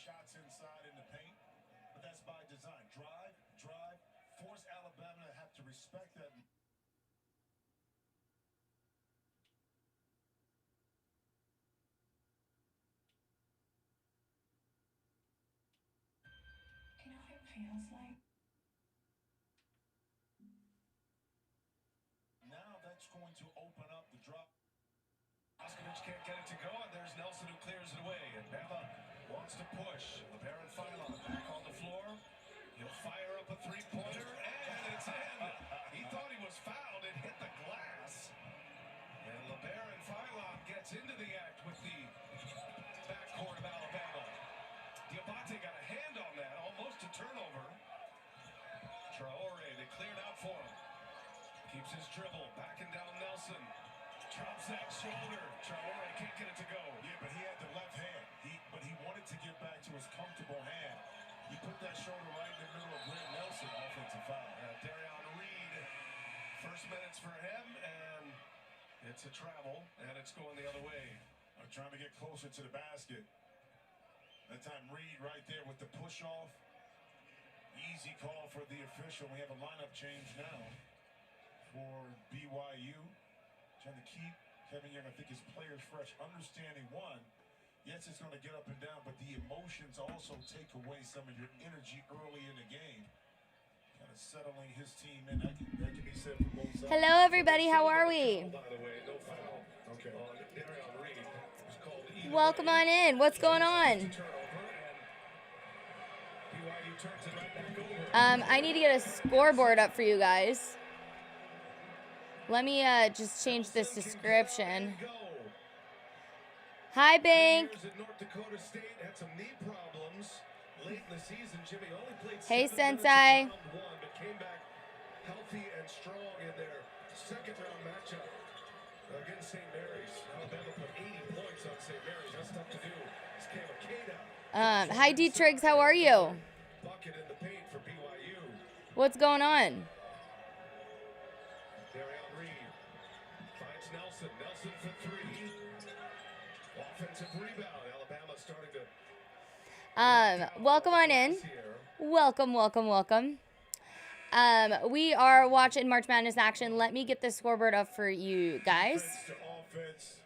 shots inside in the paint, but that's by design. Drive, force Alabama to have to respect that. You know what it feels like? Now that's going to open up the drop. Can't get it to go, and there's Nelson who clears it away. And Bama wants to push. LeBaron and Philon back on the floor. He'll fire up a three-pointer, and it's in. He thought he was fouled. It hit the glass. And LeBaron and Philon gets into the act with the backcourt of Alabama. Diabate got a hand on that, almost a turnover. Traore, they cleared out for him. Keeps his dribble, backing down Nelson. Drops that shoulder. Traore can't get it to go. Yeah, but he had the left hand. But he wanted to get back to his comfortable hand. He put that shoulder right in the middle of Grant Nelson. Offensive foul. Darion Reed, first minutes for him, and it's a travel, and it's going the other way. I'm trying to get closer to the basket. That time Reed right there with the push-off. Easy call for the official. We have a lineup change now for BYU. Trying to keep Kevin Young, I think, his players fresh. Understanding one, yes, it's going to get up and down, but the emotions also take away some of your energy early in the game. Kind of settling his team in. That can be said for both sides. Hello, everybody. How are we? By the way, no foul. Okay. Darion Reed was called either Welcome way. on in. What's going on? Turnover, and BYU turns it right back over. I need to get a scoreboard up for you guys. Let me just change this description. Hi, Bank. North Dakota State had some knee problems late in the season. Jimmy only played Hey, 7 minutes in Sensei. round 1, but came back healthy and strong in their second round matchup against St. Mary's. Alabama put 80 points on St. Mary's. That's tough to do. This came a K-down. Hi, D Triggs. How are you? Bucket in the paint for BYU. What's going on? Darion Reed finds Nelson. Nelson for 3. Offensive rebound. Alabama starting to. Welcome on in. Welcome, welcome, welcome. We are watching March Madness action. Let me get the scoreboard up for you guys. Offense to offense.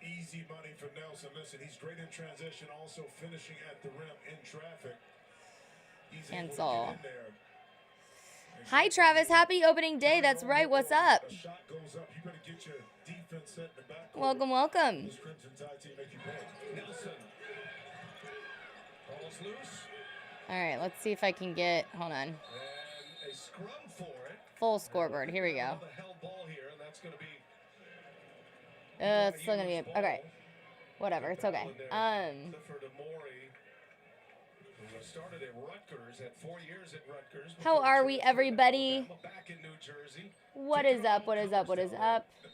Easy money for Nelson. Listen, he's great in transition, also finishing at the rim in traffic. He's able to Cancel. get in there. Hi, Travis. Happy opening day. That's right. What's up? A shot goes up. You better get your defense set in the back. Welcome, welcome. This Crimson Tide team make you pay. Nelson. Almost loose. All right, let's see if I can get, hold on, And a scrum for it. full scoreboard. Here we go. The held ball here, and that's going to be. It's still going to be, okay. Whatever, it's okay. Clifford Amori, who started at Rutgers, had 4 years at Rutgers. How are we, everybody? Back in New Jersey. What is up? What is up? What is up? He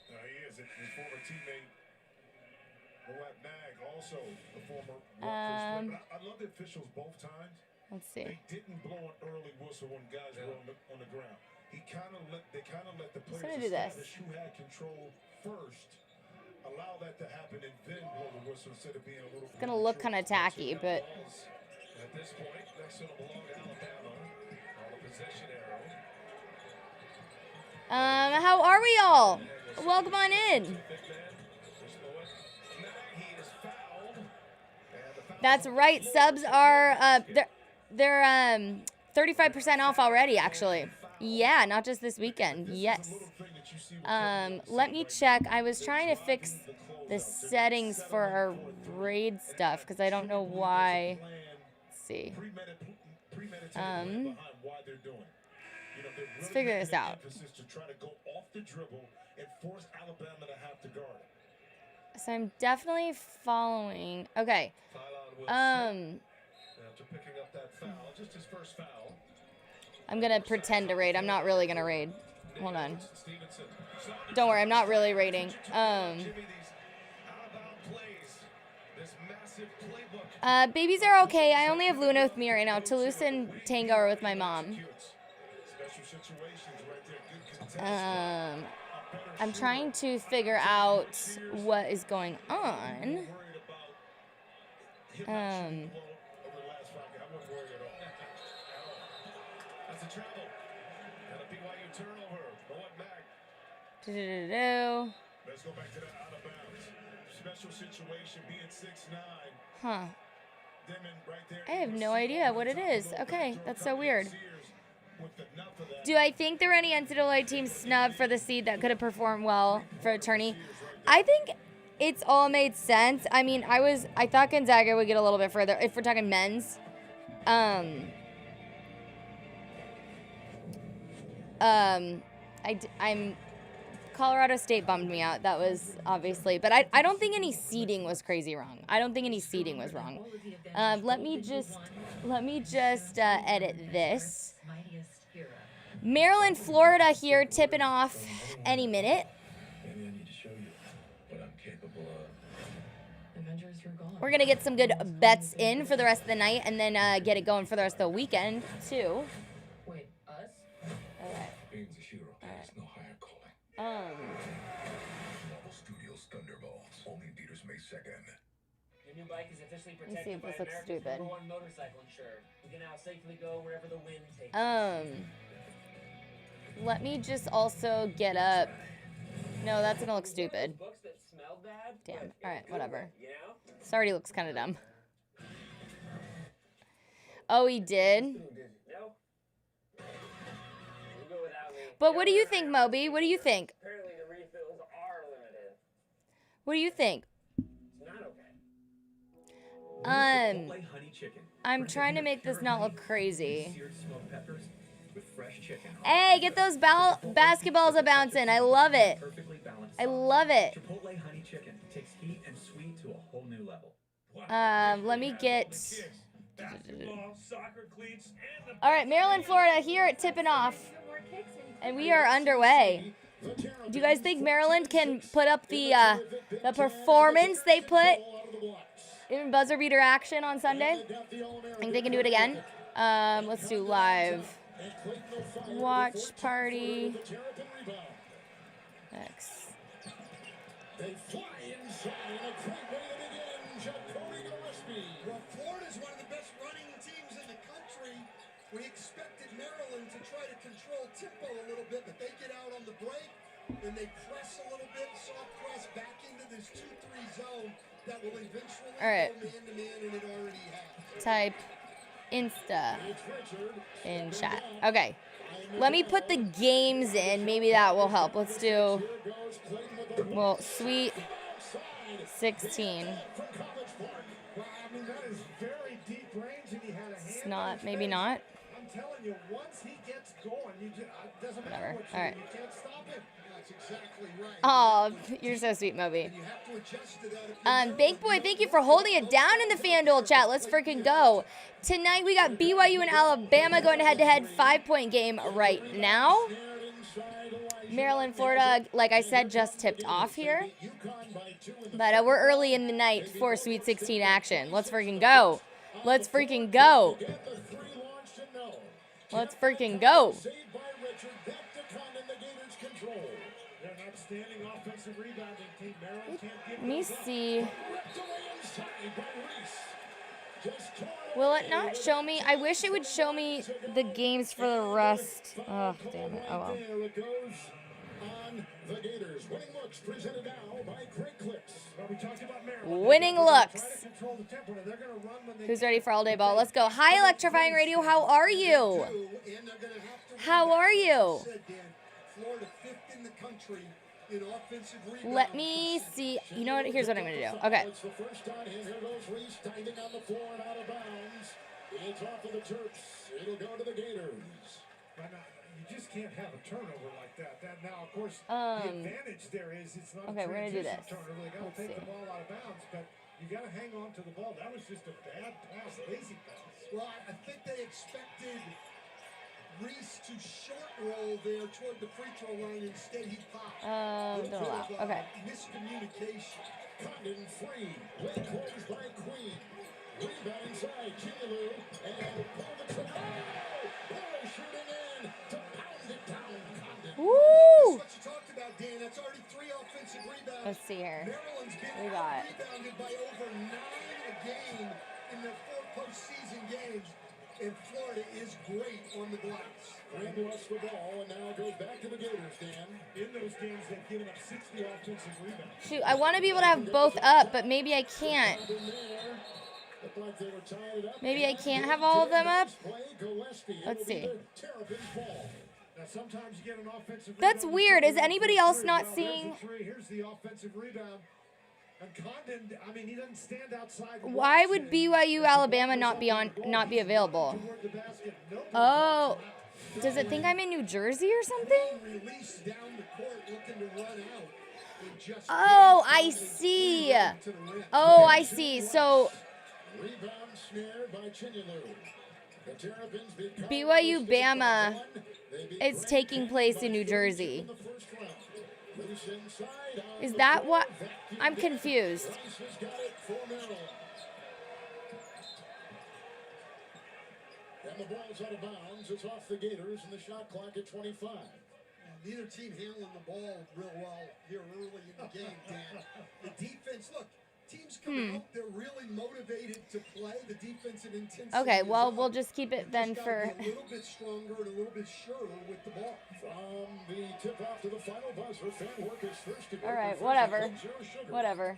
is. His former teammate, Moab Mag, also a former Rutgers player. But I love the officials both times. Let's see. They didn't blow an early whistle when guys were on the ground. They kind of let the gonna players do this. establish who had control first. Allow that to happen and then blow the whistle instead of being a little. It's going to look kind of tacky, but At this point, next one will belong to Alabama on the possession arrow. how are we all? Welcome on in. Big man, just blow it. He is fouled. And the foul That's right. Subs are they're 35% off already, actually. Yeah, not just this weekend. Yes. Let me check. I was trying to fix the settings for our raid stuff because I don't know why. Let's see. Let's figure this out. So I'm definitely following. Okay. After picking up that foul, just his first foul. I'm gonna pretend to raid. I'm not really gonna raid. Hold on. Don't worry, I'm not really raiding. Babies are okay. I only have Luna with me right now. Toulouse and Tango are with my mom. I'm trying to figure out what is going on. travel. And a BYU turnover. Going back. Let's go back to that out of bounds. Special situation, being 6'9". Huh. Demon right there. I have no idea what it is. Okay, that's so weird. Do I think there are any NCAA teams snubbed for the seed that could have performed well for a tourney? I think it's all made sense. I mean, I thought Gonzaga would get a little bit further if we're talking men's. I'm Colorado State bummed me out. That was obviously, but I don't think any seeding was crazy wrong. I don't think any seeding was wrong. Let me just edit this. Maryland, Florida here, tipping off any minute. Maybe I need to show you what I'm capable of. We're gonna get some good bets in for the rest of the night, and then get it going for the rest of the weekend too. Wait, us? Okay. Being a hero, there's no higher calling. Marvel Studios Thunderbolts, only in theaters May 2nd. Your new bike is officially Let me see protected if by this looks America's stupid. #1 motorcycle insured. We can now safely go wherever the wind takes Let me just also get up. No, that's gonna look stupid. Books that smell bad, Damn. but All right, whatever. you know? This already looks kind of dumb. Oh, he did. No. You go without me. But what do you think, Moby? What do you think? Apparently the refills are limited. What do you think? It's not okay. Honey chicken. I'm trying to make this not look crazy. Seared smoked peppers with fresh chicken. Hey, get those basketballs a bouncing. I love it. Perfectly balanced. I love it. Chipotle honey chicken takes heat and sweet to a whole new level. Let me get. Basketball, soccer cleats, and the All right, Maryland, Florida here at tipping off, and we are underway. Do you guys think Maryland can put up the performance they put in buzzer beater action on Sunday? Think they can do it again? Let's do live watch party. X. They fly inside in a great way to begin. Jacoby Gillespie. Well, Florida's one of the best running teams in the country. We expected Maryland to try to control tempo a little bit, but they get out on the break and they press a little bit, soft press back into this 2-3 zone that will eventually All right. go man-to-man, and it already has. Type Insta in chat. Okay. Let me put the games in. Maybe that will help. Let's do, well, Sweet 16. Well, I mean, that is very deep range, and he had a hand. It's not, maybe not. I'm telling you, once he gets going, you just, doesn't Whatever. matter what you All right. do, you can't stop him. That's exactly right. Oh, you're so sweet, Moby. And you have to adjust to that. If Bake Boy, thank you for holding it down in the FanDuel chat. Let's freaking go. Tonight we got BYU and Alabama going head-to-head 5-point game right now. Maryland, Florida, like I said, just tipped off here. But we're early in the night for Sweet 16 action. Let's freaking go. Let's freaking go. Let's freaking go. They're an outstanding offensive rebounding team. Maryland can't give Let me see. Will it not show me? I wish it would show me the games for the rest. Oh, damn it. Oh, well. There it goes on the Gators. Winning looks presented now by Great Clips. Well, we talked about Maryland. Winning looks. Try to control the tempo. They're going to run when they Who's ready for all day ball? Let's go. Hi, Electrifying Radio. How are you? How are you? Florida 5th in the country in offensive rebound. Let me see. You know what? Here's what I'm going to do. Okay. It's the first down here. Here goes Reese diving on the floor and out of bounds. It's off of the Terps. It'll go to the Gators. But now, you just can't have a turnover like that. Now, of course, the advantage there is it's not Okay, a we're gonna do transition this. turnover. They got to Let's take see. the ball out of bounds, but you got to hang on to the ball. That was just a bad pass, lazy pass. Well, I think they expected Reese to short roll there toward the free throw line. Instead, he popped. Don't allow. Okay. Miscommunication. Condon free. Well closed by Queen. Rebound inside. Kimalu. And Pavlovich. Oh! Boy shooting in to pound it down. Condon. Woo! That's what you talked about, Dan. That's already 3 offensive rebounds. Let's see here. Maryland's been We got- rebounded by over 9 a game in their 4 postseason games. and Florida is great on the glass. Graham lost the ball and now goes back to the Gators, Dan. In those games, they've given up 60 offensive rebounds. Shoot, I want to be able to have both up, but maybe I can't. Maybe I can't have all of them up. Let's see. Now, sometimes you get an offensive That's rebound. weird. Is anybody else not seeing? Here's the offensive rebound. And Condon, I mean, he doesn't stand outside. Why would BYU Alabama not be available? Oh, does it think I'm in New Jersey or something? Oh, I see. Oh, I see. So BYU Bama is taking place in New Jersey. Is that what? I'm confused. And the ball's out of bounds. It's off the Gators and the shot clock at 25. Neither team handling the ball real well here early in the game, Dan. The defense, look, teams come out, they're really motivated to play. The defensive intensity. Okay, well, we'll just keep it then for for. a little bit stronger and a little bit surer with the ball. From the tip off to the final buzzer, fan work is first to go. All right, whatever. Whatever.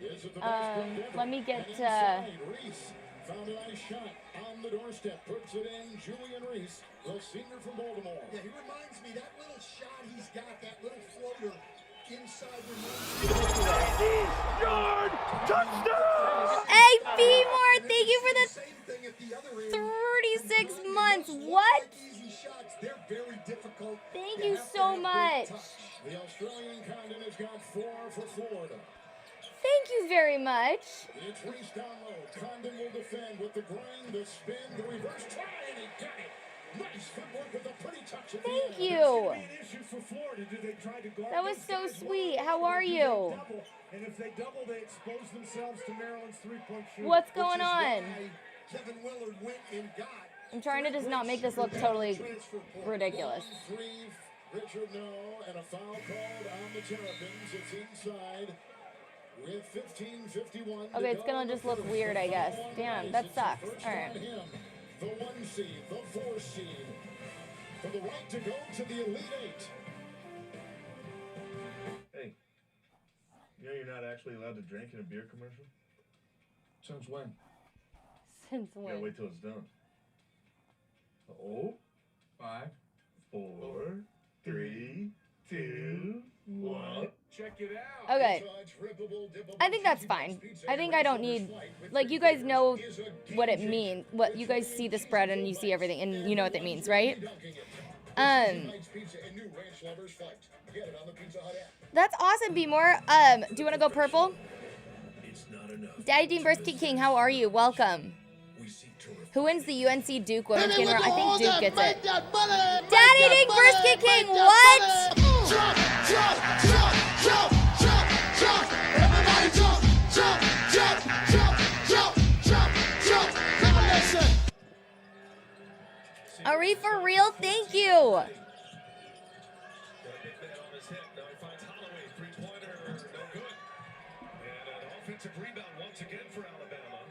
Let me get. Reese found a nice shot on the doorstep. Puts it in. Julian Reese, the senior from Baltimore. Yeah, he reminds me, that little shot he's got, that little floater inside Yard touchdown! Hey, Beemore, thank you for the 36 months. What? Thank you so much. The Australian Condon has got 4 for Florida. Thank you very much. It's Reese down low. Condon will defend with the grind, the spin, the reverse try, and he got it. Nice footwork with a pretty touch at the Thank end. you. An issue for Florida. Do they try to guard That was so those guys sweet. well, How or are do they you? double? And if they double, they expose themselves to Maryland's three-point shooting. What's going on? Kevin Willard went and got. I'm trying to just not make this look totally ridiculous. 1-3, Richard no, and a foul called on the Terrapins. It's inside with 15:51. Okay, it's gonna just look weird, I guess. Damn, that sucks. All right. The 1 seed, the 4 seed, for the right to go to the Elite Eight. Hey, you know you're not actually allowed to drink in a beer commercial? Since when? Since You gotta when? wait till it's done. Oh, 5, 4, 3, 2, 1. Check it out. Okay. I think that's fine. I think I don't need, like, you guys know what it means. What you guys see the spread and you see everything and you know what that means, right? That's awesome, Beemore. Do you want to go purple? Daddy Dean Brisket King, how are you? Welcome. Who wins the UNC Duke women's game? I think Duke gets it. Daddy Dean Brisket King, what? Jump, jump, jump, jump, jump, jump. Everybody jump, jump, jump, jump, jump, jump, jump. Come on, listen. Are we for real? Thank you. Got a big man on his hip. Now he finds Holloway. Three-pointer, no good. And an offensive rebound once again for Alabama.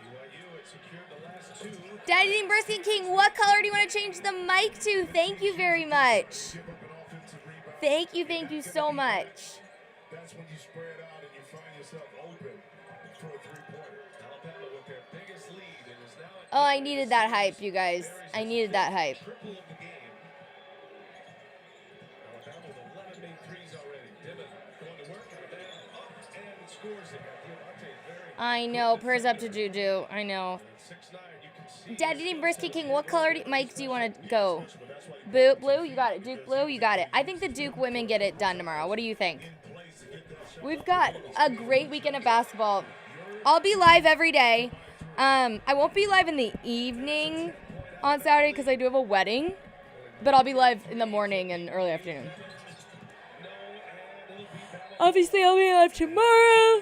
BYU had secured the last 2. Daddy Dean Brisket King, what color do you want to change the mic to? Thank you very much. Thank you so much. That's when you spread out and you find yourself open for a three-pointer. Alabama with their biggest lead and is now at Oh, I needed that hype, you guys. I needed that hype. triple of the game. Alabama with 11 made threes already. Dimon going to work. Alabama up and scores it. I know. Prayers up to Juju. I know. 6'9", you can see. Daddy Dean Brisket King, what color, Mike, do you want to go? Blue? You got it. Duke blue? You got it. I think the Duke women get it done tomorrow. What do you think? We've got a great weekend of basketball. I'll be live every day. I won't be live in the evening on Saturday because I do have a wedding. But I'll be live in the morning and early afternoon. Obviously, I'll be live tomorrow.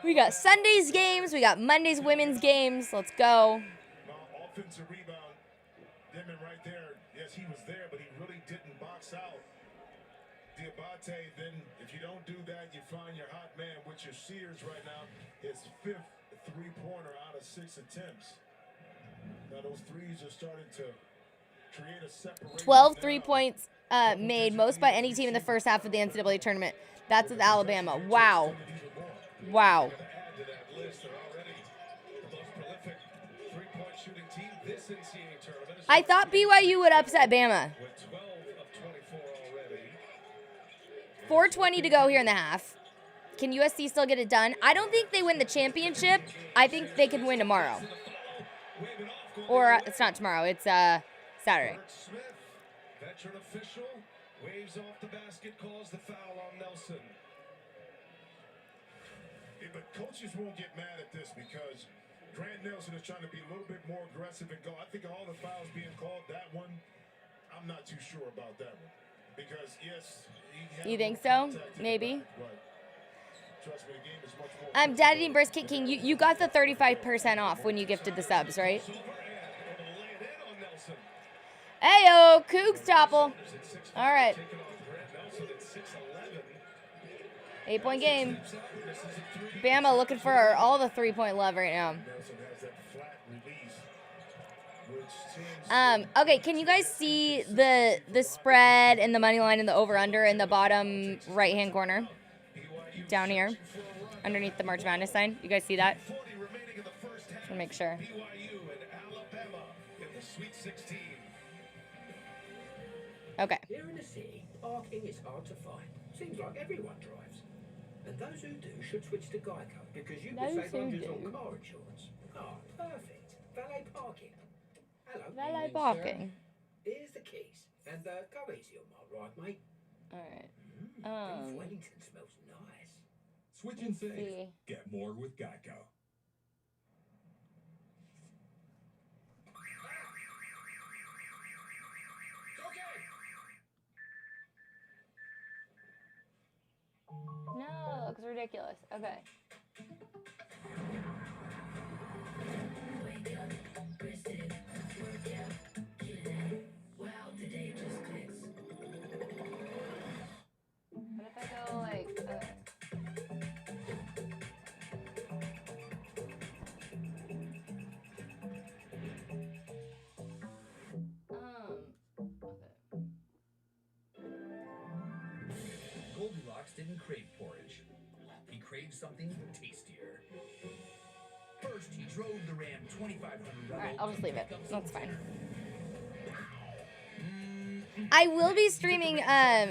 We got Sunday's games. We got Monday's women's games. Let's go. Offensive rebound. Dimon right there. Yes, he was there, but he really didn't box out Diabate. Then if you don't do that, you find your hot man, which is Sears right now. His 5th three-pointer out of 6 attempts. Now those threes are starting to create a separation. 12 3-points made, most by any team in the first half of the NCAA tournament. That's with Alabama. Wow. Wow. Add to that list, they're already the most prolific three-point shooting team this NCAA tournament. I thought BYU would upset Bama. With 12 of 24 already. 4:20 to go here in the half. Can USC still get it done? I don't think they win the championship. I think they can win tomorrow. Or it's not tomorrow. It's Saturday. Smith, veteran official, waves off the basket, calls the foul on Nelson. Yeah, but coaches won't get mad at this because Grant Nelson is trying to be a little bit more aggressive and go. I think all the fouls being called, that one, I'm not too sure about that one. Because, yes, he had You think more so? contact in the Maybe. back, but trust me, the game is much more. Daddy and Brisket King, you got the 35% off when you gifted the subs, right? Heyo, Cougs topple. All right. 8-point game. Bama looking for all the 3-point love right now. Nelson has that flat release, which seems Okay, can you guys see the spread and the money line and the over-under in the bottom right-hand corner? Down here, underneath the March Madness sign. You guys see that? Just want to make sure. BYU and Alabama in the Sweet 16. Okay. Here in the city, parking is hard to find. Seems like everyone drives. And those who do should switch to Geico because you can Those save who hundreds do. on car insurance. Oh, perfect. Valet parking. Hello. Valet evening, sir. parking. Here's the keys. And go easy on my ride, mate. All right. Beef Wellington smells nice. Switch and save. see. Get more with Geico. No, looks ridiculous. Okay. What if I go like, okay. Goldilocks didn't crave porridge. He craved something tastier. First, he drove the Ram 2500. All right, I'll just leave it. That's fine. I will be streaming,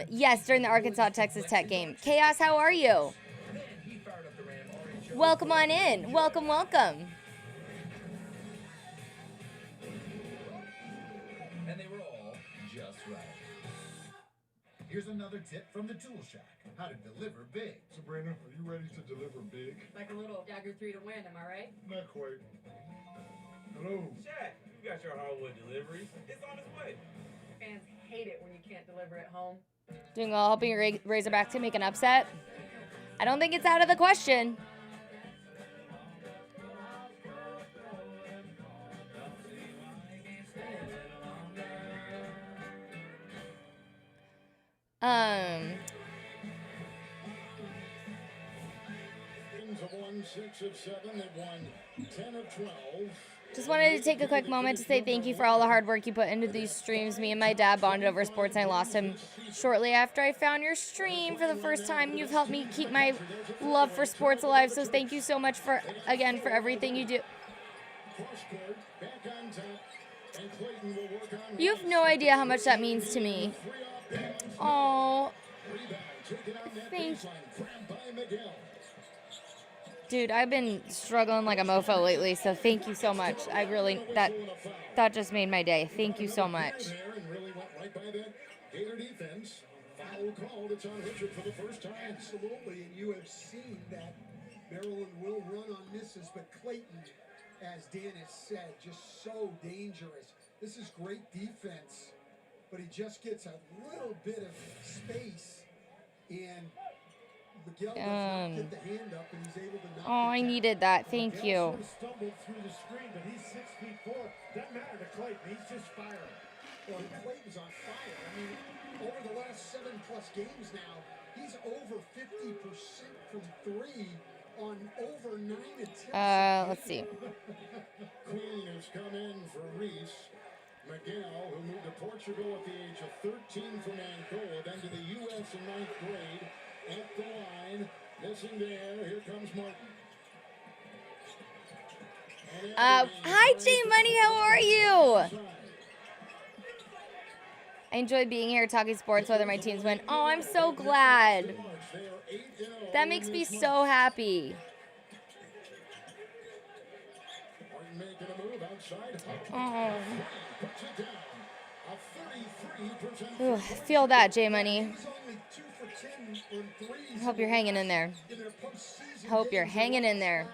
yes, during the Arkansas-Texas Tech game. Chaos, how are you? Then he fired up the Ram Orange. Welcome on in. Welcome, welcome. And they were all just right. Here's another tip from the Tool Shack. How to deliver big. Sabrina, are you ready to deliver big? Like a little dagger 3 to win, am I right? Not quite. Hello. Shaq, you got your hardwood deliveries. It's on its way. Fans hate it when you can't deliver at home. Doing all helping Razorback to make an upset. I don't think it's out of the question. Kings have won 6 of 7. They've won 10 of 12. Just wanted to take a quick moment to say thank you for all the hard work you put into these streams. Me and my dad bonded over sports, and I lost him shortly after I found your stream for the first time. You've helped me keep my love for sports alive, so thank you so much for everything you do. You have no idea how much that means to me. Oh, thank you. Dude, I've been struggling like a mofo lately, so thank you so much. I really, that just made my day. Thank you so much. Absolutely, and you have seen that Maryland will run on misses, but Clayton, as Dan has said, just so dangerous. This is great defense, but he just gets a little bit of space, and Miguel does not get the hand up, and he's able to knock Oh, I needed that. Thank you. Stumbled through the screen, but he's 6'4". Doesn't matter to Clayton. He's just firing. Well, Clayton's on fire. I mean, over the last 7+ games now, he's over 50% from 3 on over 9 attempts. Let's see. Queen has come in for Reese. Miguel, who moved to Portugal at the age of 13 from Angola, then to the U.S. in 9th grade. At the line, missing there. Here comes Martin. Hi, J-Money. How are you? I enjoy being here talking sports, whether my teams win. Oh, I'm so glad. That makes me so happy. Oh. Ooh, feel that, J-Money. Hope you're hanging in there. Hope you're hanging in there.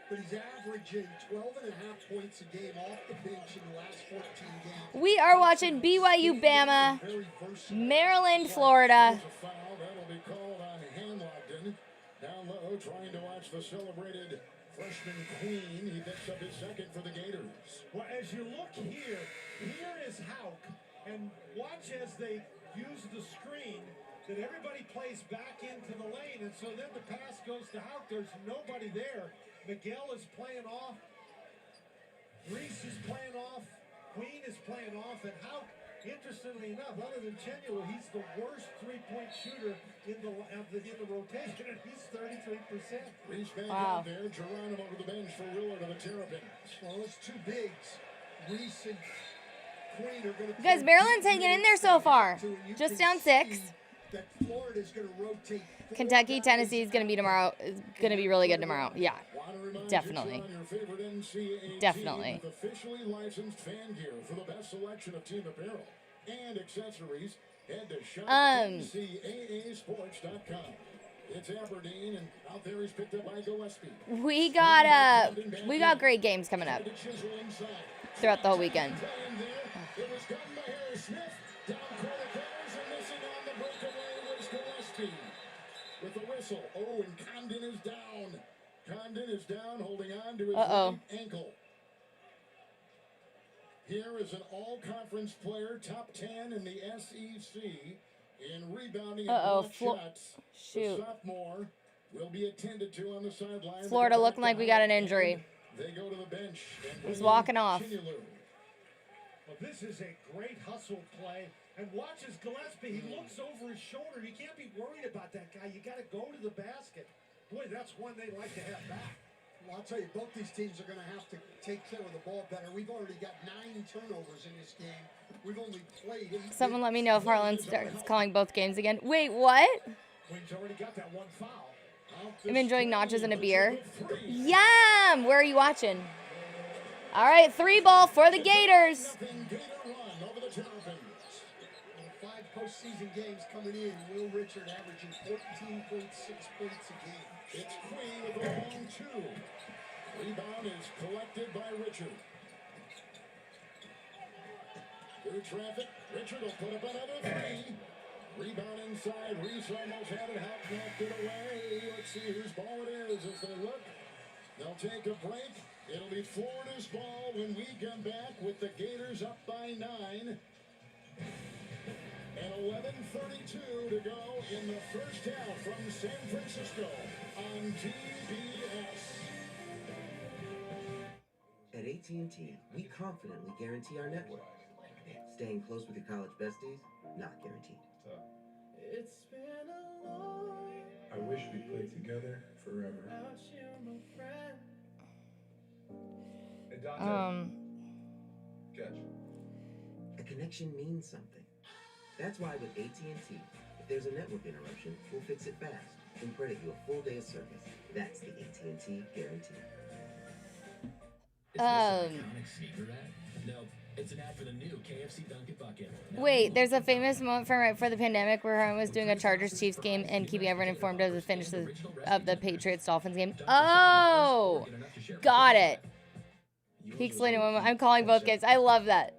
But he's averaging 12.5 points a game off the bench in the last 14 games. We are watching BYU Bama, Maryland, Florida. That'll be called on Hanlockton. Down low, trying to watch the celebrated freshman Queen. He picks up his second for the Gators. Well, as you look here is Hauk, and watch as they use the screen that everybody plays back into the lane, and so then the pass goes to Hauk. There's nobody there. Miguel is playing off. Reese is playing off. Queen is playing off, and Hauk, interestingly enough, other than Chenulo, he's the worst three-point shooter in the rotation, and he's 33%. Reese back out there. Geronimo to the bench for Willard of the Terrapins. Well, those two bigs, Reese and Queen, are going to. Guys, Maryland's hanging in there so far. Just down 6. That Florida's going to rotate. Kentucky, Tennessee is going to be tomorrow. Is going to be really good tomorrow. Yeah, definitely. Definitely. Officially licensed fan gear for the best selection of team apparel and accessories. Head to shop.ncaasports.com. It's Aberdeen, and out there he's picked up by Gillespie. We got great games coming up throughout the whole weekend. It was gotten by Harris Smith. Down corner corners and missing on the breakaway was Gillespie. With the whistle. Oh, and Condon is down. Condon is down, holding on to his right ankle. Here is an all-conference player, top 10 in the SEC in rebounding and block shots. Shoot. The sophomore will be attended to on the sideline. Florida looking like we got an injury. They go to the bench. He's walking off. Well, this is a great hustle play. And watch as Gillespie, he looks over his shoulder. You can't be worried about that guy. You got to go to the basket. Boy, that's one they like to have back. Well, I'll tell you, both these teams are going to have to take care of the ball better. We've already got 9 turnovers in this game. We've only played 8. Someone let me know if Harlan starts calling both games again. Wait, what? Queen's already got that one foul. I'm enjoying nachos and a beer. Yum! Where are you watching? All right, 3 ball for the Gators. 5 postseason games coming in. Will Richard averaging 14.6 points a game. It's Queen with a long 2. Rebound is collected by Richard. Through traffic, Richard will put up another 3. Rebound inside. Reese almost had it. Hauk knocked it away. Let's see whose ball it is as they look. They'll take a break. It'll be Florida's ball when we come back with the Gators up by 9. And 11:32 to go in the first half from San Francisco on TBS. At AT&T, we confidently guarantee our network. Staying close with your college besties, not guaranteed. It's been a long I wish we played together forever. Hey, Dante. Catch. A connection means something. That's why with AT&T, if there's a network interruption, we'll fix it fast and credit you a full day of service. That's the AT&T guarantee. Is this an iconic sneaker ad? No, it's an ad for the new KFC Dunkin' Bucket. Wait, there's a famous moment from right before the pandemic where Harlan was doing a Chargers-Chiefs game and keeping everyone informed of the finish of the Patriots-Dolphins game. Oh, got it. He explained it when I'm calling both games. I love that.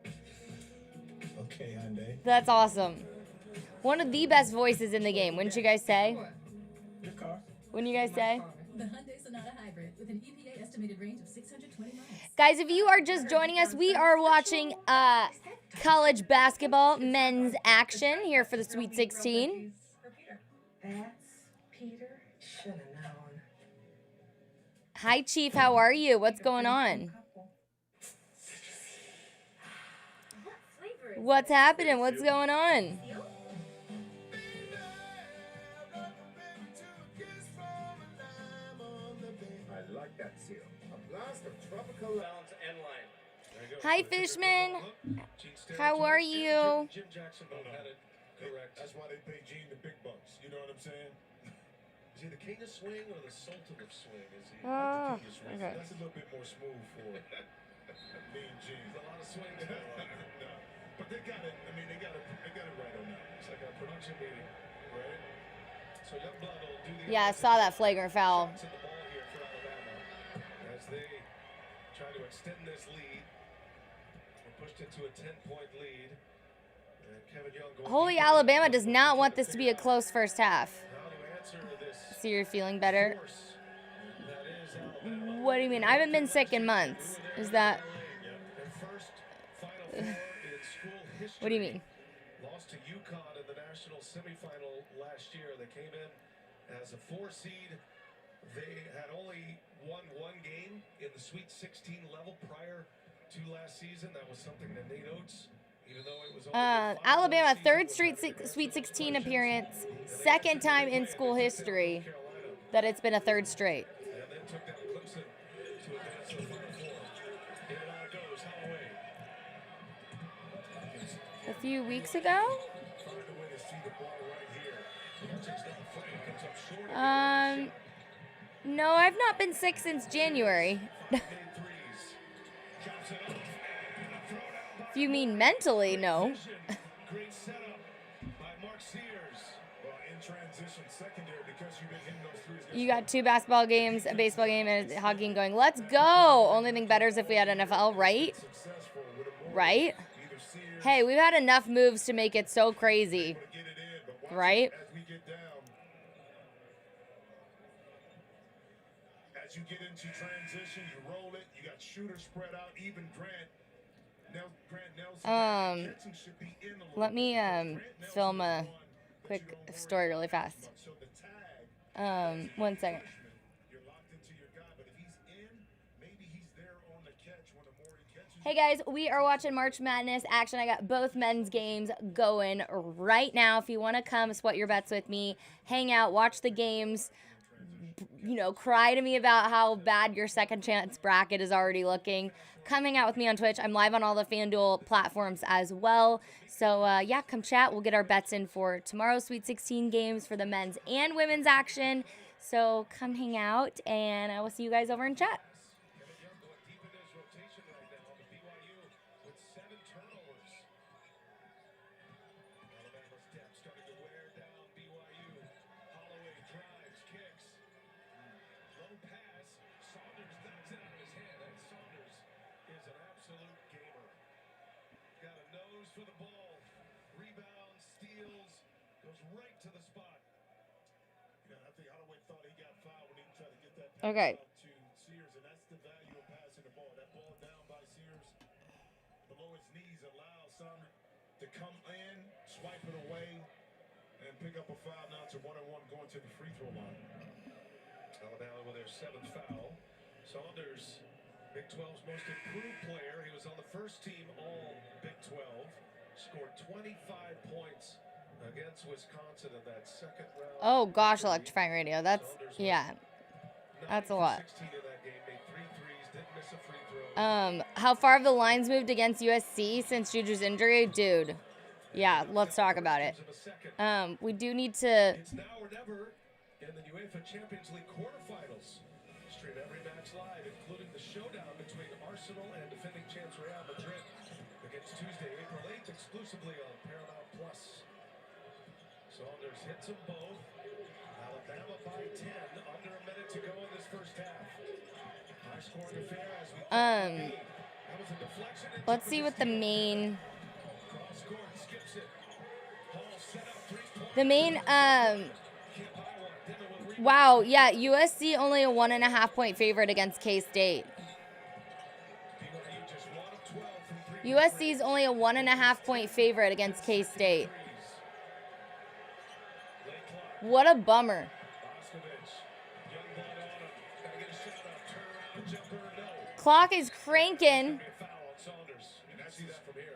Okay, Hyundai. That's awesome. One of the best voices in the game, wouldn't you guys say? Your car. Wouldn't you guys say? The Hyundai Sonata Hybrid with an EPA estimated range of 620 miles. Guys, if you are just joining us, we are watching college basketball men's action here for the Sweet 16. That's Peter. Should have known. Hi, Chief. How are you? What's going on? What flavor is What's it? happening? What's going on? Seal? I like that seal. A blast of tropical Balance and line. There you go. Hi, So take a Fishman. quick look. Gene How Steratore are and you? Jim Jackson both had it correct. That's why they pay Gene the big bucks. You know what I'm saying? Is he the king of swing or the sultan of swing? Is he? Oh, King of swing. okay. That's a little bit more smooth for Mean Gene. There's a lot of swing to go. No, but they got it. I mean, they got it right on that. It's like a production meeting, right? So Youngblood will do the Yeah, I saw that flagrant foul. shots in the ball here for Alabama as they try to extend this lead. We're pushed into a 10-point lead. And Kevin Young going Holy deep. Alabama does not want this to be a close first half. How to answer this So you're feeling better? force that is Alabama. What do you mean? I haven't been sick in months. Is that... Their first Final Four in school history. What do you mean? Lost to UConn in the national semifinal last year. They came in as a 4 seed. They had only won one game in the Sweet 16 level prior to last season. That was something that Nate Oates, even though it was only Alabama, third straight Sweet 16 appearance. Second time in school history that it's been a third straight. and then took down Clemson to advance to the Final Four. In and out goes Holloway. A few weeks ago? Find a way to see the ball right here. Martin's not afraid. Comes up short again. No, I've not been sick since January. Made threes. Chops it off. And a throwdown by If you mean mentally, no. Vision. Great setup by Mark Sears. Well, in transition secondary because you've been hitting those threes. You got 2 basketball games, a baseball game, and a hockey game going, let's go. Only thing better is if we had NFL, right? Successful with a more Right? either Sears Hey, we've had enough moves to make it so crazy, to get it in, but watch right? as we get down. As you get into transition, you roll it. You got shooters spread out. Even Grant Nelson. Catching should be in a little Let me bit. Grant Nelson film is a on, but quick you don't worry story really fast. So the tag, 1 second. you're locked into your guy, but if he's in, maybe he's there on the catch when the more he catches. Hey guys, we are watching March Madness action. I got both men's games going right now. If you want to come sweat your bets with me, hang out, watch the games, you know, cry to me about how bad your second chance bracket is already looking, come hang out with me on Twitch. I'm live on all the FanDuel platforms as well. So, yeah, come chat. We'll get our bets in for tomorrow's Sweet 16 games for the men's and women's action. So come hang out, and I will see you guys over in chat. Kevin Young going deep into his rotation right now. The BYU with 7 turnovers. Alabama's depth starting to wear down BYU. Holloway drives, kicks. Low pass. Saunders knocks it out of his hand. And Saunders is an absolute gamer. Got a nose for the ball. Rebounds, steals, goes right to the spot. You know, I think Holloway thought he got fouled when he tried to get that pass Okay. out to Sears, and that's the value of passing the ball. That ball down by Sears, below his knees, allows Saunders to come in, swipe it away, and pick up a foul. Now it's a 1-on-1 going to the free throw line. Alabama with their 7th foul. Saunders, Big 12's most improved player. He was on the first team all Big 12. Scored 25 points against Wisconsin in that second round. Oh gosh, electrifying radio. That's, yeah, that's a lot. 16 in that game, made 3 threes, didn't miss a free throw. How far have the lines moved against USC since Juju's injury? Dude, yeah, let's talk about it. We do need to, It's now or never in the UEFA Champions League quarterfinals. Stream every match live, including the showdown between Arsenal and defending champs Real Madrid against Tuesday, April 8th, exclusively on Paramount Plus. Saunders hits them both. Alabama by 10, under a minute to go in this first half. High scoring affair as we that was a deflection. let's see what the main, Cross court, skips it. Hall set up 3-point. the main, Can't buy one. Didn't with wow, yeah, USC only a 1.5 point favorite against K-State. BYU just 1 of 12 from 3. USC is only a 1.5 point favorite against K-State. What a bummer. Boscovich, young blood on him. Gotta get a shot up. Clock is cranking.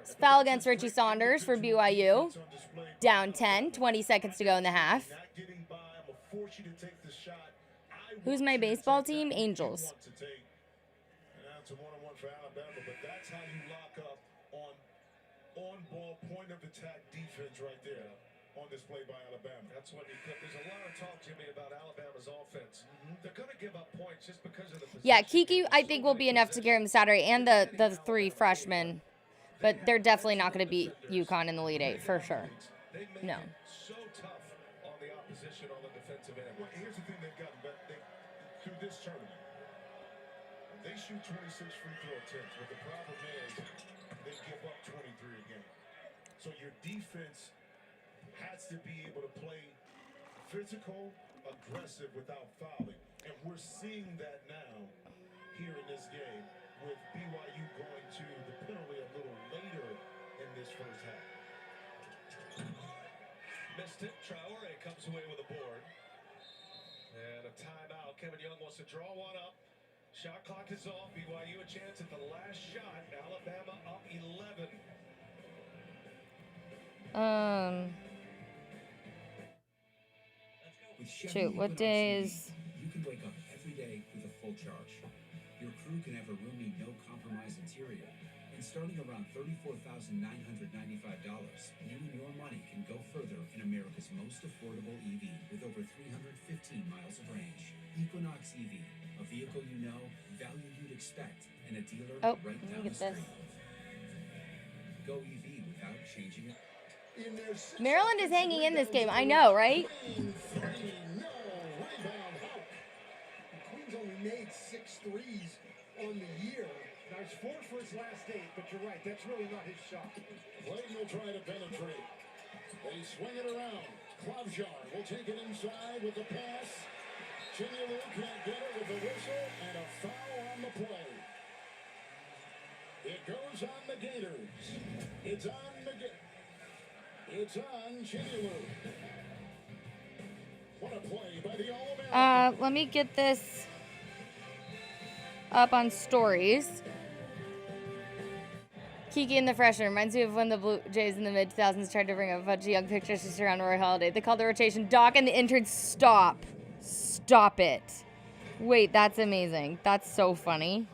It's foul against Richie Saunders for BYU. Down 10, 20 seconds to go in the half. Who's my baseball team? Angels. That's a one-on-one for Alabama, but that's how you lock up on-ball point of attack defense right there on display by Alabama. That's what there's a lot of talk, Jimmy, about Alabama's offense. They're going to give up points just because of the position. Yeah, Kiki, I think, will be enough to carry him Saturday, and the 3 freshmen. But they're definitely not going to beat UConn in the Elite Eight, for sure. No. So tough on the opposition on the defensive end. Well, here's the thing they've gotten better through this tournament. They shoot 26 free throw attempts, but the problem is they give up 23 a game. So your defense has to be able to play physical, aggressive without fouling. And we're seeing that now here in this game with BYU going to the penalty a little later in this first half. Missed it. Traore comes away with a board. And a timeout. Kevin Young wants to draw one up. Shot clock is off. BYU a chance at the last shot. Alabama up 11. Shoot, what day is... You can wake up every day with a full charge. Your crew can have a roomy, no-compromise interior. And starting around $34,995, you and your money can go further in America's most affordable EV with over 315 miles of range. Equinox EV, a vehicle you know, value you'd expect, and a dealer right down the street. Go EV without changing it. Maryland is hanging in this game. I know, right? Queen's only made 6 threes on the year. Now it's 4 for his last 8, but you're right, that's really not his shot. Clayton will try to penetrate. They swing it around. Klavjar will take it inside with the pass. Chinilu can't get it with a whistle and a foul on the play. It goes on the Gators. It's on the Gators. It's on Chinilu. What a play by the All-American. Let me get this up on stories. Kiki and the freshman reminds me of when the Blue Jays in the mid-2000s tried to bring up a bunch of young pictures to surround Roy Halladay. They called the rotation Doc and the interns stop. Stop it. Wait, that's amazing. That's so funny.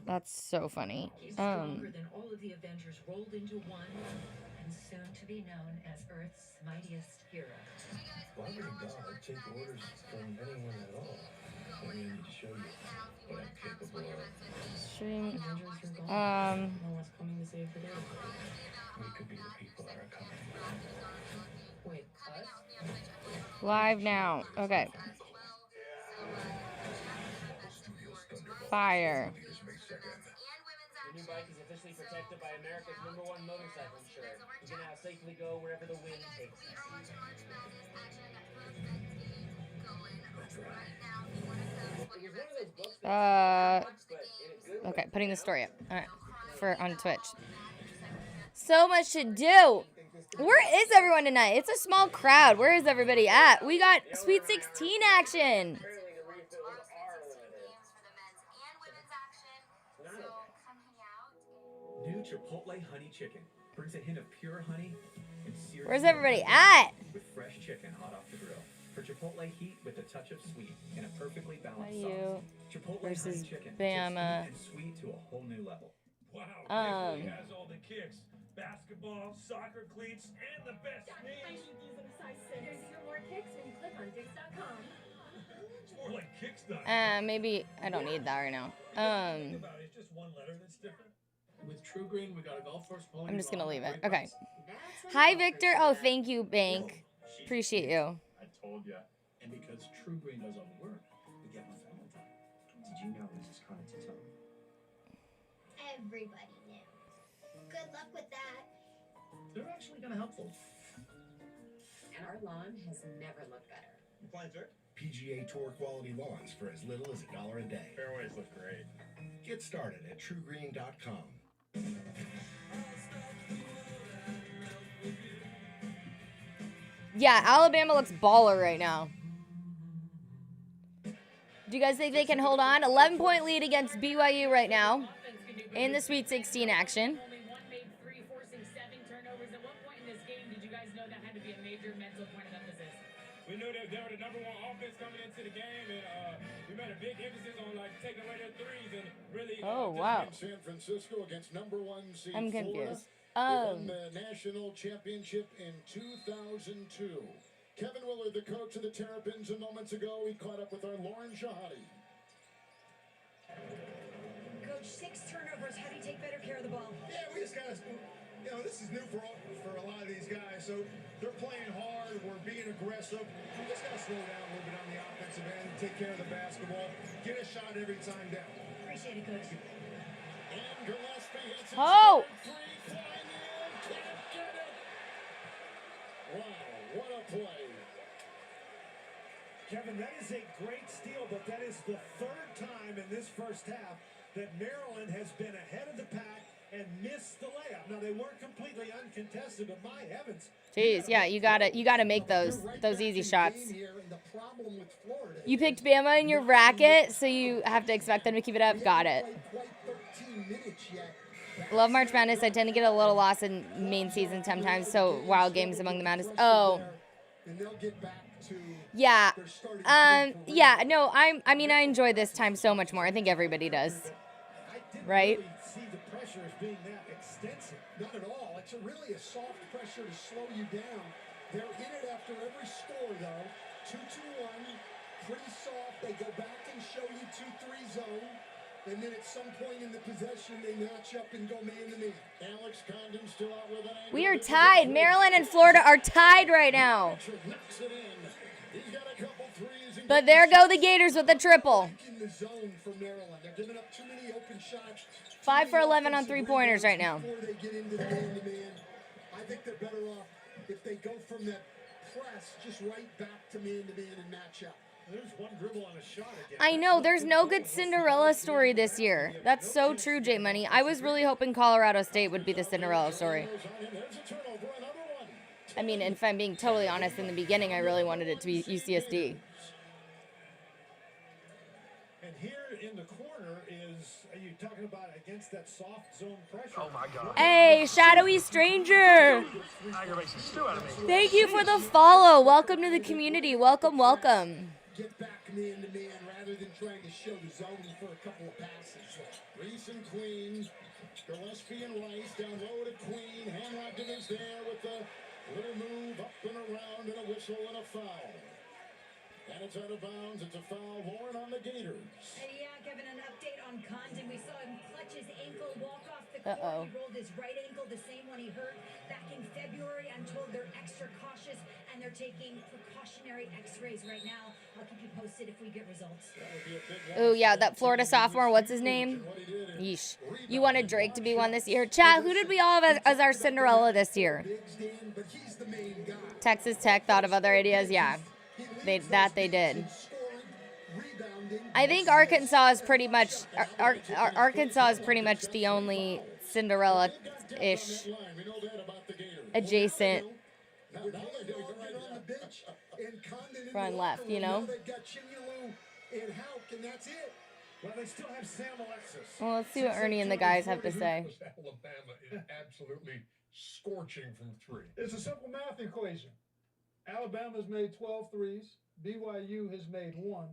That's so funny. He's stronger than all of the Avengers rolled into one, and soon to be known as Earth's mightiest hero. Why would God take orders from anyone at all? I need to show you what I'm capable of. Stream. No one's coming to save the day. We could be the people that are coming. Wait, us? Live now. Okay. Fire. The new bike is officially protected by America's #1 motorcycle insurer. You can now safely go wherever the wind takes you. Okay, putting the story up. All right, on Twitch. So much to do. Where is everyone tonight? It's a small crowd. Where is everybody at? We got Sweet 16 action. New Chipotle honey chicken brings a hint of pure honey and seared. Where's everybody at? With fresh chicken hot off the grill. For Chipotle heat with a touch of sweet and a perfectly balanced sauce. Chipotle versus honey chicken Bama. takes heat and sweet to a whole new level. Wow, he has all the kicks. Basketball, soccer cleats, and the best knees. There's even more kicks when you click on Dix.com. It's more like Kickstarter. Maybe I don't need that right now. It's just one letter that's different. With True Green, we got a golf course. I'm just gonna leave it. Okay. Hi, Victor. Oh, thank you, Bank. Appreciate you. I told ya. And because True Green does all the work, we get my Valentine. Did you know this is kind of to Everybody knew. Good luck with that. They're actually kind of helpful. And our lawn has never looked better. You playing, sir? PGA Tour quality lawns for as little as $1 a day. Fairways look great. Get started at TrueGreen.com. Yeah, Alabama looks baller right now. Do you guys think they can hold on? 11-point lead against BYU right now in the Sweet 16 action. Only one made three, forcing 7 turnovers. At what point in this game did you guys know that had to be a major mental point of emphasis? We knew that they were the #1 offense coming into the game, and we made a big emphasis on like taking away their threes and really. Oh wow! San Francisco against #1 seed I'm Florida. confused. They won the national championship in 2002. Kevin Willard, the coach of the Terrapins, moments ago, he caught up with our Lauren Shahadi. Coach, 6 turnovers. How do you take better care of the ball? Yeah, we just got to, this is new for a lot of these guys. So they're playing hard. We're being aggressive. We just got to slow down a little bit on the offensive end, take care of the basketball, get a shot every time down. Appreciate it, Coach. And Gillespie hits it. Oh! Wow, what a play. Kevin, that is a great steal, but that is the 3rd time in this first half that Maryland has been ahead of the pack and missed the layup. Now, they weren't completely uncontested, but my heavens. Jeez, yeah, you gotta make those easy shots. You picked Bama in your bracket, so you have to expect them to keep it up. Got it. Love March Madness. I tend to get a little lost in main season sometimes, so wild games among the madness. Oh. Yeah. Yeah, no, I mean, I enjoy this time so much more. I think everybody does. Right? See the pressure as being that extensive. Not at all. It's really a soft pressure to slow you down. They're in it after every score, though. 2-2-1. Pretty soft. They go back and show you 2-3 zone. And then at some point in the possession, they match up and go man-to-man. Alex Condon still out with an ankle. We are tied. Maryland and Florida are tied right now. But there go the Gators with a triple. 5 for 11 on 3-pointers right now. Before they get into the man-to-man, I think they're better off if they go from that press just right back to man-to-man and match up. There's one dribble on a shot again. I know, there's no good Cinderella story this year. That's so true, J Money. I was really hoping Colorado State would be the Cinderella story. I mean, if I'm being totally honest, in the beginning, I really wanted it to be UCSD. And here in the corner are you talking about against that soft zone pressure? Oh my God. Hey, Shadowy Stranger. Aggravates the stew out of me. Thank you for the follow. Welcome to the community. Welcome, welcome. Get back man-to-man rather than trying to show the zone for a couple of passes. Reese and Queen. Gillespie and Rice down low to Queen. Hanlockton is there with the little move up and around and a whistle and a foul. And it's out of bounds. It's a foul. Lauren on the Gators. Yeah, Kevin, an update on Condon. We saw him clutch his ankle, walk off the court. He rolled his right ankle, the same one he hurt back in February. I'm told they're extra cautious, and they're taking precautionary x-rays right now. I'll keep you posted if we get results. Oh, yeah, that Florida sophomore, what's his name? Yeesh. You wanted Drake to be one this year. Chat, who did we all have as our Cinderella this year? Texas Tech thought of other ideas? Yeah, they did. I think Arkansas is pretty much Arkansas is pretty much the only Cinderella-ish adjacent run left, you know? Well, they still have Sam Alexis. Well, let's see what Ernie and the guys have to say. Alabama is absolutely scorching from 3. It's a simple math equation. Alabama's made 12 threes. BYU has made 1.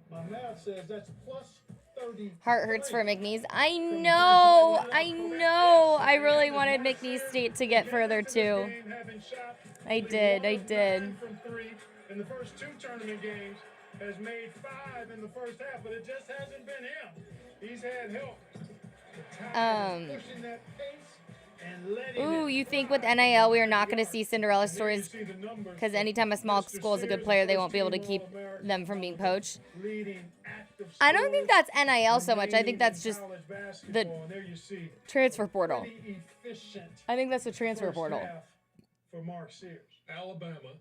My math says that's plus 30. Heart hurts for McNeese. I know. I really wanted McNeese State to get further too. I did. From 3 in the first 2 tournament games, has made 5 in the first half, but it just hasn't been him. He's had help. Pushing that pace and letting Ooh, you think with NIL we are not going to see Cinderella stories? Because anytime a small school is a good player, they won't be able to keep them from being poached. I don't think that's NIL so much. I think that's just the transfer portal. I think that's the transfer portal. For Mark Sears. Alabama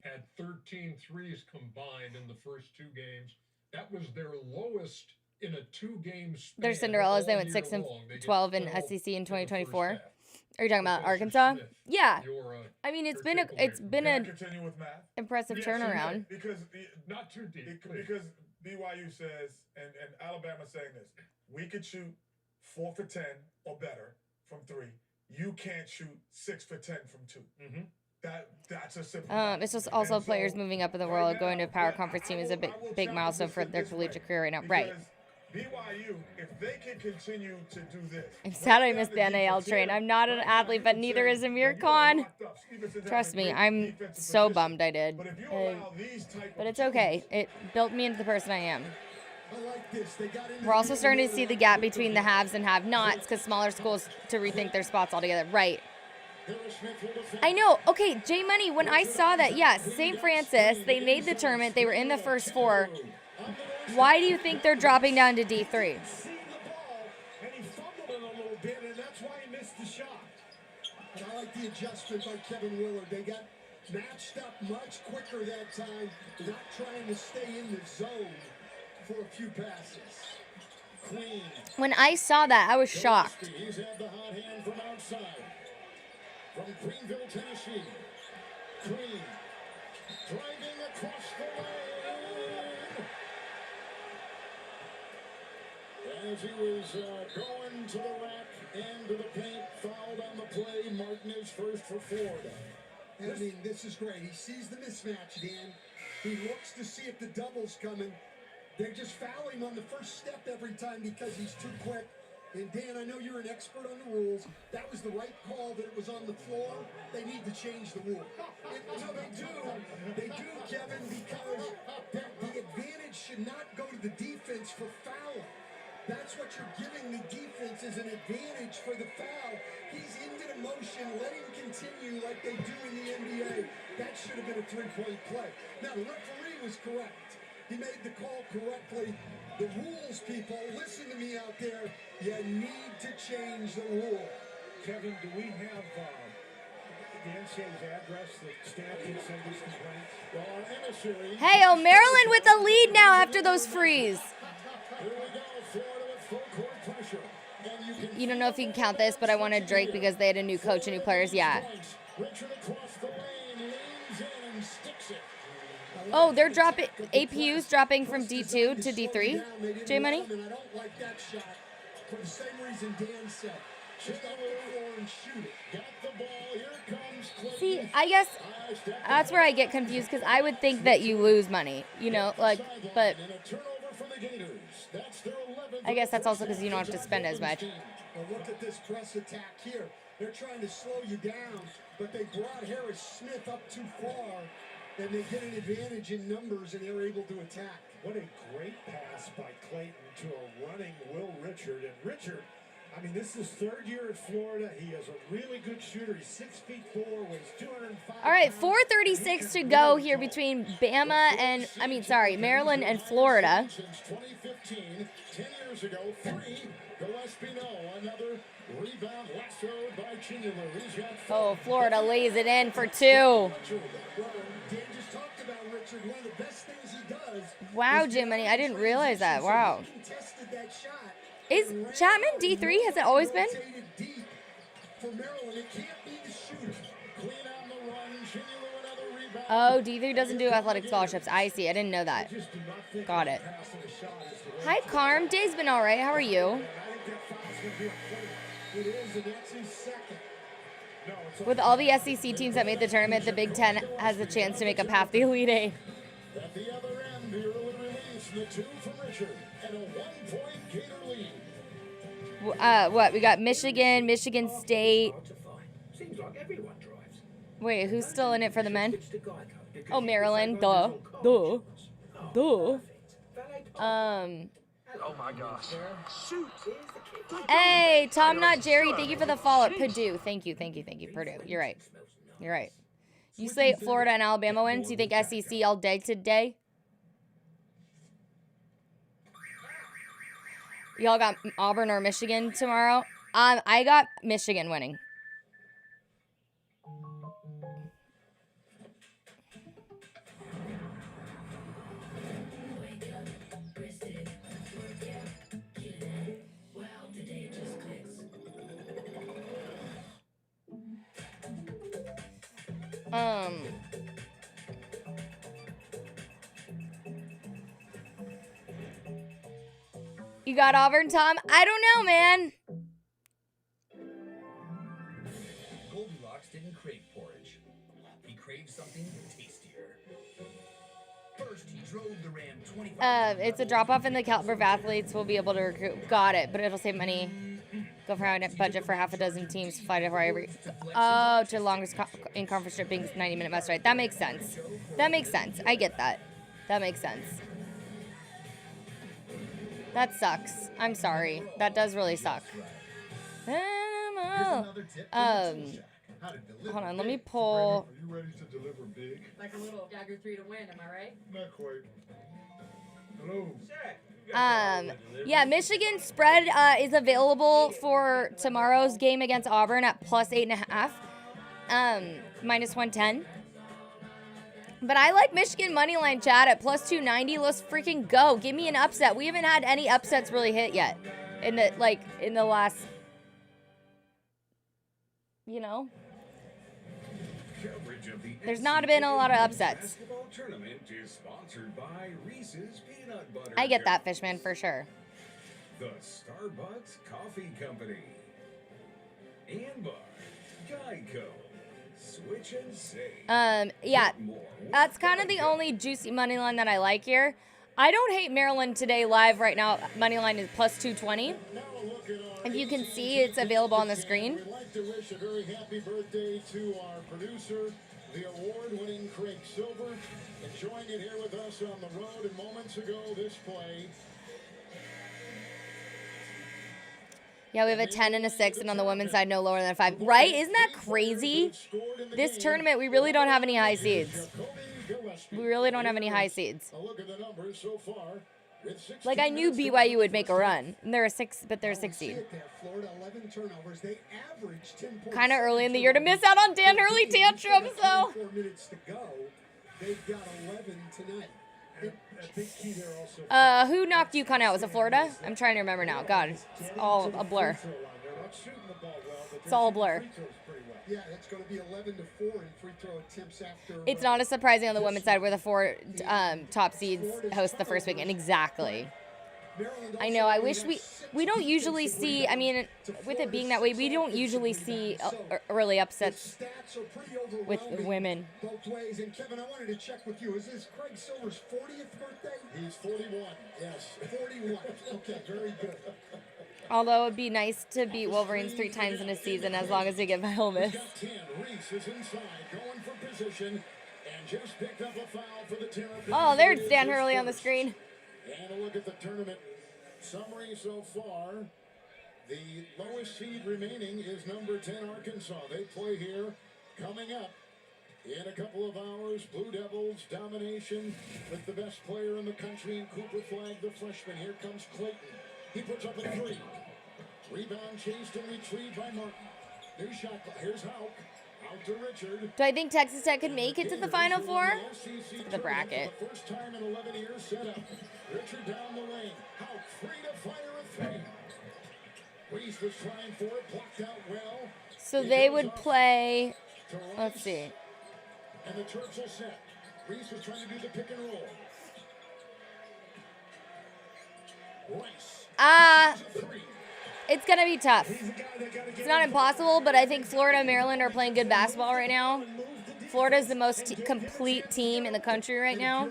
had 13 threes combined in the first 2 games. That was their lowest in a 2-game span. They're Cinderellas. They went 6 and 12 in SEC in 2024. Are you talking about Arkansas? Yeah. I mean, it's been a impressive turnaround. Because not too deep. Because BYU says, and Alabama saying this, we could shoot 4 for 10 or better from 3. You can't shoot 6 for 10 from 2. Mm-hmm. That's a simple. It's just also players moving up in the world. Going to a power conference team is a big milestone for their collegiate career right now. Right. BYU, if they can continue to do this. I'm sad I missed the NAL train. I'm not an athlete, but neither is Amir Khan. Trust me, I'm so bummed I did. But it's okay. It built me into the person I am. We're also starting to see the gap between the haves and have-nots because smaller schools to rethink their spots altogether. Right. I know. Okay, J Money, when I saw that, yes, St. Francis, they made the tournament. They were in the first 4. Why do you think they're dropping down to D3? And he fumbled it a little bit, and that's why he missed the shot. And I like the adjustment by Kevin Willard. They got matched up much quicker that time, not trying to stay in the zone for a few passes. Queen. When I saw that, I was shocked. He's had the hot hand from outside. From Greenville, Tennessee. Queen driving across the lane. As he was going to the rack and to the paint, fouled on the play. Martinez first for Florida. And I mean, this is great. He sees the mismatch, Dan. He looks to see if the double's coming. They just foul him on the first step every time because he's too quick. And Dan, I know you're an expert on the rules. That was the right call that it was on the floor. They need to change the rule. No, they do. They do, Kevin, because the advantage should not go to the defense for fouling. That's what you're giving the defense is an advantage for the foul. He's into the motion. Let him continue like they do in the NBA. That should have been a 3-point play. Now, the referee was correct. He made the call correctly. The rules, people, listen to me out there. You need to change the rule. Kevin, do we have the NCAA's address that staff can send these complaints? Well, our emissary... Hey, Maryland with the lead now after those frees. Here we go, Florida with full court pressure. And You don't know if you can count this, but I wanted Drake because they had a new coach and new players. Yeah. Richard across the lane, leans in and sticks it. Oh, they're dropping, APU's dropping from D2 to D3, J Money? I don't like that shot for the same reason Dan said. Just on the floor and shoot it. Got the ball. Here comes Clayton. See, I guess that's where I get confused because I would think that you lose money, you know, like, but I guess that's also because you don't have to spend as much. Well, look at this press attack here. They're trying to slow you down, but they brought Harris Smith up too far. And they get an advantage in numbers, and they're able to attack. What a great pass by Clayton to a running Will Richard. And Richard, I mean, this is his 3rd year at Florida. He is a really good shooter. He's 6'4", weighs 205 All right, 4:36 to go here between Maryland and Florida. Since 2015, 10 years ago, 3, Gillespie, another rebound lassoed by Chinula. Oh, Florida lays it in for 2. Dan just talked about Richard. One of the best things he does. Wow, Jiminy, I didn't realize that. Wow. Is Chapman D3? Has it always been? Oh, D3 doesn't do athletic scholarships. I see. I didn't know that. Got it. Hi, Carm. Day's been all right. How are you? With all the SEC teams that made the tournament, the Big Ten has a chance to make up half the Elite Eight. At the other end, the early release, the 2 from Richard, and a 1-point Gator lead. What? We got Michigan, Michigan State. Seems like everyone drives. Wait, who's still in it for the men? Oh, Maryland. Duh. Oh my gosh. Hey, Tom, not Jerry. Thank you for the follow. Purdue. Thank you. Purdue. You're right. You say Florida and Alabama wins. You think SEC all day today? Y'all got Auburn or Michigan tomorrow? I got Michigan winning. You got Auburn, Tom? I don't know, man. Goldilocks didn't crave porridge. He craved something tastier. First, he drove the Ram 25. It's a drop-off in the caliber of athletes we'll be able to recruit. Got it, but it'll save money. Go for a budget for half a dozen teams. Fly to Hawaii. Oh, to longest in-conference trip being 90-minute bus ride. That makes sense. That makes sense. I get that. That makes sense. That sucks. I'm sorry. That does really suck. Hold on. Let me pull. Are you ready to deliver big? Like a little dagger 3 to win, am I right? Not quite. Hello. Yeah, Michigan spread is available for tomorrow's game against Auburn at +8.5, minus 110. But I like Michigan moneyline, chat, at +290. Let's freaking go. Give me an upset. We haven't had any upsets really hit yet in the last, you know. There's not been a lot of upsets. I get that, Fishman, for sure. The Starbucks Coffee Company. And by Geico. Switch and save. Yeah, that's kind of the only juicy money line that I like here. I don't hate Maryland today live right now. Money line is +220. If you can see, it's available on the screen. We'd like to wish a very happy birthday to our producer, the award-winning Craig Silver, enjoying it here with us on the road. And moments ago, this play. Yeah, we have a 10 and a 6, and on the women's side, no lower than a 5. Right? Isn't that crazy? This tournament, we really don't have any high seeds. We really don't have any high seeds. Like, I knew BYU would make a run. And they're a 6, but they're a 6 seed. Kind of early in the year to miss out on Dan Hurley tantrums, though. They've got 11 tonight. Who knocked UConn out? Was it Florida? I'm trying to remember now. God, it's all a blur. It's all a blur. Yeah, that's going to be 11 to 4 in free throw attempts after. It's not as surprising on the women's side where the 4 top seeds host the first weekend. Exactly. I know. I wish we don't usually see. I mean, with it being that way, we don't usually see early upsets with women. Both ways. And Kevin, I wanted to check with you. Is this Craig Silver's 40th birthday? He's 41. Yes, 41. Okay, very good. Although it'd be nice to beat Wolverines 3 times in a season as long as they get by Ole Miss. Oh, there's Dan Hurley on the screen. And a look at the tournament summary so far. The lowest seed remaining is number 10, Arkansas. They play here coming up in a couple of hours. Blue Devils domination with the best player in the country in Cooper Flag, the freshman. Here comes Clayton. He puts up a 3. Rebound chased and retrieved by Martin. New shot. Here's Houck. Out to Richard. Do I think Texas Tech could make it to the Final Four? The bracket. For the first time in 11 years set up. Richard down the lane. Houck free to fire a 3. Reese was trying for it. Blocked out well. So they would play. Let's see. And the Terps are set. Reese was trying to do the pick and roll. Rice. It's going to be tough. It's not impossible, but I think Florida and Maryland are playing good basketball right now. Florida is the most complete team in the country right now.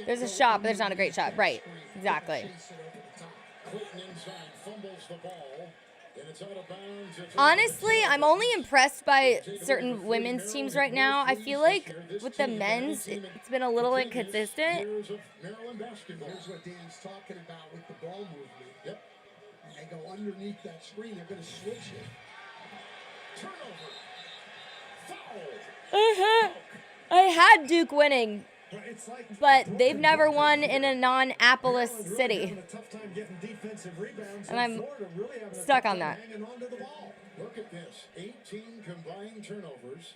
There's a shot, but there's not a great shot. Right. Exactly. Honestly, I'm only impressed by certain women's teams right now. I feel like with the men's, it's been a little inconsistent. Here's what Dan's talking about with the ball movement. Yep. They go underneath that screen. They're going to switch it. Turnover. Foul. I had Duke winning, but they've never won in a non-Appalachia city. And I'm stuck on that. Look at this. 18 combined turnovers.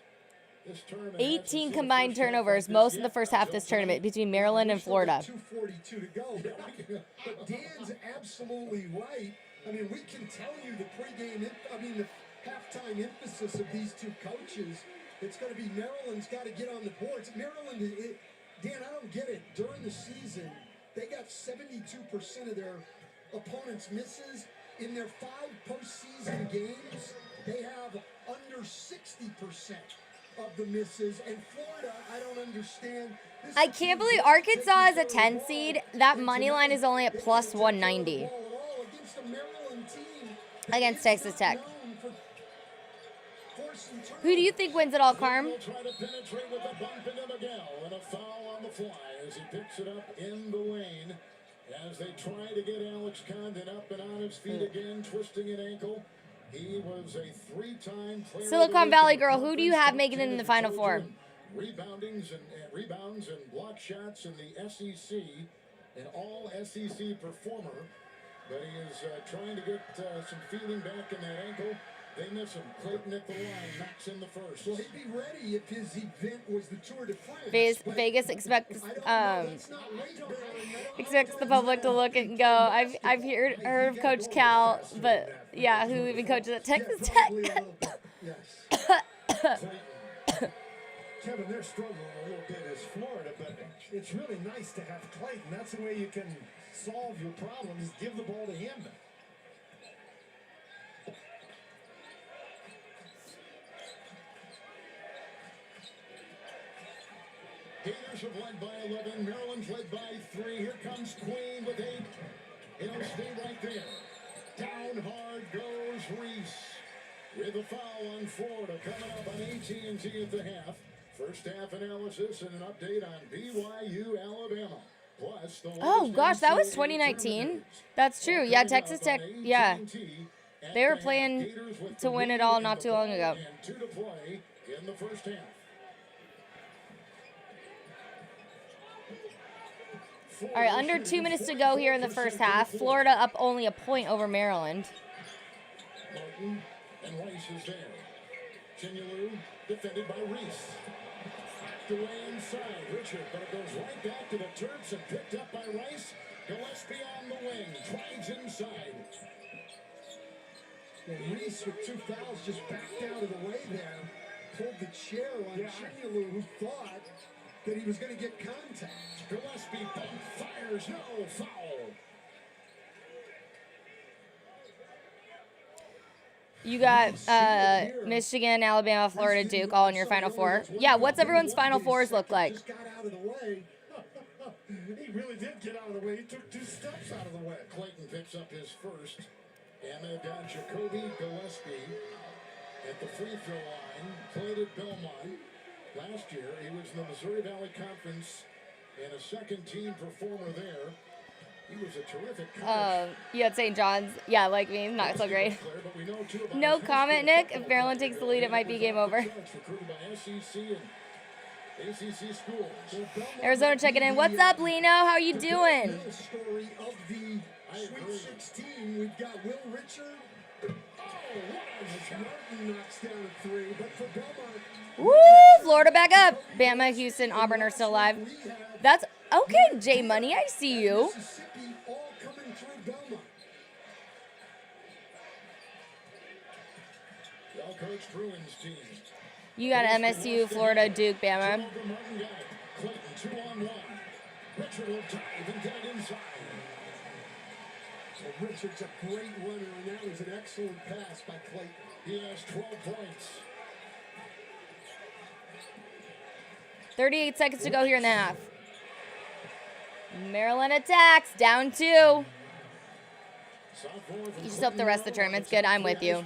18 combined turnovers, most in the first half of this tournament between Maryland and Florida. 2:42 to go. But Dan's absolutely right. I mean, we can tell you the pregame, the halftime emphasis of these two coaches. It's going to be Maryland's got to get on the boards. Maryland, Dan, I don't get it. During the season, They got 72% of their opponents' misses. In their 5 postseason games, they have under 60% of the misses. And Florida, I don't understand. I can't believe Arkansas is a 10 seed. That money line is only at plus 190 against Texas Tech. Who do you think wins it all, Carm? Try to penetrate with a bump into Miguel, and a foul on the fly as he picks it up in the lane. As they try to get Alex Condon up and on his feet again, twisting an ankle. He was a 3-time player. Silicon Valley girl, who do you have making it in the Final Four? Rebounds and block shots in the SEC, an all-SEC performer. But he is trying to get some feeling back in that ankle. They miss him. Clayton at the line, knocks in the first. Well, he'd be ready if his event was the Tour de France. Vegas expects the public to look and go. I've heard of Coach Cal, but yeah, who even coaches at Texas Tech? Kevin, they're struggling a little bit as Florida, but it's really nice to have Clayton. That's the way you can solve your problems. Give the ball to him. Gators have led by 11. Maryland's led by 3. Here comes Queen with 8. It'll stay right there. Down hard goes Reese with a foul on Florida coming up on AT&T at the half. First half analysis and an update on BYU Alabama. Plus the oh gosh, that was 2019. That's true. Yeah, Texas Tech. Yeah, they were playing to win it all not too long ago. And 2 to play in the first half. All right, under 2 minutes to go here in the first half. Florida up only a point over Maryland. Martin and Rice is there. Chinyalu defended by Reese. Away inside, Richard, but it goes right back to the Terps and picked up by Rice. Gillespie on the wing, tries inside. And Reese with 2 fouls just backed out of the way there. Pulled the chair on Chinyalu, who thought that he was going to get contact. Gillespie bump fires, no foul. You got Michigan, Alabama, Florida, Duke all in your Final Four. Yeah, what's everyone's Final Fours look like? Just got out of the way. He really did get out of the way. He took 2 steps out of the way. Clayton picks up his first. And they've got Jacoby Gillespie at the free throw line. Played at Belmont. Last year, he was in the Missouri Valley Conference and a second-team performer there. He was a terrific coach. You had St. John's. Yeah, like me, not so great. No comment, Nick. If Maryland takes the lead, it might be game over. Recruited by SEC and ACC schools. Arizona checking in. What's up, Lino? How you doing? Story of the Sweet 16. We've got Will Richard. Martin knocks down a 3, but for Belmont. Woo! Florida back up. Bama, Houston, Auburn are still alive. That's okay, J Money. I see you. Mississippi all coming through Belmont. Well-coached Bruins team. You got MSU, Florida, Duke, Bama. Clayton 2-on-1. Richard will dive and get it inside. Well, Richard's a great runner, and that was an excellent pass by Clayton. He has 12 points. 38 seconds to go here in the half. Maryland attacks, down 2. You just hope the rest of the tournament's good. I'm with you.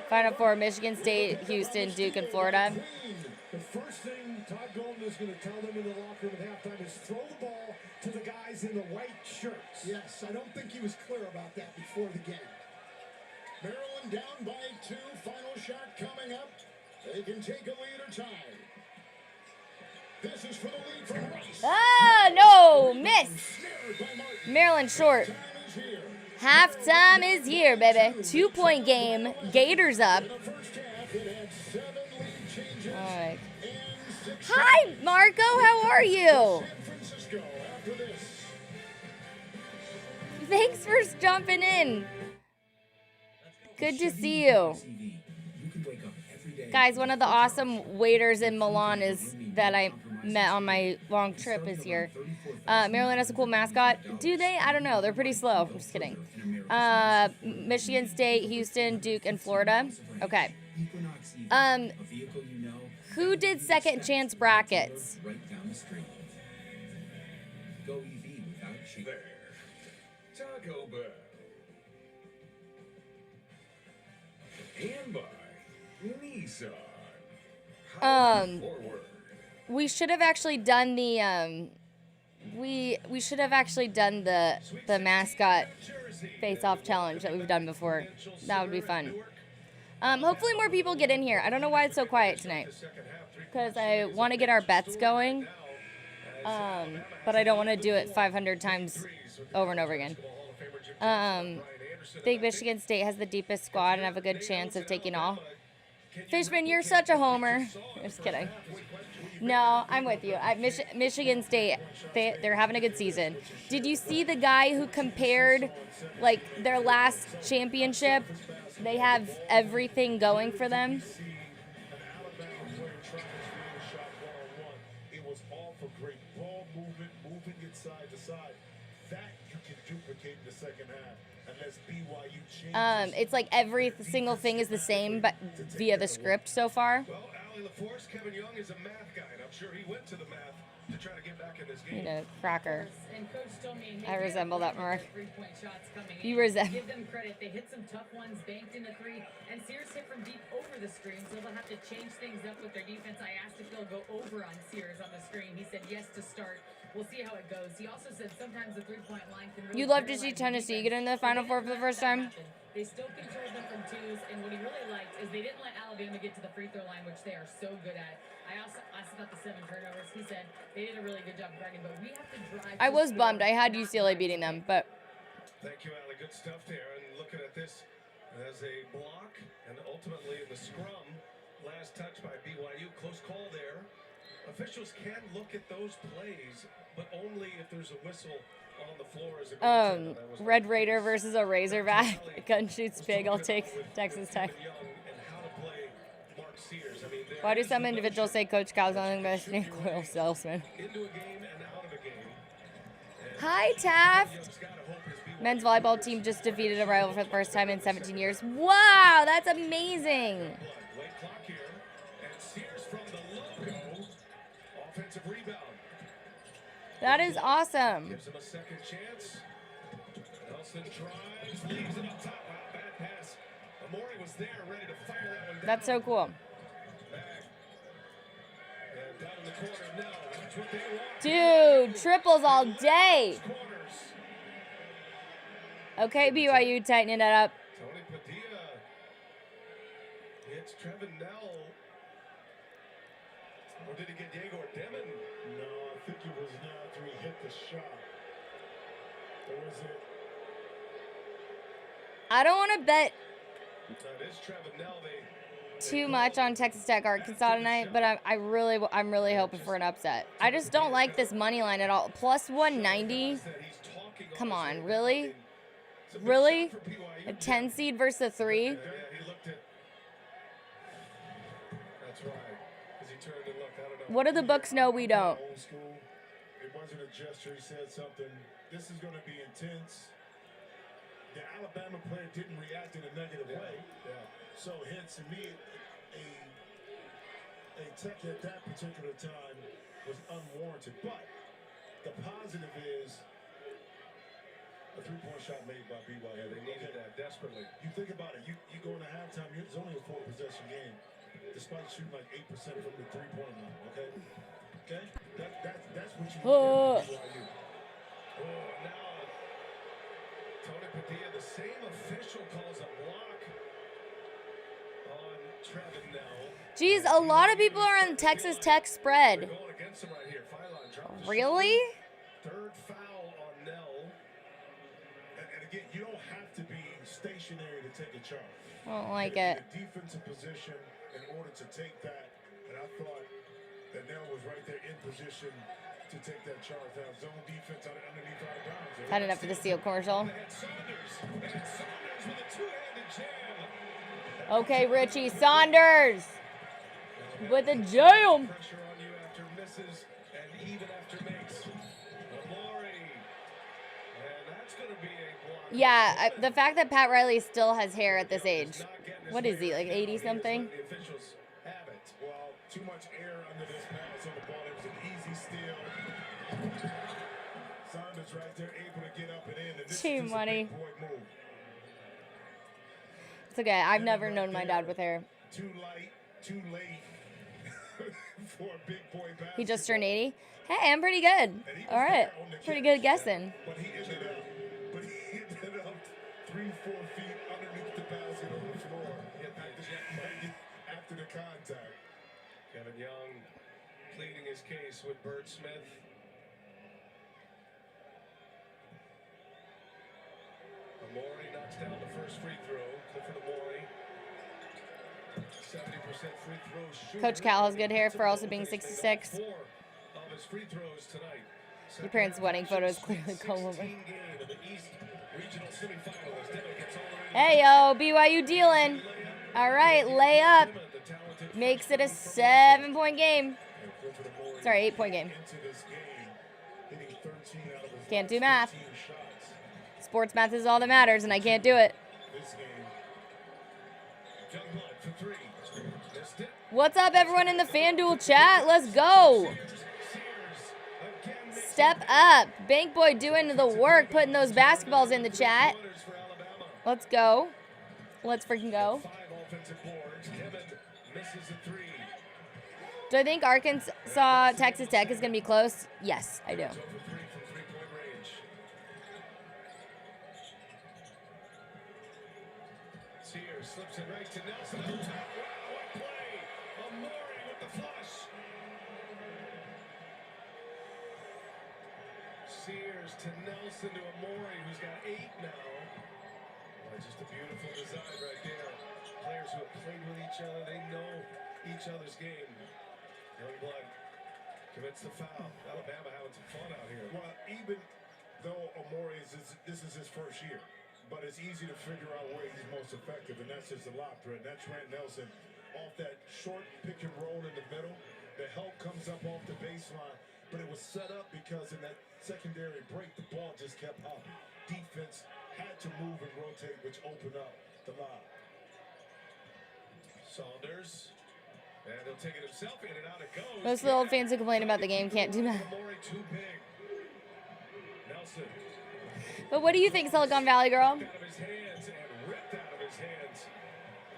Final Four, Michigan State, Houston, Duke, and Florida. The first thing Todd Golden is going to tell them in the locker room at halftime is throw the ball to the guys in the white shirts. Yes, I don't think he was clear about that before the game. Maryland down by 2. Final shot coming up. They can take a lead or tie. This is for the lead from Rice. Ah, no, miss. Maryland short. Halftime is here, baby. 2-point game. Gators up. All right. Hi, Marco. How are you? Thanks for jumping in. Good to see you. You can wake up every day Guys, one of the awesome waiters in Milan is that I met on my long trip is here. Maryland has a cool mascot. Do they? I don't know. They're pretty slow. I'm just kidding. Michigan State, Houston, Duke, and Florida. Okay. Who did second chance brackets? Right down the street. Go EV without cheap. There. Taco Bell. And by Nissan. Forward. We should have actually done the we should have actually done the mascot face-off challenge that we've done before. That would be fun. Hopefully more people get in here. I don't know why it's so quiet tonight. Because I want to get our bets going. But I don't want to do it 500 times over and over again. Think Michigan State has the deepest squad and have a good chance of taking all. Fishman, you're such a homer. Just kidding. No, I'm with you. Michigan State, they're having a good season. Did you see the guy who compared, like, their last championship? They have everything going for them. It was all for great ball movement, moving it side to side. That you can duplicate in the second half. Unless BYU changes. It's like every single thing is the same, but via the script so far. Well, Allie LaForce, Kevin Young is a math guy, and I'm sure he went to the math to try to get back in this game. You know, cracker. And Coach told me, I resemble that, Mark. Three-point shots coming in. You resemble. Give them credit. They hit some tough ones, banked in the three, and Sears hit from deep over the screen, so they'll have to change things up with their defense. I asked if they'll go over on Sears on the screen. He said yes to start. We'll see how it goes. He also said sometimes the three-point line can really. You'd love to see Tennessee get in the Final Four for the first time. They still controlled them from twos, and what he really liked is they didn't let Alabama get to the free throw line, which they are so good at. I also asked about the 7 turnovers. He said they did a really good job guarding, but we have to drive. I was bummed. I had UCLA beating them, but. Thank you, Allie. Good stuff there. And looking at this as a block, and ultimately in the scrum, last touch by BYU. Close call there. Officials can look at those plays, but only if there's a whistle on the floor. As a Red Raider versus a Razorback. Gun shoots pig. I'll take Texas Tech. Why do some individuals say Coach Cal's only the snake oil salesman? Hi, Taft. Men's volleyball team just defeated a rival for the first time in 17 years. Wow, that's amazing. Offensive rebound. That is awesome. Gives him a second chance. Nelson drives, leaves it up top. Wow, bad pass. Amori was there, ready to fire that one down. That's so cool. And down in the corner, no. That's what they want. Dude, triples all day. Okay, BYU, tightening it up. Tony Padilla hits Trevin Nell. Or did he get Diego or Demon? No, I think it was now after he hit the shot. Or was it? I don't want to bet That is Trevin Nell. too much on Texas Tech Arkansas tonight, but I'm really hoping for an upset. I just don't like this money line at all. Plus 190. Come on, really? Really? A 10 seed versus a 3? Yeah, he looked at. That's right. Because he turned and looked. I don't know. What do the books know we don't? Old school. It wasn't a gesture. He said something. This is going to be intense. The Alabama player didn't react in a negative way. Yeah. So hence, to me, a tech at that particular time was unwarranted. But the positive is a three-point shot made by BYU. Yeah, they needed that desperately. You think about it. You go into halftime. It's only a 4-possession game, despite shooting like 8% from the three-point line. Okay. Okay. That's what you need from BYU. Oh, now Tony Padilla, the same official, calls a block on Trevin Nell. Geez, a lot of people are on Texas Tech spread. They're going against him right here. Phylon drops Really? Third foul on Nell. And again, you don't have to be stationary to take a charge. I don't like You're it. in a defensive position in order to take that. And I thought that Nell was right there in position to take that charge. Now, zone defense underneath out of bounds. Had enough for the Seal commercial. Saunders with a two-handed jam. Okay, Richie, Saunders. with a jam. Pressure on you after misses and even after makes. Amore. And that's going to be a block. Yeah, the fact that Pat Riley still has hair at this age. What is he, like 80 something? The officials have it. Well, too much air under this pass on the ball. It was an easy steal. Saunders right there, able to get up and in. And this Too is just a money. big boy move. It's okay. I've never known my dad with hair. Too light, too late for a big boy basketball. He just turned 80. Hey, I'm pretty good. All right, pretty good guessing. But he ended up 3-4 feet underneath the basket on the floor. After the contact. Kevin Young pleading his case with Bert Smith. Amore knocks down the first free throw. Clifford Amore. 70% free throw shooter. Coach Cal has good hair for also being 66. 4 of his free throws tonight. Your parents' wedding photos clearly come over. Hey, yo, BYU dealing. All right, lay up. Makes it a 7-point game. Sorry, 8-point game. Can't do math. Sports math is all that matters, and I can't do it. What's up, everyone in the FanDuel chat? Let's go. Step up. Bank Boy doing the work, putting those basketballs in the chat. Let's go. Let's freaking go. Do I think Arkansas, Texas Tech is going to be close? Yes, I do. Sears slips it right to Nelson. Wow, what play! Amore with the flush. Sears to Nelson to Amore, who's got 8 now. Oh, just a beautiful design right there. Players who have played with each other, they know each other's game. Youngblood commits the foul. Alabama having some fun out here. Well, even though Amore this is his first year, but it's easy to figure out where he's most effective, and that's just the lob threat. That's Trent Nelson off that short pick and roll in the middle. The help comes up off the baseline, but it was set up because in that secondary break, the ball just kept up. Defense had to move and rotate, which opened up the lob. Saunders. And he'll take it himself, in and out it goes. Most of the old fans who complain about the game can't do that. Too big. Nelson. But what do you think, Silicon Valley girl? Out of his hands and ripped out of his hands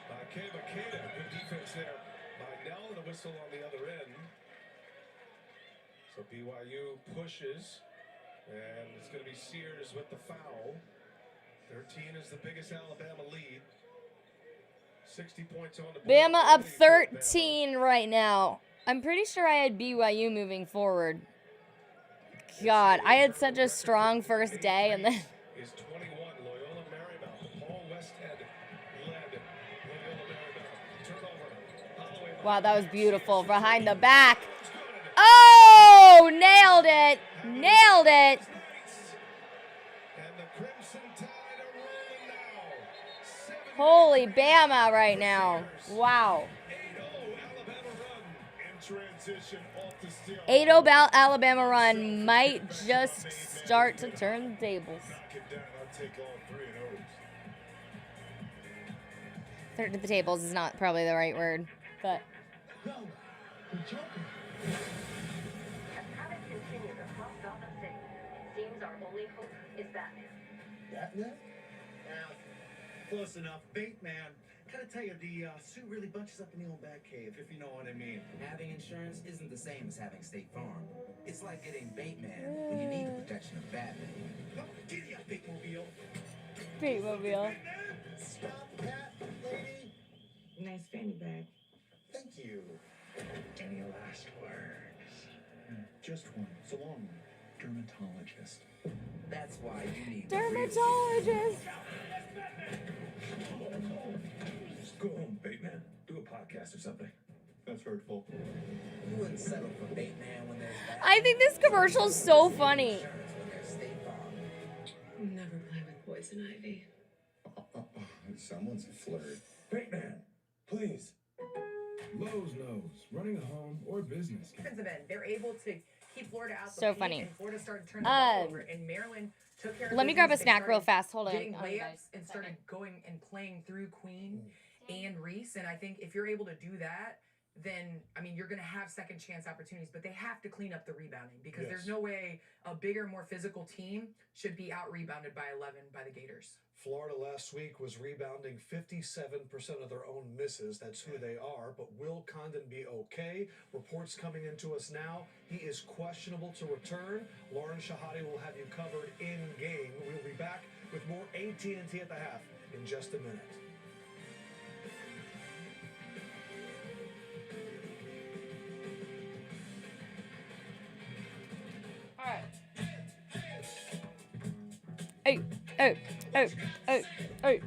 by Kay Makeda. Good defense there by Nell, and a whistle on the other end. So BYU pushes, and it's going to be Sears with the foul. 13 is the biggest Alabama lead. 60 points on the board. Bama up 13 right now. I'm pretty sure I had BYU moving forward. God, I had such a strong first day, and then is 21. Loyola Marymount. Paul Westhead led Loyola Marymount. Turnover. wow, that was beautiful. Behind the back. Oh, nailed it. Nailed it. And the Crimson Tide are rolling now. Holy Bama right now. Wow. 8-0 Alabama run might just start to turn the tables. Turn to the tables is not probably the right word, but. As habits continue across Gotham City, it seems our only hope is Batman. Batman? Yeah, close enough. Bateman. Gotta tell you, the suit really bunches up in the old Batcave, if you know what I mean. Having insurance isn't the same as having State Farm. It's like getting Bateman when you need the protection of Batman. Come on, giddy up, Batemobile. Batemobile. Stop that, lady. Nice fanny bag. Thank you. Any last words? Just one. So long, dermatologist. That's why you need Dermatologist. Just go home, Bateman. Do a podcast or something. That's hurtful. You wouldn't settle for Bateman when there's I think this commercial is so funny. insurance when there's State Farm. Never play with poison ivy. Someone's a flirt. Bateman, please. Lowe's knows Running a home or business. Defensive end. They're able to keep Florida out So the paint, funny. and Florida started turning the ball over. And Maryland took care of Let me grab a business. They snack real started fast. Hold on. getting Hold on, layups guys. and started going and playing through Queen and Reese. And I think if you're able to do that, then, I mean, you're going to have second chance opportunities, but they have to clean up the rebounding because there's no way a bigger, more physical team should be out rebounded by 11 by the Gators. Florida last week was rebounding 57% of their own misses. That's who they are. But will Condon be okay? Reports coming into us now. He is questionable to return. Lauren Shahadi will have you covered in game. We'll be back with more AT&T at the half in just a minute. All right. Hey, hey, hey, hey, hey.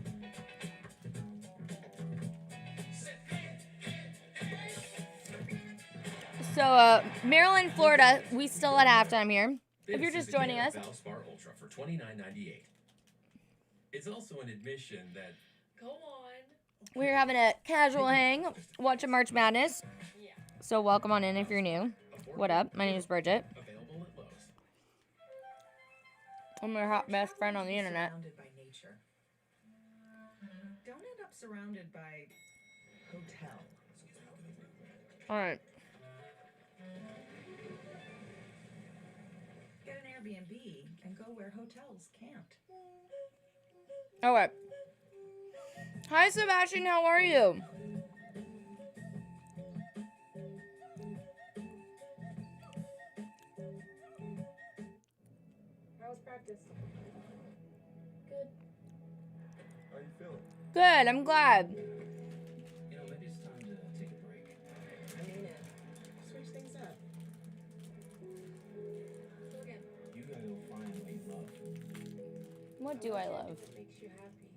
So, Maryland, Florida, we still at halftime here. If you're just joining us. Valspar Ultra for $29.98. It's also an admission that Go on. We're having a casual hang, watching March Madness. Yeah. So welcome on in if you're new. What up? My name is Bridget. available at Lowe's. I'm your hot best friend on the internet. Surrounded by nature. Don't end up surrounded by hotel. All right. Get an Airbnb and go where hotels can't. All right. Hi, Sebastian. How are you? How was practice? Good. How you feeling? Good. I'm glad. You know, maybe it's time to take a break. I mean it. Switch things up. Go again. You gotta go find what you love. What do I love? What makes you happy?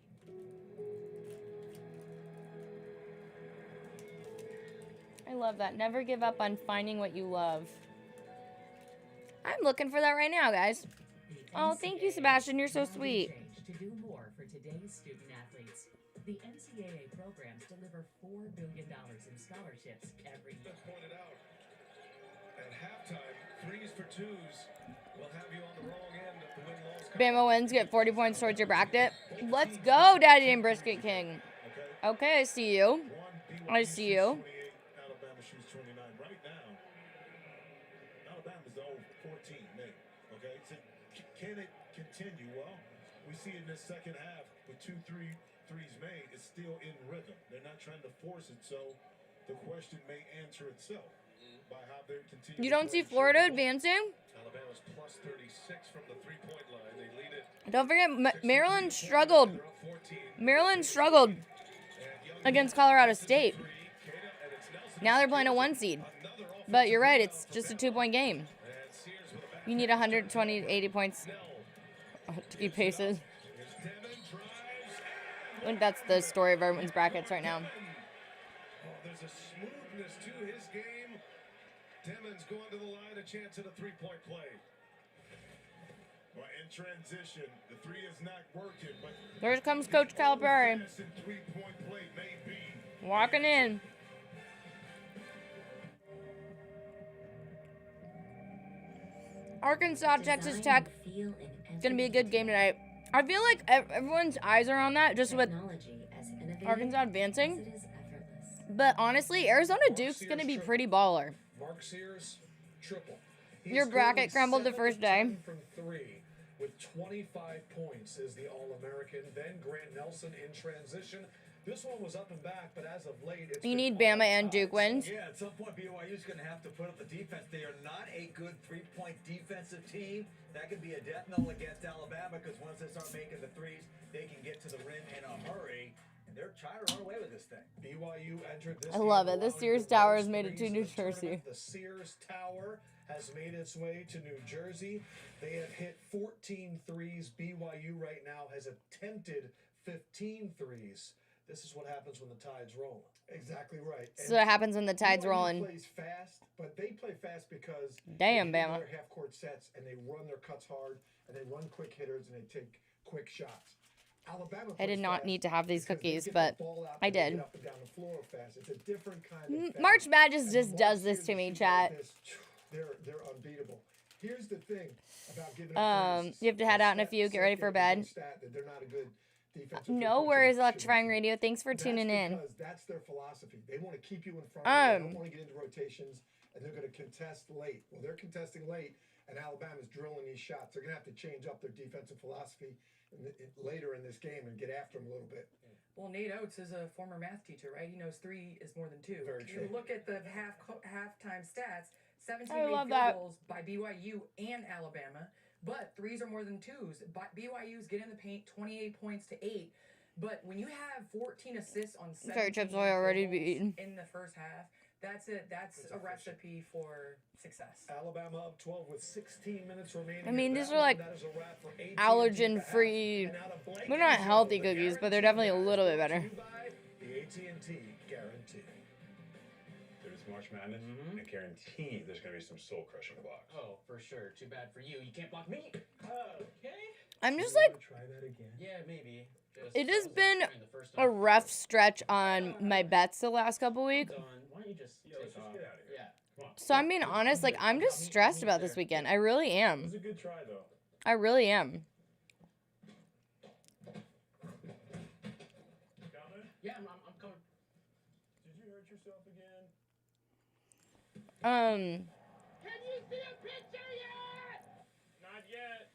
I love that. Never give up on finding what you love. I'm looking for that right now, guys. Oh, thank you, Sebastian. You're so sweet. To do more for today's student athletes. The NCAA programs deliver $4 billion in scholarships every year. Pointed out. At halftime, 3s for 2s will have you on the wrong end of the win-loss. Bama wins, get 40 points towards your bracket. Let's go, Daddy and Brisket King. Okay, I see you. I see you. Alabama shoots 29 right now. Alabama's 0-14, Nate. Okay, so can it continue? Well, we see in this second half with 2 threes made, it's still in rhythm. They're not trying to force it, so the question may answer itself by how they're continuing. You don't see Florida advancing? Alabama's plus 36 from the three-point line. They lead it. Don't forget, Maryland struggled. Maryland struggled against Colorado State. Now they're playing a 1 seed. But you're right, it's just a 2-point game. You need 120 to 80 points to keep paces. I think that's the story of everyone's brackets right now. Oh, there's a smoothness to his game. Demons going to the line, a chance at a three-point play. Well, in transition, the three is not working, but There comes Coach Calipari. three-point play may be. Walking in. Arkansas, Texas Tech. It's going to be a good game tonight. I feel like everyone's eyes are on that just with Arkansas advancing. But honestly, Arizona Duke's going to be pretty baller. Mark Sears, triple. He's Your bracket currently crumbled the 7 first of day. 10 from 3 with 25 points is the All-American. Then Grant Nelson in transition. This one was up and back, but as of late, it's You been need Bama and Duke wins. Yeah, at some point BYU's going to have to put up the defense. They are not a good three-point defensive team. That could be a death knell against Alabama because once they start making the threes, they can get to the rim in a hurry. And they're trying to run away with this thing. BYU entered this I love game it. The allowing Sears the Tower most has made it to threes New in the Jersey. tournament. The Sears Tower has made its way to New Jersey. They have hit 14 threes. BYU right now has attempted 15 threes. This is what happens when the tide's rolling. Exactly right. So what happens when the tide's BYU rolling? plays fast, but they play fast because Damn, they hit Bama. their half-court sets and they run their cuts hard and they run quick hitters and they take quick shots. Alabama I did plays not fast need to have these because they cookies, get but the ball out I and they did. get up and down the floor fast. It's a different kind of fast. March Madness And just the does more this to series me, you shoot chat. like this, they're unbeatable. Here's the thing about giving up threes. You have to head out in a few. Get ready for bed. Stat that they're not a good defensive No three-point worries, team. Electrifying Radio. Thanks for tuning in. Because that's their philosophy. They want to keep you in front of them. They don't want to get into rotations, and they're going to contest late. Well, they're contesting late, and Alabama's drilling these shots. They're going to have to change up their defensive philosophy later in this game and get after them a little bit. Well, Nate Oates is a former math teacher, right? He knows 3 is more than 2. Very true. You look at the halftime stats, 17 I made love field that. goals by BYU and Alabama, but 3s are more than 2s. BYU's get in the paint 28 points to 8. But when you have 14 assists on 17 chips I already field goals beaten. in the first half, that's it. That's a recipe for success. Alabama up 12 with 16 minutes remaining. I mean, in these that are like one. That is a wrap for AT&T allergen-free. and out of Blake They're not Izzo, healthy the cookies, but they're definitely a little bit better. The AT&T guarantee. There's March Madness, and guaranteed there's going to be some soul-crushing blocks. Oh, for sure. Too bad for you. You can't block me. Okay. I'm just like, Try that again. Yeah, maybe. it has been a rough stretch on my bets the last couple weeks. Why don't you just Let's just get out of here. Yeah. Come on. So I'm being honest, like I'm just stressed about this weekend. I really It am. was a good try, though. I really am. Coming? Yeah, I'm coming. Did you hurt yourself again? Can you see a picture yet? Not yet.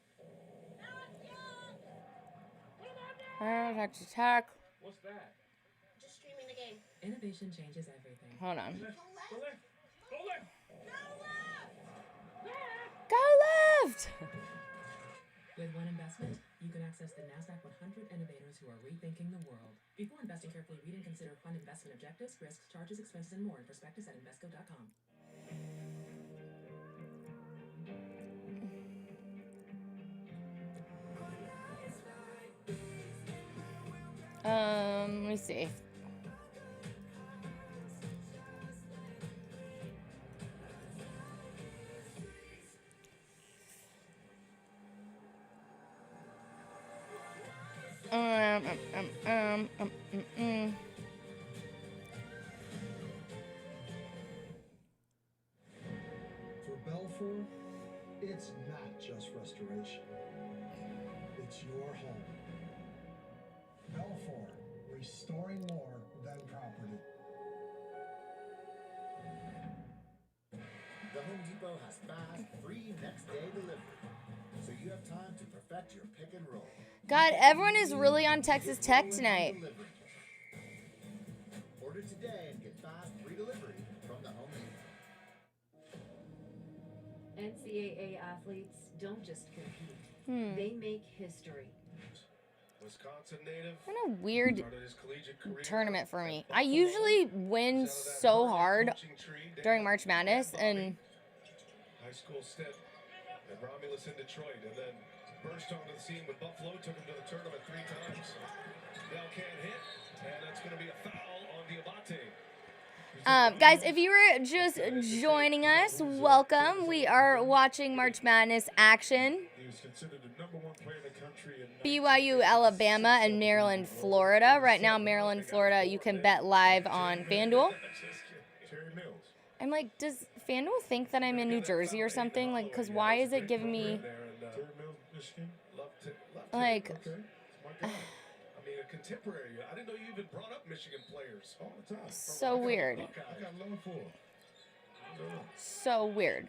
Attack. What's that? Just streaming the game. Innovation changes everything. Hold on. Go left. Go left. Go left. With one investment, you can access the NASDAQ 100 innovators who are rethinking the world. Before investing, carefully read and consider fund investment objectives, risks, charges, expenses, and more in prospectus at Invesco.com. Let me see. For Belfour, it's not just restoration. It's your home. Belfour, restoring more than property. The Home Depot has fast, free next day delivery, so you have time to perfect your pick and roll. God, everyone is really on Texas Tech tonight. Delivery. Order today and get fast, free delivery from the Home Depot. NCAA athletes don't just compete. They make history. Wisconsin native. Kind of weird Started his collegiate career tournament for me. I usually win so hard during March Madness, and high school stint at Romulus in Detroit, and then burst onto the scene with Buffalo, took him to the tournament 3 times. Bell can't hit, and that's going to be a foul on Diabate. guys, if you were just joining us, welcome. We are watching March Madness action. He was considered the #1 player in the country in BYU, Alabama, and Maryland, Florida. Right now, Maryland, Florida, you can bet live on FanDuel. Terry Mills. I'm like, does FanDuel think that I'm in New Jersey or something? Like, because why is it giving me, Terry Mills, Michigan. like, Okay. I mean, a contemporary. I didn't know you even brought up Michigan players. All the time. so weird. I got love for him. So weird.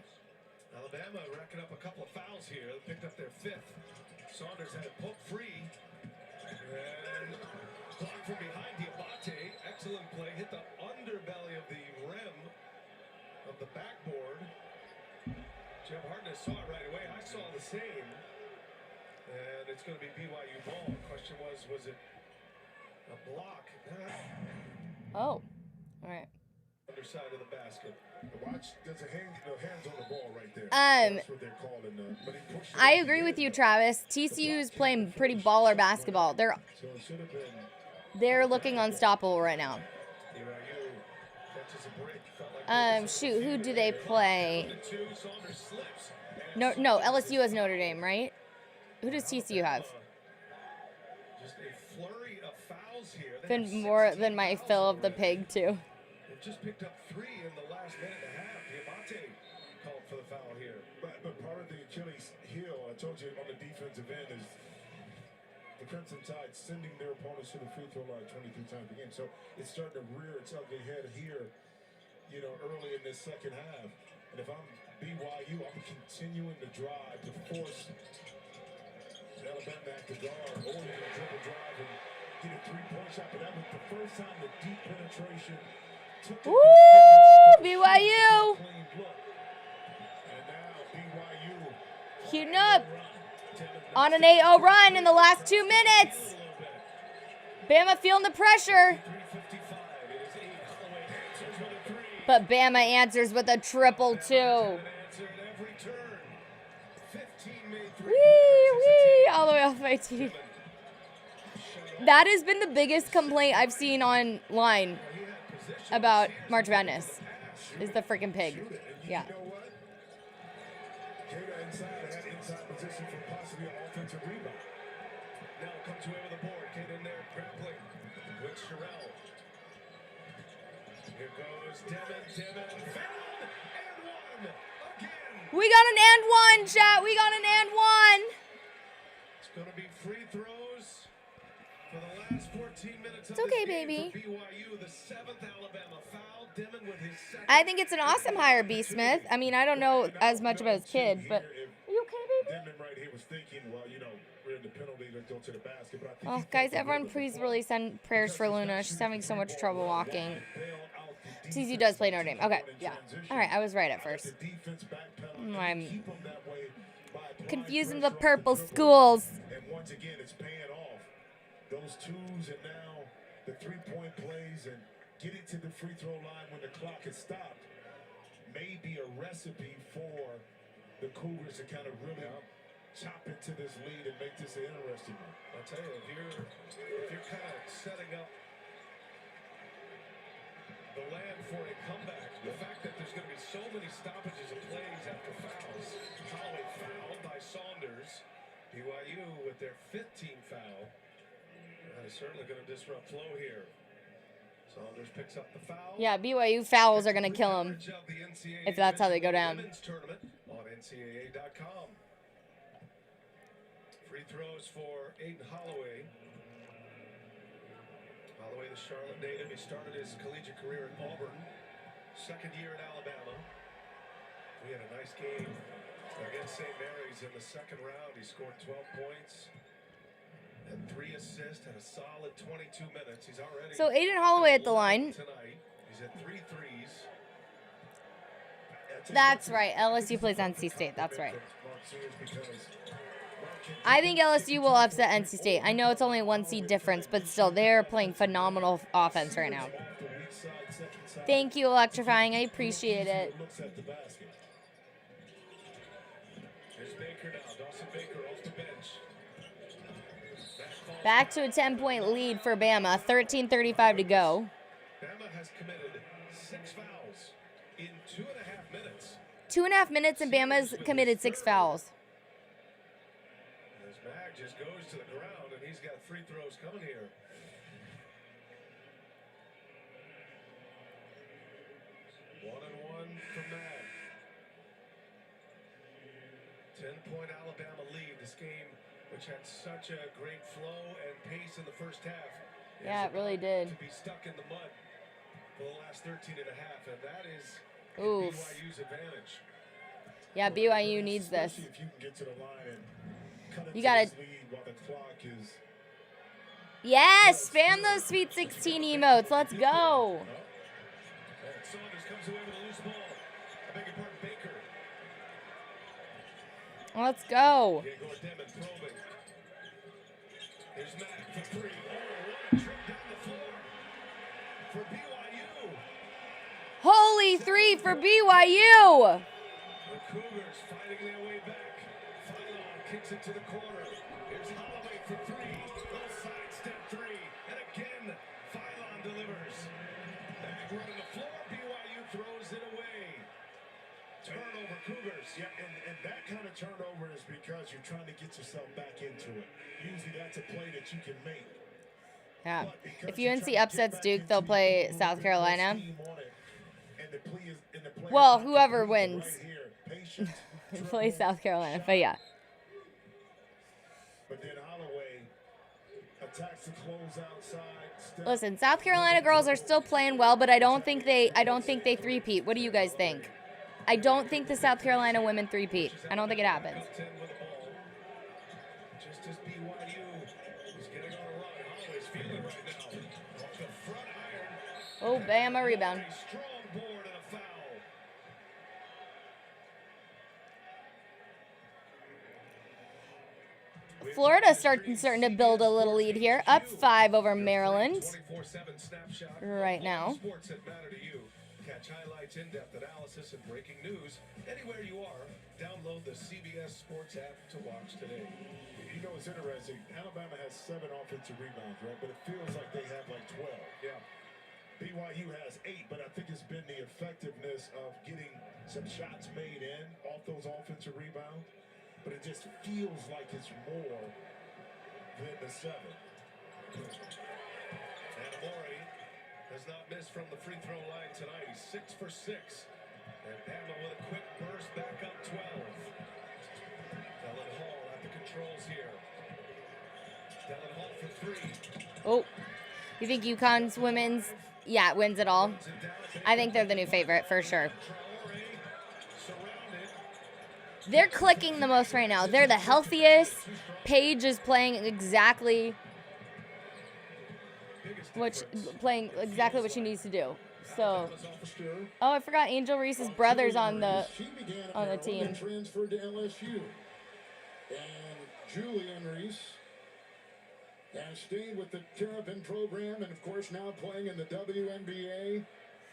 Alabama racking up a couple of fouls here. They picked up their 5th. Saunders had it poked free. And blocked from behind Diabate. Excellent play. Hit the underbelly of the rim of the backboard. Jeff Hartnett saw it right away. I saw the same. And it's going to be BYU ball. Question was it a block? Oh, all right. Underside of the basket. Watch, there's a hands on the ball right there. That's what they're calling. But he pushed it I up agree the with end, you, though. Travis. TCU is playing pretty baller basketball. So it should have been. They're looking unstoppable right now. BYU catches a break. Felt like Shoot, who do they play? Saunders slips. No, LSU has Notre Dame, right? Who does TCU have? Just a flurry of fouls here. Been more than my fill of the pig, too. They've just picked up 3 in the last minute and a half. Diamante called for the foul here. But part of the Achilles heel, I told you, on the defensive end is the Crimson Tide sending their opponents to the free throw line 23 times a game. So it's starting to rear its ugly head here, you know, early in this second half. And if I'm BYU, I'm continuing to drive to force Alabama back to guard, or you can dribble drive and get a three-point shot. But that was the first time the deep penetration took it. Woo! BYU! And now BYU Heating up. On an 8-0 run in the last 2 minutes. Bama feeling the pressure. But Bama answers with a triple two. Wee, all the way off my tee. That has been the biggest complaint I've seen online about March Madness, is the freaking pig. Yeah. inside position for possibly an offensive rebound. Now comes away with the board. Kate in there grappling with Sherelle. Here goes Devin, fouled, and one again. We got an and one, chat. We got an and one. It's going to be free throws for the last 14 minutes. It's okay, baby. For BYU, the 7th Alabama foul. Devin with his second. I think it's an awesome hire, B. Smith. I mean, I don't know as much about his kid, but are you okay, baby? Devin right here was thinking, well, you know, we're in the penalty, let's go to the basket. But I think Oh, guys, everyone, please really send prayers for Luna. She's having so much trouble walking. TCU does play Notre Dame. Okay, yeah. All right, I was right at first. I'm confusing the purple schools. And once again, it's paying off. Those twos and now the three-point plays and getting to the free throw line when the clock is stopped may be a recipe for the Cougars to kind of really chop into this lead and make this an interesting one. I'll tell you, if you're kind of setting up the land for a comeback, the fact that there's going to be so many stoppages of plays after fouls. Holloway fouled by Saunders. BYU with their 15th foul. That is certainly going to disrupt flow here. Saunders picks up the foul. Yeah, BYU fouls are going to kill him if that's how they go down. Tournament on NCAA.com. Free throws for Aiden Holloway. Holloway, the Charlotte native. He started his collegiate career at Auburn. Second year at Alabama. We had a nice game against St. Mary's in the second round. He scored 12 points. Had 3 assists, had a solid 22 minutes. He's already So Aiden Holloway at the line. Tonight. He's at 3 threes. That's right. LSU plays NC State. That's right. I think LSU will upset NC State. I know it's only a 1 seed difference, but still, they're playing phenomenal offense right now. Thank you, Electrifying. I appreciate it. Here's Baker now. Dawson Baker off the bench. Back to a 10-point lead for Bama. 13:35 to go. Bama has committed 6 fouls in 2.5 minutes. 2.5 minutes, and Bama's committed 6 fouls. As Mag just goes to the ground, and he's got free throws coming here. One and one for Mag. 10-point Alabama lead. This game, which had such a great flow and pace in the first half. Yeah, it really did. To be stuck in the mud for the last 13 and a half, and that is Oof. BYU's advantage. Yeah, BYU needs this. Especially if you can get to the line and cut You into gotta. this lead while the clock is. Yes, spam those Sweet 16 emotes. Let's go. And Saunders comes away with a loose ball. I beg your pardon, Baker. Let's go. Diego Demon probing. Here's Mack for 3. Oh, what a trip down the floor for BYU. Holy 3 for BYU. The Cougars fighting their way back. Phylon kicks it to the corner. Here's Holloway for 3. Little sidestep 3. And again, Phylon delivers. Back running the floor. BYU throws it away. Turnover Cougars. Yeah, and that kind of turnover is because you're trying to get yourself back into it. Usually that's a play that you can make. Yeah. If UNC upsets Duke, they'll play South Carolina. Well, whoever wins plays South Carolina, but yeah. But then Holloway attacks the close outside. Listen, South Carolina girls are still playing well, but I don't think they three-peat. What do you guys think? I don't think the South Carolina women three-peat. I don't think it happens. Just as BYU is getting on a run. Holloway's feeling right now. Off the front iron. Oh, Bama rebound. A strong board and a foul. Florida's starting to build a little lead here. Up 5 over Maryland right now. Sports that matter to you. Catch highlights, in-depth analysis, and breaking news anywhere you are. Download the CBS Sports app to watch today. You know, it's interesting. Alabama has 7 offensive rebounds, right? But it feels like they have like 12. Yeah. BYU has 8, but I think it's been the effectiveness of getting some shots made in off those offensive rebounds. But it just feels like it's more than the 7. And Amore has not missed from the free throw line tonight. He's 6 for 6. And Bama with a quick burst back up 12. Dylan Hall at the controls here. Dylan Hall for 3. Oh, you think UConn's women's, wins it all? I think they're the new favorite for sure. They're clicking the most right now. They're the healthiest. Paige is playing exactly what she needs to do. So, oh, I forgot Angel Reese's brother's on the team. Transferred to LSU, and Julian Reese has stayed with the Terrapin program, and of course now playing in the WNBA.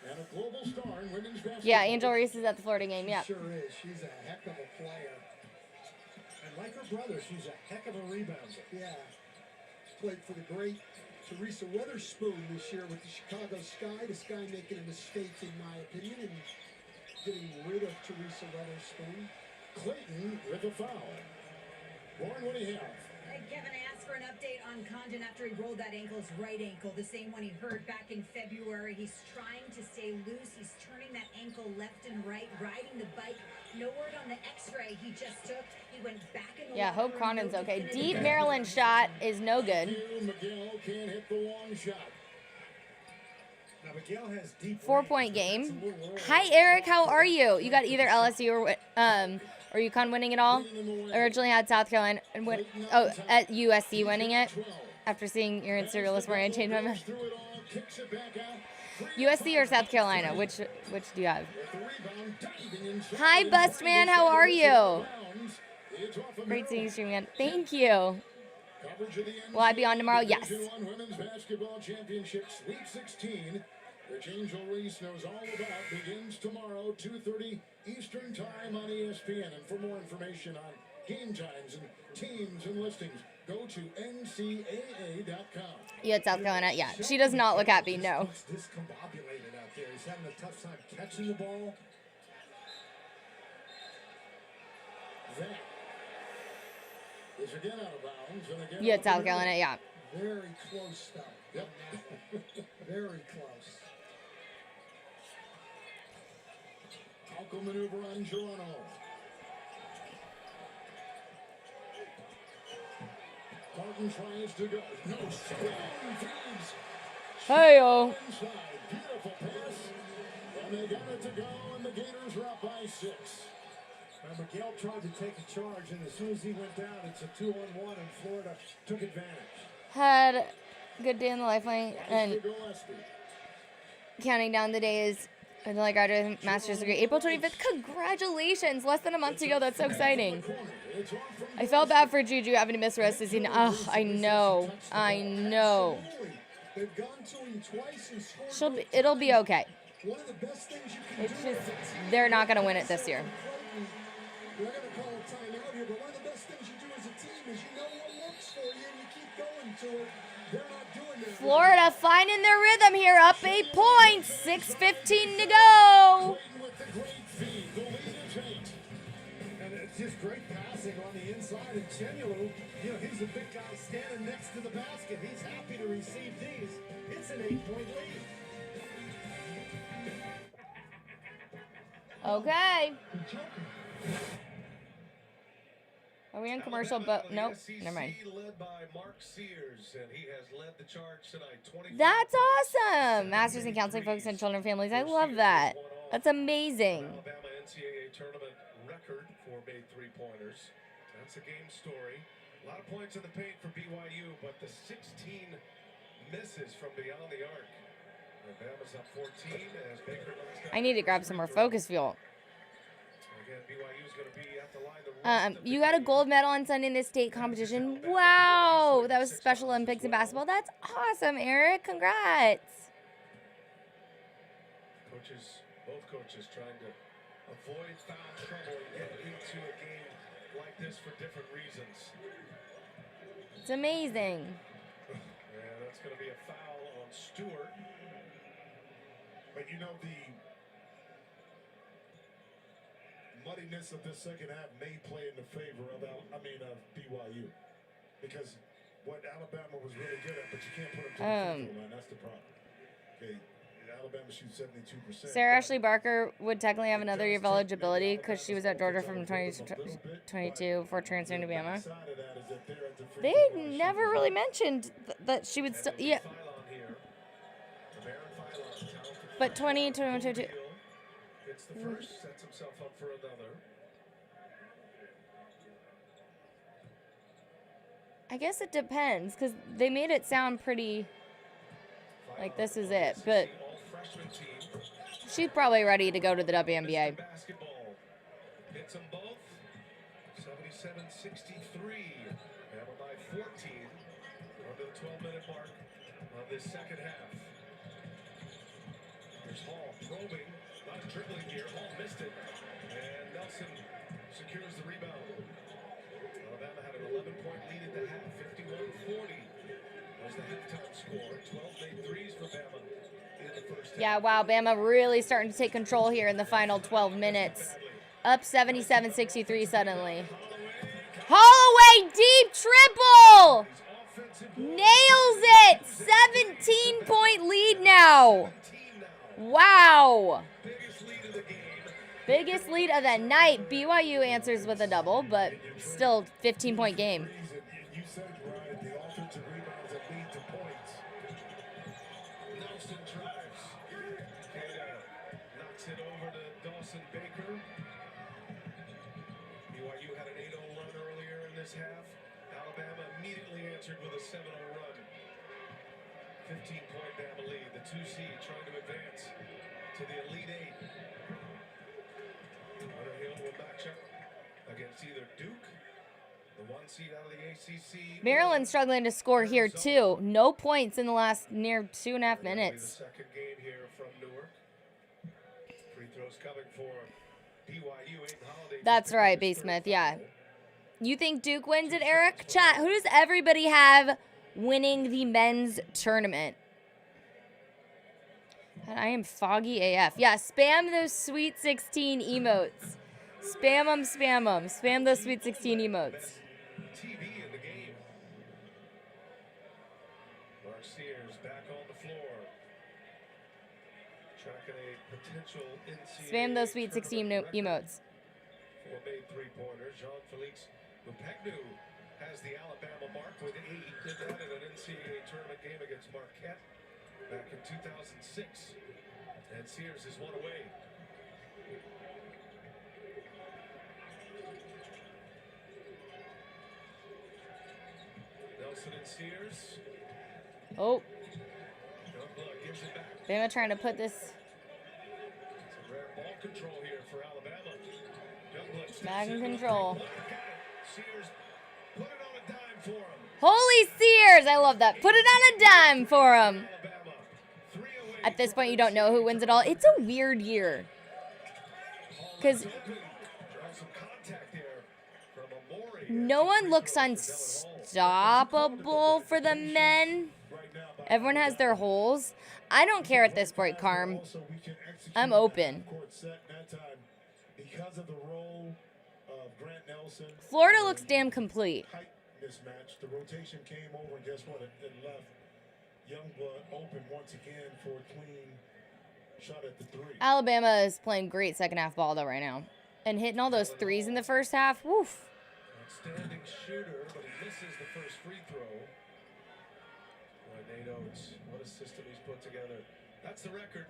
And a global star in women's basketball. Yeah, Angel Reese is at the Florida game, yeah. She sure is. She's a heck of a player. And like her brother, she's a heck of a rebounder. Yeah. Played for the great Teresa Weatherspoon this year with the Chicago Sky. The Sky making a mistake, in my opinion, and getting rid of Teresa Weatherspoon. Clayton with a foul. Lauren, what do you have? Kevin asked for an update on Condon after he rolled that his right ankle, the same one he hurt back in February. He's trying to stay loose. He's turning that ankle left and right, riding the bike. No word on the x-ray he just took. He went back in the hope Condon's okay. Deep Maryland shot is no good. Miguel can't hit the long shot. Now Miguel has deep 4-point game. Hi, Eric. How are you? You got either LSU or UConn winning it all? Originally had South Carolina at USC winning it. After seeing your Instagram list morning, I changed my mind. USC or South Carolina? Which do you have? Hi, Bustman. How are you? Great seeing you stream again. Thank you. Will I be on tomorrow? Yes. Women's Basketball Championship Sweet 16, which Angel Reese knows all about, begins tomorrow, 2:30 Eastern Time on ESPN. And for more information on game times and teams and listings, go to ncaa.com. You had South Carolina? Yeah. She does not look happy, no. He's discombobulated out there. He's having a tough time catching the ball. That is again out of bounds. And again You had South Carolina, yeah. Very close, though. Yep. Very close. Tackle maneuver on Geronimo. Martin tries to go. No, strong feeds. Hey-o. Inside. Beautiful pass. And they got it to go, and the Gators are up by 6. Miguel tried to take a charge, and as soon as he went down, it's a 2-on-1, and Florida took advantage. Had a good day in the lifeline, and counting down the days until I graduated with a master's degree. April 25th. Congratulations! Less than a month to go. That's so exciting. I felt bad for Juju having to miss the rest of the season. Oh, I know. They've gone to him twice and scored. It'll be okay. One of the best things you can It's just they're not going to win it this year. We're going to call a timeout here, but one of the best things you do as a team is you know what works for you and you keep going to it. They're not doing that. Florida finding their rhythm here, up 8 points, 6:15 to go. With the great feed, the lead Just great passing on the inside, and Chenyalu, you know, he's the big guy standing next to the basket. He's happy to receive these. It's an 8-point lead. Okay. Are we in commercial? But nope. Never mind. Led by Mark Sears, and he has led the charge tonight. That's awesome. Masters in Counseling focused on children and families. I love that. That's amazing. Alabama NCAA tournament record for made three-pointers. That's a game story. A lot of points in the paint for BYU, but the 16 misses from beyond the arc. Alabama's up 14 as Baker knocks down. I need to grab some more focus fuel. Again, BYU's going to be at the line. You got a gold medal on Sunday in the state competition. Wow, that was Special Olympics in basketball. That's awesome, Eric. Congrats. Both coaches trying to avoid foul trouble and get into a game like this for different reasons. It's amazing. Yeah, that's going to be a foul on Stewart. But you know, the muddiness of this second half may play in the favor of BYU, because what Alabama was really good at, but you can't put them to the free throw line. That's the problem. Okay, Alabama shoots 72%. Sarah Ashley Barker would technically have another year of eligibility because she was at Georgia from 2022 before transferring to Bama. They never really mentioned that she would still. Yeah. But 2022. It's the first, sets himself up for another. I guess it depends because they made it sound pretty like this is it, but she's probably ready to go to the WNBA. Basketball hits them both. 77-63. Bama by 14. Under the 12-minute mark of this second half. There's Hall probing, not dribbling here. Hall missed it, and Nelson secures the rebound. Alabama had an 11-point lead at the half, 51-40 was the halftime score. 12 made threes for Bama in the first half. Yeah, wow, Bama really starting to take control here in the final 12 minutes. Up 77-63 suddenly. Holloway deep triple! Nails it! 17-point lead now. Wow. Biggest lead of the night. BYU answers with a double, but still 15-point game. You said it right. The offensive rebounds that lead to points. Nelson drives. Kata knocks it over to Dawson Baker. BYU had an 8-0 run earlier in this half. Alabama immediately answered with a 7-0 run. 15-point Bama lead. The 2 seed trying to advance to the Elite Eight. Underhill will match up against either Duke, the 1 seed out of the ACC. Maryland's struggling to score here too. No points in the last near 2.5 minutes. The second game here from Newark. Free throws coming for BYU. That's right, B. Smith. Yeah. You think Duke wins it, Eric? Chat, who does everybody have winning the men's tournament? And I am foggy AF. Yeah, spam those Sweet 16 emotes. Spam them, spam them. Spam those Sweet 16 emotes. TV in the game. Mark Sears back on the floor. Tracking a potential NCAA Spam those Sweet 16 emotes. 4 made three-pointers. Jean-Felix Lupegnu has the Alabama mark with 8. Did that in an NCAA tournament game against Marquette back in 2006. And Sears is one away. Nelson and Sears. Oh. Youngblood gives it back. Bama trying to put this. It's a rare ball control here for Alabama. Youngblood Back in control. Sears put it on a dime for him. Holy Sears! I love that. Put it on a dime for him. At this point, you don't know who wins it all. It's a weird year. Because no one looks unstoppable for the men. Everyone has their holes. I don't care at this point, Carm. I'm open. Because of the role of Grant Nelson. Florida looks damn complete. Height mismatch. The rotation came over, and guess what? It left Youngblood open once again for a clean shot at the three. Alabama is playing great second half ball though right now, and hitting all those threes in the first half. Woof. Outstanding shooter, but he misses the first free throw. Nate Oates, what a system he's put together. That's the record.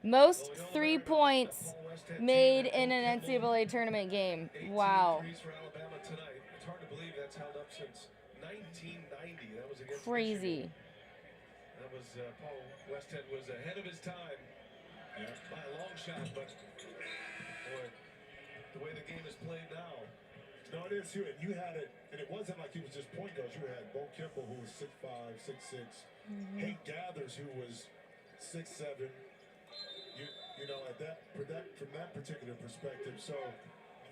Most 3 points made in an NCAA tournament game. Wow. For Alabama tonight. It's hard to believe that's held up since 1990. That was against Crazy. Michigan. That was Paul Westhead was ahead of his time by a long shot, but boy, the way the game is played now. No, it is too, and you had it, and it wasn't like he was just point guards. You had Bo Kimple, who was 6'5", 6'6", Hank Gathers, who was 6'7". You know, from that particular perspective. So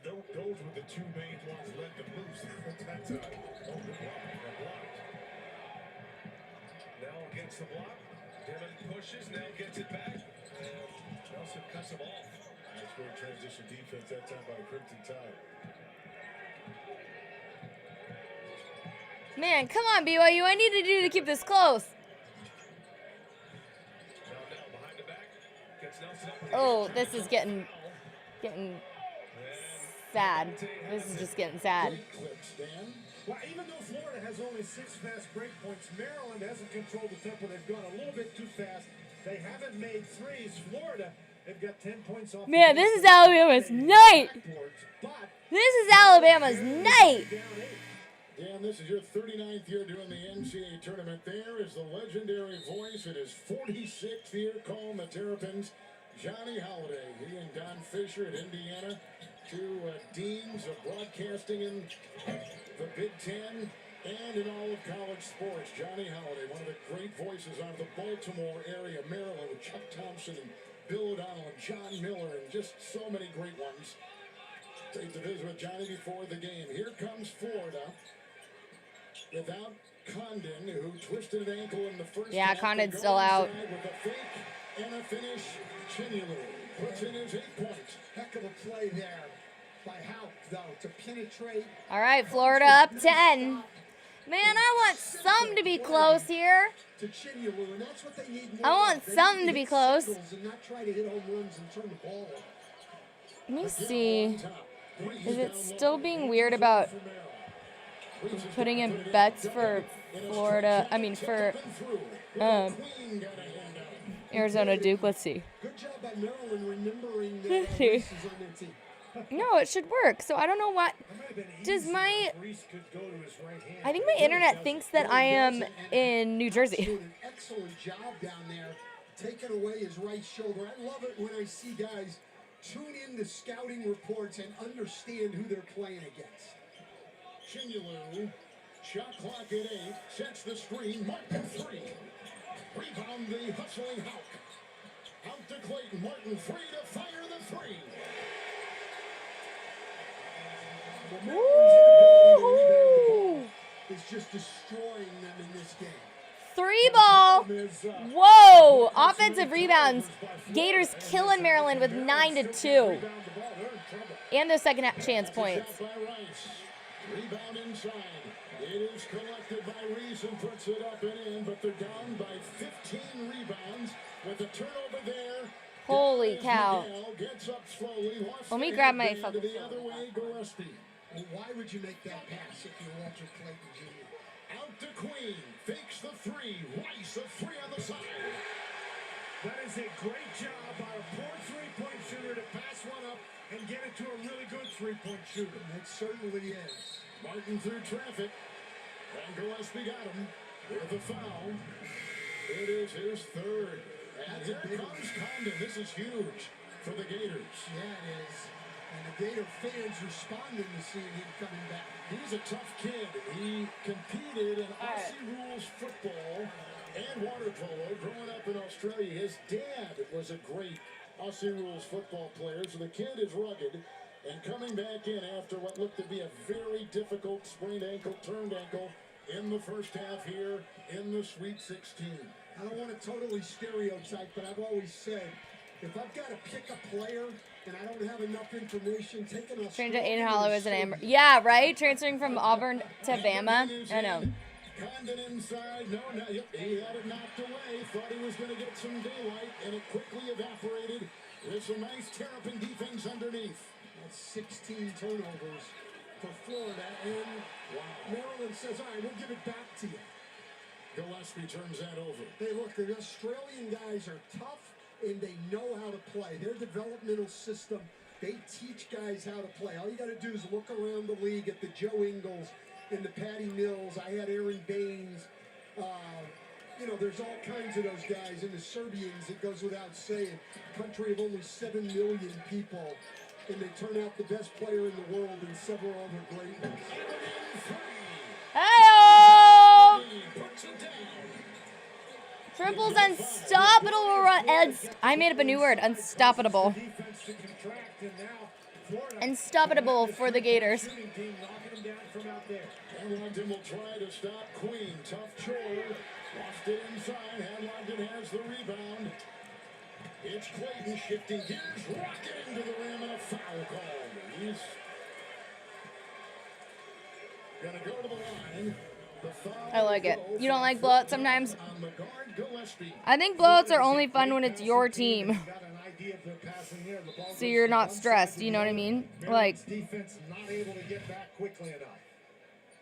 those were the two main ones let them loose at that time. Oh, good block. Now against the block. Devin pushes, now gets it back, and Nelson cuts him off. Nice great transition defense that time by the Crimson Tide. Man, come on, BYU. I need to do to keep this close. Oh, this is getting sad. This is just getting sad. Well, even though Florida has only 6 fast break points, Maryland hasn't controlled the tempo. They've gone a little bit too fast. They haven't made threes. Florida, they've got 10 points off. Man, this is Alabama's night. This is Alabama's night. Dan, this is your 39th year doing the NCAA tournament. There is the legendary voice in his 46th year calling the Terrapins, Johnny Holiday. He and Don Fisher at Indiana, two deans of broadcasting in the Big Ten and in all of college sports. Johnny Holiday, one of the great voices out of the Baltimore area, Maryland, with Chuck Thompson and Bill O'Donnell and John Miller and just so many great ones. Take to visit with Johnny before the game. Here comes Florida without Condon, who twisted an ankle in the first Yeah, half. Condon's still out. With a fake and a finish, Chinulu puts in his 8 points. Heck of a play there by Houck, though, to penetrate. All right, Florida up 10. Man, I want some to be close here. To Chinulu, and that's what they need I want something to be close. And not try to hit home runs and turn the ball. Let me see. Is it still being weird about putting in bets for Florida? I mean, for Arizona Duke. Let's see. Good job by Maryland remembering the races on their team. No, it should work. So I don't know what. Does my. I think my internet thinks that I am in New Jersey. Doing an excellent job down there, taking away his right shoulder. I love it when I see guys tune in to scouting reports and understand who they're playing against. Chinulu, shot clock at 8, sets the screen, Martin 3. Rebound the hustling Houck. Out to Clayton, Martin 3 to fire the 3. Woo! Is just destroying them in this game. 3 ball. Whoa! Offensive rebounds. Gators killing Maryland with 9-2. And those second half chance points. Rebound inside. It is collected by Reese and puts it up and in, but they're down by 15 rebounds with a turnover there. Holy cow. Gets up slowly. Let me grab my phone. The other way, Gillespie. Well, why would you make that pass if you're Walter Clayton Jr.? Out to Queen. Fakes the 3. Rice, a 3 on the side. That is a great job by a poor three-point shooter to pass one up and get it to a really good three-point shooter. It certainly is. Martin through traffic. And Gillespie got him with a foul. It is his third. And here comes Condon. This is huge for the Gators. Yeah, it is. And the Gator fans responding to seeing him coming back. He's a tough kid. He competed in Aussie rules football and water polo growing up in Australia. His dad was a great Aussie rules football player, so the kid is rugged. And coming back in after what looked to be a very difficult sprained ankle, turned ankle in the first half here in the Sweet 16. I don't want to totally stereotype, but I've always said If I've got to pick a player and I don't have enough information, taking a Change to Aiden Hollow as an Amber. Yeah, right? Transferring from Auburn to Bama. I know. Condon inside. No, yep, he had it knocked away. Thought he was going to get some daylight, and it quickly evaporated. There's a nice terrapin defense underneath. That's 16 turnovers for Florida, and Maryland says, all right, we'll give it back to you. Gillespie turns that over. Hey, look, the Australian guys are tough, and they know how to play. Their developmental system, they teach guys how to play. All you got to do is look around the league at the Joe Ingles and the Patty Mills. I had Aaron Baines. You know, there's all kinds of those guys. And the Serbians, it goes without saying, country of only 7 million people, and they turn out the best player in the world and several other great ones. Hey-oh! Triples unstoppable run. I made up a new word. Unstoppable. Unstoppable for the Gators. Hanlogden will try to stop Queen. Tough chore. Lost it inside. Hanlogden has the rebound. It's Clayton shifting gears, rocketing to the rim, and a foul call. He's gonna go to the line. I like it. You don't like blowouts sometimes? I think blowouts are only fun when it's your team. So you're not stressed, you know what I mean? Like, Defense not able to get back quickly enough.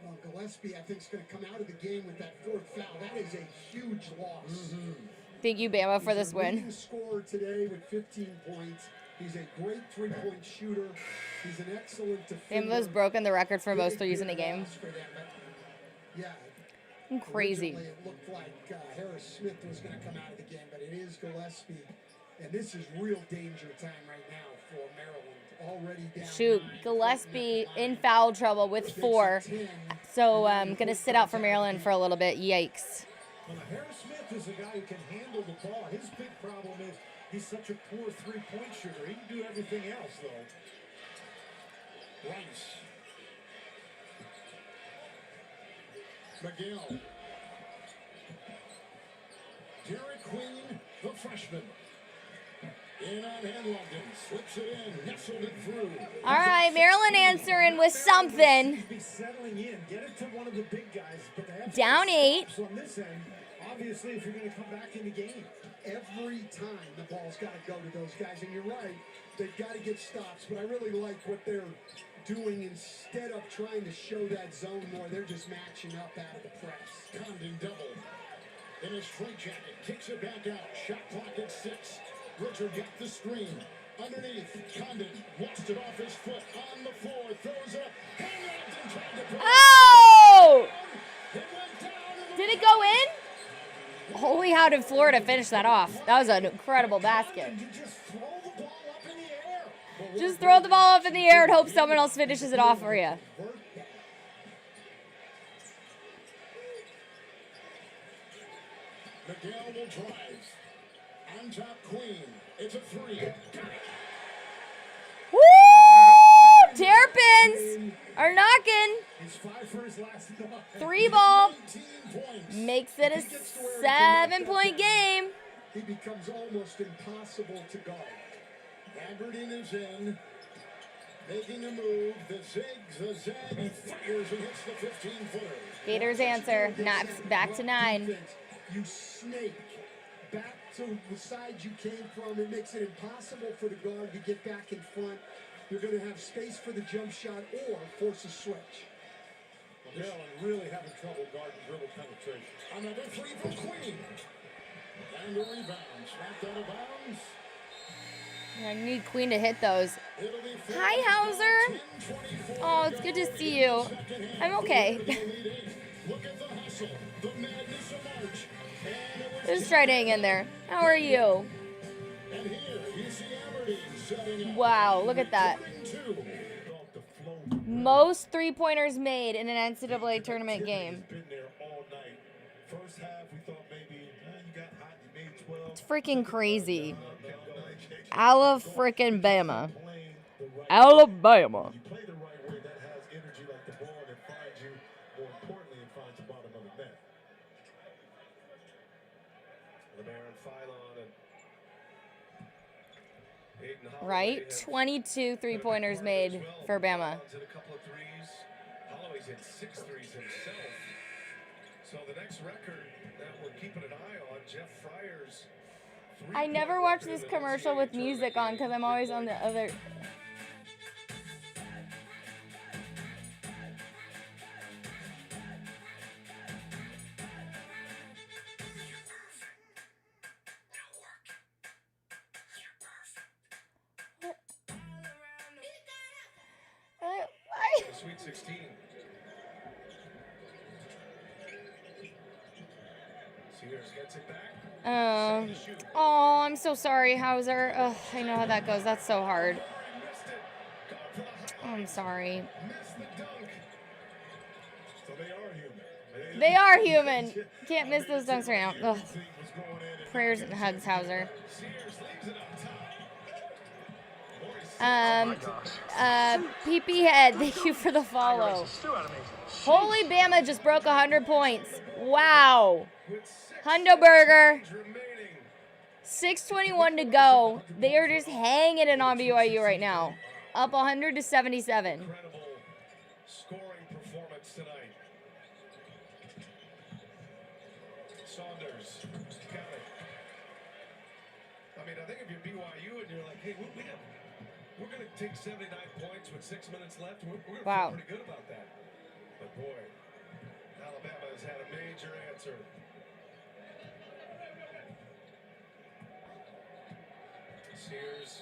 Well, Gillespie, I think, is going to come out of the game with that fourth foul. That is a huge loss. thank you, Bama, for this win. He's a scorer today with 15 points. He's a great three-point shooter. He's an excellent defender. Bama's broken the record for most threes in a game. Yeah. Crazy. Originally, it looked like Harris Smith was going to come out of the game, but it is Gillespie. And this is real danger time right now for Maryland. Already down. Shoot, Gillespie in foul trouble with 4. So I'm going to sit out for Maryland for a little bit. Yikes. Well, Harris Smith is a guy who can handle the ball. His big problem is he's such a poor three-point shooter. He can do everything else, though. Rice. McGill. Derek Queen, the freshman. In on Hanlogden, slips it in, nestled it through. All right, Maryland answering with something. Be settling in, get it to one of the big guys, but they have Down 8. So on this end, obviously, if you're going to come back in the game, every time the ball's got to go to those guys, and you're right, they've got to get stops. But I really like what they're doing instead of trying to show that zone more. They're just matching up out of the press. Condon double in his straight jacket, kicks it back out. Shot clock at 6. Richard got the screen. Underneath, Condon lost it off his foot on the floor. Throws it. Hanlogden tried to put Oh! Did it go in? Holy, how did Florida finish that off? That was an incredible basket. Just throw the ball up in the air and hope someone else finishes it off for you. McGill will drive. On top, Queen. It's a 3. Woo! Terrapins are knocking. 3 ball. Makes it a 7-point game. He becomes almost impossible to guard. Aberdeen is in. Making a move. The zig, the zag, and fires and hits the 15-footer. Gators answer. Knocks back to 9. You snake back to the side you came from. It makes it impossible for the guard to get back in front. You're going to have space for the jump shot or force a switch. Maryland really having trouble guarding dribble penetration. Another 3 from Queen. And the rebound. Slapped out of bounds. I need Queen to hit those. Hi, Hauser. Oh, it's good to see you. I'm okay. Just try to hang in there. How are you? Wow, look at that. Most 3-pointers made in an NCAA tournament game. It's freaking crazy. Alabama. Alabama. Right? 22 three-pointers made for Bama. Hit a couple of threes. Holloway's hit 6 threes himself. So the next record that we're keeping an eye on, Jeff Fryer's. I never watch this commercial with music on because I'm always on the other. Sweet 16. Sears gets it back. Oh, I'm so sorry, Hauser. Ugh, I know how that goes. That's so hard. Oh, I'm sorry. So they are human. They are human. Can't miss those dunks right now. Ugh. Prayers and hugs, Hauser. PP Head, thank you for the follow. Holy Bama just broke 100 points. Wow. Hundo Burger. 6:21 to go. They are just hanging it on BYU right now. Up 100 to 77. Incredible scoring performance tonight. Saunders got it. I mean, I think if you're BYU and you're like, hey, we're going to take 79 points with 6 minutes left. We're going to feel pretty good about that. But boy, Alabama has had a major answer. Sears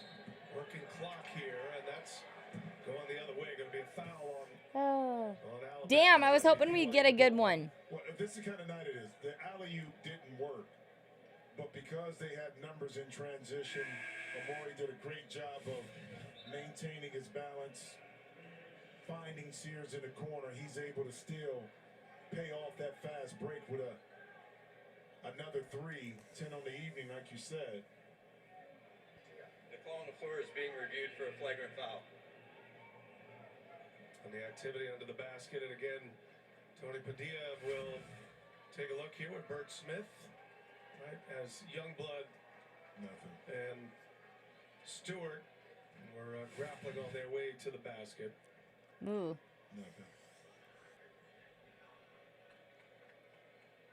working clock here, and that's going the other way. Going to be a foul on Alabama. Damn, I was hoping we'd get a good one. Well, this is the kind of night it is. The alley-oop didn't work, but because they had numbers in transition, Amori did a great job of maintaining his balance, finding Sears in the corner. He's able to still pay off that fast break with another 3, 10 on the evening, like you said. The call on the floor is being reviewed for a flagrant foul. And the activity under the basket, and again, Tony Padilla will take a look here with Bert Smith, right, as Youngblood and Stewart were grappling on their way to the basket. Ooh.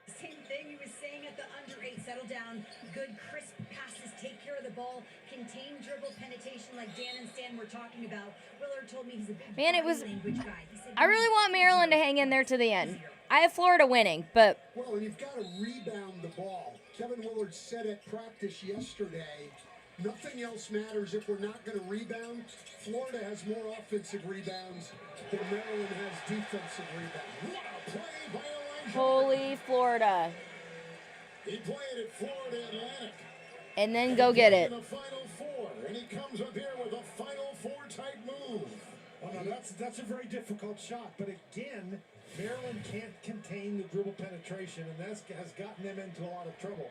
Same thing he was saying at the under 8. Settle down. Good, crisp passes. Take care of the ball. Contain dribble penetration like Dan and Stan were talking about. Willard told me he's a big language guy. He said, I really want Maryland to hang in there to the end. I have Florida winning, but... Well, and you've got to rebound the ball. Kevin Willard said at practice yesterday, nothing else matters if we're not going to rebound. Florida has more offensive rebounds than Maryland has defensive rebounds. What a play by Elijah. Holy Florida. He played at Florida Atlantic. And then go get it. In the Final Four, and he comes up here with a Final Four type move. Well, now that's a very difficult shot, but again, Maryland can't contain the dribble penetration, and that has gotten them into a lot of trouble.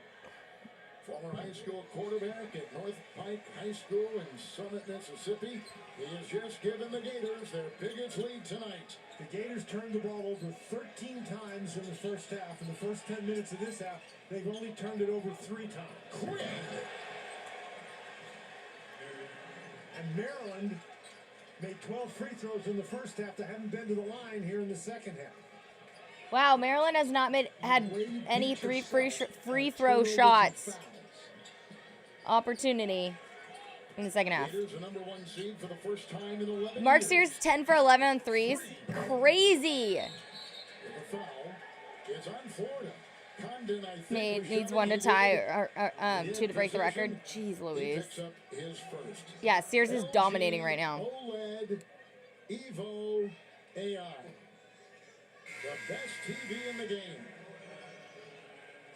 Former high school quarterback at North Pike High School in Summit, Mississippi. He has just given the Gators their biggest lead tonight. The Gators turned the ball over 13 times in the first half. In the first 10 minutes of this half, they've only turned it over 3 times. And Maryland made 12 free throws in the first half. They haven't been to the line here in the second half. Wow, Maryland has not had any free throw shots opportunity in the second half. Mark Sears 10 for 11 on threes. Crazy. Needs 1 to tie or 2 to break the record. Jeez Louise. Yeah, Sears is dominating right now. OLED Evo AI. The best TV in the game.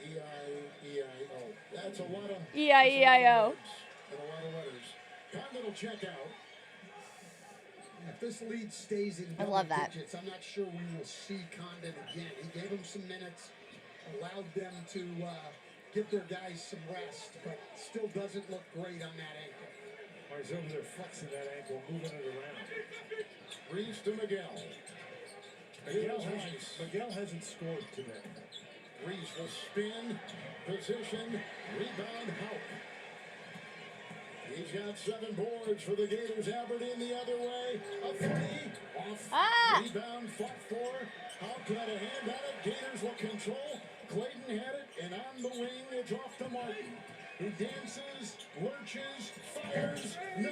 E-I-E-I-O. That's a lot of... E-I-E-I-O. And a lot of letters. Condon will check out. If this lead stays in double digits, I'm not sure we will see Condon again. He gave them some minutes, allowed them to give their guys some rest, but still doesn't look great on that ankle. He's over there flexing that ankle, moving it around. Reese to Miguel. Miguel hasn't scored today. Reese will spin, position, rebound, Houck. He's got 7 boards for the Gators. Aberdeen the other way. A 3 off. Rebound fought for. Houck got a hand on it. Gators will control. Clayton had it, and on the wing, it's off to Martin. He dances, lurches, fires. No.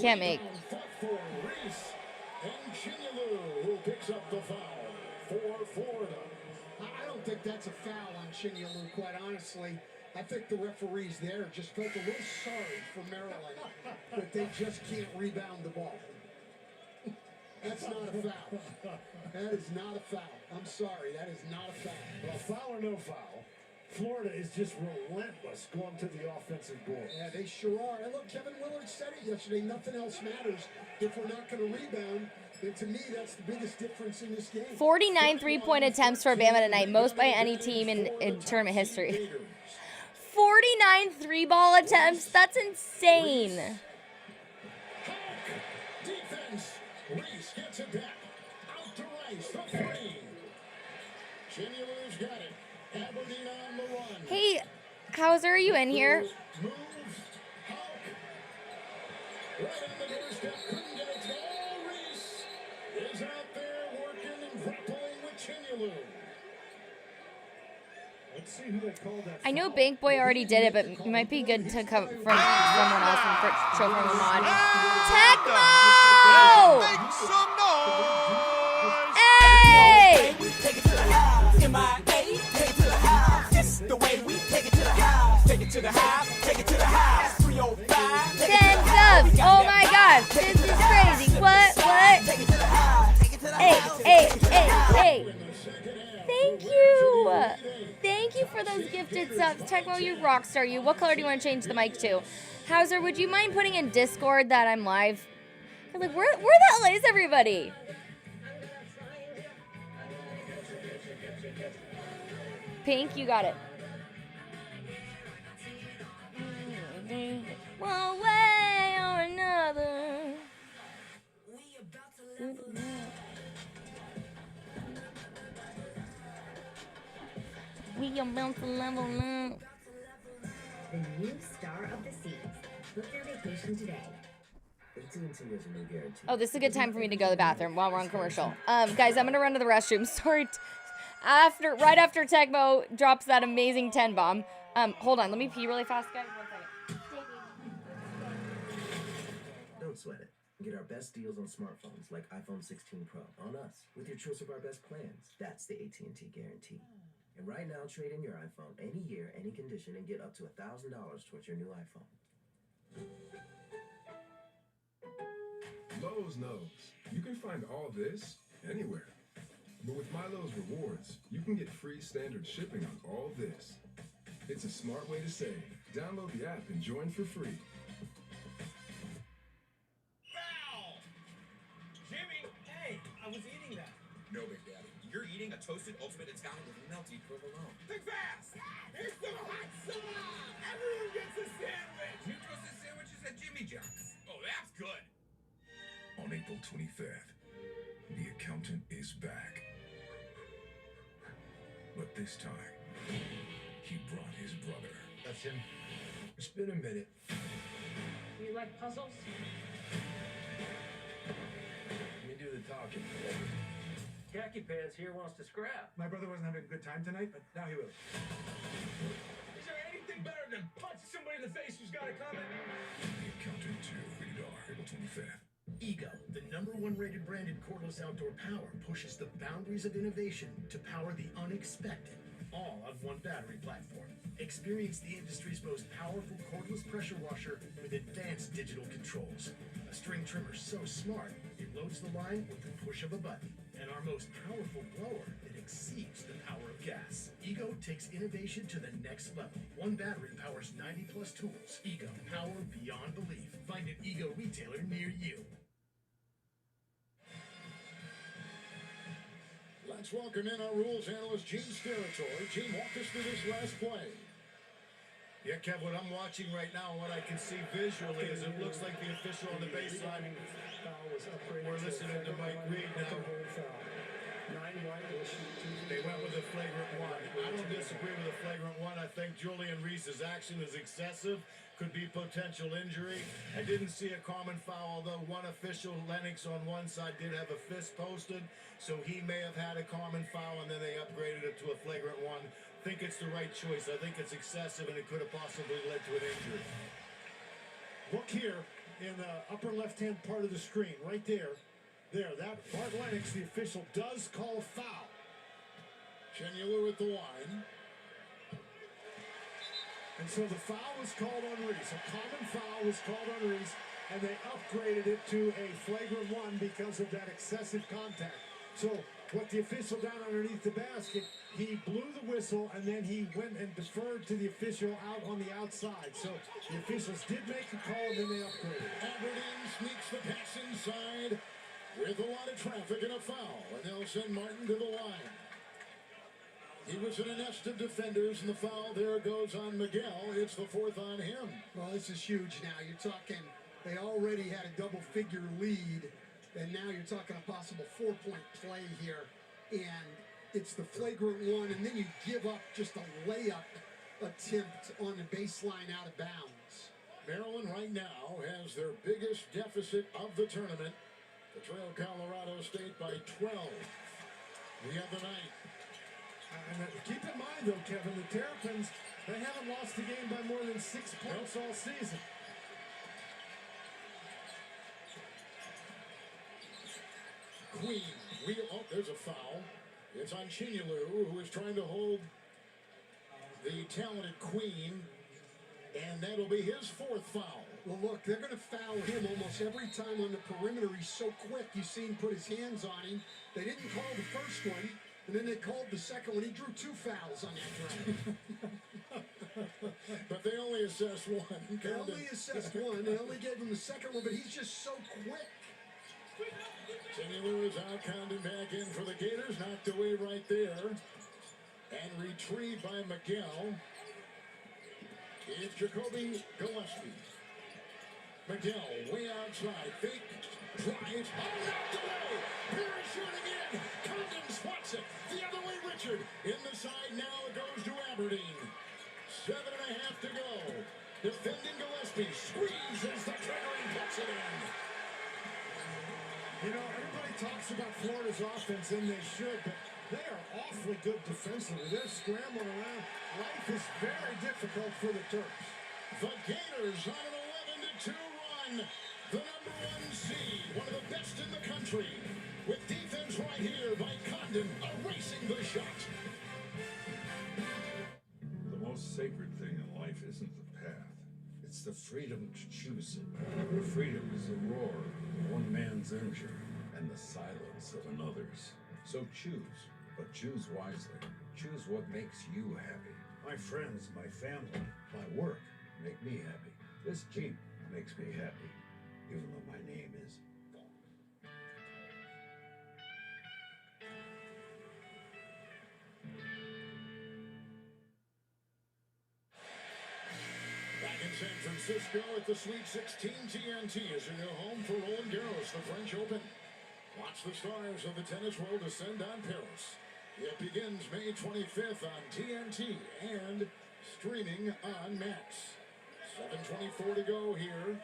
Can't make. Fought for Reese and Chinyalu, who picks up the foul for Florida. I don't think that's a foul on Chinyalu, quite honestly. I think the referees there just felt a little sorry for Maryland that they just can't rebound the ball. That's not a foul. That is not a foul. I'm sorry, that is not a foul. Well, foul or no foul, Florida is just relentless going to the offensive board. Yeah, they sure are. And look, Kevin Willard said it yesterday, nothing else matters if we're not going to rebound. And to me, that's the biggest difference in this game. 49 3-point attempts for Bama tonight, most by any team in tournament history. 49 3-ball attempts? That's insane. Defense. Reese gets it back. Out to Rice. The 3. Chinyalu's got it. Aberdeen on the run. Hey, Hauser, are you in here? Move. Houck. Right on the doorstep. Couldn't get it to all. Reese is out there working and grappling with Chinyalu. Let's see who they called that. I know Bank Boy already did it, but it might be good to come from someone else and show from the mod. Tecmo! Make some noise! Hey! Take it to the house. M.I.A. Take it to the house. This the way we take it to the house. Take it to the house. Take it to the house. 305. 10 subs. Oh my gosh. This is crazy. What? Take it to the house. Take it to the house. Hey. Thank you. Thank you for those gifted subs. Tecmo, you rock star, you. What color do you want to change the mic to? Hauser, would you mind putting in Discord that I'm live? I'm like, where the hell is everybody? Pink, you got it. One way or another. We about to level up. The new star of the seas. Book your vacation today. AT&T has a new guarantee. Oh, this is a good time for me to go to the bathroom while we're on commercial. Guys, I'm gonna run to the restroom. Sorry. Right after Tecmo drops that amazing 10 bomb. Hold on, let me pee really fast, guys. 1 second. Don't sweat it. Get our best deals on smartphones like iPhone 16 Pro on us with your choice of our best plans. That's the AT&T guarantee. And right now, trade in your iPhone any year, any condition, and get up to $1,000 towards your new iPhone. Lowe's knows you can find all this anywhere. But with MyLowe's Rewards, you can get free standard shipping on all this. It's a smart way to save. Download the app and join for free. Foul! Jimmy! Hey, I was eating that. No, Big Daddy. You're eating a toasted ultimate Italian with melty provolone. Think fast! Here's some hot sauce! Everyone gets a sandwich! New toasted sandwiches at Jimmy John's. Oh, that's good. On April 25th, the accountant is back. But this time, he brought his brother. That's him. It's been a minute. You like puzzles? Let me do the talking. Khaki Pants here wants to scrap. My brother wasn't having a good time tonight, but now he will. Is there anything better than punching somebody in the face who's got a comment? The Accountant 2, rated R, April 25th. Ego, the #1 rated brand in cordless outdoor power, pushes the boundaries of innovation to power the unexpected, all on one battery platform. Experience the industry's most powerful cordless pressure washer with advanced digital controls. A string trimmer so smart, it loads the line with the push of a button. And our most powerful blower that exceeds the power of gas. Ego takes innovation to the next level. One battery powers 90+ tools. Ego, power beyond belief. Find an Ego retailer near you. Let's welcome in our rules analyst, Gene Steratore. Gene, walk us through this last play. Yeah, Kev, what I'm watching right now, what I can see visually is it looks like the official on the baseline. We're listening to Mike Reed now. 9 wide. They went with a flagrant one. I don't disagree with a flagrant one. I think Julian Reese's action is excessive. Could be potential injury. I didn't see a common foul, although one official, Lennox on one side, did have a fist posted. So he may have had a common foul, and then they upgraded it to a flagrant one. Think it's the right choice. I think it's excessive, and it could have possibly led to an injury. Look here in the upper left-hand part of the screen, right there. That Bart Lennox, the official, does call a foul. Chenyalu at the line. And so the foul was called on Reese. A common foul was called on Reese, and they upgraded it to a flagrant one because of that excessive contact. So what the official down underneath the basket, he blew the whistle, and then he went and deferred to the official out on the outside. So the officials did make the call, and then they upgraded. Aberdeen sneaks the pass inside with a lot of traffic and a foul, and they'll send Martin to the line. He was in a nest of defenders, and the foul there goes on Miguel. It's the fourth on him. Well, this is huge now. You're talking, they already had a double-figure lead, and now you're talking a possible 4-point play here. And it's the flagrant one, and then you give up just a layup attempt on the baseline out of bounds. Maryland right now has their biggest deficit of the tournament. They trail Colorado State by 12 the other night. And keep in mind, though, Kevin, the Terrapins, they haven't lost a game by more than 6 points all season. Queen, oh, there's a foul. It's on Chenyalu, who is trying to hold the talented Queen, and that'll be his fourth foul. Well, look, they're going to foul him almost every time on the perimeter. He's so quick. You see him put his hands on him. They didn't call the first one, and then they called the second one. He drew 2 fouls on that drive. But they only assessed one. They only assessed one. They only gave him the second one, but he's just so quick. Chenyalu is out, Condon back in for the Gators, knocked away right there, and retrieved by Miguel. It's Jacoby Gillespie. Miguel way outside, fake, drives, knocked away. Perry shooting in. Condon spots it. The other way, Richard. In the side now, it goes to Aberdeen. 7.5 to go. Defending Gillespie, squeezes the trigger and puts it in. You know, everybody talks about Florida's offense, and they should, but they are awfully good defensively. They're scrambling around. Life is very difficult for the Terps. The Gators on an 11-2 run. The #1 seed, one of the best in the country. With defense right here by Condon, erasing the shot. The most sacred thing in life isn't the path. It's the freedom to choose it. Freedom is the roar of one man's engine and the silence of another's. So choose, but choose wisely. Choose what makes you happy. My friends, my family, my work make me happy. This Jeep makes me happy, even though my name is... San Francisco at the Sweet 16 TNT is your new home for Roland Garros, the French Open. Watch the stars of the tennis world descend on Paris. It begins May 25th on TNT and streaming on Max. 7:24 to go here.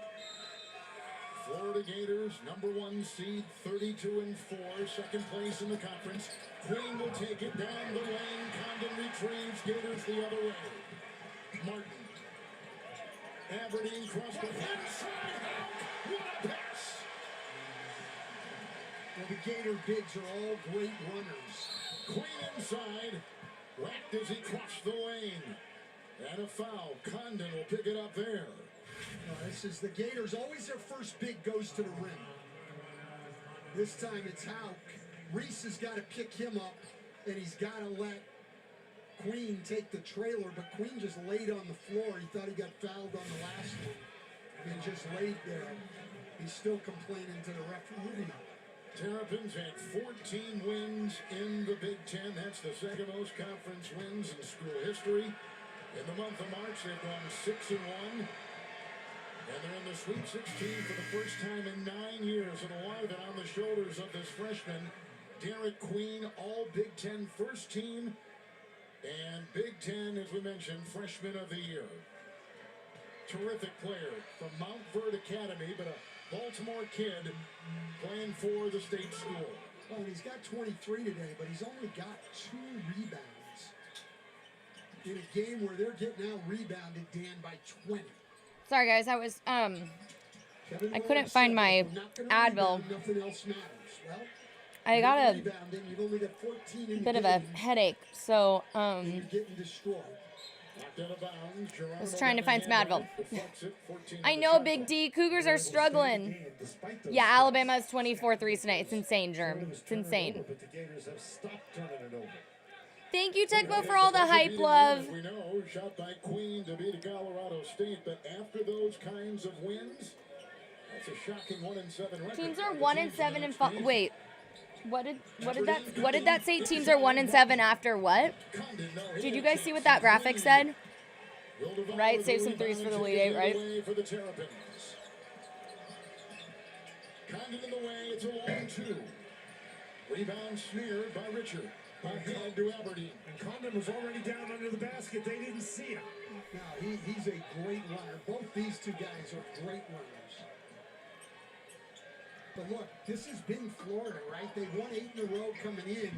Florida Gators, #1 seed, 32-4, second place in the conference. Queen will take it down the lane. Condon retrieves. Gators the other way. Martin. Aberdeen cross the inside out. What a pass! Well, the Gator bigs are all great runners. Queen inside. Whacked as he crossed the lane. And a foul. Condon will pick it up there. This is the Gators. Always their first big goes to the rim. This time it's Hauk. Reese has got to pick him up, and he's got to let Queen take the trailer, but Queen just laid on the floor. He thought he got fouled on the last one, and just laid there. He's still complaining to the referee. Terrapins had 14 wins in the Big Ten. That's the second most conference wins in school history. In the month of March, they've gone 6-1. And they're in the Sweet 16 for the first time in 9 years. And a lot of it on the shoulders of this freshman, Garrett Queen, all Big Ten first team. And Big Ten, as we mentioned, freshman of the year. Terrific player from Mount Verde Academy, but a Baltimore kid playing for the state school. Well, he's got 23 today, but he's only got 2 rebounds in a game where they're getting out rebounded, Dan, by 20. Sorry, guys. I was, I couldn't find my Advil. Nothing else matters. Well, I got a you've only got 14 in bit of a headache, so, you're getting destroyed. I was trying to find some Advil. I know, Big D. Cougars are struggling. Yeah, Alabama's 24 threes tonight. It's insane, Germ. It's insane. Thank you, Techbo, for all the hype, love. We know, shot by Queen to beat Colorado State, but after those kinds of wins, that's a shocking 1-7 record. Teams are 1-7 and 5. Wait. What did that say? Teams are 1-7 after what? Did you guys see what that graphic said? Right, save some threes for the Elite Eight, right? Condon in the way, it's a long 2. Rebound smeared by Richard. Ahead to Aberdeen. And Condon was already down under the basket. They didn't see him. No, he's a great runner. Both these two guys are great runners. But look, this has been Florida, right? They won 8 in a row coming in.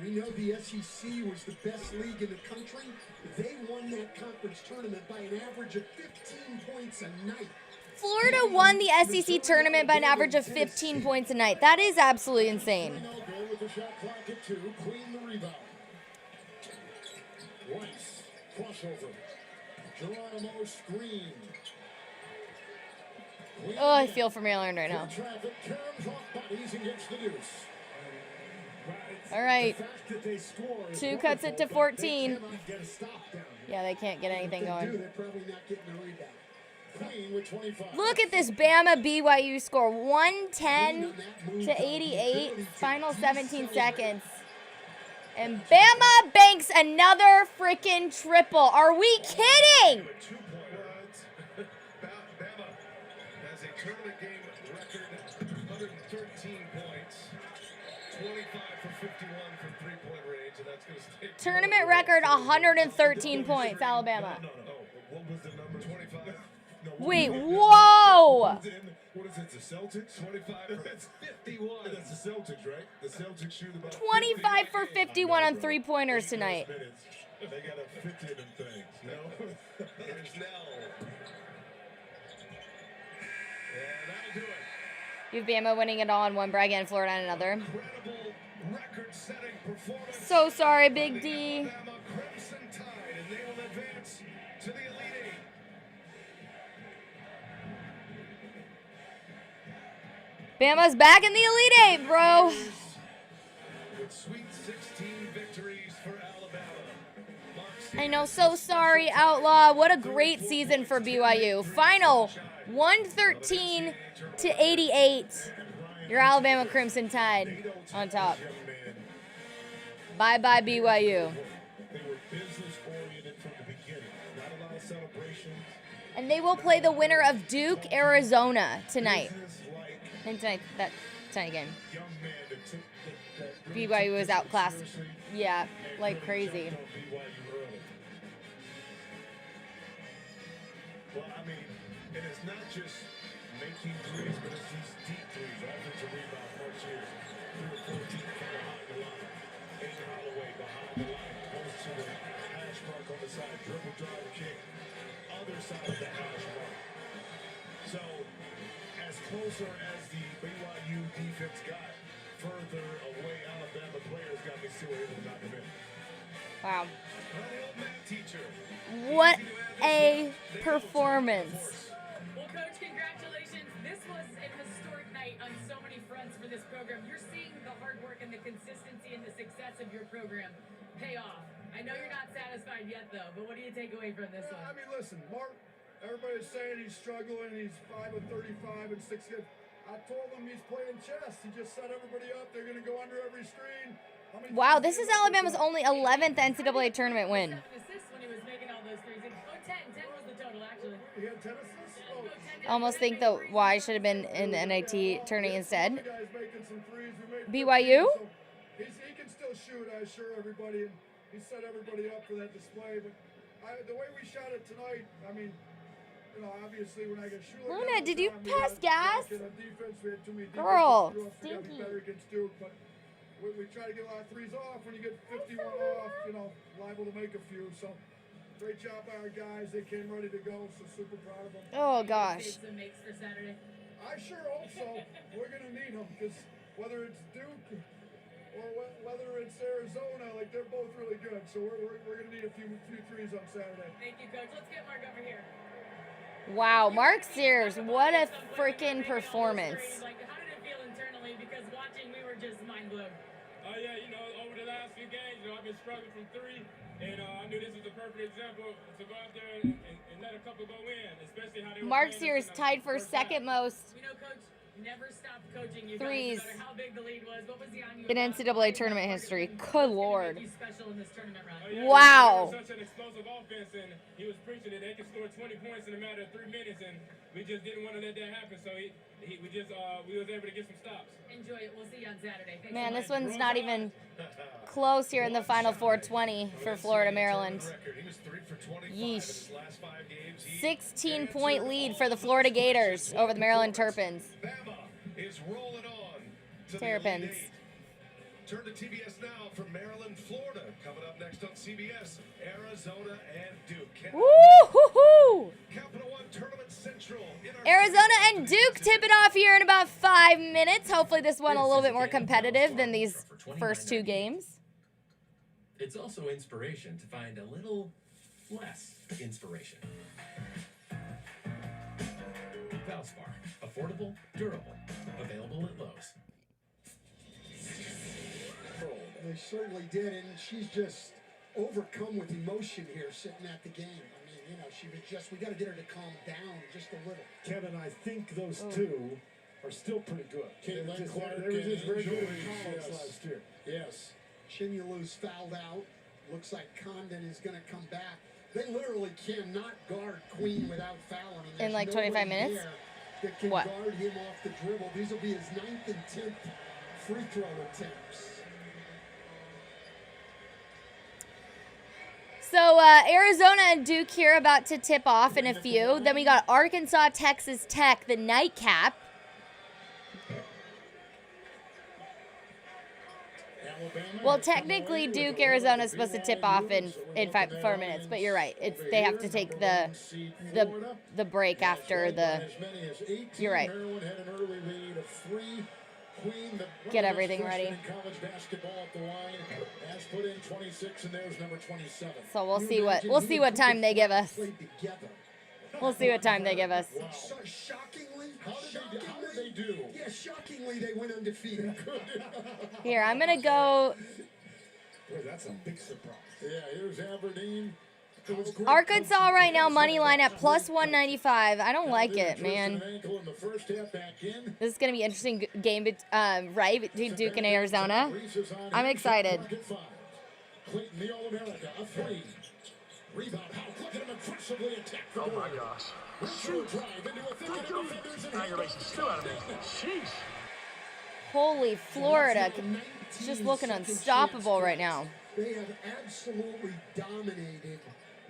We know the SEC was the best league in the country. They won that conference tournament by an average of 15 points a night. Florida won the SEC tournament by an average of 15 points a night. That is absolutely insane. With the shot clock at 2, Queen the rebound. Rice, crossover. Geronimo screen. Oh, I feel for Maryland right now. Traffic turns off bodies and gets the deuce. All right. 2 cuts it to 14. Yeah, they can't get anything going. They're probably not getting a rebound. Queen with 25. Look at this Bama BYU score. 110 to 88. Final 17 seconds. And Bama banks another freaking triple. Are we kidding? Bama has a tournament game record 113 points. 25 for 51 from three-point range, and that's going to stay. Tournament record 113 points, Alabama. No. What was the number? 25. Wait, whoa! What is it, the Celtics? 25, that's 51. That's the Celtics, right? The Celtics shoot about 25 for 51 on three-pointers tonight. They got to fit in them things, you know? There's Nell. And that'll do it. You have Bama winning it all in one, Bragg and Florida on another. Incredible record-setting performance. So sorry, Big D. Alabama Crimson Tide, and they will advance to the Elite Eight. Bama's back in the Elite Eight, bro. With Sweet 16 victories for Alabama. I know, so sorry, Outlaw. What a great season for BYU. Final 113 to 88. Your Alabama Crimson Tide on top. Bye-bye, BYU. They were business-oriented from the beginning. Not a lot of celebrations. And they will play the winner of Duke, Arizona tonight. And tonight game. BYU is outclassed. Yeah, like crazy. Well, I mean, and it's not just making threes, but it's these deep threes. Offensive rebound, Mark Shears, through the 14 from behind the line. Aiden Holloway behind the line, goes to the hash mark on the side, dribble drive kick, other side of the hash mark. So, as closer as the BYU defense got, further away Alabama players got me still able to knock them in. Wow. Well, the old math teacher. What a performance. Well, Coach, congratulations. This was an historic night on so many fronts for this program. You're seeing the hard work and the consistency and the success of your program pay off. I know you're not satisfied yet, though, but what do you take away from this one? I mean, listen, Mark, everybody's saying he's struggling. He's 5 of 35 and 6 games. I told him he's playing chess. He just set everybody up. They're going to go under every screen. Wow, this is Alabama's only 11th NCAA tournament win. 7 assists when he was making all those threes. 10 was the total, actually. He had 10 assists? Oh. Almost think the Y should have been in the NIT tourney instead. BYU? he can still shoot, I assure everybody, and he set everybody up for that display. But the way we shot it tonight, I mean, you know, obviously when I get Shula Luna, did you down, we pass got gas? back in on defense. We had too many Girl, defenses. We got to be better against Duke, but we try to get a lot of threes off. When you get 51 off, you know, liable to make a few. So great job by our guys. They came ready to go, so super proud of them. Oh, gosh. Save some makes for Saturday. I sure hope so. We're going to need them because whether it's Duke or whether it's Arizona, like they're both really good. So we're going to need a few threes on Saturday. Thank you, Coach. Let's get Mark over here. Wow, Mark Sears, what a freaking performance. Like, how did it feel internally? Because watching, we were just mind blown. Yeah, you know, over the last few games, you know, I've been struggling from three, and I knew this was a perfect example to go out there and let a couple go in, especially how they were Mark playing Sears tied for second most You know, Coach, never stop coaching you threes guys, no matter how big the lead was. What was the on you in NCAA tournament history. Good Lord. you special in this tournament run? Wow. Such an explosive offense, and he was preaching that they could score 20 points in a matter of 3 minutes, and we just didn't want to let that happen. So we was able to get some stops. Enjoy it. We'll see you on Saturday. Thanks Man, so this much. one's not even close here in the final 420 for Florida, Maryland. He was 3 for 25 in Yeesh. his last 5 games. 16-point lead for the Florida Gators over the Maryland Terrapins. Bama is rolling on to Terrapins. the Elite Eight. Turn to TBS now for Maryland, Florida. Coming up next on CBS, Arizona and Duke. Woo-hoo-hoo! Capital One Tournament Central. Arizona and Duke tip it off here in about 5 minutes. Hopefully this one a little bit more competitive than these first 2 games. It's also inspiration to find a little less inspiration. Valspar. Affordable, durable. Available at Lowe's. They certainly did, and she's just overcome with emotion here sitting at the game. I mean, you know, she was just, we got to get her to calm down just a little. Kevin, I think those two are still pretty good. Caitlin Clark They were just very good in and college last year. Yes. Shinyulu's fouled out. Looks like Condon is going to come back. They literally cannot guard Queen without fouling. In like 25 minutes? That can What? guard him off the dribble. These will be his 9th and 10th free throw attempts. So Arizona and Duke here about to tip off in a few. Then we got Arkansas, Texas Tech, the nightcap. Well, technically Duke, Arizona is supposed to tip off in 4 minutes, but you're right. They have to take the break after the. You're right. Get everything ready. College basketball at the line has put in 26, and there's number 27. So we'll see what time they give us. We'll see what time they give us. So shockingly, how did they do? Yeah, shockingly, they went undefeated. Here, I'm gonna go. Boy, that's a big surprise. Yeah, here's Aberdeen. Arkansas right now money line at plus 195. I don't like it, man. This is gonna be an interesting game, right, between Duke and Arizona. I'm excited. Clayton, the All-America, a 3. Rebound, look at him aggressively attack. Oh my gosh. True drive into a thicket of defenders and Aggravation's still out of me. Sheesh. Holy Florida, just looking unstoppable right now. They have absolutely dominated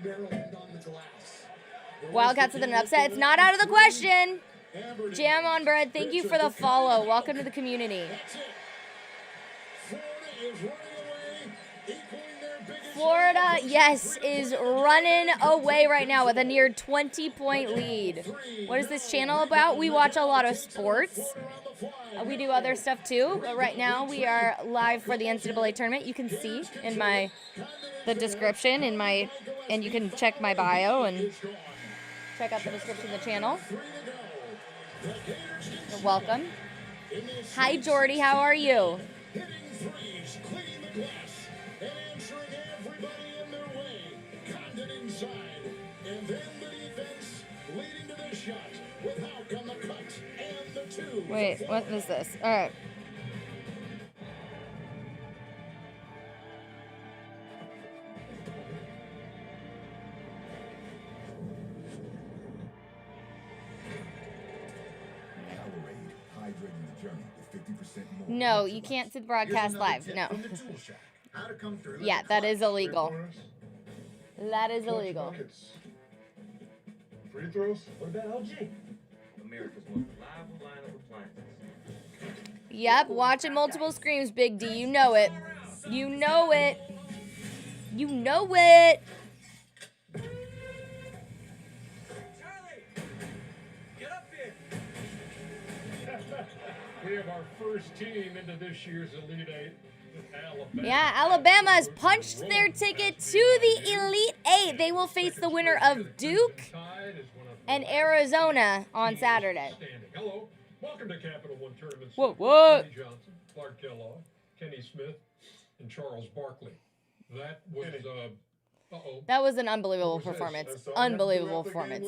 Maryland on the glass. Wildcats with an upset. It's not out of the question. Jam on bread. Thank you for the follow. Welcome to the community. Florida, yes, is running away right now with a near 20-point lead. What is this channel about? We watch a lot of sports. We do other stuff too, but right now we are live for the NCAA tournament. You can see in the description and you can check my bio and check out the description of the channel. Welcome. Hi, Jordy. How are you? And then the defense leading to this shot with Houck on the cut and the 2. Wait, what is this? All right. Powerade, hydrating journey with 50% more. No, you can't see the broadcast live. No. How to come through Yeah, that is illegal. That is Clutch illegal. buckets. Free throws. What about LG? America's most reliable line of appliances. Yep, watching multiple screens, Big D. You know it. You know it. You know it. Get up here. We have our first team into this year's Elite Eight. Alabama. Yeah, Alabama has punched their ticket to the Elite Eight. They will face the winner of Duke and Arizona on Saturday. Hello. Welcome to Capital One Tournament. What? What? Kenny Johnson, Clark Kellogg, Kenny Smith, and Charles Barkley. That was That was an unbelievable performance. Unbelievable performance.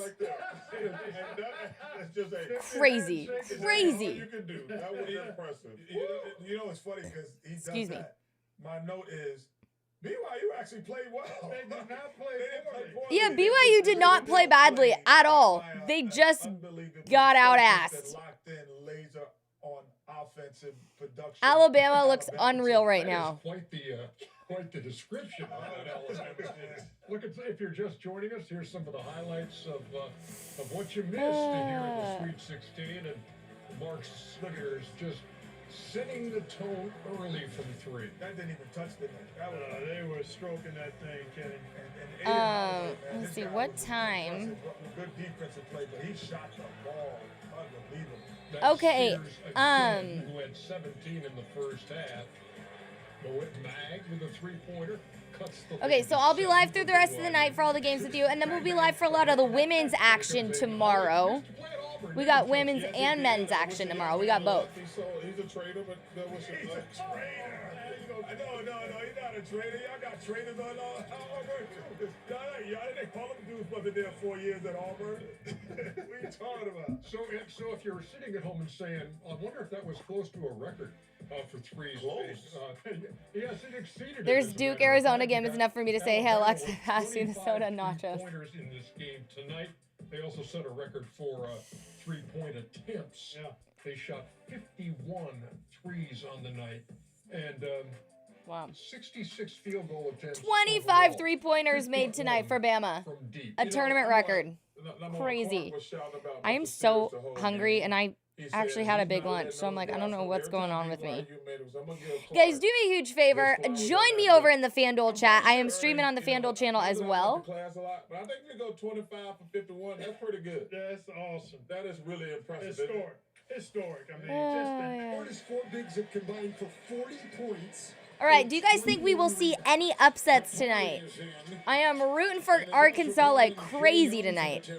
Crazy. Crazy. You can do. That was impressive. You know, it's funny because he does Excuse me. that. My note is BYU actually played well. They did not play poorly. Yeah, BYU did not play badly at all. They just got out-assed. Locked in laser on offensive production. Alabama looks unreal right now. Quite the description of that Alabama. Look, if you're just joining us, here's some of the highlights of what you missed here at the Sweet 16. And Mark Sliggers just setting the tone early from three. That didn't even touch the net. They were stroking that thing, Kenny. Let's see, what time? Good defensive play, but he shot the ball. Unbelievable. That's Okay, Sears again, who had 17 in the first half. Moet Mag with a three-pointer. Okay, so I'll be live through the rest of the night for all the games with you, and then we'll be live for a lot of the women's action tomorrow. We got women's and men's action tomorrow. We got both. He's a trader, but there was a trader. No, he's not a trader. Y'all got traders on Auburn. Y'all didn't call him dudes, but they're 4 years at Auburn. What are you talking about? So if you're sitting at home and saying, I wonder if that was close to a record for threes. Yes, it exceeded. There's Duke, Arizona game is enough for me to say, hey, Alexa, pass me the soda and nachos. Pointers in this game tonight. They also set a record for three-point attempts. Yeah. They shot 51 threes on the night. And wow. 66 field goal attempts. 25 three-pointers made tonight for Bama. A tournament record. Crazy. I am so hungry, and I actually had a big lunch, so I'm like, I don't know what's going on with me. Guys, do me a huge favor. Join me over in the FanDuel chat. I am streaming on the FanDuel channel as well. But I think if you go 25 for 51, that's pretty good. That's awesome. That is really impressive. Historic. I mean, Hardest four bigs have combined for 40 points. All right, do you guys think we will see any upsets tonight? I am rooting for Arkansas like crazy tonight.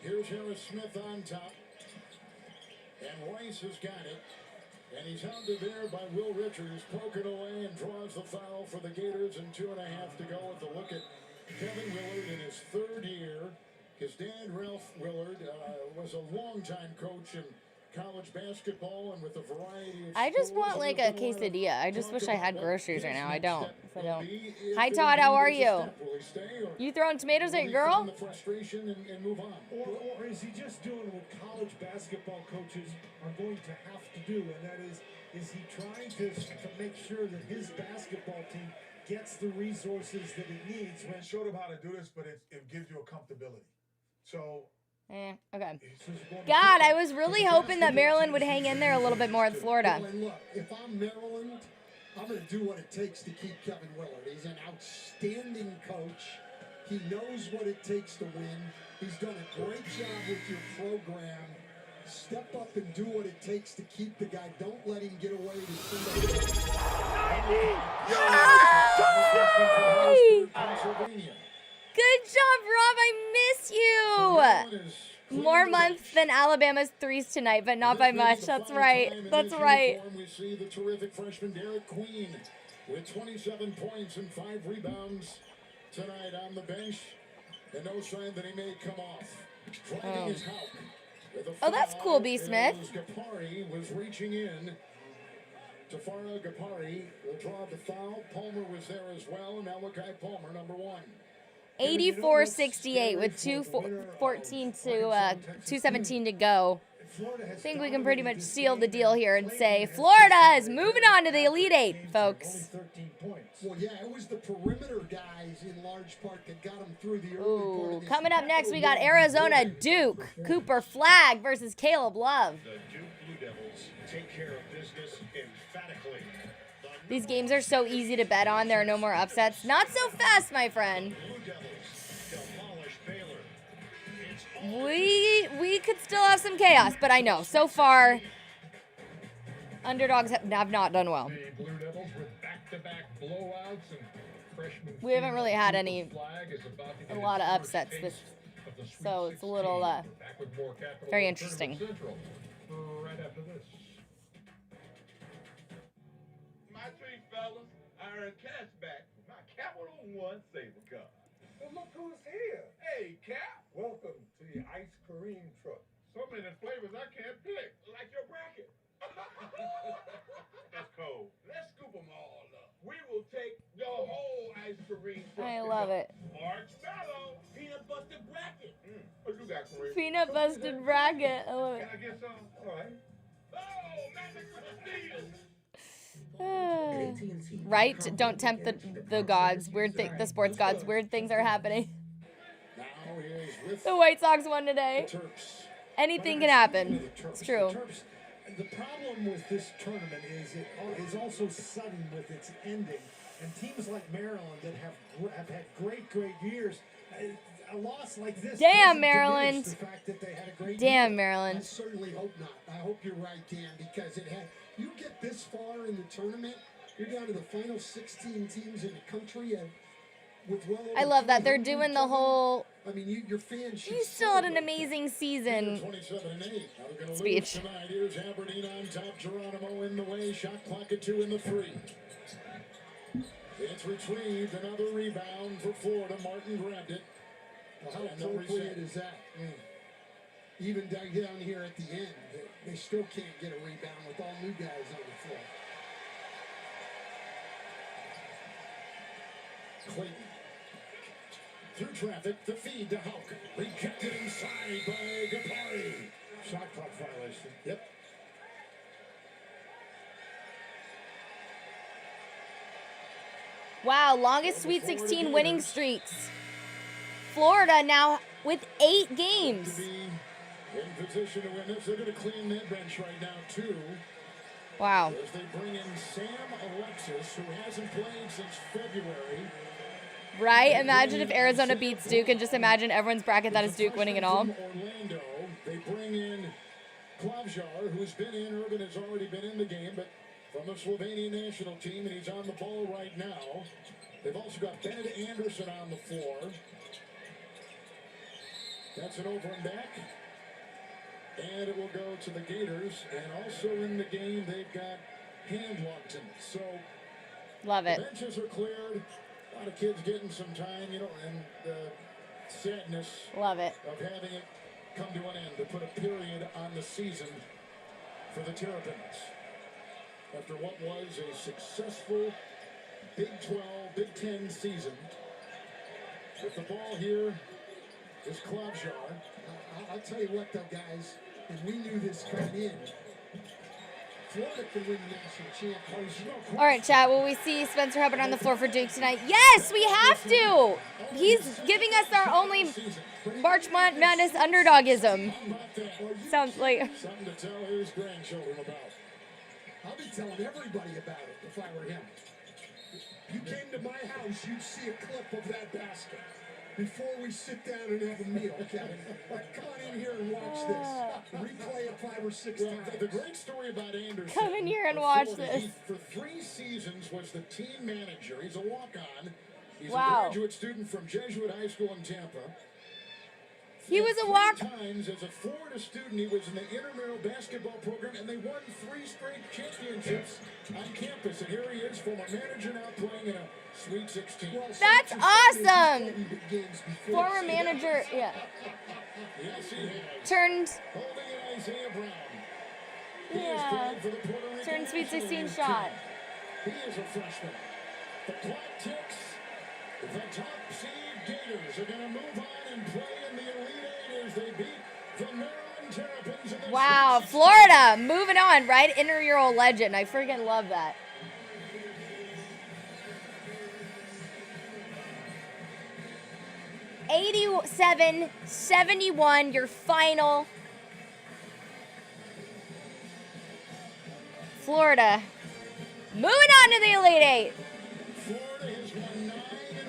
Here's Harris Smith on top. And Rice has got it. And he's hounded there by Will Richards, poking away and draws the foul for the Gators, and 2.5 to go with the look at Kevin Willard in his third year. His dad, Ralph Willard, was a longtime coach in college basketball, and with a variety of I just want like a quesadilla. I just wish I had groceries right now. I don't. So I don't. Hi Todd, how are you? You throwing tomatoes at your girl? Or is he just doing what college basketball coaches are going to have to do, and that is he trying to make sure that his basketball team gets the resources that it needs? When showed him how to do this, but it gives you a comfortability. So. Okay. God, I was really hoping that Maryland would hang in there a little bit more at Florida. Well, look, if I'm Maryland, I'm going to do what it takes to keep Kevin Willard. He's an outstanding coach. He knows what it takes to win. He's done a great job with your program. Step up and do what it takes to keep the guy. Don't let him get away with somebody. Good job, Rob. I miss you. More months than Alabama's threes tonight, but not by much. That's right. That's right. We see the terrific freshman Derek Queen with 27 points and 5 rebounds tonight on the bench. And no sign that he may come off. Driving his Houck. Oh, that's cool, B. Smith. Gapari was reaching in. Tafara Gapari will draw the foul. Palmer was there as well. Malachi Palmer, number 1. 84-68 with 2:14 to 2:17 to go. I think we can pretty much seal the deal here and say Florida is moving on to the Elite Eight, folks. 13 points. Well, yeah, it was the perimeter guys in large part that got them through the early part of this. Coming up next, we got Arizona Duke. Cooper Flag versus Caleb Love. The Duke Blue Devils take care of business emphatically. These games are so easy to bet on. There are no more upsets. Not so fast, my friend. We could still have some chaos, but I know so far underdogs have not done well. The Blue Devils with back-to-back blowouts and freshman. We haven't really had a lot of upsets this, so it's a little very interesting. Right after this. My three fellas, I earned cash back for my Capital One Saver Cup. Well, look who's here. Hey, Cap. Welcome to the ice cream truck. So many flavors I can't pick. Like your bracket. That's cold. Let's scoop them all up. We will take the whole ice cream truck. I love it. Marshmallow. Peanut busted bracket. What you got, Kareem? Peanut busted bracket. I love it. Can I get some? All right. Oh, magic with the steal. Right? Don't tempt the gods. The sports gods. Weird things are happening. The White Sox won today. Anything can happen. It's true. The problem with this tournament is it is also sudden with its ending, and teams like Maryland that have had great years. A loss like this. Damn, Maryland. The fact that they had a great Damn, year. Maryland. I certainly hope not. I hope you're right, Dan, because you get this far in the tournament, you're down to the final 16 teams in the country, and with well over I love that they're doing the whole. I mean, your fans. You still had an amazing season. 27-8. Speech. Tonight, here's Aberdeen on top. Geronimo in the way. Shot clock at 2 in the 3. It's retrieved. Another rebound for Florida. Martin grabbed it. Well, how appropriate is that? Even down here at the end, they still can't get a rebound with all new guys on the floor. Clayton. Through traffic, the feed to Houck. Rejected inside by Gapari. Shot clock violation. Yep. Wow, longest Sweet 16 winning streaks. Florida now with 8 games. In position to win this, they're going to clean that bench right now, too. Wow. As they bring in Sam Alexis, who hasn't played since February. Right? Imagine if Arizona beats Duke, and just imagine everyone's bracket that is Duke winning it all. Orlando, they bring in Klavjar, who's been in. Urban has already been in the game, but from the Slovenian national team, and he's on the ball right now. They've also got Bennett Anderson on the floor. That's an over and back. And it will go to the Gators. And also in the game, they've got Handlongton. So love it. The benches are cleared. A lot of kids getting some time, and the sadness love it of having it come to an end to put a period on the season for the Terrapins. After what was a successful Big 12, Big 10 season. With the ball here is Klavjar. I'll tell you what, though, guys, and we knew this coming in. Florida can win the national championship. All right, chat. Will we see Spencer Hubbard on the floor for Duke tonight? Yes, we have to. He's giving us our only March Madness underdogism. Sounds like. Something to tell his grandchildren about. I'll be telling everybody about it if I were him. You came to my house, you'd see a clip of that basket before we sit down and have a meal, Kevin. Like, come on in here and watch this. Replay it 5 or 6 times. The great story about Anderson. Come in here and watch this. He, for 3 seasons, was the team manager. He's a walk-on. He's a graduate student from Jesuit High School in Tampa. He was a 3 times as a Florida student, he was in the intramural basketball program, and they won 3 straight championships on campus. And here he is, former manager, now playing in a Sweet 16. That's awesome. Former manager, yeah. Yes, he has. Turned. Holding it, Isaiah Brown. He Yeah. is playing for the Puerto Rican Turned Sweet national 16 team. shot. He is a freshman. The clock ticks. The top seed Gators are going to move on and play in the Elite Eight as they beat the Maryland Terrapins in the Wow, Florida moving on, right? Intramural legend. I freaking love that. $87-71, your final. Florida moving on to the Elite Eight. Florida has won 9 in a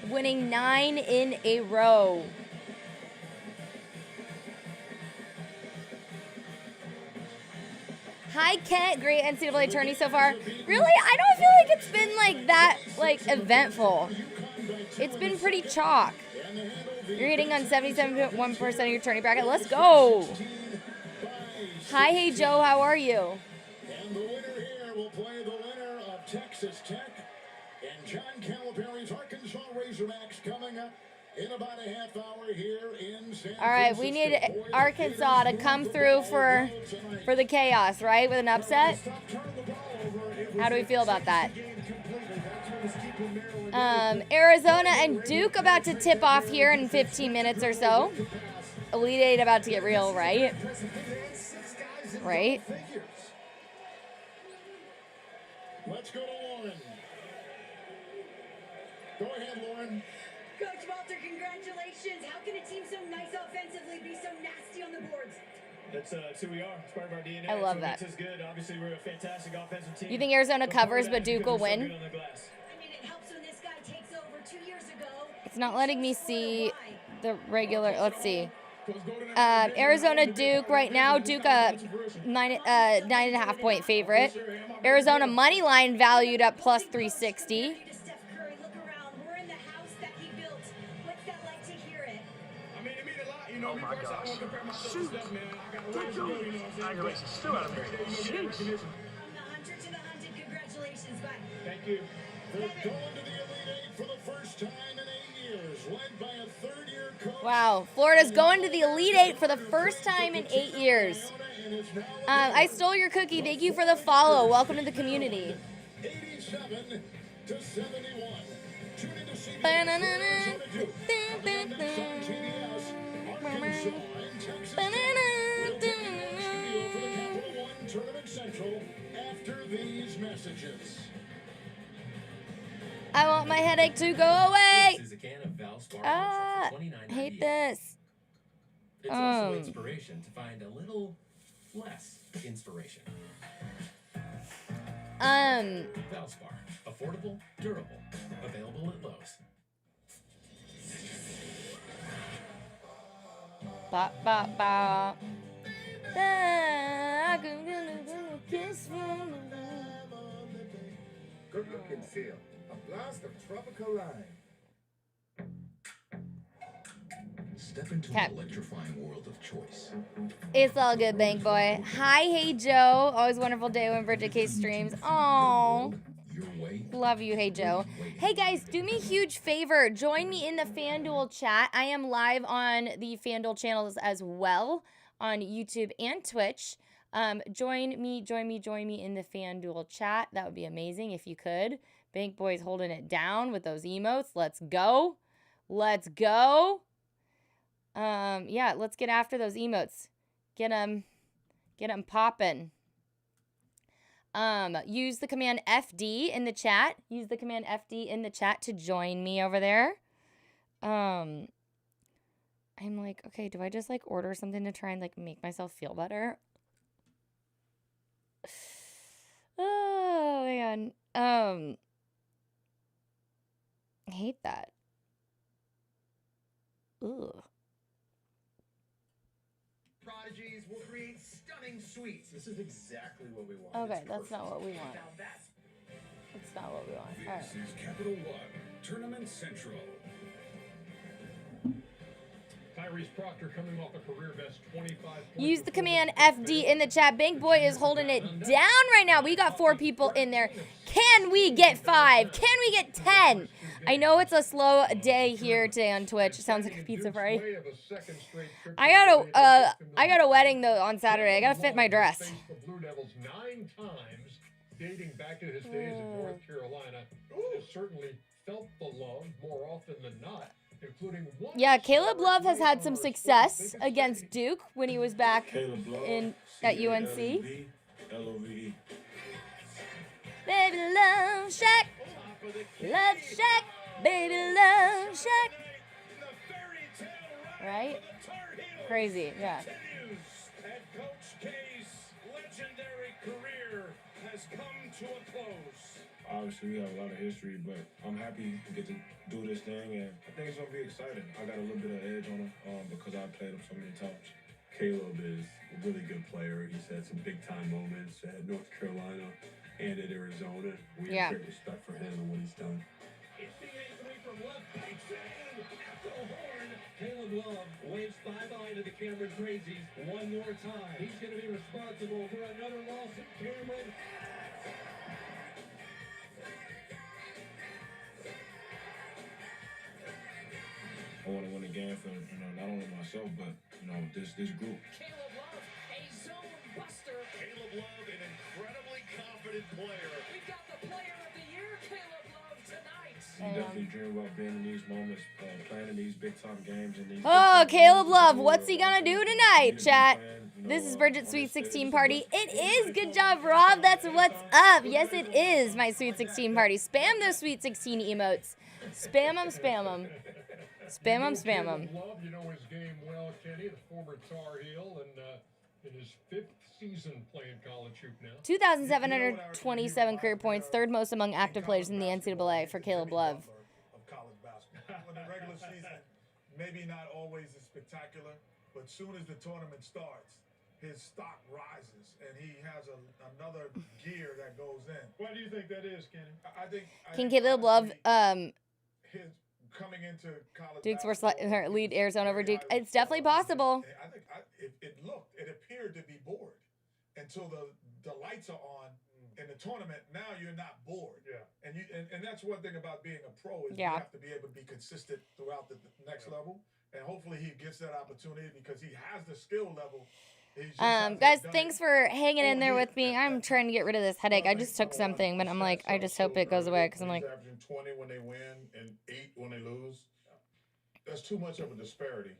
row. Winning 9 in a row. Hi, Kent. Great NCAA tourney so far. Really? I don't feel like it's been like that, like, eventful. It's been pretty chalk. You're hitting on 77.1% of your tourney bracket. Let's go. Hi, hey, Joe. How are you? And the winner here will play the winner of Texas Tech and John Calipari's Arkansas Razorbacks coming up in about a half hour here in San Francisco. All right, we need Arkansas to come through for the chaos, right? With an upset. How do we feel about that? Arizona and Duke about to tip off here in 15 minutes or so. Elite Eight about to get real, right? Right? Let's go to Lauren. Go ahead, Lauren. Coach Walter, congratulations. How can a team so nice offensively be so nasty on the boards? That's who we are. It's part of our DNA. I love so that. It makes us good. Obviously, we're a fantastic offensive team. You think Arizona covers, but Duke will win? I mean, it helps when this guy takes over 2 years ago. It's not letting me see the regular. Let's see. Arizona Duke right now. Duke a 9.5 point favorite. Arizona money line valued at plus 360. Oh my gosh. Shoot. Get going. Aggravating still out of me. Jeez. From the hunter to the hunted, congratulations, bye. Thank you. They're going to the Elite Eight for the first time in 8 years, led by a third-year coach. Wow, Florida's going to the Elite Eight for the first time in 8 years. I stole your cookie. Thank you for the follow. Welcome to the community. 87 to 71. Tune in to see Tournament Central after these messages. I want my headache to go away. This is a can of Valspar Ah, for $29.98. hate this. It's also inspiration to find a little less inspiration. Valspar, affordable, durable, available at Lowe's. Ba ba ba. I'm gonna kiss from Good look and feel. A blast of tropical lime. Step into an electrifying world of choice. It's all good, Bank Boy. Hi, hey Joe. Always wonderful day when Bridget K streams. Aww. Love you, hey Joe. Hey guys, do me a huge favor. Join me in the FanDuel chat. I am live on the FanDuel channels as well on YouTube and Twitch. Join me in the FanDuel chat. That would be amazing if you could. Bank Boy's holding it down with those emotes. Let's go. Let's go. Yeah, let's get after those emotes. Get them popping. Use the command FD in the chat. Use the command FD in the chat to join me over there. I'm like, okay, do I just like order something to try and like make myself feel better? Oh man. I hate that. Ugh. Prodigies will create stunning suites. This is exactly what we want. Okay, that's not what we want. That's not what we want. All right. This is Capital One, Tournament Central. Tyrese Proctor coming off a career best 25 points. Use the command FD in the chat. Bank Boy is holding it down right now. We got 4 people in there. Can we get 5? Can we get 10? I know it's a slow day here today on Twitch. It sounds like a pizza fry. I got a wedding though on Saturday. I gotta fit my dress. The Blue Devils 9 times, dating back to his days in North Carolina. Is certainly felt the love more often than not, including one. Yeah, Caleb Love has had some success against Duke when he was back Caleb Love, at UNC. Love. Baby love Shaq, love Shaq, baby love Shaq. Right? Crazy, yeah. And Coach K's legendary career has come to a close. Obviously, we have a lot of history, but I'm happy to get to do this thing, and I think it's going to be exciting. I got a little bit of edge on him because I played him so many times. Caleb is a really good player. He's had some big-time moments at North Carolina and at Arizona. We have great respect for him and what he's done. From left, takes it in at the horn. Caleb Love waves bye-bye to the Cameron Crazies one more time. He's going to be responsible for another loss at Cameron. I want to win a game for not only myself, but this group. Caleb Love, a zone buster. Caleb Love, an incredibly confident player. We've got the player of the year, Caleb Love, tonight. You definitely dream about being in these moments, playing in these big-time games. And these Caleb Love, what's he gonna do tonight, chat? This is Bridget's Sweet 16 party. It is. Good job, Rob. That's what's up. Yes, it is my Sweet 16 party. Spam those Sweet 16 emotes. Spam them, spam them. Spam them, spam them. Love, you know his game well, Kenny, the former Tar Heel, and in his 5th season playing college hoop now. 2,727 career points, third most among active players in the NCAA for Caleb Love. Of college basketball. In the regular season, maybe not always as spectacular, but soon as the tournament starts, his stock rises, and he has another gear that goes in. Why do you think that is, Kenny? I think Caleb Love, his coming into college Duke's worst lead Arizona over Duke. It's definitely possible. I think it appeared to be bored until the lights are on in the tournament. Now you're not bored. Yeah. And that's one thing about being a pro is you have to be able to be consistent throughout the next level. And hopefully he gets that opportunity because he has the skill level. Guys, thanks for hanging in there with me. I'm trying to get rid of this headache. I just took something, but I'm like, I just hope it goes away because I'm like, averaging 20 when they win and 8 when they lose. That's too much of a disparity.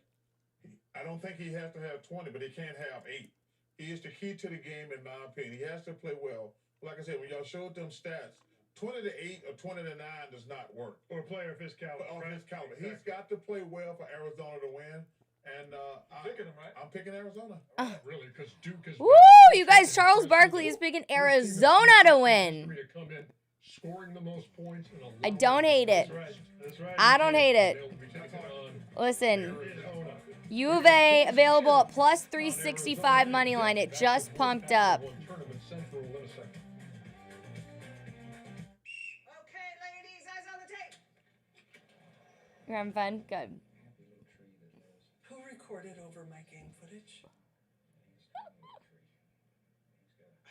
I don't think he has to have 20, but he can't have 8. He is the key to the game, in my opinion. He has to play well. Like I said, when y'all showed them stats, 20 to 8 or 20 to 9 does not work. Or a player of his caliber. His caliber. Exactly. He's got to play well for Arizona to win. And I'm picking him, right? I'm picking Arizona. Really, because Duke is. Woo! You guys, Charles Barkley is picking Arizona to win. Scoring the most points in I don't hate it. That's right. I don't hate it. Listen, U of A available at plus 365 money line. It just pumped up. Okay, ladies, eyes on the tape. You're having fun? Good. Who recorded over my game footage? I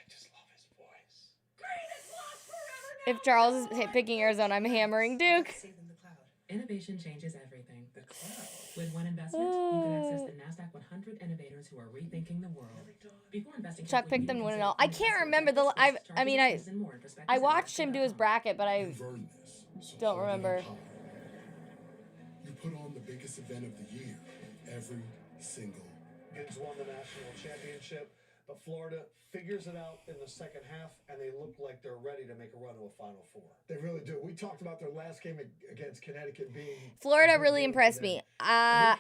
just love his voice. Greatest loss forever. If Charles is picking Arizona, I'm hammering Duke. Innovation changes everything. The cloud. With one investment, you can access the NASDAQ 100 innovators who are rethinking the world. Before investing, Chuck picked them to win it all. I can't remember the. I watched him do his bracket, but I don't remember. You put on the biggest event of the year every single. Kids won the national championship, but Florida figures it out in the second half, and they look like they're ready to make a run to a Final Four. They really do. We talked about their last game against Connecticut being... Florida really impressed me. I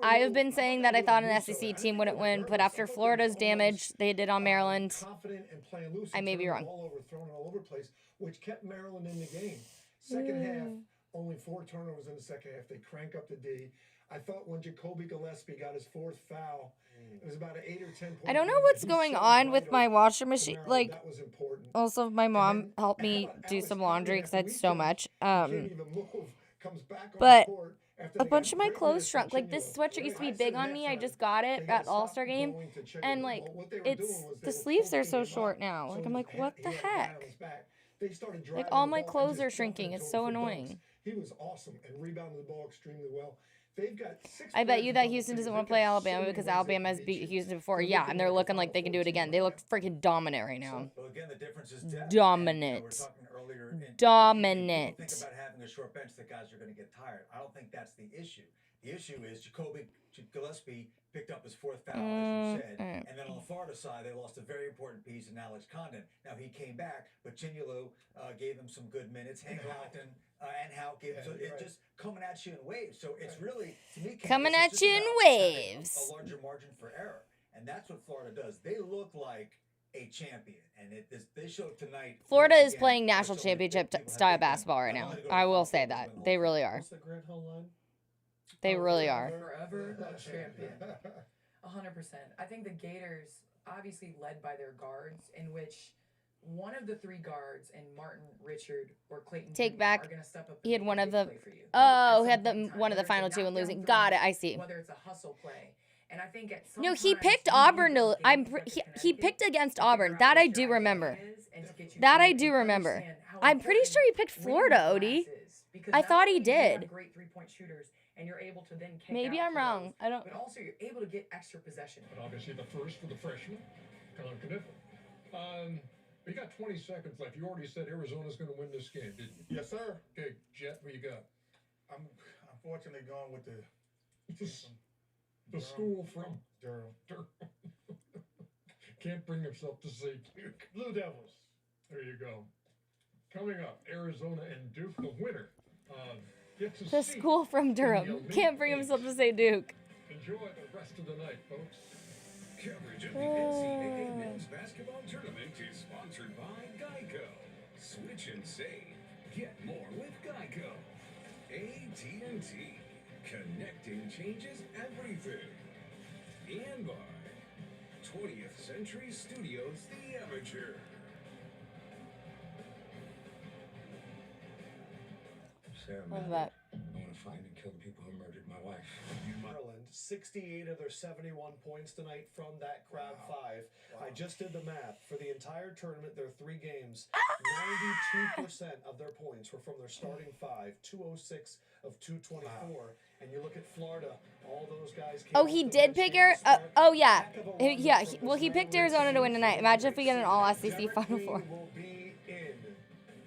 have been saying that I thought an SEC team wouldn't win, but after Florida's damage they did on Maryland, confident and playing loose. I may be wrong. Thrown all over the place, which kept Maryland in the game. Second half, only 4 turnovers in the second half. They crank up the D. I thought when Jacoby Gillespie got his 4th foul, it was about an 8 or 10 point. I don't know what's going on with my washer machine. Like, that was important. also my mom helped me do some laundry because I had so much. But a bunch of my clothes shrunk. Like, this sweatshirt used to be big on me. I just got it at All-Star Game, and like, the sleeves are so short now. Like, I'm like, what the heck? Like, all my clothes are shrinking. It's so annoying. He was awesome and rebounded the ball extremely well. They've got 6 I bet you that Houston doesn't want to play Alabama because Alabama has beat Houston before. Yeah, and they're looking like they can do it again. They look freaking dominant right now. Well, again, the difference is dominant. We're talking earlier dominant. Think about having having a short bench that guys are going to get tired. I don't think that's the issue. The issue is Jacoby Gillespie picked up his 4th foul, as you said, and then on the Florida side, they lost a very important piece in Alex Condon. Now, he came back, but Chinyalu gave him some good minutes. Hank Lockton and Howe gave him, it just coming at you in waves. So it's really, to me, coming at you in waves. A larger margin for error. And that's what Florida does. They look like a champion, and they showed tonight. Florida is playing national championship style basketball right now. I will say that. They really are. What's the Grant Hill line? They really are. Forever a champion. 100%. I think the Gators, obviously led by their guards, in which one of the 3 guards, and Martin, Richard, or Clayton Take back. are going to step up. He had one of the. Oh, he had one of the final 2 and losing. Got it. I see. Whether it's a hustle play. And I think at some No, he picked Auburn. He picked against Auburn. That I do remember. That I do remember. I'm pretty sure he picked Florida, Odie. I thought he did. Great 3-point shooters, and you're able to then kick Maybe out I'm to wrong. those. I don't. But also, you're able to get extra possession. But obviously, the first for the freshman, Colin Kniffel. We got 20 seconds left. You already said Arizona's going to win this game, didn't you? Yes, sir. Okay, Jet, what you got? I'm unfortunately going with the school from Durham. Can't bring himself to say Duke. Blue Devils. There you go. Coming up, Arizona and Duke, the winner. Gets The school from Durham. Can't bring himself to say Duke. Enjoy the rest of the night, folks. Coverage of the NCAA men's basketball tournament is sponsored by Geico. Switch and save. Get more with Geico. AT&T. Connecting changes everything. And by 20th Century Studios, The Amateur. What's that? I want to find and kill the people who murdered my wife. Maryland, 68 of their 71 points tonight from that crowd 5. I just did the math. For the entire tournament, their 3 games, 92% of their points were from their starting 5, 206 of 224. And you look at Florida, all those guys came. Oh, he did pick oh, yeah. Yeah. He picked Arizona to win tonight. Imagine if we get an all SEC Final Four. Will be in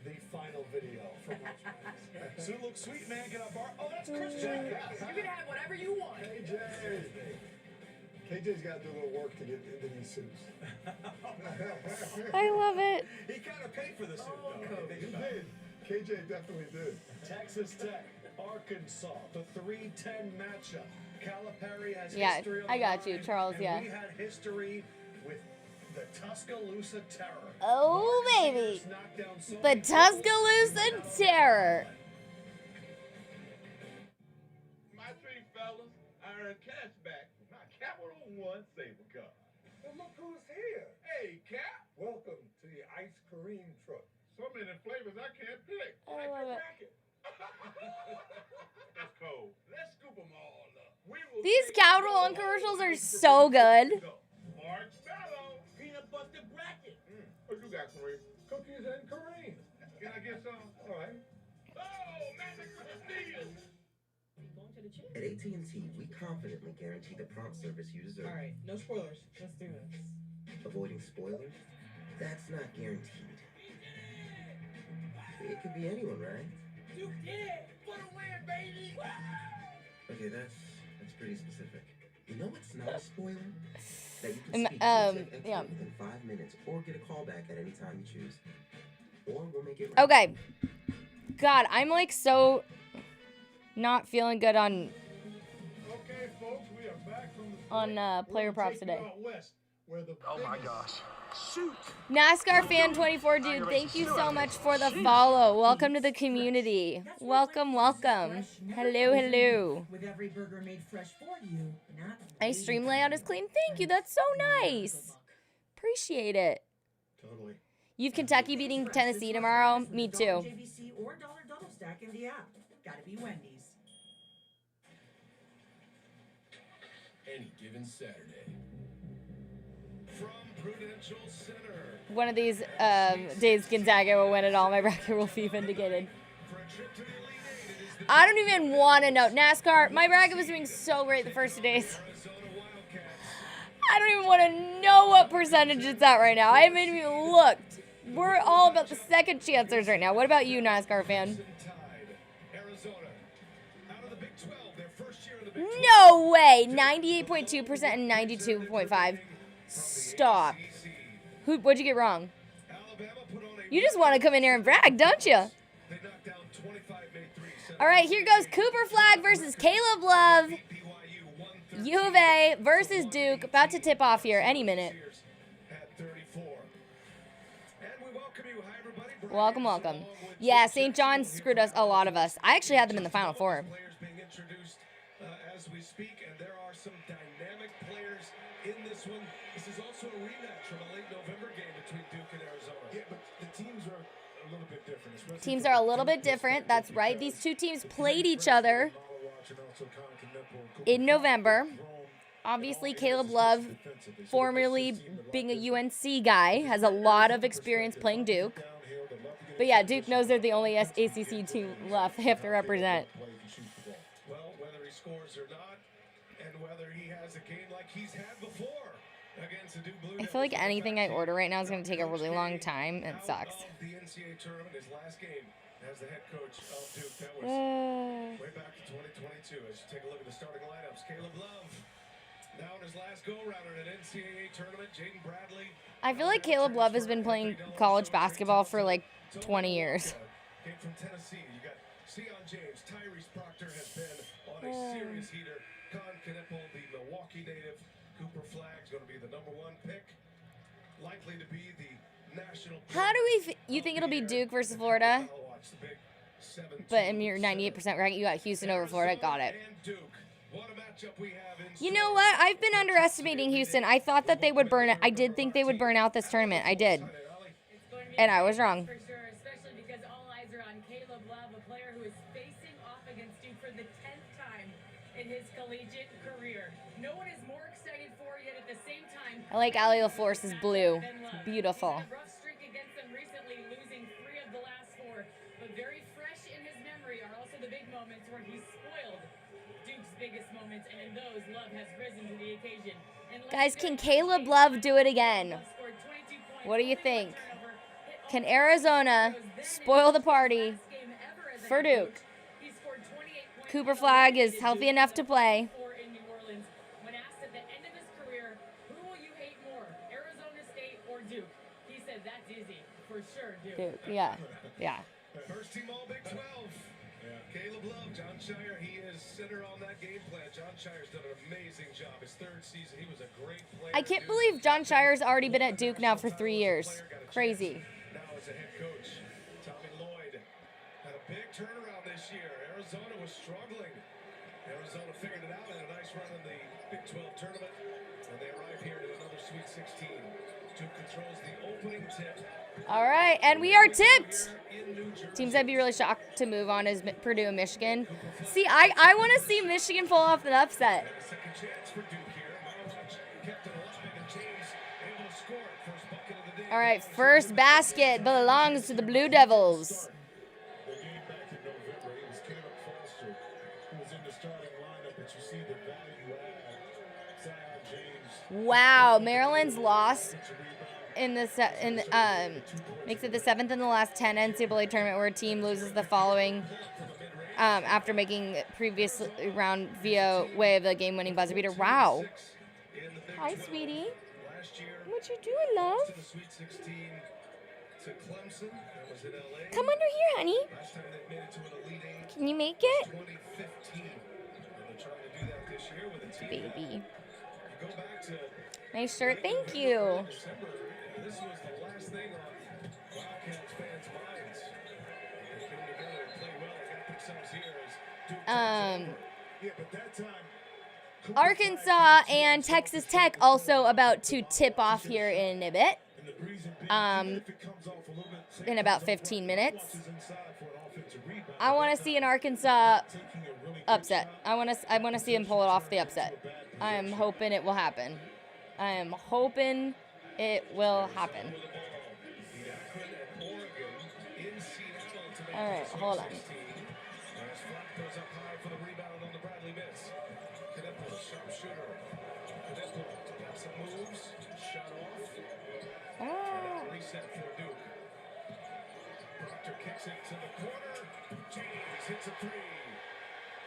the final video from Sue looks sweet, man. Get up, bar. Oh, that's Christian. You can have whatever you want. KJ's got to do a little work to get into these suits. I love it. He kind of paid for the suit, though. He did. KJ definitely did. Texas Tech, Arkansas, the 3-10 matchup. Calipari has Yeah, history on I got the you, line, Charles, and yeah. we had history with the Tuscaloosa Terror. Oh, baby. The Tuscaloosa Terror. My three fellas, I earned cash back from my Capital One Saber card. Well, look who's here. Hey, Cap. Welcome to the ice cream truck. So many flavors I can't pick. I love it. That's cold. Let's scoop them all up. These Capital One commercials are so good. Marshmallow. Peanut butter bracket. What you got, Kareem? Cookies and Kareem. Can I get some? All right. Oh, Magic Christmas. At AT&T, we confidently guarantee the prompt service you deserve. All right, no spoilers. Let's do this. Avoiding spoilers? That's not guaranteed. It could be anyone, right? You did it for the win, baby. Okay, that's pretty specific. You know what's not a spoiler? That you can Um, speak to a tech expert yeah. within 5 minutes, or get a call back at any time you choose. Or we'll make it right. Okay. God, I'm like so not feeling good on Okay, folks, we are back from the player props today. West, where the Oh my gosh. Shoot. NASCAR fan 24 dude, thank you so much for the follow. Welcome to the community. Welcome, welcome. Hello, hello. With every burger made fresh for you, not My stream layout is clean. Thank you. That's so nice. Appreciate it. Totally. You've Kentucky beating Tennessee tomorrow? Me too. JVC or dollar double stack in the app. Gotta be Wendy's. Any given Saturday. From Prudential Center. One of these days Gonzaga will win it all. My bracket will be vindicated. I don't even want to know. NASCAR, my bracket was doing so great the first 2 days. I don't even want to know what percentage it's at right now. I haven't even looked. We're all about the second chancers right now. What about you, NASCAR fan? No way. 98.2% and 92.5. Stop. What'd you get wrong? You just want to come in here and brag, don't you? All right, here goes Cooper Flag versus Caleb Love. U of A versus Duke. About to tip off here any minute. Welcome, welcome. Yeah, St. John's screwed us, a lot of us. I actually had them in the Final Four. As we speak, and there are some dynamic players in this one. This is also a rematch from a late November game between Duke and Arizona. Yeah, but the teams are a little bit different. Teams are a little bit different. That's right. These two teams played each other in November. Obviously, Caleb Love, formerly being a UNC guy, has a lot of experience playing Duke. But yeah, Duke knows they're the only ACC team left they have to represent. Well, whether he scores or not, and whether he has a game like he's had before against the Duke Blue Devils. I feel like anything I order right now is going to take a really long time. It sucks. The NCAA tournament, his last game as the head coach of Duke. That was way back to 2022. As you take a look at the starting lineups, Caleb Love. Now in his last go-around at an NCAA tournament, Jaden Bradley. I feel like Caleb Love has been playing college basketball for like 20 years. Came from Tennessee. You got Sion James. Tyrese Proctor has been on a serious heater. Con Knippel, the Milwaukee native. Cooper Flagg's going to be the #1 pick. Likely to be the national. How do we... You think it'll be Duke versus Florida? But in your 98% rank, you got Houston over Florida. Got it. You know what? I've been underestimating Houston. I thought that they would burn it. I did think they would burn out this tournament. I did. And I was wrong. For sure, especially because all eyes are on Caleb Love, a player who is facing off against Duke for the 10th time in his collegiate career. No one is more excited for, yet at the same time. I like Ali LaForce's blue. Beautiful. He's had a rough streak against them recently, losing 3 of the last 4. But very fresh in his memory are also the big moments where he spoiled Duke's biggest moments, and in those, Love has risen to the occasion. Guys, can Caleb Love do it again? What do you think? Can Arizona spoil the party for Duke? Cooper Flag is healthy enough to play. When asked at the end of his career, who will you hate more, Arizona State or Duke? He said that's easy, for sure, Duke. Yeah, yeah. First team All Big 12. Caleb Love, John Shire, he is center on that game plan. John Shire's done an amazing job. His 3rd season, he was a great player. I can't believe John Shire's already been at Duke now for 3 years. Crazy. Now as a head coach, Tommy Lloyd had a big turnaround this year. Arizona was struggling. Arizona figured it out, had a nice run in the Big 12 tournament, and they arrive here to another Sweet 16. Duke controls the opening tip. All right, and we are tipped. Teams I'd be really shocked to move on is Purdue and Michigan. See, I want to see Michigan pull off an upset. All right, first basket belongs to the Blue Devils. The game back in November, it was Caleb Foster who was in the starting lineup, but you see the value add. Sion James. Wow, Maryland's loss in the makes it the 7th in the last 10 NCAA tournament where a team loses the following after making previous round via way of the game-winning buzzer beater. Wow. Hi, sweetie. What you doing, love? Come under here, honey. Can you make it? Baby. Nice shirt, thank you. This was the last thing on Wildcats fans' minds. They came together and played well. They got themselves here as Duke Yeah, but that time, Arkansas and Texas Tech also about to tip off here in a bit. In about 15 minutes. I want to see an Arkansas upset. I want to see them pull it off the upset. I am hoping it will happen. I am hoping it will happen. All right, hold on. Reset for Duke. Proctor kicks it to the corner. James hits a 3.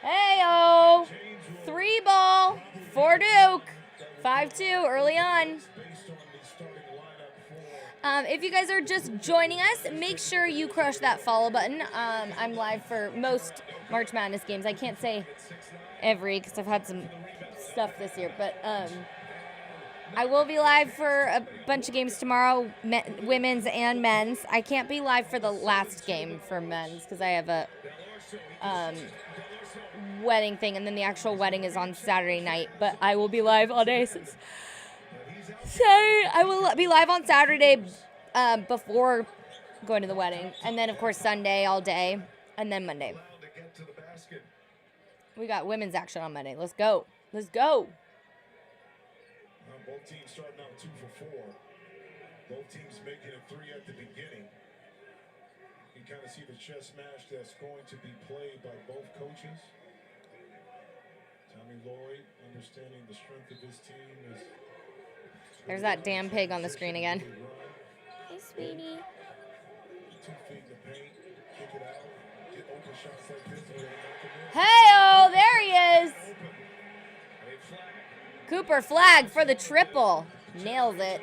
Hey-o! go. 3 ball for Duke. 5-2 early on. If you guys are just joining us, make sure you crush that follow button. I'm live for most March Madness games. I can't say every because I've had some stuff this year, but I will be live for a bunch of games tomorrow, women's and men's. I can't be live for the last game for men's because I have a wedding thing, and then the actual wedding is on Saturday night, but I will be live all day since Saturday. I will be live on Saturday before going to the wedding, and then of course Sunday all day, and then Monday. We got women's action on Monday. Let's go. Let's go. Both teams starting out 2 for 4. Both teams making it 3 at the beginning. You kind of see the chess match that's going to be played by both coaches. Tommy Lloyd, understanding the strength of his team, is. There's that damn pig on the screen again. Hey, sweetie. 2 feet in the paint, kick it out, get open shots like this. Hey-oh, there he is. Cooper flag for the triple. Nails it.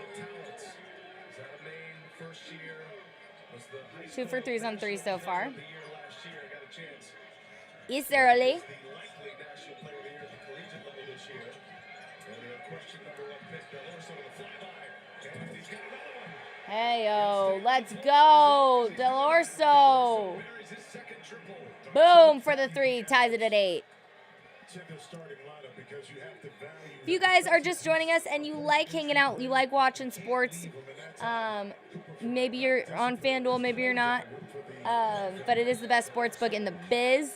2 for 3s on 3 so far. It's early. Hey-oh, let's go. Del Orso. Boom for the 3. Ties it at 8. If you guys are just joining us and you like hanging out, you like watching sports, maybe you're on FanDuel, maybe you're not, but it is the best sports book in the biz.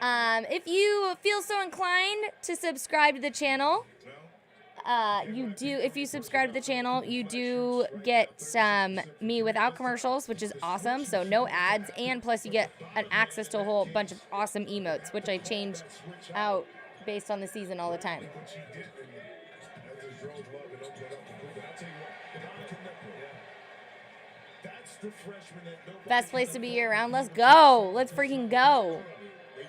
If you feel so inclined to subscribe to the channel, if you subscribe to the channel, you do get me without commercials, which is awesome. So no ads, and plus you get access to a whole bunch of awesome emotes, which I change out based on the season all the time. Best place to be year round. Let's go. Let's freaking go.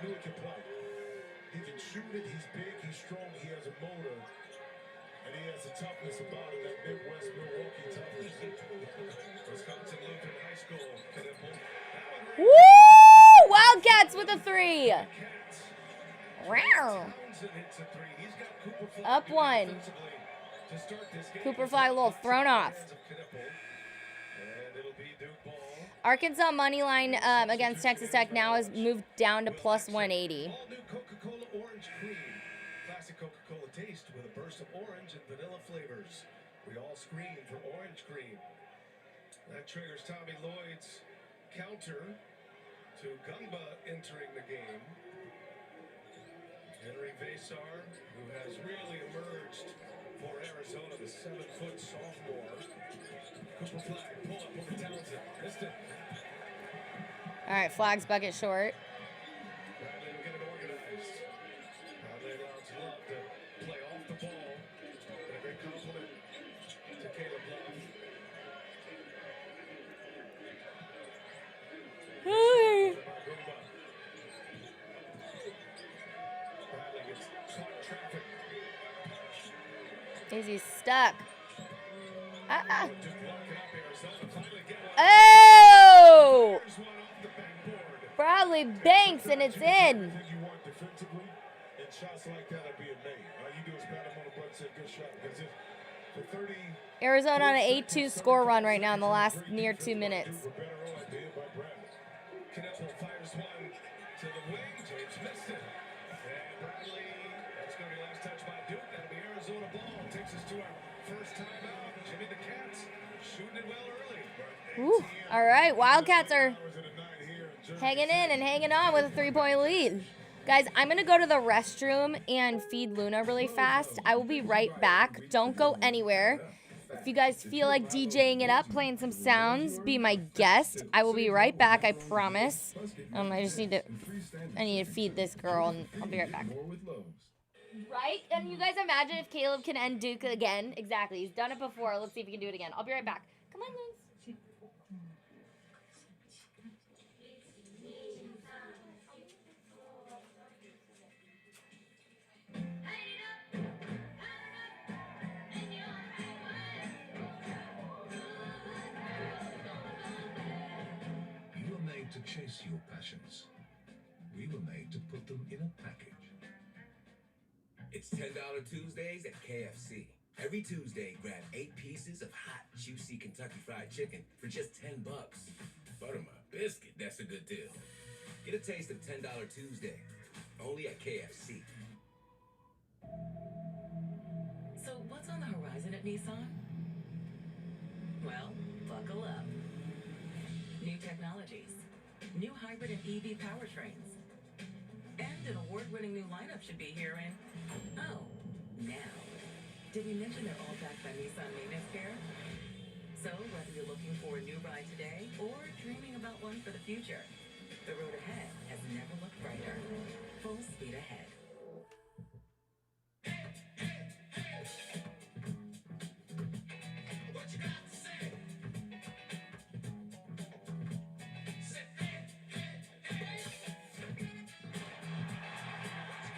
He can shoot it. He's big. He's strong. He has a motor. And he has a toughness about him, that Midwest Milwaukee toughness. Wisconsin Lutheran High School. Woo! Wildcats with a 3. Wow. Up 1. Cooper flag a little thrown off. Arkansas money line against Texas Tech now has moved down to plus 180. Coca-Cola Orange Cream. Classic Coca-Cola taste with a burst of orange and vanilla flavors. We all scream for orange cream. That triggers Tommy Lloyd's counter to Gumba entering the game. Henry Vasar, who has really emerged for Arizona, the 7-foot sophomore. Cooper flag, pull up over Townsend. Missed it. All right, flags bucket short. Bradley will get it organized. Bradley allows Love to play off the ball. And a great compliment to Caleb Love. Bradley gets caught in traffic. Izzy's stuck. Oh! Bradley banks and it's in. Arizona on an 8-2 score run right now in the last near 2 minutes. Knappel fires one to the wing. James missed it. And Bradley, that's going to be last touch by Duke. That'll be Arizona ball. Takes us to our first time out. Jimmy the Cats shooting it well early. Ooh, all right, Wildcats are hanging in and hanging on with a 3-point lead. Guys, I'm going to go to the restroom and feed Luna really fast. I will be right back. Don't go anywhere. If you guys feel like DJing it up, playing some sounds, be my guest. I will be right back, I promise. I just need to feed this girl, and I'll be right back. Right? And you guys imagine if Caleb can end Duke again? Exactly. He's done it before. Let's see if he can do it again. I'll be right back. Come on, Lance. made to chase your passions. We were made to put them in a package. It's $10 Tuesdays at KFC. Every Tuesday, grab 8 pieces of hot, juicy Kentucky Fried Chicken for just $10. Butter my biscuit, that's a good deal. Get a taste of $10 Tuesday, only at KFC. So what's on the horizon at Nissan? Well, buckle up. New technologies, new hybrid and EV powertrains, and an award-winning new lineup should be here in... Oh, now. Did we mention they're all backed by Nissan Maintenance Care? So whether you're looking for a new ride today or dreaming about one for the future, the road ahead has never looked brighter. Full speed ahead. What you got to say?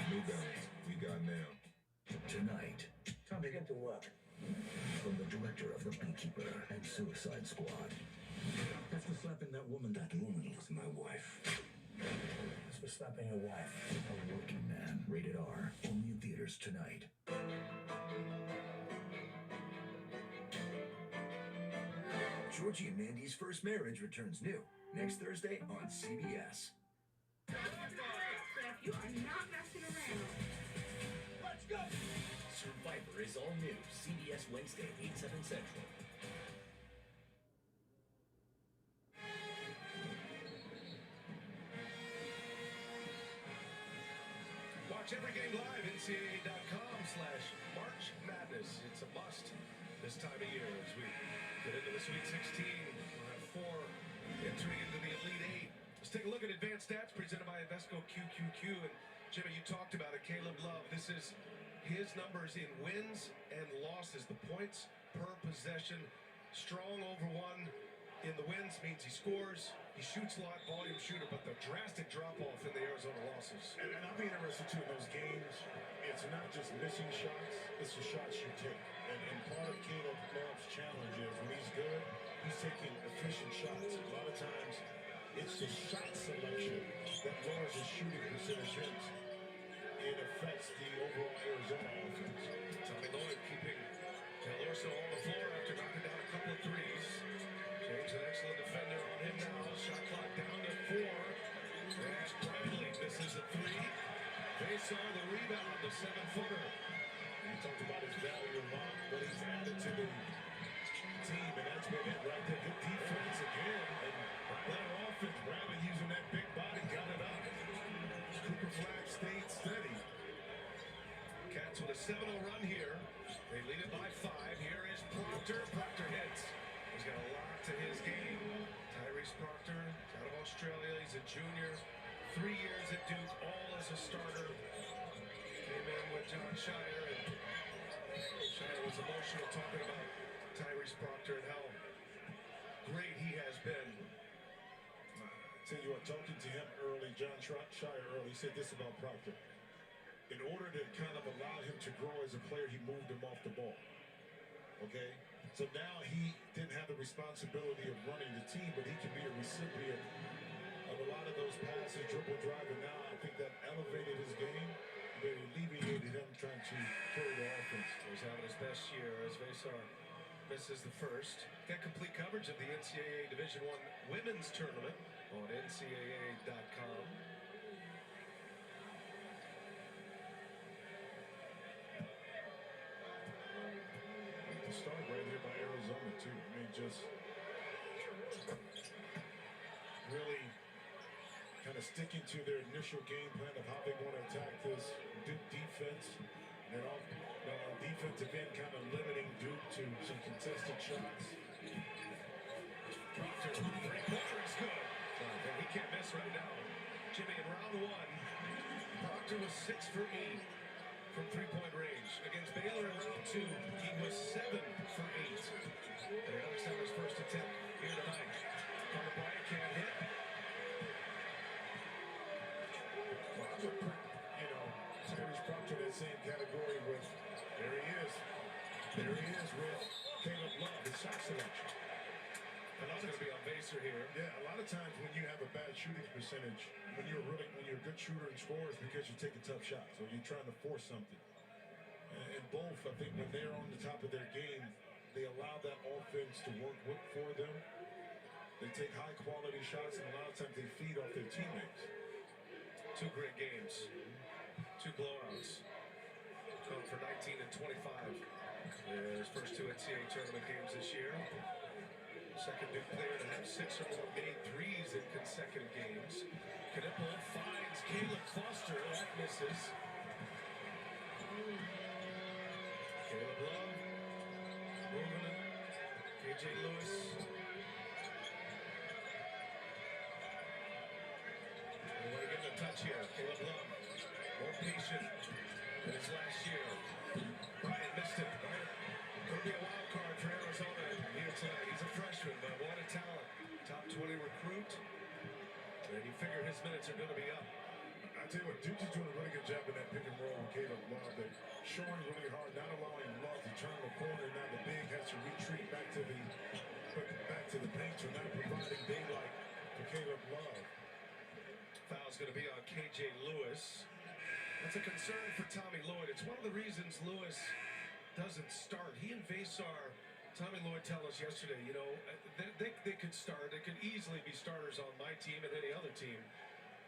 New Balance, we got now. Tonight, Time to get to work. from the director of The Beekeeper and Suicide Squad. After slapping that woman was my wife. As for slapping your wife, A Working Man, rated R, only in theaters tonight. Georgie and Mandy's First Marriage returns new next Thursday on CBS. You are not messing around. Let's go! Survivor is all new. CBS Wednesday, 8/7 Central. Watch every game live, NCAA.com/March Madness. It's a must this time of year as we get into the Sweet 16. We'll have 4 entering into the Elite 8. Let's take a look at advanced stats presented by Invesco QQQ. And Jimmy, you talked about it. Caleb Love, this is his numbers in wins and losses. The points per possession, strong over 1 in the wins means he scores. He shoots a lot, volume shooter, but the drastic drop-off in the Arizona losses. And I'll be interested too in those games. It's not just missing shots, it's the shots you take. And part of Caleb Love's challenge is when he's good, he's taking efficient shots. A lot of times, it's the shot selection that lowers his shooting percentages. It affects the overall Arizona offense. Tommy Lloyd keeping Del Orso on the floor after knocking down a couple of threes. James, an excellent defender on him now. Shot clock down to 4. And Bradley misses a 3. They saw the rebound, the 7-footer. You talked about his value among what he's added to the team, and that's been it right there. Good defense again, and better offense. Bradley using that big body, got it up. Cooper Flag stayed steady. Cats with a 7-0 run here. They lead it by 5. Here is Proctor. Proctor hits. He's got a lot to his game. Tyrese Proctor, out of Australia. He's a junior. 3 years at Duke, all as a starter. Came in with John Shire, and Shire was emotional talking about Tyrese Proctor and how great he has been. Tell you what, talking to him early, John Shire early, he said this about Proctor. In order to kind of allow him to grow as a player, he moved him off the ball. Okay? So now he didn't have the responsibility of running the team, but he can be a recipient of a lot of those passes, dribble, drive, and now I think that elevated his game, but it alleviated him trying to carry the offense. He's having his best year as Vesar misses the first. Get complete coverage of the NCAA Division I Women's Tournament on NCAA.com. The start right here by Arizona, too. I mean, just really kind of sticking to their initial game plan of how they want to attack this Duke defense. And on defensive end, kind of limiting Duke to some contested shots. Proctor, three-pointer is good. And he can't miss right now. Jimmy, in round 1, Proctor was 6 for 8 from three-point range. Against Baylor in round 2, he was 7 for 8. They knocks down his first attempt here tonight. Carter Bryant can't hit. Tyrese Proctor in that same category with, there he is with Caleb Love, his shot selection. Fallon's going to be on baser here. Yeah, a lot of times when you have a bad shooting percentage, when you're a good shooter and scorer, it's because you're taking tough shots or you're trying to force something. And both, I think, when they're on the top of their game, they allow that offense to work for them. They take high-quality shots, and a lot of times they feed off their teammates. 2 great games, 2 blowouts. Going for 19 and 25. His first 2 NCAA tournament games this year. Second Duke player to have 6 or more made threes in consecutive games. Knipple finds Caleb Foster. That misses. Caleb Love moving it. KJ Lewis. We want to give him a touch here. Caleb Love, more patient than his last year. Bryant missed it. Could be a wild card for Arizona here tonight. He's a freshman, but what a talent. Top 20 recruit. And you figure his minutes are going to be up. I tell you what, Duke is doing a really good job in that pick and roll with Caleb Love. They're showing really hard, not allowing Love to turn the corner. Now the big has to retreat back to the paint, so not providing daylight for Caleb Love. Foul's going to be on KJ Lewis. That's a concern for Tommy Lloyd. It's one of the reasons Lewis doesn't start. He and Vasar, Tommy Lloyd tell us yesterday, you know, they could start. They could easily be starters on my team and any other team.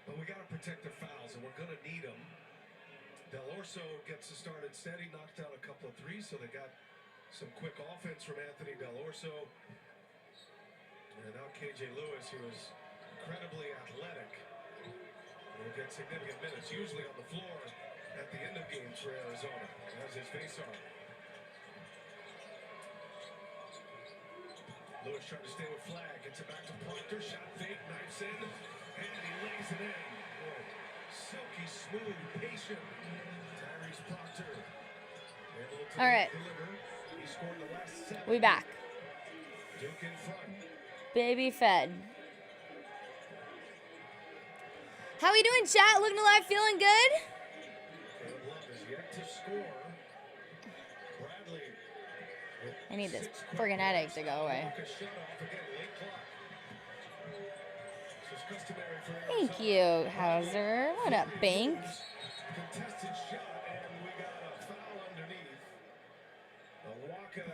But we got to protect their fouls, and we're going to need them. Del Orso gets to start instead. He knocked down a couple of threes, so they got some quick offense from Anthony Del Orso. And now KJ Lewis, who is incredibly athletic, will get significant minutes, usually on the floor at the end of games for Arizona, as is Vasar. Lewis trying to stay with Flag, gets it back to Proctor, shot fake, knifes in, and he lays it in. Boy, silky smooth, patient. Tyrese Proctor able to All right. deliver. He scored the last 7. We back. Duke in front. Baby fed. How we doing, chat? Looking alive, feeling good? Caleb Love is yet to score. Bradley. I need this friggin' headache to go away. Thank you, Hauser. What up, Bank? Contested shot, and we got a foul underneath. Awaka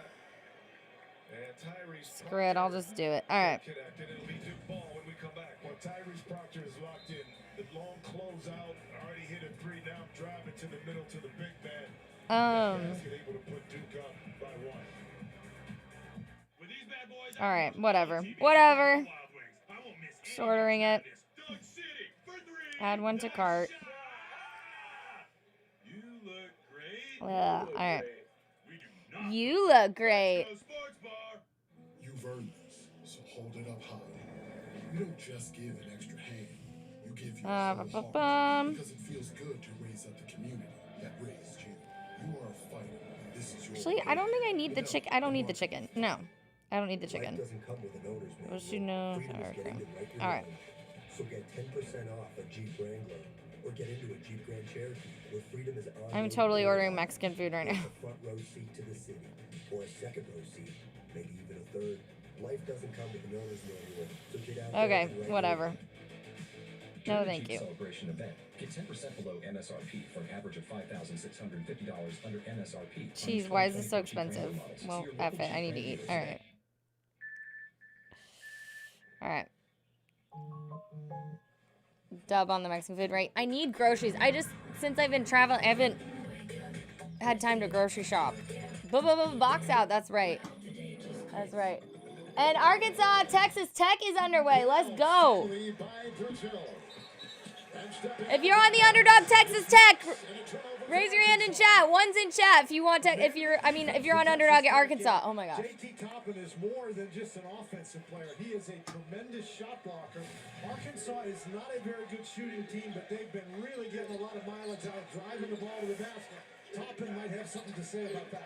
and Tyrese. Screw it, I'll just do it. All right. It'll be Duke ball when we come back. Well, Tyrese Proctor is locked in. The long closeout, already hit a 3, now driving to the middle to the big man. Able to put Duke up by 1. All right, whatever. Whatever. Just ordering it. Add 1 to cart. All right. You look great. You've earned this, so hold it up high. You don't just give an extra hand. You give your whole heart because it feels good to raise up the community that raised you. You are a fighter, and this is your Actually, I don't think I need the chicken. I don't need the chicken. No, I don't need the chicken. Doesn't come with an owner's manual. Well, you know. All right. So get 10% off a Jeep Wrangler or get into a Jeep Grand Cherokee where freedom is on. I'm totally ordering Mexican food right now. A front row seat to the city or a second row seat, maybe even a third. Life doesn't come with an owner's manual. So get out Okay, whatever. No, thank you. Celebration event. Get 10% below MSRP for an average of $5,650 under MSRP. Jeez, why is this so expensive? Well, F it. I need to eat. All right. All right. Dub on the Mexican food, right? I need groceries. Since I've been traveling, I haven't had time to grocery shop. Box out. That's right. That's right. And Arkansas, Texas Tech is underway. Let's go. If you're on the underdog Texas Tech, raise your hand in chat. One's in chat if you want to. If you're on underdog at Arkansas. Oh my gosh. JT Toppin is more than just an offensive player. He is a tremendous shot blocker. Arkansas is not a very good shooting team, but they've been really getting a lot of mileage out of driving the ball to the basket. Toppin might have something to say about that.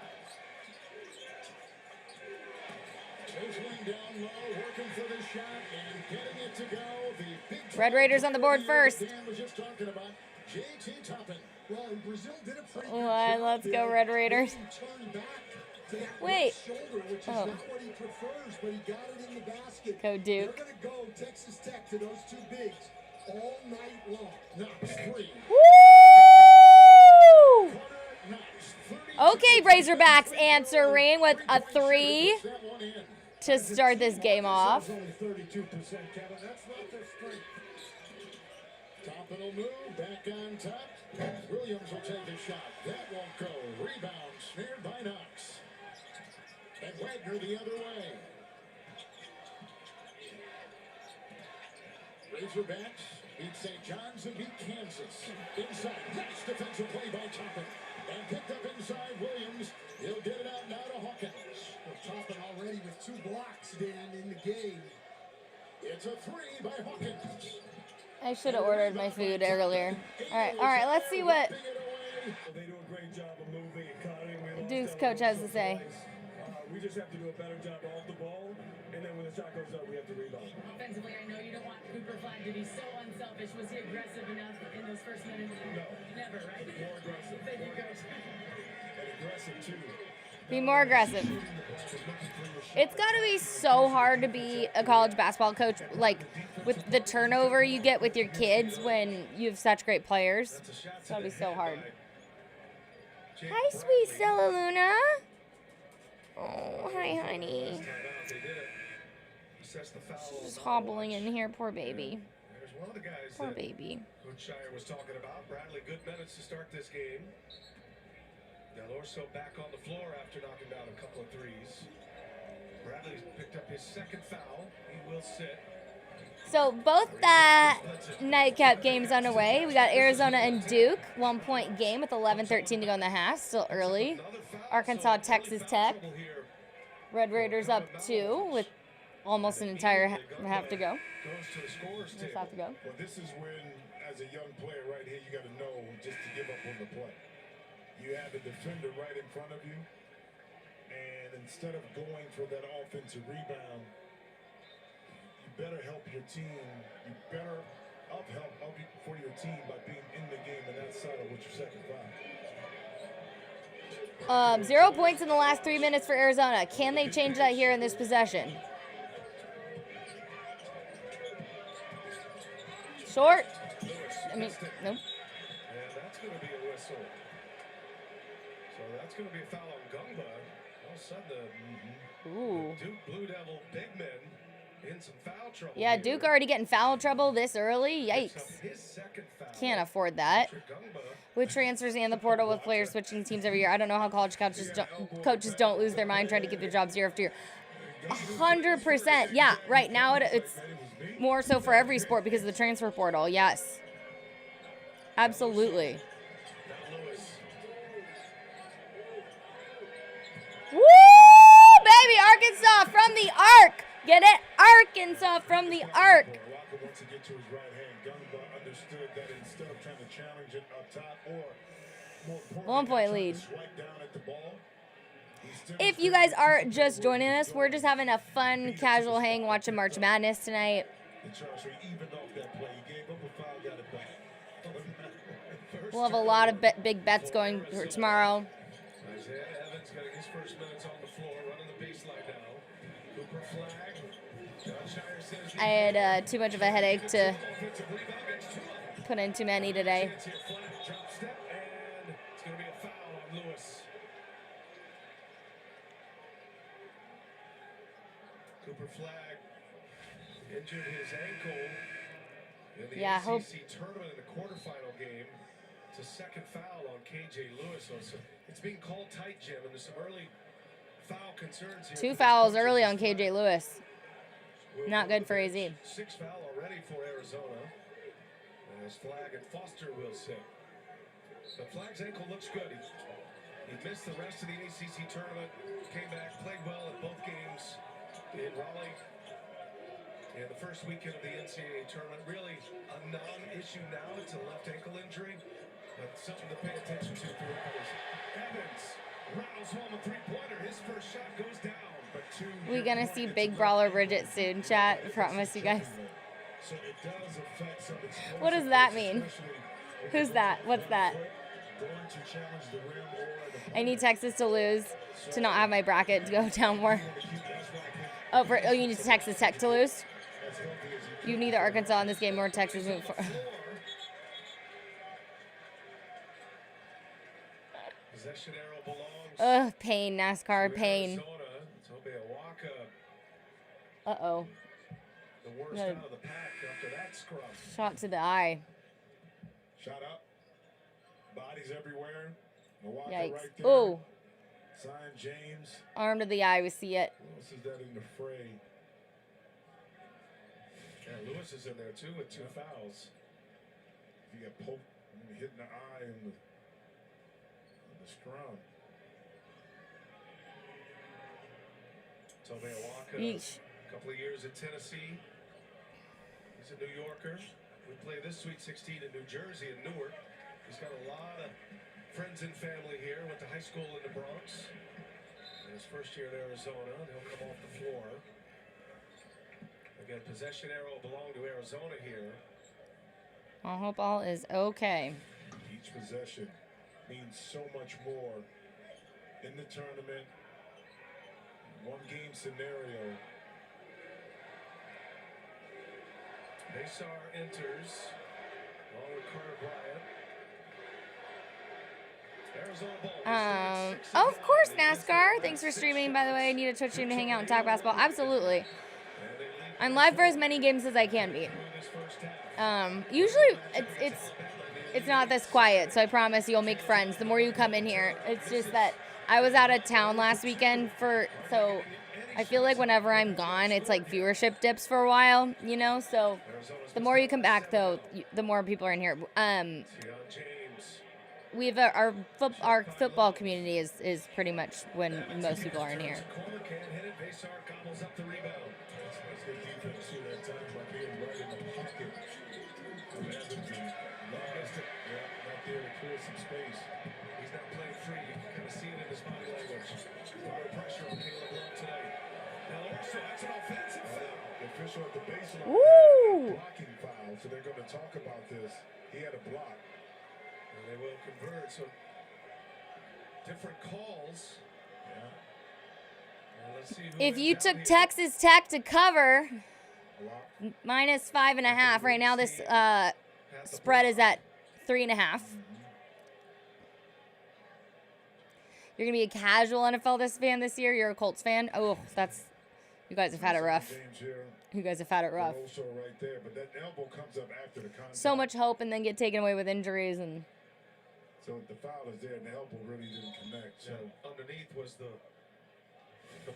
Down low, working for the shot and getting it to go. The big Red Raiders on the board first. Dan was just talking about JT Toppin. Well, Brazil did a pretty good job. Let's go, Red Raiders. Turn back to that Wait. left shoulder, which is Oh. not what he prefers, but he got it in the basket. Go Duke. They're going to go Texas Tech to those two bigs all night long. Knox 3. Woo! Okay, Razorbacks answering with a 3 to start this game off. Only 32%, Kevin. That's not their strength. Top will move, back on top. Williams will take a shot. That won't go. Rebound snared by Knox. And Wagner the other way. Razorbacks beat St. John's and beat Kansas. Inside, nice defensive play by Toppin. And picked up inside Williams. He'll get it out now to Hawkins. Well, Toppin already with 2 blocks, Dan, in the game. It's a 3 by Hawkins. I should have ordered my food earlier. All right, let's see what They do a great job of moving and cutting. Duke's coach has to say. We just have to do a better job off the ball, and then when the shot goes up, we have to rebound. Offensively, I know you don't want Cooper Flag to be so unselfish. Was he aggressive enough in those first minutes? No. Never, right? More aggressive. Thank you, Coach. And aggressive, too. Be more aggressive. It's got to be so hard to be a college basketball coach, like with the turnover you get with your kids when you have such great players. It's got to be so hard. Hi, sweet Stella Luna. Oh, hi, honey. She's just hobbling in here, poor baby. There's one of the guys Poor that baby. Coach Shire was talking about. Bradley, good minutes to start this game. Del Orso back on the floor after knocking down a couple of threes. Bradley's picked up his second foul. He will sit. So both the nightcap games underway. We got Arizona and Duke, 1-point game with 11:13 to go in the half. Still early. Arkansas, Texas Tech. Red Raiders up 2 with almost an entire half to go. Goes to the scorer's Just table. have to go. Well, this is when, as a young player right here, you got to know just to give up on the play. You have a defender right in front of you, and instead of going for that offensive rebound, you better help your team. You better help for your team by being in the game and outside of with your second foul. 0 points in the last 3 minutes for Arizona. Can they change that here in this possession? Short. I mean, nope. And that's going to be a whistle. So that's going to be a foul on Gumba. All of a sudden, the Duke Blue Devil big men in some foul trouble. Yeah, Duke already getting foul trouble this early. Yikes. His second foul. Can't afford that. With transfers and the portal with players switching teams every year, I don't know how college coaches don't lose their mind trying to keep their jobs year after year. 100%. Yeah, right now it's more so for every sport because of the transfer portal. Yes. Absolutely. Woo, baby, Arkansas from the arc. Get it? Arkansas from the arc. Walker wants to get to his right hand. Gumba understood that instead of trying to challenge it up top or more importantly, 1-point lead. swipe down at the ball. If you guys are just joining us, we're just having a fun, casual hang watching March Madness tonight. We'll have a lot of big bets going for tomorrow. Isaiah Evans getting his first minutes on the floor, running the baseline now. Cooper Flag. John Shire says I had too much of a headache to put in too many today. drop step, and it's going to be a foul on Lewis. Cooper Flag injured his ankle in the ACC tournament in the quarterfinal game. It's a second foul on KJ Lewis. So it's being called tight, Jim, and there's some early foul concerns here. 2 fouls early on KJ Lewis. Not good for AZ. 6 foul already for Arizona. As Flag and Foster will sit. But Flag's ankle looks good. He missed the rest of the ACC tournament. Came back, played well at both games in Raleigh. And the first weekend of the NCAA tournament, really a non-issue now. It's a left ankle injury, but something to pay attention to throughout is Evans rattles home a three-pointer. His first shot goes down, but We're going to see Big Brawler Bridget soon, chat. I promise you guys. So it does affect some What does that mean? Who's that? What's that? going to challenge the rim or the I need Texas to lose to not have my bracket to go down more. Oh, you need Texas Tech to lose? You need either Arkansas in this game or Texas move for. Possession arrow belongs. Ugh, pain, NASCAR, pain. Uh-oh. The worst out of the pack after that scrum. Shot to the eye. Shot up. Bodies everywhere. Milwaukee Yikes. right there. Oh. Sign James. Arm to the eye, we see it. Who else is that in the fray? Yeah, Lewis is in there too with 2 fouls. He got poked and hit in the eye and the scrum. Tobey Walker, a couple of years at Tennessee. He's a New Yorker. We play this Sweet 16 in New Jersey and Newark. He's got a lot of friends and family here. Went to high school in the Bronx. In his first year at Arizona, they'll come off the floor. Again, possession arrow belong to Arizona here. I hope all is okay. Each possession means so much more in the tournament. One game scenario. Basar enters along with Carter Bryant. Arizona ball. Oh, of course, NASCAR. Thanks for streaming, by the way. I need a Twitch stream to hang out and talk basketball. Absolutely. I'm live for as many games as I can be. Usually it's not this quiet, so I promise you'll make friends the more you come in here. It's just that I was out of town last weekend so I feel like whenever I'm gone, it's like viewership dips for a while, you know? So the more you come back, though, the more people are in here. We have our football community is pretty much when most people are in here. Some space. He's not playing free. You can kind of see it in his body language. A lot of pressure on Caleb Love tonight. Now also, that's an offensive foul. The official at the baseline. Woo! Blocking foul, so they're going to talk about this. He had a block. And they will convert. So different calls. Yeah. Let's see if you took Texas Tech to cover, minus 5.5. Right now, this spread is at 3.5. You're going to be a casual NFL fan this year. You're a Colts fan. Oh, you guys have had it rough. You guys have had it rough. So much hope and then get taken away with injuries. And so the foul is there and the elbow really didn't connect. So underneath was the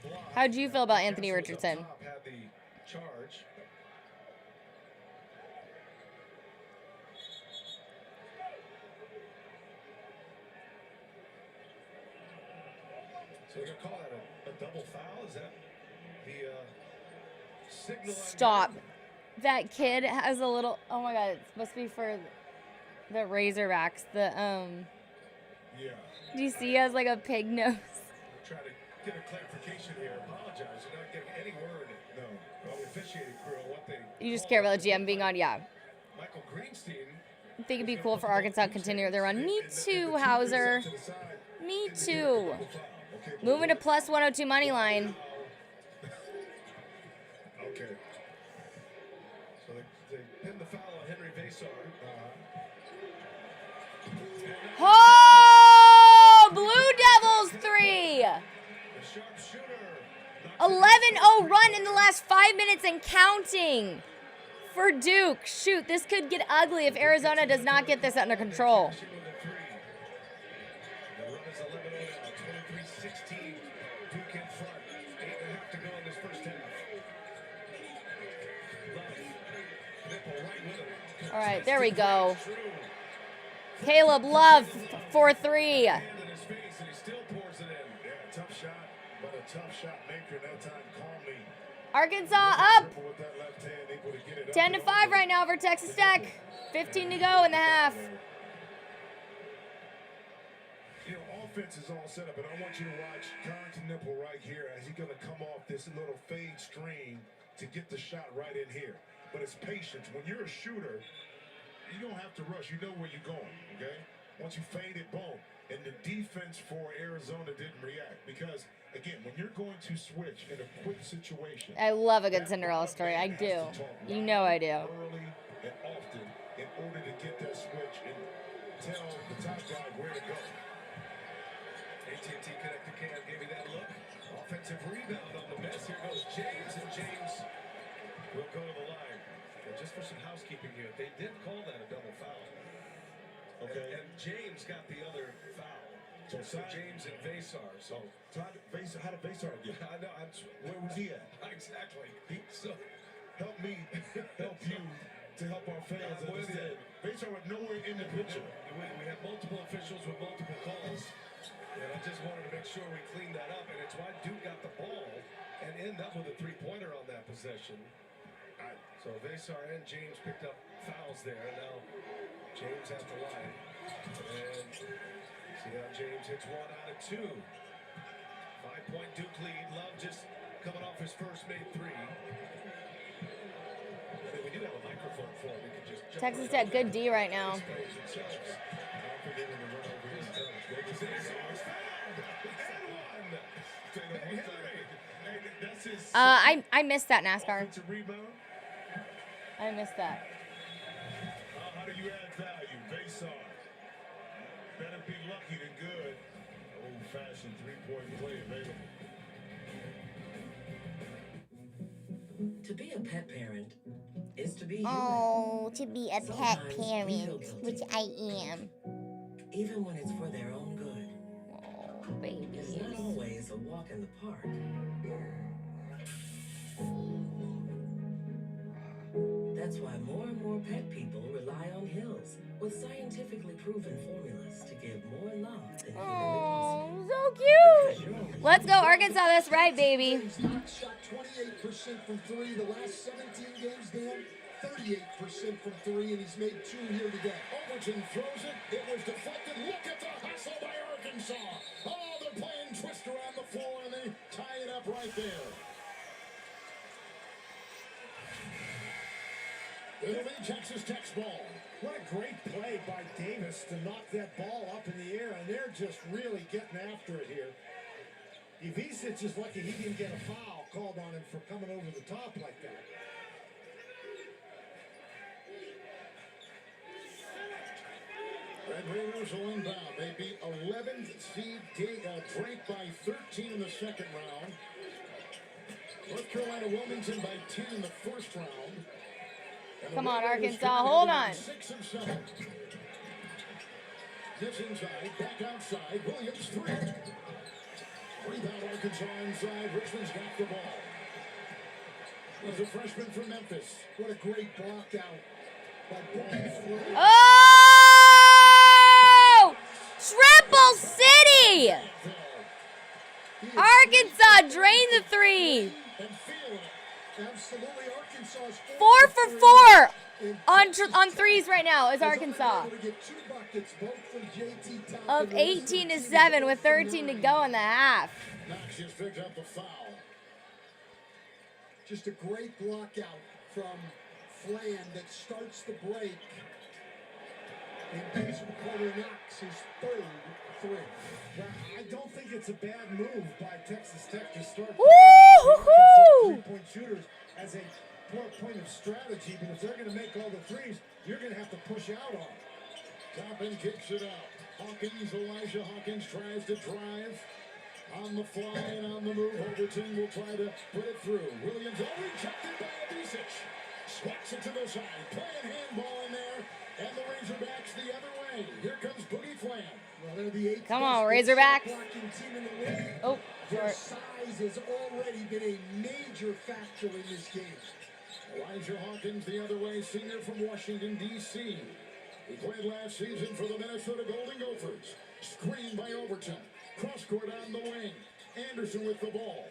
block. How'd you feel about Anthony Richardson? Had the charge. So they're going to call that a double foul? Is that the signal? Stop. That kid has a little, oh my God, it's supposed to be for the Razorbacks. Yeah. Do you see he has like a pig nose? I'm trying to get a clarification here. Apologize. You're not getting any word. No. Well, the officiating crew on what they. You just care about the GM being on, yeah. Michael Greenstein. I think it'd be cool for Arkansas to continue their run. Me too, Hauser. Me too. Moving to plus 102 money line. Okay. So they pinned the foul on Henry Basar. Oh! Blue Devils 3. 11-0 run in the last 5 minutes and counting for Duke. Shoot, this could get ugly if Arizona does not get this under control. All right, there we go. Caleb Love for 3. Yeah, tough shot, but a tough shot maker that time calmly. Arkansas up. 10-5 right now for Texas Tech. 15 to go in the half. You know, offense is all set up, but I want you to watch Carrington Nipple right here as he's going to come off this little fade stream to get the shot right in here. But it's patience. When you're a shooter, you don't have to rush. You know where you're going, okay? once you fade it, boom. And the defense for Arizona didn't react because, again, when you're going to switch in a quick situation. I love a good Cinderella story. I do. You know I do. Early and often in order to get that switch and tell the top guy where to go. AT&T Connect to Cam gave me that look. Offensive rebound on the miss. Here goes James, and James will go to the line. And just for some housekeeping here, they did call that a double foul. Okay. And James got the other foul. So James and Vasar. So how did Vasar get? I know. Where was he at? Exactly. So help me help you to help our fans understand. Vasar was nowhere in the picture. We have multiple officials with multiple calls. And I just wanted to make sure we clean that up. And it's why Duke got the ball and ended up with a three-pointer on that possession. So Vasar and James picked up fouls there. Now James at the line. And see how James hits 1 out of 2. 5-point Duke lead. Love just coming off his first made 3. We do have a microphone for him. We can just Texas Tech, good D right now. I missed that NASCAR. I missed that. How do you add value? Vasar. Better be lucky than good. Old-fashioned three-point play available. To be a pet parent is to be human. Oh, to be a pet parent, which I am. Even when it's for their own good. Oh, baby. It's not always a walk in the park. That's why more and more pet people rely on Hills with scientifically proven formulas to give more love than humanly possible. So cute. Let's go, Arkansas. That's right, baby. Shot 28% from 3 the last 17 games, Dan. 38% from 3, and he's made 2 here today. Overton throws it. It was deflected. Look at the hustle by Arkansas. Oh, they're playing Twister on the floor, and they tie it up right there. It'll be Texas Tech's ball. What a great play by Davis to knock that ball up in the air, and they're just really getting after it here. Ivisic is lucky he didn't get a foul called on him for coming over the top like that. Red Raiders will inbound. They beat 11th seed Drake by 13 in the second round. North Carolina Wilmington by 10 in the first round. Come on, Arkansas, hold on. 6 of 7. This inside, back outside. Williams 3. Rebound Arkansas inside. Richmond's got the ball. He's a freshman from Memphis. What a great block out by Williams. Oh! Triple City! Arkansas drained the 3. Absolutely, Arkansas's 4 for 4 on threes right now is Arkansas. Of 18 to 7 with 13 to go in the half. Knox just picked up the foul. Just a great block out from Flan that starts the break. And gives McCullough Knox his 3rd 3. Well, I don't think it's a bad move by Texas Tech to start three-point shooters as a point of strategy, but if they're going to make all the threes, you're going to have to push out on them. Toppin kicks it out. Hawkins, Elijah Hawkins tries to drive. On the fly and on the move, Overton will try to put it through. Williams rejected by Ivisic. Swats it to the side. Playing handball in there. And the Razorbacks the other way. Here comes Boogie Flan. Well, they're the 8th Come on, Razorbacks. Oh, their short. size has already been a major factor in this game. Elijah Hawkins the other way, senior from Washington, D.C. He played last season for the Minnesota Golden Gophers. Screened by Overton. Cross court on the wing. Anderson with the ball.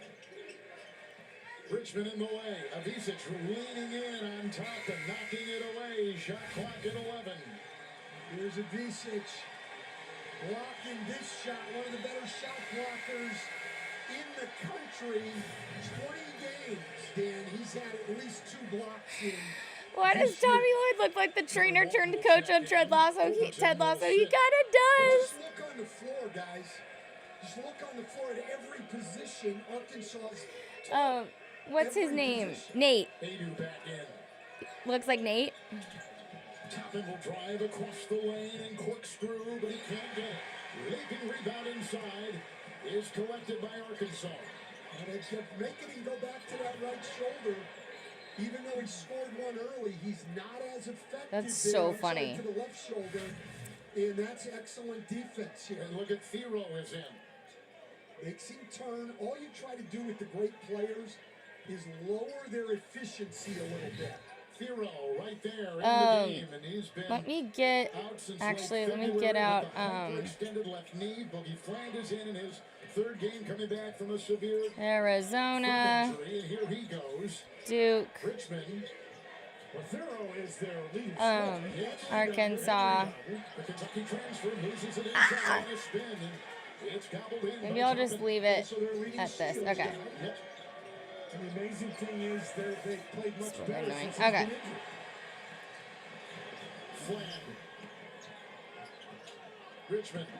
Richmond in the way. Ivisic leaning in on top and knocking it away. Shot clock at 11. Here's Ivisic blocking this shot. One of the better shot blockers in the country. 20 games, Dan. He's had at least 2 blocks in Why does Tommy Lloyd look like the trainer turned coach on Ted Lasso? Ted Lasso, he kind of does. Just look on the floor, guys. Just look on the floor at every position. Arkansas's. What's his name? Nate. Adu back in. Looks like Nate. Toppin will drive across the lane and corkscrew, but he can't get it. Leaping rebound inside is collected by Arkansas. And it's making him go back to that right shoulder. Even though he scored one early, he's not as effective. That's so there, funny. To the left shoulder, and that's excellent defense here. And look at Thero is in. Makes him turn. All you try to do with the great players is lower their efficiency a little bit. Thero right there in the game, and he's been let me get, actually, let me get out, extended left knee. Boogie Flanders in his third game coming back from a severe Arizona, injury, and here he goes. Duke, Richmond. Well, Thero is their leading Arkansas. The Kentucky transfer loses it inside on a spin, and it's gobbled in. Maybe I'll just leave it at this. Okay. And the amazing thing is they played much Really better. annoying. Since he's Okay. been injured. Flan. Richmond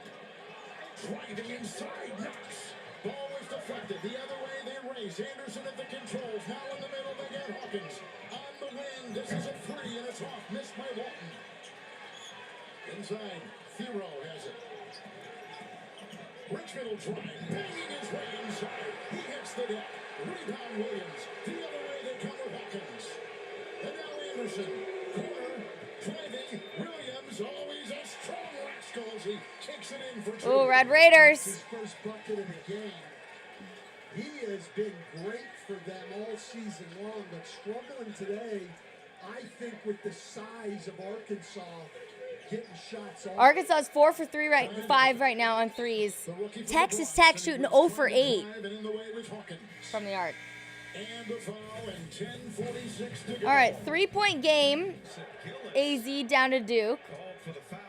driving inside, knocks. Ball was deflected. The other way they race. Anderson at the controls. Now in the middle they get Hawkins. On the wing. This is a free and it's off. Missed by Walton. Inside. Thero has it. Richmond will drive. Banging his way inside. He hits the deck. Rebound Williams. The other way they come with Hawkins. And now Anderson. Corner. Driving. Williams. Always a strong rascal as he kicks it in for two. Ooh, Red Raiders. His first bucket of the game. He has been great for them all season long, but struggling today, I think, with the size of Arkansas getting shots off. Arkansas's 4 for 5 right now on threes. Texas Tech shooting 0 for 8 from the arc. And the foul and 10:46 to go. All right, 3-point game. AZ down to Duke. Called for the foul.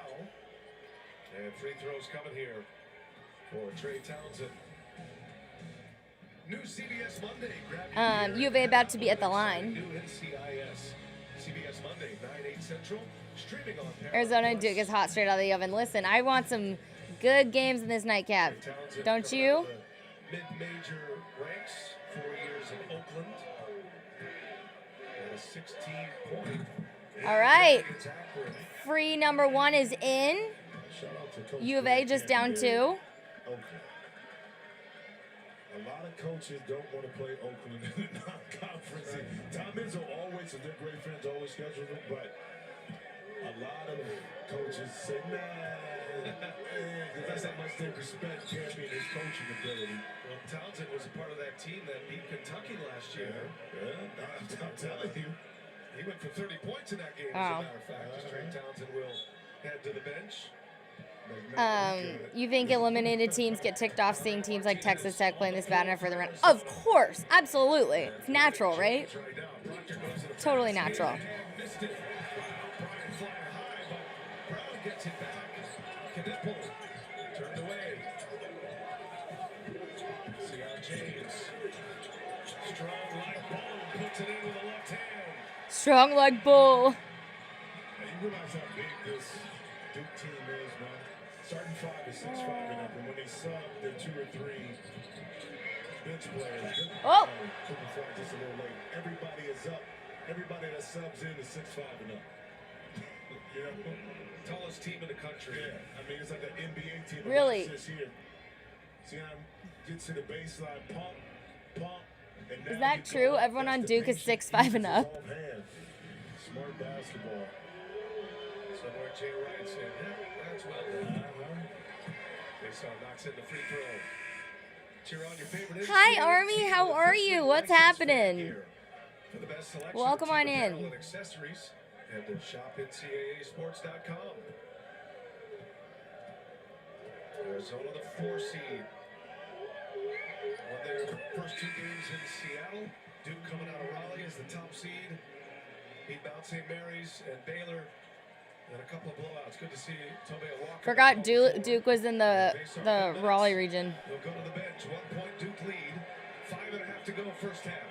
And free throws coming here for Trey Townsend. New CBS Monday. U of A about to be at the line. New NCIS. CBS Monday, 9/8 Central. Streaming on Paramount+. Arizona and Duke is hot straight out of the oven. Listen, I want some good games in this nightcap. Don't you? Mid-major ranks, 4 years in Oakland. And a 16-point. All right. Free number 1 is in. U of A just down 2. Okay. A lot of coaches don't want to play Oakland in the non-conference. Tom Izzo always, and they're great fans, always schedule them, but a lot of coaches say, nah, because that's how much they respect Campy and his coaching ability. Well, Townsend was a part of that team that beat Kentucky last year. Yeah. I'm telling you. He went for 30 points in that game, as a matter of fact. Trey Townsend will head to the bench. You think eliminated teams get ticked off seeing teams like Texas Tech playing this bad enough for the run? Of course, absolutely. It's natural, right? Totally natural. Gets it back. Knipple turned away. C.R. James. Strong like ball. Puts it in with the left hand. Strong like bull. And you realize how big this Duke team is, man. Starting 5 is 6'5" and up, and when they sub, they're 2 or 3 bench players. Oh! Cooper Flag just a little late. Everybody is up. Everybody that subs in is 6'5" and up. You know? Tallest team in the country. Yeah, I mean, it's like an NBA team. Really? This year. See how gets to the baseline, pump, and now Is that true? Everyone on Duke is 6'5" and up. Smart basketball. Somewhere Jay Wright said, yeah, that's well done. Based on knocks in the free throw. Cheer on your favorite. Hi, Army. How are you? What's happening? For the best selection Welcome of on team apparel in. and accessories, head to shopncaasports.com. Arizona, the 4 seed. Won their first 2 games in Seattle. Duke coming out of Raleigh as the top seed. Beat Mount St. Mary's and Baylor. And a couple of blowouts. Good to see Tobey Walker. Forgot Duke was in the Raleigh region. They'll go to the bench. 1 point Duke lead. 5.5 to go first half.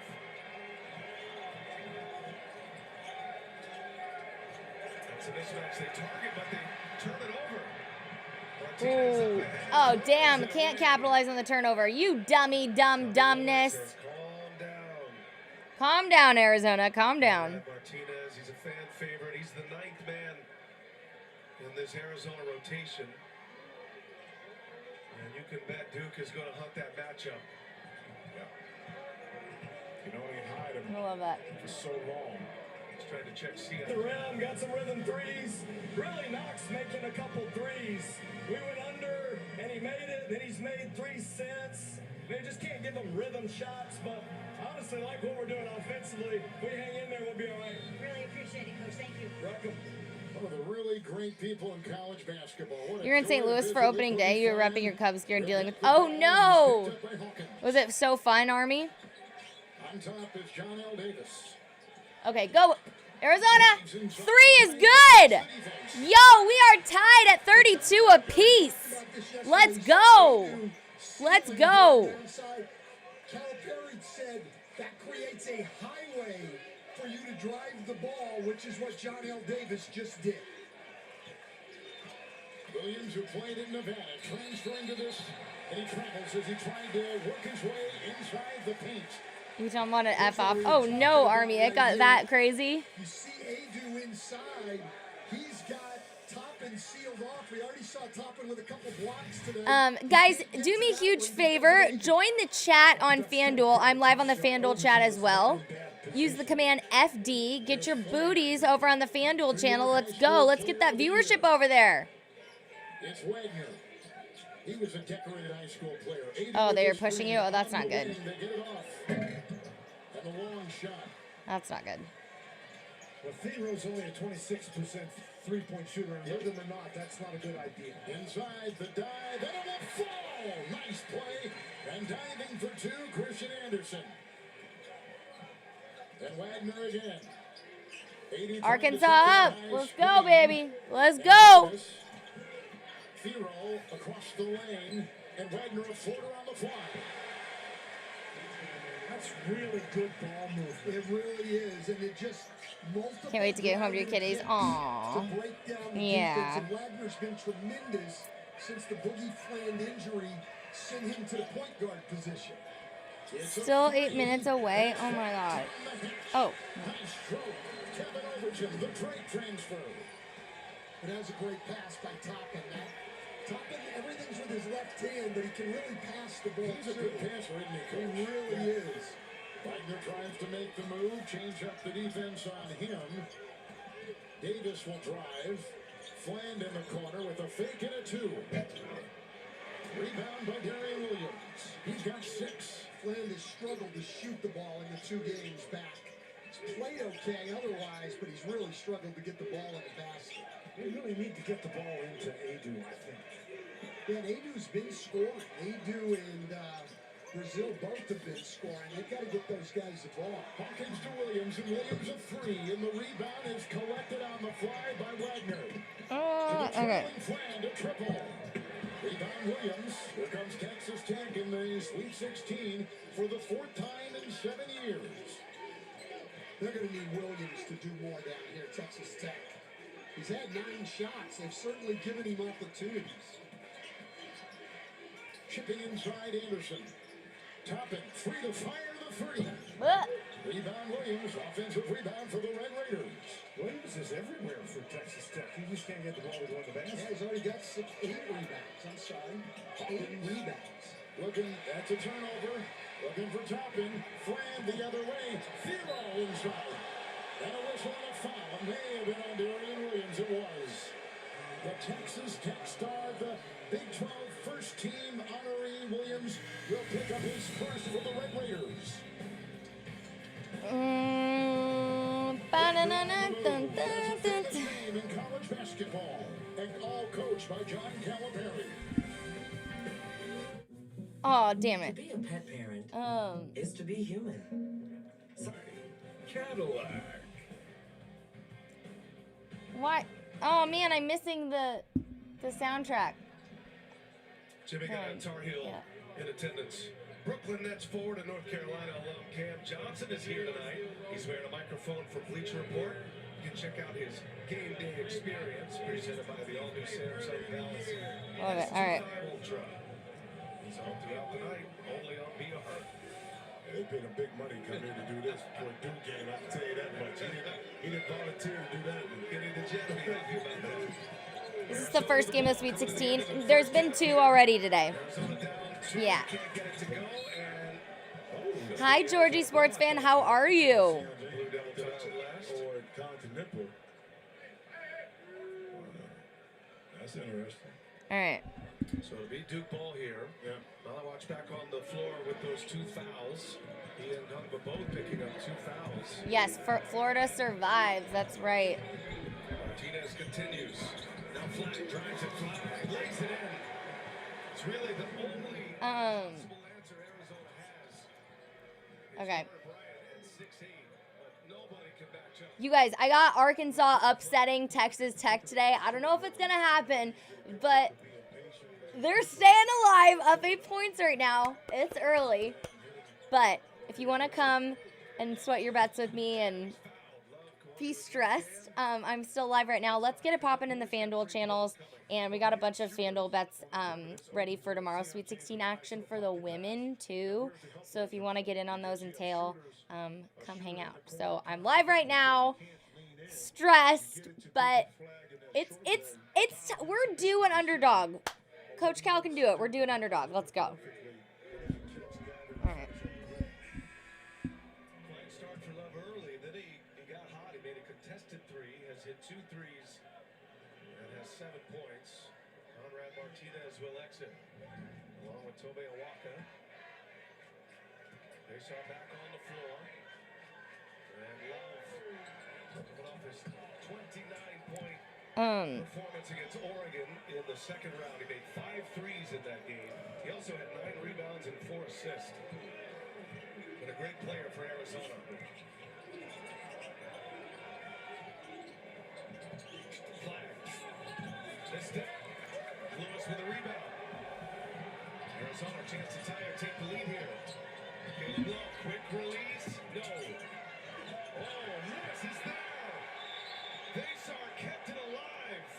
It's a mismatch they target, but they turn it over. Ooh. Oh, damn. Can't capitalize on the turnover. You dummy, dumbness. Calm down, Arizona. Calm down. Martinez, he's a fan favorite. He's the 9th man in this Arizona rotation. And you can bet Duke is going to hunt that matchup. Yeah. You know, he hide him I love that. for so long. He's trying to check C. The rim, got some rhythm threes. Really Knox making a couple threes. We went under, and he made it. Then he's made 3 since. They just can't give him rhythm shots, but honestly, like what we're doing offensively, if we hang in there, we'll be all right. Really appreciate it, Coach. Thank you. Welcome. One of the really great people in college basketball. You're in St. Louis for opening day. You're repping your Cubs gear and dealing with. Oh no! Was it so fun, Army? On top is John L. Davis. Okay, go. Arizona, 3 is good. Yo, we are tied at 32 apiece. Let's go. Let's go. Calipari said that creates a highway for you to drive the ball, which is what John L. Davis just did. Williams, who played in Nevada, transferring to this, and he travels as he tried to work his way inside the paint. You don't want to F off. Oh no, Army, it got that crazy. You see Adu inside. He's got Toppin sealed off. We already saw Toppin with a couple blocks today. Guys, do me a huge favor. Join the chat on FanDuel. I'm live on the FanDuel chat as well. Use the command FD. Get your booties over on the FanDuel channel. Let's go. Let's get that viewership over there. It's Wagner. He was a decorated high school player. Oh, they are pushing you? Oh, that's not good. And a long shot. That's not good. Well, Thero's only a 26% three-point shooter, and rhythm or not, that's not a good idea. Inside the dive, and it will fall! Nice play, and diving for 2, Christian Anderson. And Wagner again. Arkansas up! Let's go, baby! Let's go! Thero across the lane, and Wagner a floater on the fly. That's really good ball move. It really is, and it just multiple. Can't wait to get home to your kitties. Aww. To break down the yeah. defense, and Wagner's been tremendous since the Boogie Fland injury sent him to the point guard position. Still 8 minutes away. Oh my God. Oh. Kevin Overton, the trade transfer. It has a great pass by Toppin. Toppin, everything's with his left hand, but he can really pass the ball. He's a good passer, isn't he, Coach? He really is. Wagner tries to make the move, change up the defense on him. Davis will drive. Fland in the corner with a fake and a 2. Rebound by Darian Williams. He's got 6. Fland has struggled to shoot the ball in the 2 games back. He's played okay otherwise, but he's really struggled to get the ball in the basket. They really need to get the ball into Adu, I think. Yeah, and Adu's been scoring. Adu and Brazil both have been scoring. They've got to get those guys the ball. Hawkins to Williams, and Williams a 3, and the rebound is collected on the fly by Wagner. Okay. Fland a triple. Rebound Williams. Here comes Texas Tech in the Sweet 16 for the 4th time in 7 years. They're going to need Williams to do more down here, Texas Tech. He's had 9 shots. They've certainly given him opportunities. Chipping inside Anderson. Toppin, free to fire the 3. Rebound Williams, offensive rebound for the Red Raiders. Williams is everywhere for Texas Tech. He just can't get the ball to go in the basket. Yeah, he's already got 8 rebounds. I'm sorry. 8 rebounds. Looking, that's a turnover. Looking for Toppin. Fland the other way. Thero inside. And a whistle and a foul. It may have been on Darian Williams. It was. The Texas Tech star, the Big 12 first team honoree Williams, will pick up his first for the Red Raiders. In college basketball, and all coached by John Calipari. Oh, damn it. To be a pet parent is to be human. Sorry. Cadillac. What? Oh man, I'm missing the soundtrack. Jimmy got a Tar Heel in attendance. Brooklyn Nets forward and North Carolina alum Cam Johnson is here tonight. He's wearing a microphone for Bleacher Report. you can check out his game day experience presented by the all-new Samsung Galaxy. Love it. All right. Ultra. He's on throughout the night, only on BR. They paid him big money to come here to do this for a Duke game. I can tell you that much. He didn't volunteer to do that. This is the first game of Sweet 16. There's been 2 already today. Yeah. Hi, Georgie sports fan. How are you? That's interesting. All right. So it'll be Duke ball here. Yeah. Malawatch back on the floor with those 2 fouls. He and Gunva both picking up 2 fouls. Yes, Florida survives. That's right. Martinez continues. Now flat drives it flat, lays it in. It's really the only possible answer Arizona has. Okay. At 6'8", but nobody can match up. You guys, I got Arkansas upsetting Texas Tech today. I don't know if it's going to happen, but they're staying alive, up 8 points right now. It's early. But if you want to come and sweat your bets with me and be stressed, I'm still live right now. Let's get it popping in the FanDuel channels. And we got a bunch of FanDuel bets ready for tomorrow's Sweet 16 action for the women, too. So if you want to get in on those and tail, come hang out. So I'm live right now, stressed, but we're due an underdog. Coach Cal can do it. We're doing underdog. Let's go. All right. Flying start for Love early. Then he got hot. He made a contested 3. Has hit 2 threes. And has 7 points. Conrad Martinez will exit. Along with Tobe Awaka. They saw back on the floor. And Love coming off his 29-point performance against Oregon in the second round. He made 5 threes in that game. He also had 9 rebounds and 4 assists. But a great player for Arizona. Flag. This down. Lewis with a rebound. Arizona chance to tie or take the lead here. Caleb Love, quick release. No. Oh, yes, he's there. Vassar kept it alive.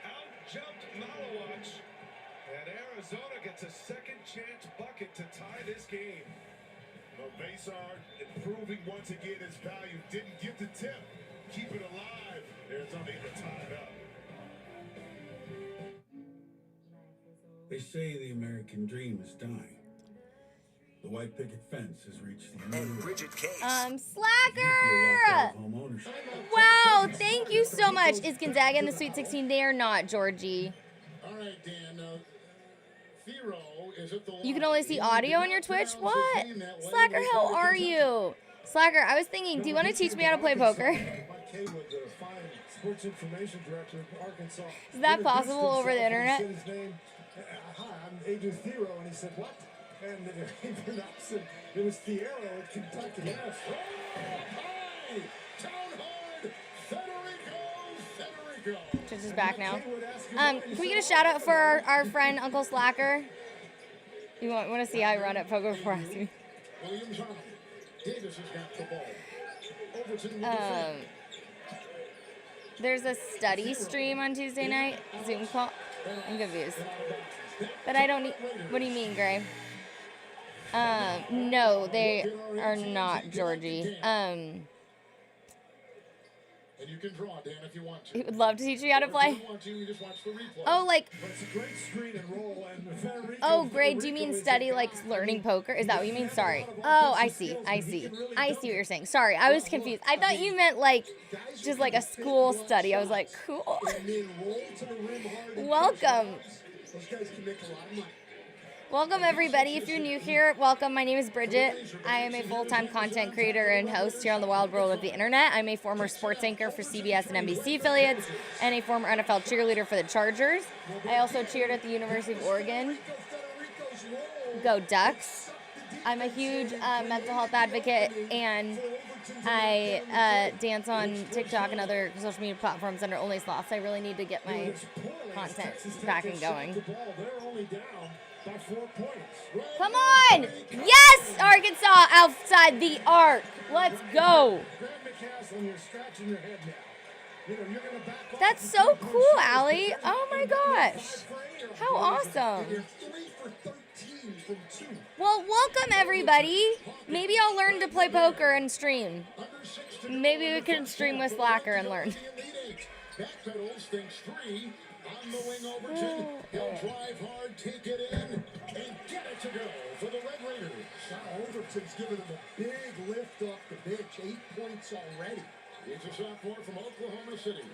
Out-jumped Malawatch. And Arizona gets a second chance bucket to tie this game. Well, Vassar improving once again his value. Didn't get the tip. Keep it alive. Arizona able to tie it up. They say the American dream is dying. The white picket fence has reached the end. Bridget Slacker! Wow, thank you so much. Is Gonzaga in the Sweet 16 day or not, Georgie? All right, Dan. Thero is at the line. You can only see audio on your Twitch? What? Slacker, how are you? Slacker, I was thinking, do you want to teach me how to play poker? Sports information director of Arkansas. Is that possible over the internet? He said his name. Hi, I'm Agent Thero, and he said, what? And he pronounced it. It was Thiero at Kentucky. Yes. Hi, Town Hard, Federico. Twitch is back now. Can we get a shout out for our friend Uncle Slacker? You want to see how I run at poker before asking? Williams on. Davis has got the ball. Overton there's a study stream on Tuesday night, Zoom call. I'm confused. But I don't need, what do you mean, Gray? No, they are not, Georgie. And you can draw, Dan, if you want to. He would love to teach me how to play. If you want to, you just watch the replay. Oh, like. It's a great screen and roll. And oh, Gray, do you mean study like learning poker? Is that what you mean? Sorry. Oh, I see. I see what you're saying. Sorry, I was confused. I thought you meant like just like a school study. I was like, cool. Welcome. Those guys can make a lot of money. Welcome, everybody. If you're new here, welcome. My name is Bridget. I am a full-time content creator and host here on the wild world of the internet. I'm a former sports anchor for CBS and NBC affiliates and a former NFL cheerleader for the Chargers. I also cheered at the University of Oregon. Go Ducks. I'm a huge mental health advocate, and I dance on TikTok and other social media platforms under Only Sloths. I really need to get my content back and going. Come on! Yes, Arkansas outside the arc. Let's go. Graham McCaslin, you're scratching your head now. You know, you're gonna back off. That's so cool, Allie. Oh my gosh. How awesome. You're 3 for 13 from 2. Well, welcome everybody. Maybe I'll learn to play poker and stream. Maybe we can stream with Slacker and learn. Backpedals, thinks 3 on the wing. Overton. He'll drive hard, take it in, and get it to go for the Red Raiders. Wow, Overton's giving him a big lift off the bench. 8 points already. He's a sophomore from Oklahoma City.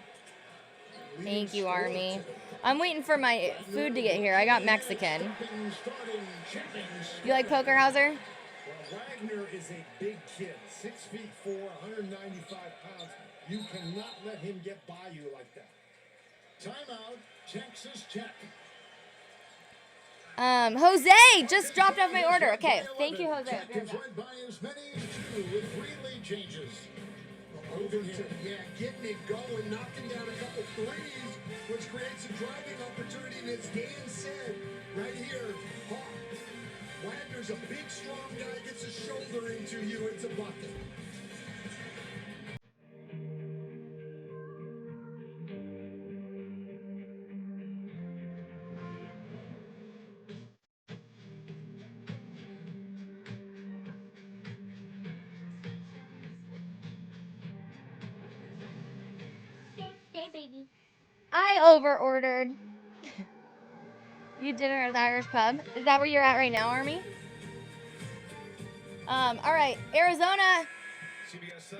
Thank you, Army. I'm waiting for my food to get here. I got Mexican. You like poker, Hauser? Well, Wagner is a big kid. 6'4", 195 pounds. You cannot let him get by you like that. Timeout, Texas Tech. Jose just dropped off my order. Okay, thank you, Jose. Tech is led by as many as 2 with 3 lead changes. Overton, getting it going, knocking down a couple threes, which creates a driving opportunity. And as Dan said, right here, Wagner's a big, strong guy, gets a shoulder into you, it's a bucket. I over-ordered. You dinner at the Irish pub. Is that where you're at right now, Army? All right, Arizona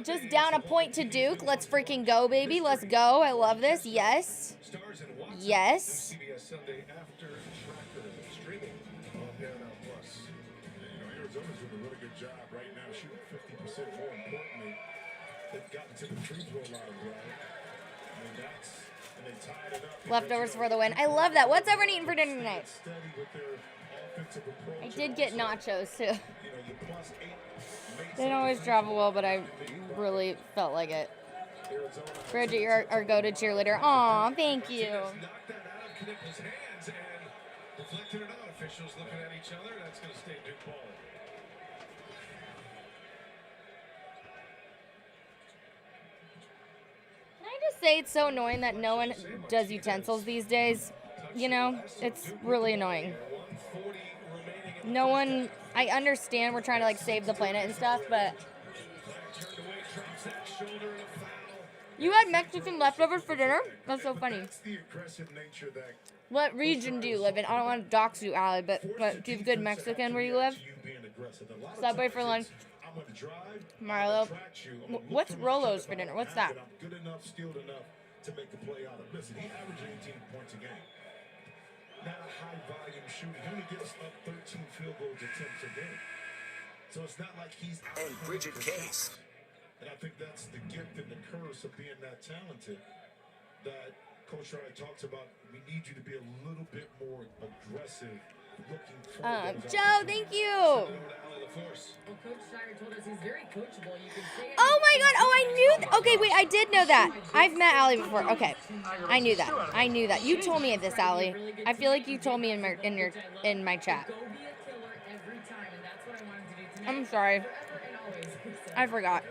just down a point to Duke. Let's freaking go, baby. Let's go. I love this. Yes. Yes. CBS Sunday after Tracker streaming on Paramount Plus. Arizona's doing a really good job right now, shooting 50%. More importantly, they've gotten to the free throw line well. And they tied it up. Leftovers for the win. I love that. What's everyone eating for dinner tonight? I did get nachos too. They don't always travel well, but I really felt like it. Bridget, you're our go-to cheerleader. Aw, thank you. Deflected it out. Officials looking at each other. That's going to stay Duke ball. Can I just say it's so annoying that no one does utensils these days? You know, it's really annoying. No one, I understand we're trying to like save the planet and stuff, but you had Mexican leftovers for dinner? That's so funny. What region do you live in? I don't want to dox you, Allie, but do you have good Mexican where you live? Subway for lunch. Marlo. What's Rolo's for dinner? What's that? Good enough, skilled enough to make the play out of. Listen, he averaged 18 points a game. Not a high volume shooter. He only gives up 13 field goal attempts a game. So it's not like he's out. And Bridget Case. And I think that's the gift and the curse of being that talented that Coach Ryan talks about. We need you to be a little bit more aggressive. Joe, thank you. Well, Coach Shire told us he's very coachable. You can say oh my God! Oh, I knew. Okay, wait. I did know that. I've met Allie before. Okay, I knew that. I knew that. You told me this, Allie. I feel like you told me in my chat. I'm sorry. I forgot.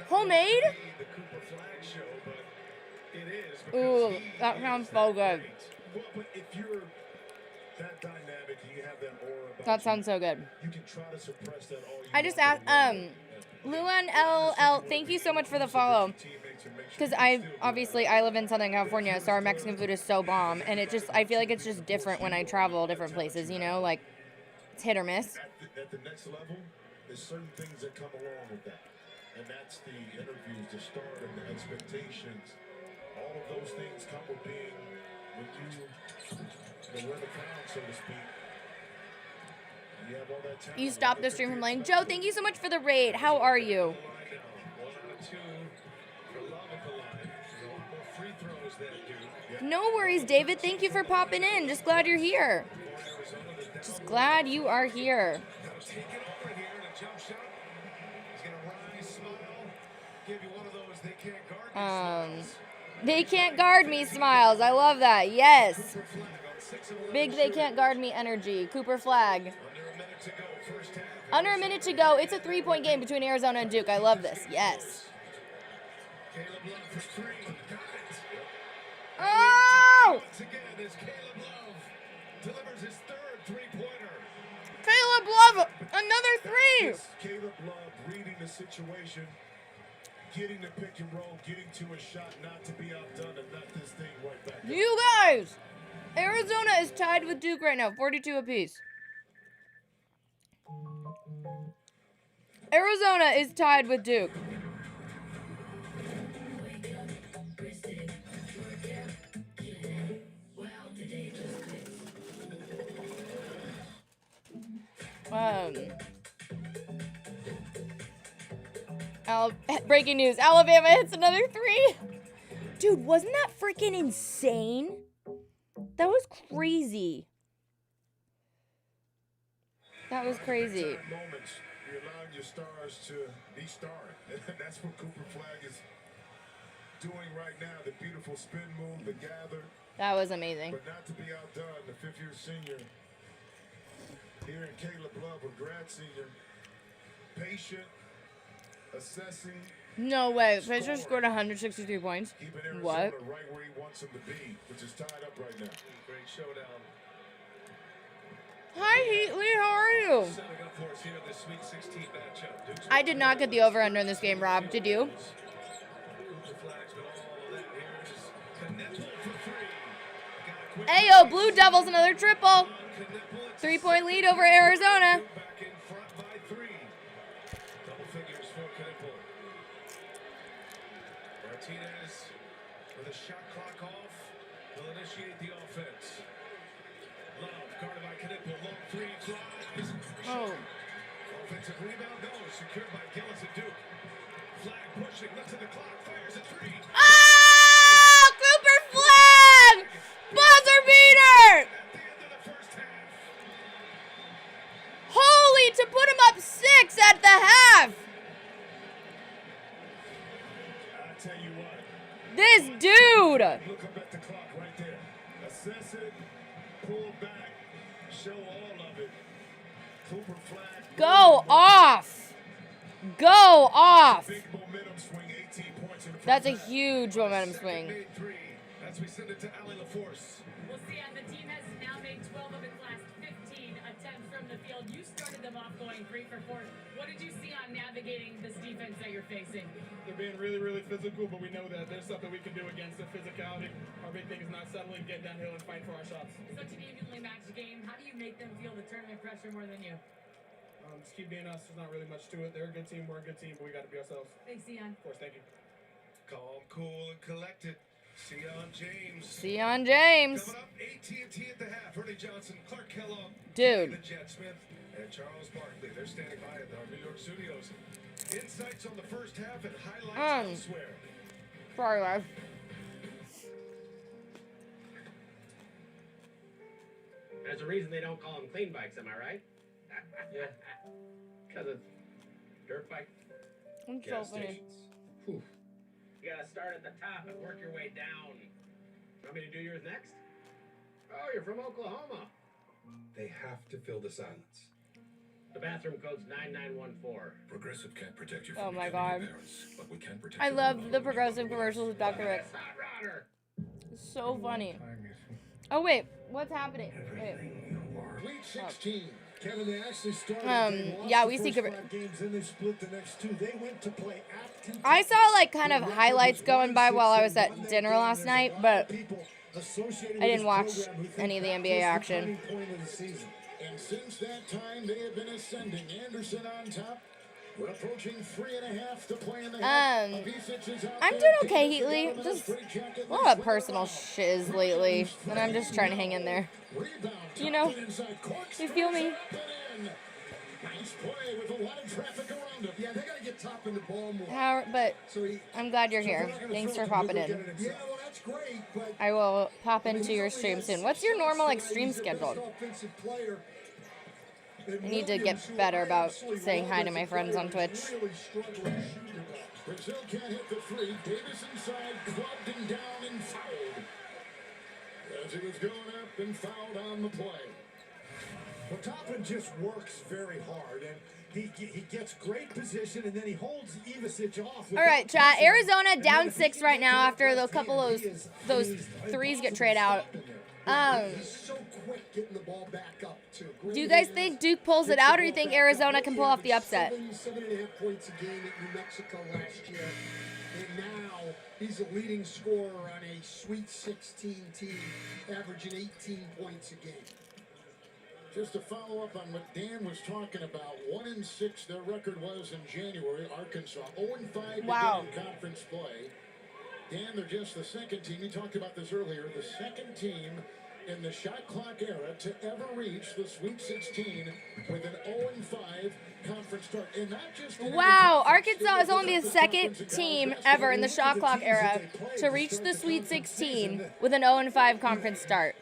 Homemade? Ooh, that sounds so good. That sounds so good. I just asked, Luan LL, thank you so much for the follow. Because I live in Southern California, so our Mexican food is so bomb. And it just, I feel like it's just different when I travel different places, you know? Like, it's hit or miss. At the next level, there's certain things that come along with that. And that's the interviews, the start, and the expectations. All of those things come with being, when you wear the crown, so to speak. You have all that talent. You stopped the stream from playing. Joe, thank you so much for the raid. How are you? 1 out of 2 for love at the line. More free throws than Duke. No worries, David. Thank you for popping in. Just glad you're here. Just glad you are here. Take it over here and a jump shot. He's going to rise, smile, give you one of those they can't guard me smiles. They can't guard me smiles. I love that. Yes. Big they can't guard me energy. Cooper flag. Under a minute to go. It's a 3-point game between Arizona and Duke. I love this. Yes. Oh! Once again, as Caleb Love delivers his third three-pointer. Caleb Love, another three. Caleb Love reading the situation, getting the pick and roll, getting to a shot, not to be outdone, and not this thing right back. You guys, Arizona is tied with Duke right now, 42 apiece. Arizona is tied with Duke. Breaking news, Alabama hits another three. Dude, wasn't that freaking insane? That was crazy. That was crazy. Moments, you're allowing your stars to be starring. That's what Cooper Flag is doing right now. The beautiful spin move, the gather. That was amazing. But not to be outdone, the fifth-year senior here in Caleb Love, a grad senior, patient, assessing. No way. Fisher scored 163 points. What? Right where he wants him to be, which is tied up right now. Great showdown. Hi, Heatley. How are you? Setting up for us here the Sweet 16 matchup. I did not get the over-under in this game, Rob. Did you? Ayo, Blue Devils, another triple. 3-point lead over Arizona. Back in front by 3. Double figures for Knipple. Martinez with a shot clock off will initiate the offense. Love guarded by Knipple. Long 3 flies. Oh. Offensive rebound, no, secured by Gillis and Duke. Flag pushing, left to the clock, fires a 3. Ah! Cooper Flag! Buzzer beater! Holy, to put him up 6 at the half. I tell you what. This dude. Look up at the clock right there. Assess it, pull back, show all of it. Cooper Flag. Go off. Go off. Big momentum swing, 18 points in the That's a huge momentum swing. As we send it to Allie LaForce. Well, Sian, the team has now made 12 of its last 15 attempts from the field. You started them off going 3 for 4. What did you see on navigating this defense that you're facing? They're being really, really physical, but we know that there's something we can do against the physicality. Our big thing is not settling, get downhill, and fight for our shots. Such an evenly matched game. How do you make them feel the tournament pressure more than you? Just keep being us. There's not really much to it. They're a good team. We're a good team, but we got to be ourselves. Thanks, Sian. Of course, thank you. Calm, cool, and collected. Sion James. Sion James. Coming up, AT&T at the half. Ernie Johnson, Clark Kellogg, Dude. the Jet Smith, and Charles Barkley. They're standing by at our New York studios. Insights on the first half and highlights elsewhere. Sorry, guys. There's a reason they don't call them clean bikes, am I right? Yeah. Because it's dirt bike. I'm so funny. Whew. You gotta start at the top and work your way down. Want me to do yours next? Oh, you're from Oklahoma. They have to fill the silence. The bathroom code's 9914. Progressive can't protect you Oh from my becoming God. embarrassed, but we can protect I you love from the Progressive commercials with Dr. Rick. It's so funny. Oh, wait. What's happening? Wait. Week 16. Kevin, they actually started. Yeah, we see. Games, and they split the next 2. They went to play at Kentucky. I saw like kind of highlights going by while I was at dinner last night, but I didn't watch any of the NBA action. And since that time, they have been ascending. Anderson on top. We're approaching 3.5 to play in the half. I'm doing okay, Heatley. Just a lot of personal shiz lately, and I'm just trying to hang in there. You know, you feel me? Nice play with a lot of traffic around him. Yeah, they gotta get top in the ball more. But I'm glad you're here. Thanks for popping in. Yeah, well, that's great, but I will pop into your stream soon. What's your normal like stream schedule? I need to get better about saying hi to my friends on Twitch. Brazil can't hit the 3. Davis inside, clubbed and down and fouled. as he was going up and fouled on the play. Well, Toppin just works very hard, and he gets great position, and then he holds Ivasic off. All right, chat. Arizona down 6 right now after the couple of those threes get traded out. He's so quick getting the ball back up, too. Do you guys think Duke pulls it out, or you think Arizona can pull off the upset? 7.5 points a game at New Mexico last year, and now he's a leading scorer on a Sweet 16 team, averaging 18 points a game. Just to follow up on what Dan was talking about, 1-6 their record was in January. Arkansas 0-5 in conference play. Dan, they're just the second team. You talked about this earlier. The second team in the shot clock era to ever reach the Sweet 16 with an 0-5 conference start. And not just wow, Arkansas is only the second team ever in the shot clock era to reach the Sweet 16 with an 0-5 conference start.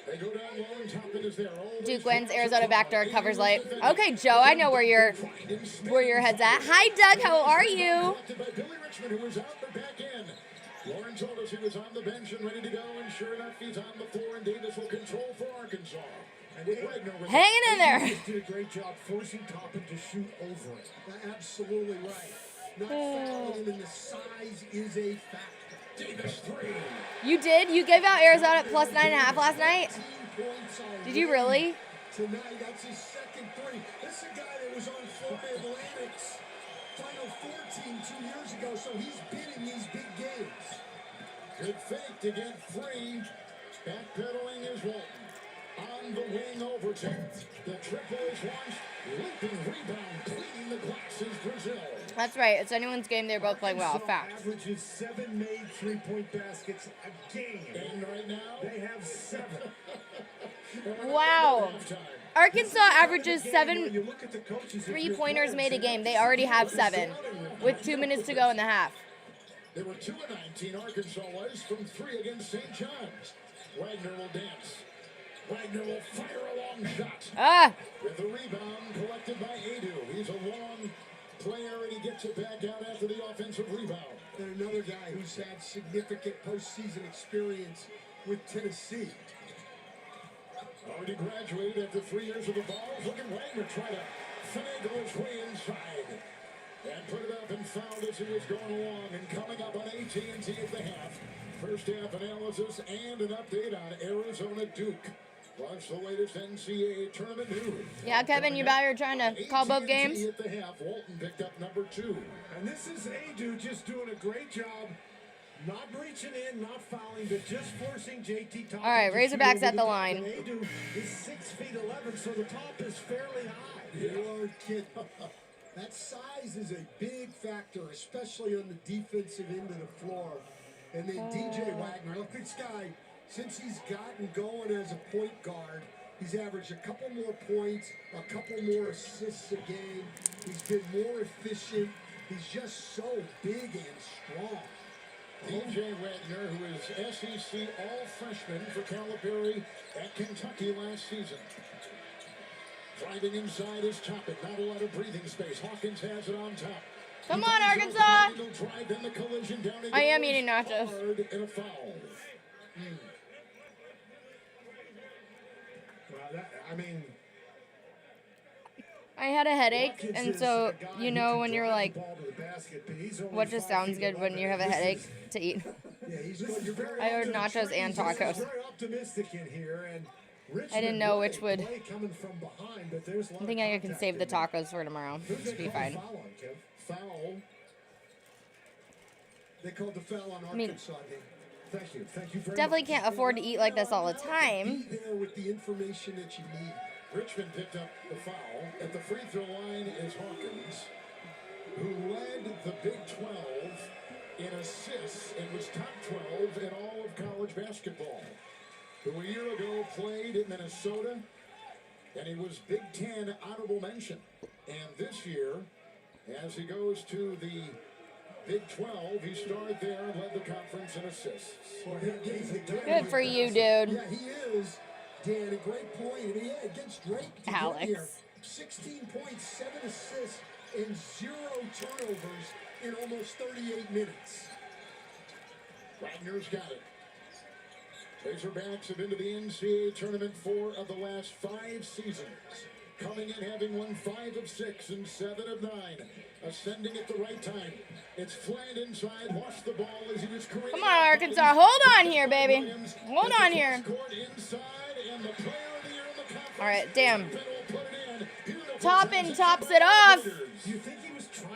They go down low and Toppin is there. Duke wins, Arizona backdoor covers late. Okay, Joe, I know where your head's at. Hi, Doug, how are you? By Billy Richmond, who was out the back end. Lauren told us he was on the bench and ready to go, and sure enough, he's on the floor, and Davis will control for Arkansas. And hanging in there. Did a great job forcing Toppin to shoot over it. Absolutely right. Not fouling him, and the size is a factor. Davis 3. You did? You gave out Arizona at plus 9.5 last night? Did you really? Tonight, that's his second 3. This is a guy that was on Florida Atlantic's Final Four team 2 years ago, so he's been in these big games. Good fake to get free. Backpedaling is Walton. On the wing, Overton. The triple is launched. Leaping rebound, cleaning the glass is Brazil. That's right. It's anyone's game. They're both playing well. Fact. Averages 7 made 3-point baskets a game. And right now, they have 7. Wow. Arkansas averages 7 3-pointers made a game. They already have 7 with 2 minutes to go in the half. They were 2-19. Arkansas was from 3 against St. John's. Wagner will dance. Wagner will fire a long shot. With the rebound collected by Adu. He's a long player, and he gets it back out after the offensive rebound. And another guy who's had significant postseason experience with Tennessee. Already graduated after 3 years of the ball. Look at Wagner try to finagle his way inside. And put it up and fouled as he was going along. And coming up on AT&T at the half. First half analysis and an update on Arizona Duke. Plus the latest NCAA tournament news. Yeah, Kevin, you about here trying to call both games? At the half, Walton picked up number 2. And this is Adu just doing a great job. Not reaching in, not fouling, but just forcing JT Toppin. All right, Razorbacks at the line. Adu is 6'11", so the top is fairly high. You are kidding. That size is a big factor, especially on the defensive end of the floor. And then DJ Wagner, look, this guy, since he's gotten going as a point guard, he's averaged a couple more points, a couple more assists a game. He's been more efficient. He's just so big and strong. DJ Wagner, who is SEC All-Freshman for Calipari at Kentucky last season. Driving inside is Toppin. Not a lot of breathing space. Hawkins has it on top. Come on, Arkansas! I am eating nachos. And a foul. Well, I mean, I had a headache, and so, you know, when you're like, what just sounds good when you have a headache to eat? I ordered nachos and tacos. I didn't know which would. I think I can save the tacos for tomorrow. Should be fine. Foul. They called the foul on Arkansas. Thank you. Thank you very definitely much. Can't afford to eat like this all the time. Be there with the information that you need. Richmond picked up the foul. At the free throw line is Hawkins, who led the Big 12 in assists and was top 12 in all of college basketball. Who a year ago played in Minnesota, and he was Big 10 honorable mention. And this year, as he goes to the Big 12, he started there and led the conference in assists. Good for you, dude. Yeah, he is. Dan, a great point. And yeah, against Drake. Alex. 16 points, 7 assists, and 0 turnovers in almost 38 minutes. Wagner's got it. Razorbacks have been to the NCAA tournament 4 of the last 5 seasons. Coming in having won 5 of 6 and 7 of 9. Ascending at the right time. It's flat inside, lost the ball as he was creating. Come on, Arkansas. Hold on here, baby. Hold on here. All right, damn. Toppin tops it off.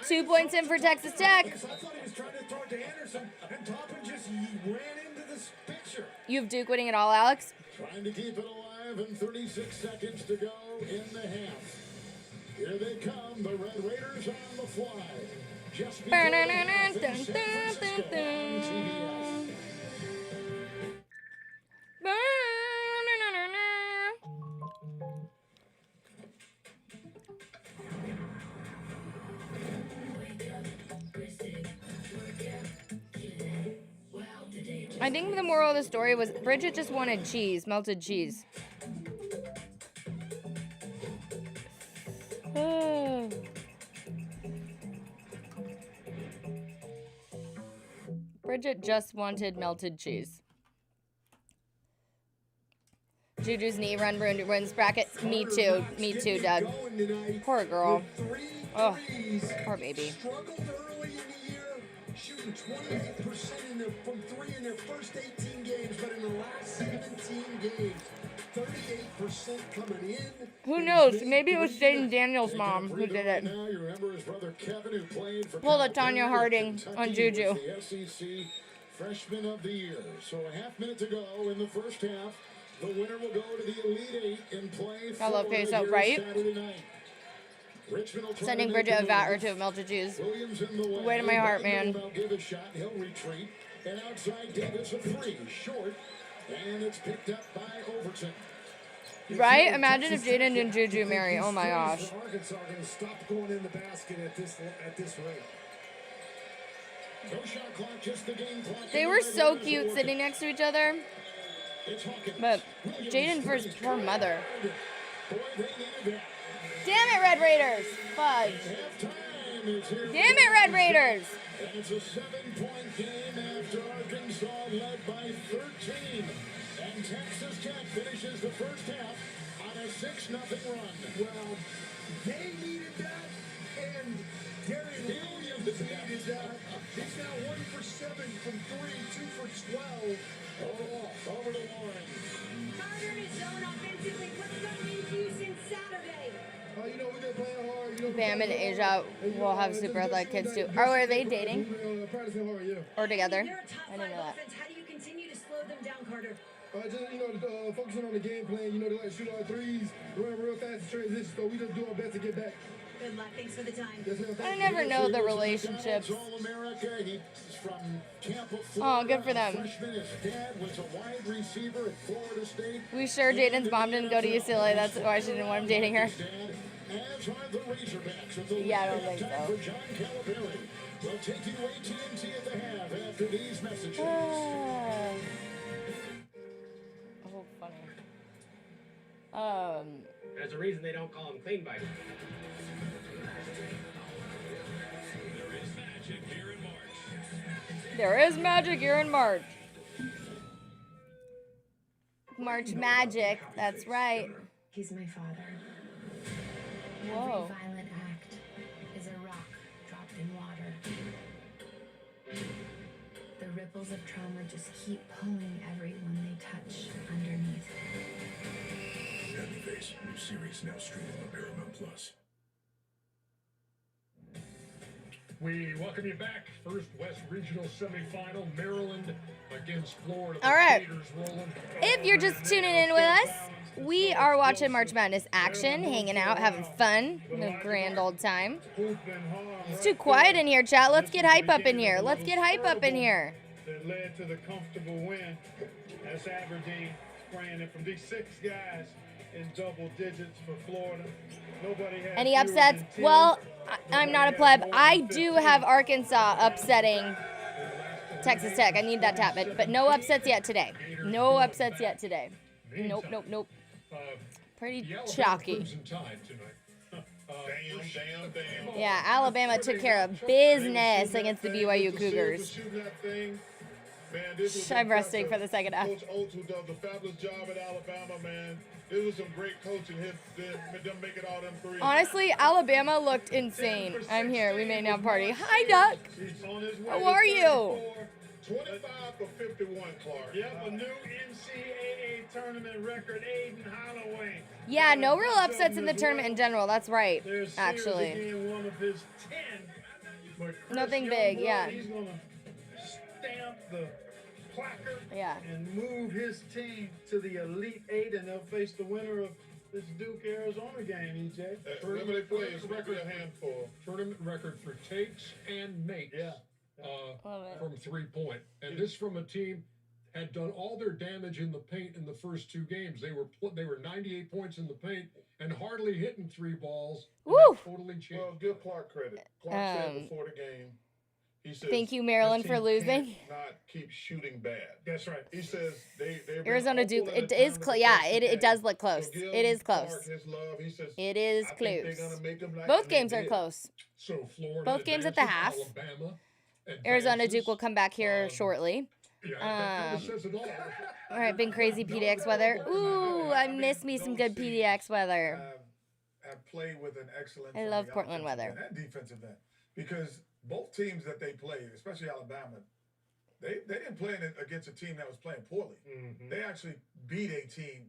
2 points in for Texas Tech. I thought he was trying to throw it to Anderson, and Toppin just ran into this picture. You have Duke winning it all, Alex? Trying to keep it alive and 36 seconds to go in the half. Here they come, the Red Raiders on the fly. Just before the half in San Francisco on TBS. I think the moral of the story was Bridget just wanted cheese, melted cheese. Bridget just wanted melted cheese. Juju's knee run wins bracket. Me too. Me too, Doug. Poor girl. Oh, poor baby. Struggled early in the year, shooting 28% from 3 in their first 18 games, but in the last 17 games, 38% coming in. Who knows? Maybe it was Jaden Daniels' mom who did it. Pulled a Tanya Harding on Juju. The SEC Freshman of the Year. So a half minute to go in the first half. The winner will go to the Elite 8 and play I love queso, right? Sending Bridget a vat or two of melted cheese. Way to my heart, man. Give a shot. He'll retreat. And outside Davis a 3. Short. And it's picked up by Overton. Right? Imagine if Jaden and Juju marry. Oh my gosh. Arkansas are going to stop going in the basket at this rate. No shot clock, just the game clock. They were so cute sitting next to each other. But Jaden for his poor mother. Damn it, Red Raiders! Fudge. Damn it, Red Raiders! And it's a 7-point game after Arkansas led by 13. And Texas Tech finishes the first half on a 6-0 run. Well, they needed that, and Darian Williams needed that. He's now 1 for 7 from 3, 2 for 12. Over to Warren. Carter in his zone offensively. What's going to be used since Saturday? You know, we've been playing hard. Bam and Asia will have super athletic kids too. Are they dating? Or together? I didn't know that. How do you continue to slow them down, Carter? Just, focusing on the game plan. They like to shoot our threes, run real fast in transition, so we just do our best to get back. Good luck. Thanks for the time. I never know the relationships. Oh, good for them. We sure Jaden's mom didn't go to UCLA. That's why she didn't want him dating her. Yeah, I don't think so. We'll take you to AT&T at the half after these messages. Oh, funny. There's a reason they don't call him clean biter. There is magic here in March. March magic, that's right. He's my father. Whoa. Every violent act is a rock dropped in water. The ripples of trauma just keep pulling everyone they touch underneath. Happy Face, new series now streaming on Paramount Plus. We welcome you back. First West Regional semifinal, Maryland against Florida. All right. If you're just tuning in with us, we are watching March Madness action, hanging out, having fun, a grand old time. It's too quiet in here, chat. Let's get hype up in here. Let's get hype up in here. That led to the comfortable win. That's Aberdeen spraying it from these 6 guys in double digits for Florida. Nobody had Any upsets? Well, I'm not a pleb. I do have Arkansas upsetting Texas Tech. I need that to happen. But no upsets yet today. No upsets yet today. Nope, nope, nope. Pretty chalky. Yeah, Alabama took care of business against the BYU Cougars. Man, this was I'm resting for the second half. Coach Oates, who does a fabulous job at Alabama, man. This was some great coaching. Them making all them threes. Honestly, Alabama looked insane. I'm here. We may now party. Hi, Duck. How are you? 25 for 51, Clark. Yep, a new NCAA tournament record, Aiden Holloway. Yeah, no real upsets in the tournament in general. That's right, actually. Again, one of his 10. But Nothing big, yeah. He's going to stamp the placard Yeah. and move his team to the Elite Eight, and they'll face the winner of this Duke-Arizona game, EJ. Remember they play is record a handful. Tournament record for takes and makes. Yeah. From 3-point, and this from a team had done all their damage in the paint in the first 2 games. They were 98 points in the paint and hardly hitting 3 balls. Woo! Totally changed. Well, give Clark credit. Clark said before the game, he says, thank you, Maryland, for losing. Not keep shooting bad. That's right. He says they Arizona Duke. It is close. Yeah, it does look close. It is close. It is close. Both games are close. So Florida. Both games at the half. Arizona Duke will come back here shortly. All right, been crazy PDX weather. Ooh, I miss me some good PDX weather. Have played with an excellent. I love Portland weather. And defensive end, because both teams that they played, especially Alabama, they didn't play against a team that was playing poorly. Mm-hmm. They actually beat a team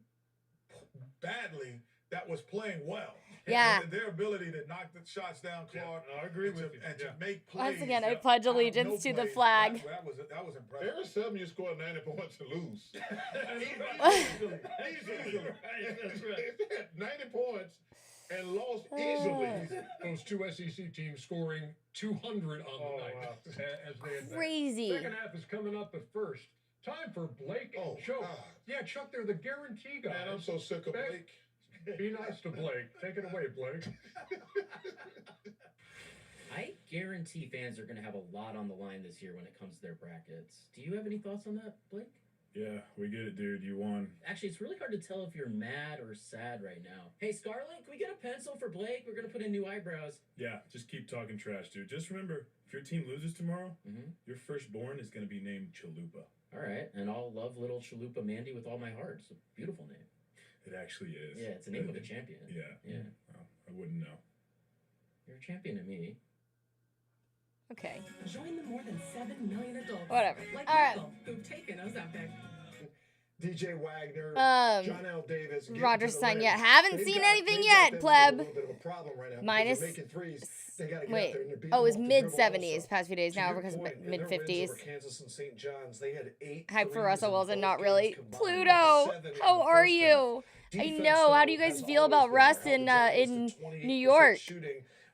badly that was playing well. Yeah. And their ability to knock the shots down, Clark. I agree with you. And to make plays. Once again, I pledge allegiance to the flag. That was impressive. There is some you score 90 points to lose. Easily. That's right. 90 points and lost easily. Those 2 SEC teams scoring 200 on the night. Wow. As they advance. Crazy. Second half is coming up at first. Time for Blake and Chuck. Yeah, Chuck, they're the guarantee guys. Man, I'm so sick of Blake. Be nice to Blake. Take it away, Blake. I guarantee fans are going to have a lot on the line this year when it comes to their brackets. Do you have any thoughts on that, Blake? Yeah, we get it, dude. You won. Actually, it's really hard to tell if you're mad or sad right now. Hey, Scarlett, can we get a pencil for Blake? We're going to put in new eyebrows. Yeah, just keep talking trash, dude. Just remember, if your team loses tomorrow, your firstborn is going to be named Chalupa. All right, and I'll love little Chalupa Mandy with all my heart. It's a beautiful name. It actually is. Yeah, it's the name of a champion. Yeah. Yeah. Well, I wouldn't know. You're a champion to me. Okay. Join the more than 7 million adults. Whatever. Like All right. people who've taken Ozempic. DJ Wagner, John L. Davis, Roger Stein yet. Haven't seen anything yet, pleb. Minus. Wait. Oh, it was mid 70s past few days now because mid 50s. Kansas and St. John's. They had 8 Hype for Russell Wilson, not really. Pluto, how are you? I know. How do you guys feel about Russ in New York?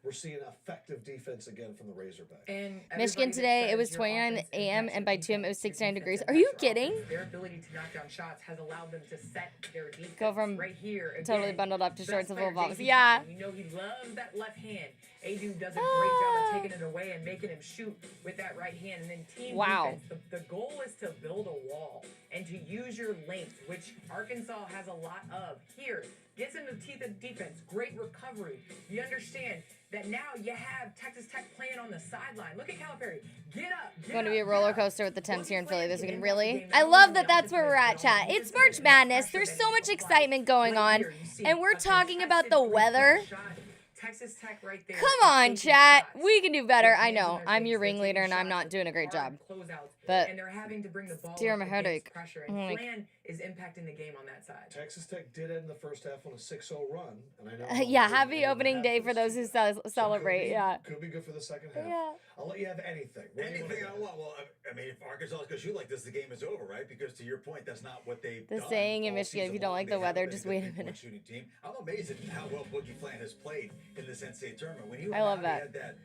We're seeing effective defense again from the Razorbacks. And Michigan today, it was 29 a.m. and by 2 a.m. it was 69 degrees. Are you kidding? Their ability to knock down shots has allowed them to set their defense Go from right here. Again, totally bundled up to shorts and full best balls. player, Yeah. You know he loves that left hand. Adu does a great job of taking it away and making him shoot with that right hand. And then team defense, the goal is to build a wall and to use your length, which Arkansas has a lot of. Here, gets in the teeth of defense. Great recovery. You understand that now you have Texas Tech playing on the sideline. Look at Calipari. Get up. It's going to be a roller coaster with the Temps here in Philly this weekend. Really? I love that that's where we're at, chat. It's March Madness. There's so much excitement going on. And we're talking about the weather. Texas Tech right there. Come on, chat. We can do better. I know. I'm your ringleader, and I'm not doing a great job. But and they're having to bring the ball dear, my headache. Pressure, and Flan is impacting the game on that side. Texas Tech did end the first half on a 6-0 run, and I know. Yeah, happy opening day for those who celebrate. Yeah. Could be good for the second half. Yeah. I'll let you have anything. Anything I want. Well, I mean, if Arkansas is going to shoot like this, the game is over, right? Because to your point, that's not what they've done. The saying in Michigan, if you don't like the weather, just wait a minute. Shooting team. I'm amazed at how well Boogie Flan has played in this NCAA tournament. When he I love that. That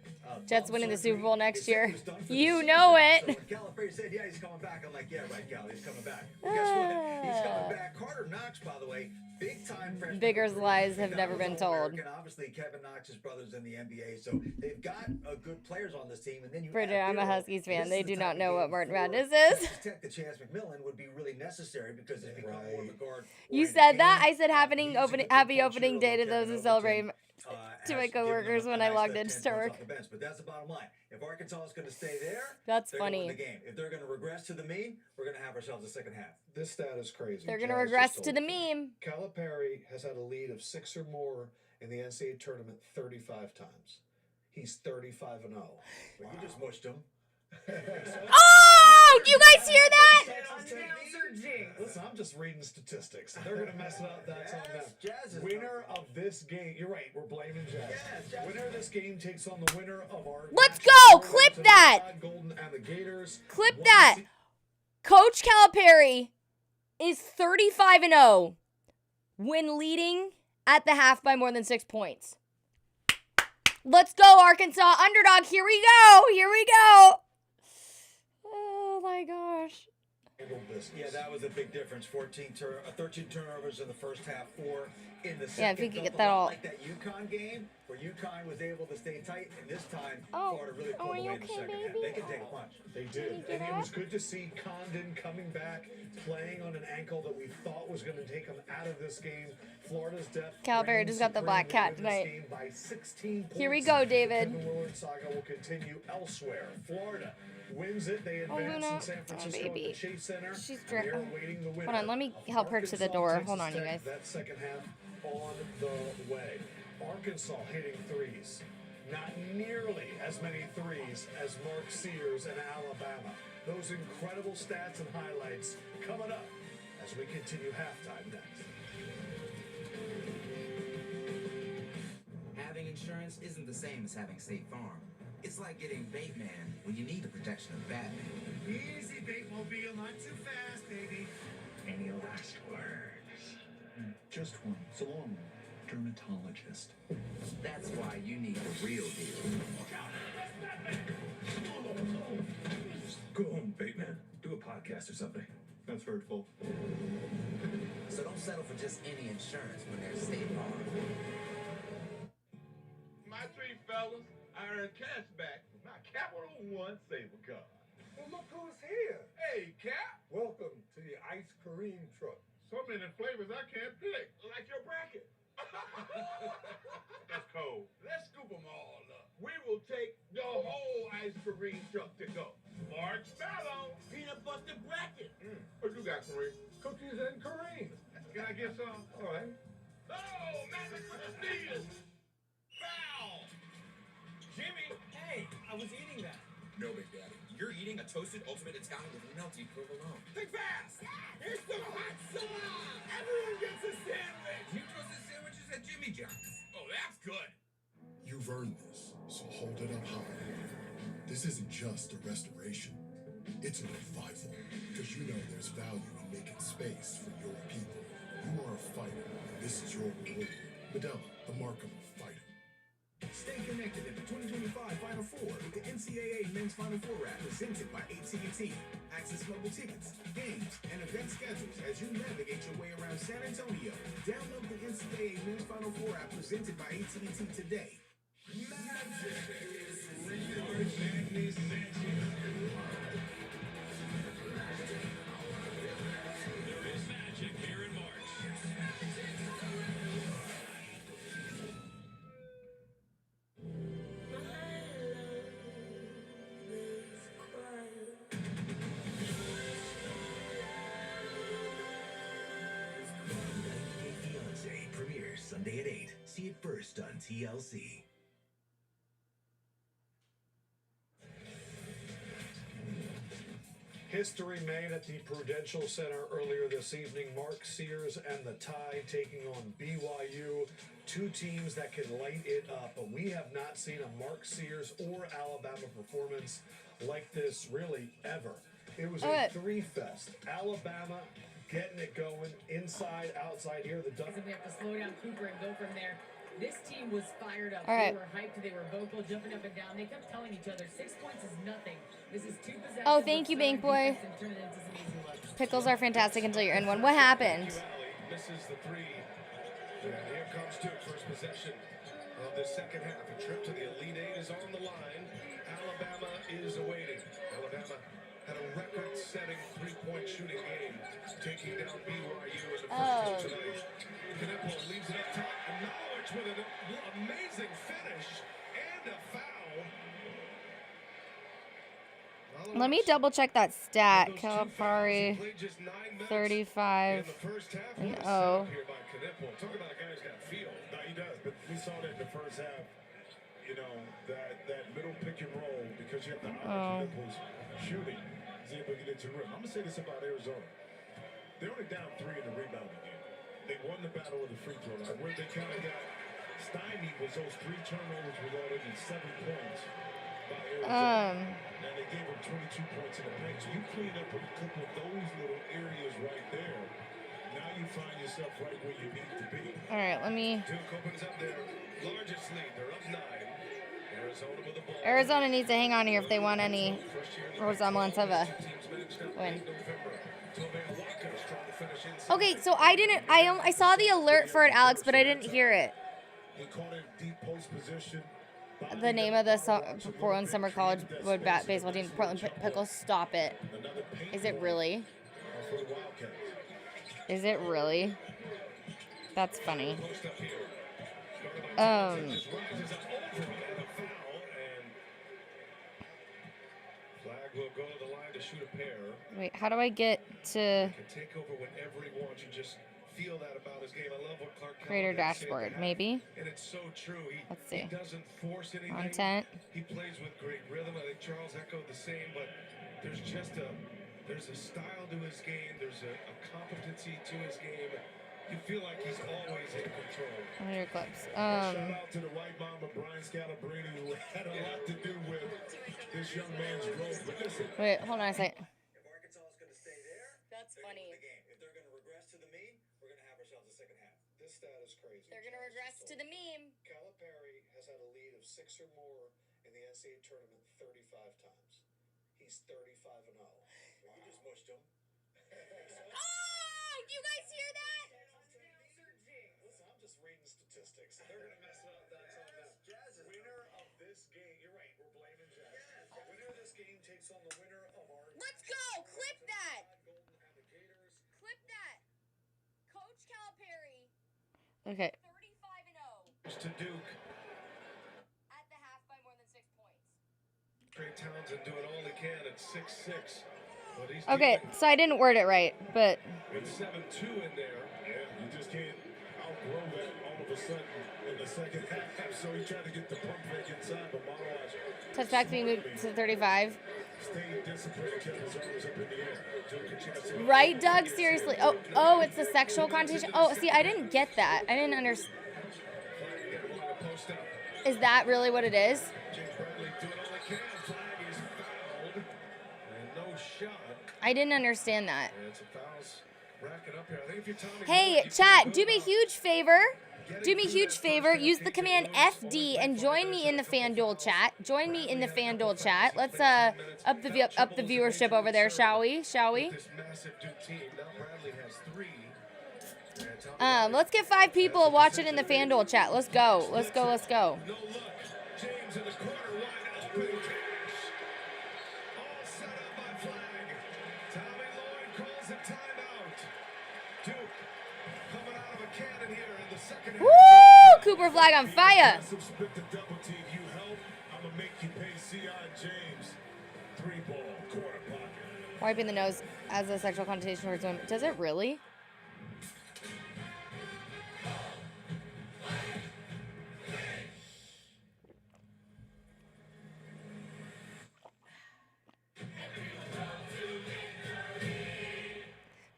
Jets winning the Super Bowl next year. You know it. So when Calipari said, yeah, he's coming back, I'm like, yeah, right, Cal, he's coming back. Well, guess what? He's coming back. Carter Knox, by the way, big time freshman. Bigger lies have never been told. And obviously, Kevin Knox's brothers in the NBA, so they've got good players on this team. And then you Bridget, I'm a Huskies fan. They do not know what Martin Madness is. Tech the Chance McMillan would be really necessary because it's become more of a guard. You said that? I said happy opening day to those who celebrate. To my has given them coworkers a when I nice logged lift, into 10 Stark. points off the bench. But that's the bottom line. If Arkansas is going to stay there, That's they're going to funny. win the game. If they're going to regress to the mean, we're going to have ourselves a second half. This stat is crazy. They're gonna Jazz regress just to told the it meme. Calipari has had a lead of 6 or more in the NCAA tournament 35 times. He's 35-0. Well, you just mushed him. Oh, do you guys hear that? Announcer jinx. Listen, I'm just reading statistics. They're going to mess it up. That's on them. Jazz is Winner of this game. You're right. We're blaming Jazz. Jazz Winner of this game takes on the winner of our. Let's matchup. go. Clip that. Golden and the Gators. Clip that. Coach Calipari is 35-0 when leading at the half by more than 6 points. Let's go, Arkansas. Underdog. Here we go. Here we go. Oh, my gosh. Yeah, that was a big difference. 13 turnovers in the first half, 4 in the second. Yeah, if we could Felt get a that lot all. like that UConn game, where UConn was able to stay tight, and this time Oh, Florida really are pulled you away in the okay, second half. baby? They can take a punch. They did. And it was good to see Condon coming back, playing on an ankle that we thought was going to take him out of this game. Florida's depth. Calipari just got the black cat tonight. By 16 points. Here we go, David. The Willard saga will continue elsewhere. Florida wins it. They advance Luna. in San Francisco at the Chase Center. She's and they're awaiting the winner. Hold on, let me help her to the Arkansas door. takes Hold on, you Tech guys. That second half on the way. Arkansas hitting threes. Not nearly as many threes as Mark Sears and Alabama. Those incredible stats and highlights coming up as we continue halftime next. Having insurance isn't the same as having State Farm. It's like getting Bateman when you need the protection of Batman. Easy, Batemobile, not too fast, baby. Any last words? Just one. So long, dermatologist. That's why you need the real deal. Go home, Bateman. Do a podcast or something. That's hurtful. So don't settle for just any insurance when there's State Farm. My three fellas, I earned cash back with my Capital One Saver card. Well, look who's here. Hey, Cap. Welcome to the Ice Cream Truck. So many flavors I can't pick. Like your bracket. That's cold. Let's scoop them all up. We will take the whole ice cream truck to go. Marshmallow. Peanut butter bracket. What you got, Kareem? Cookies and cream. Can I get some? All right. Oh, Master Christmas. Foul. Jimmy. Hey, I was eating that. No, Big Daddy. You're eating a toasted ultimate Italian with melty provolone. Think fast. Here's some hot sauce. Everyone gets a sandwich. New toasted sandwiches at Jimmy John's. Oh, that's good. You've earned this, so hold it up high. This isn't just a restoration. It's a revival. Because you know there's value in making space for your people. You are a fighter, and this is your reward. Medalla, the mark of a fighter. Stay connected at the 2025 Final Four with the NCAA Men's Final Four app presented by AT&T. Access mobile tickets, games, and event schedules as you navigate your way around San Antonio. Download the NCAA Men's Final Four app presented by AT&T today. Premieres Sunday at 8. See it first on TLC. History made at the Prudential Center earlier this evening. Mark Sears and the Tide taking on BYU. Two teams that can light it up. But we have not seen a Mark Sears or Alabama performance like this really ever. It was a three-fest. Alabama getting it going inside, outside here. The And we have to slow down Cooper and go from there. This team was fired up. All right. They were hyped. They were vocal, jumping up and down. They kept telling each other 6 points is nothing. This is 2 possessions. Oh, thank you, Bank Boy. Pickles are fantastic until you're in one. What happened? Misses the three. And here comes two. First possession of the second half. A trip to the Elite Eight is on the line. Alabama is awaiting. Alabama had a record-setting three-point shooting game, taking down BYU in the first two tonight. Kneppel leaves it up top, and Knowledge with an amazing Let me double check that stat. Calipari, 35 and 0. Talk about a guy who's got feel. No, he does, but we saw that in the first half. You know, that middle pick and roll, because you have the Irish nipples shooting. He's able to get into the rim. I'm going to say this about Arizona. They're only down 3 in the rebounding game. They won the battle with the free throw line. Where they kind of got stymied was those 3 turnovers resulted in 7 points by Arizona. And they gave them 22 points in the paint. So you clean up a couple of those little areas right there. Now you find yourself right where you need to be. All right, let me. Duke opens up their largest lead. They're up 9. Arizona with the ball. Arizona needs to hang on here if they want any resemblance of a win. Okay, so I saw the alert for it, Alex, but I didn't hear it. The name of the Portland Summer College baseball team, Portland Pickles. Stop it. Is it really? Is it really? That's funny. Flag will go to the line to shoot a pair. Wait, how do I get to Can take over whenever he wants. You just feel that about his game. I love what Clark creator dashboard? Maybe. And it's so true. Let's see. He doesn't force anything. Content. He plays with great rhythm. I think Charles echoed the same, but there's a style to his game. There's a competency to his game. You feel like he's always in control. What are your clips? Shout out to the white mama, Brian Scalabrine, who had a lot to do with this young man's growth. But listen. Wait, hold on a second. If Arkansas is going to stay there, that's funny. The game. If they're going to regress to the mean, we're going to have ourselves a second half. This stat is crazy. They're going to regress to the meme. Calipari has had a lead of 6 or more in the NCAA tournament 35 times. He's 35 and 0. Wow. You just mushed him. Oh, you guys hear that? Listen, I'm just reading statistics. They're going to mess it up. That's on them. Winner of this game. You're right. We're blaming Jazz. Winner of this game takes on the winner of our. Let's go. Clip that. Clip that. Coach Calipari. Okay. 35 and 0. To Duke. At the half by more than 6 points. Trey Townsend doing all he can at 6'6". Okay, so I didn't word it right, but. With 7-2 in there. Yeah, you just can't outgrow that all of a sudden in the second half. So he tried to get the pump fake inside, but Monowatch. Touchback being moved to 35. Stayed disciplined, kept his arms up in the air. Right, Doug? Seriously. Oh, it's a sexual connotation. Oh, see, I didn't get that. I didn't understand. Is that really what it is? I didn't understand that. Hey, chat, do me a huge favor. Do me a huge favor. Use the command FD and join me in the FanDuel chat. Join me in the FanDuel chat. Let's up the viewership over there, shall we? Shall we? Let's get 5 people watching in the FanDuel chat. Let's go. Let's go. Let's go. James in the corner, wide open. All set up by Flag. Tommy Lloyd calls a timeout. Duke coming out of a cannon here in the second half. Woo! Cooper Flag on fire. Split the double team. You help. I'm gonna make you pay. C.I. James. 3-ball, quarter pocket. Wiping the nose as a sexual connotation towards women. Does it really?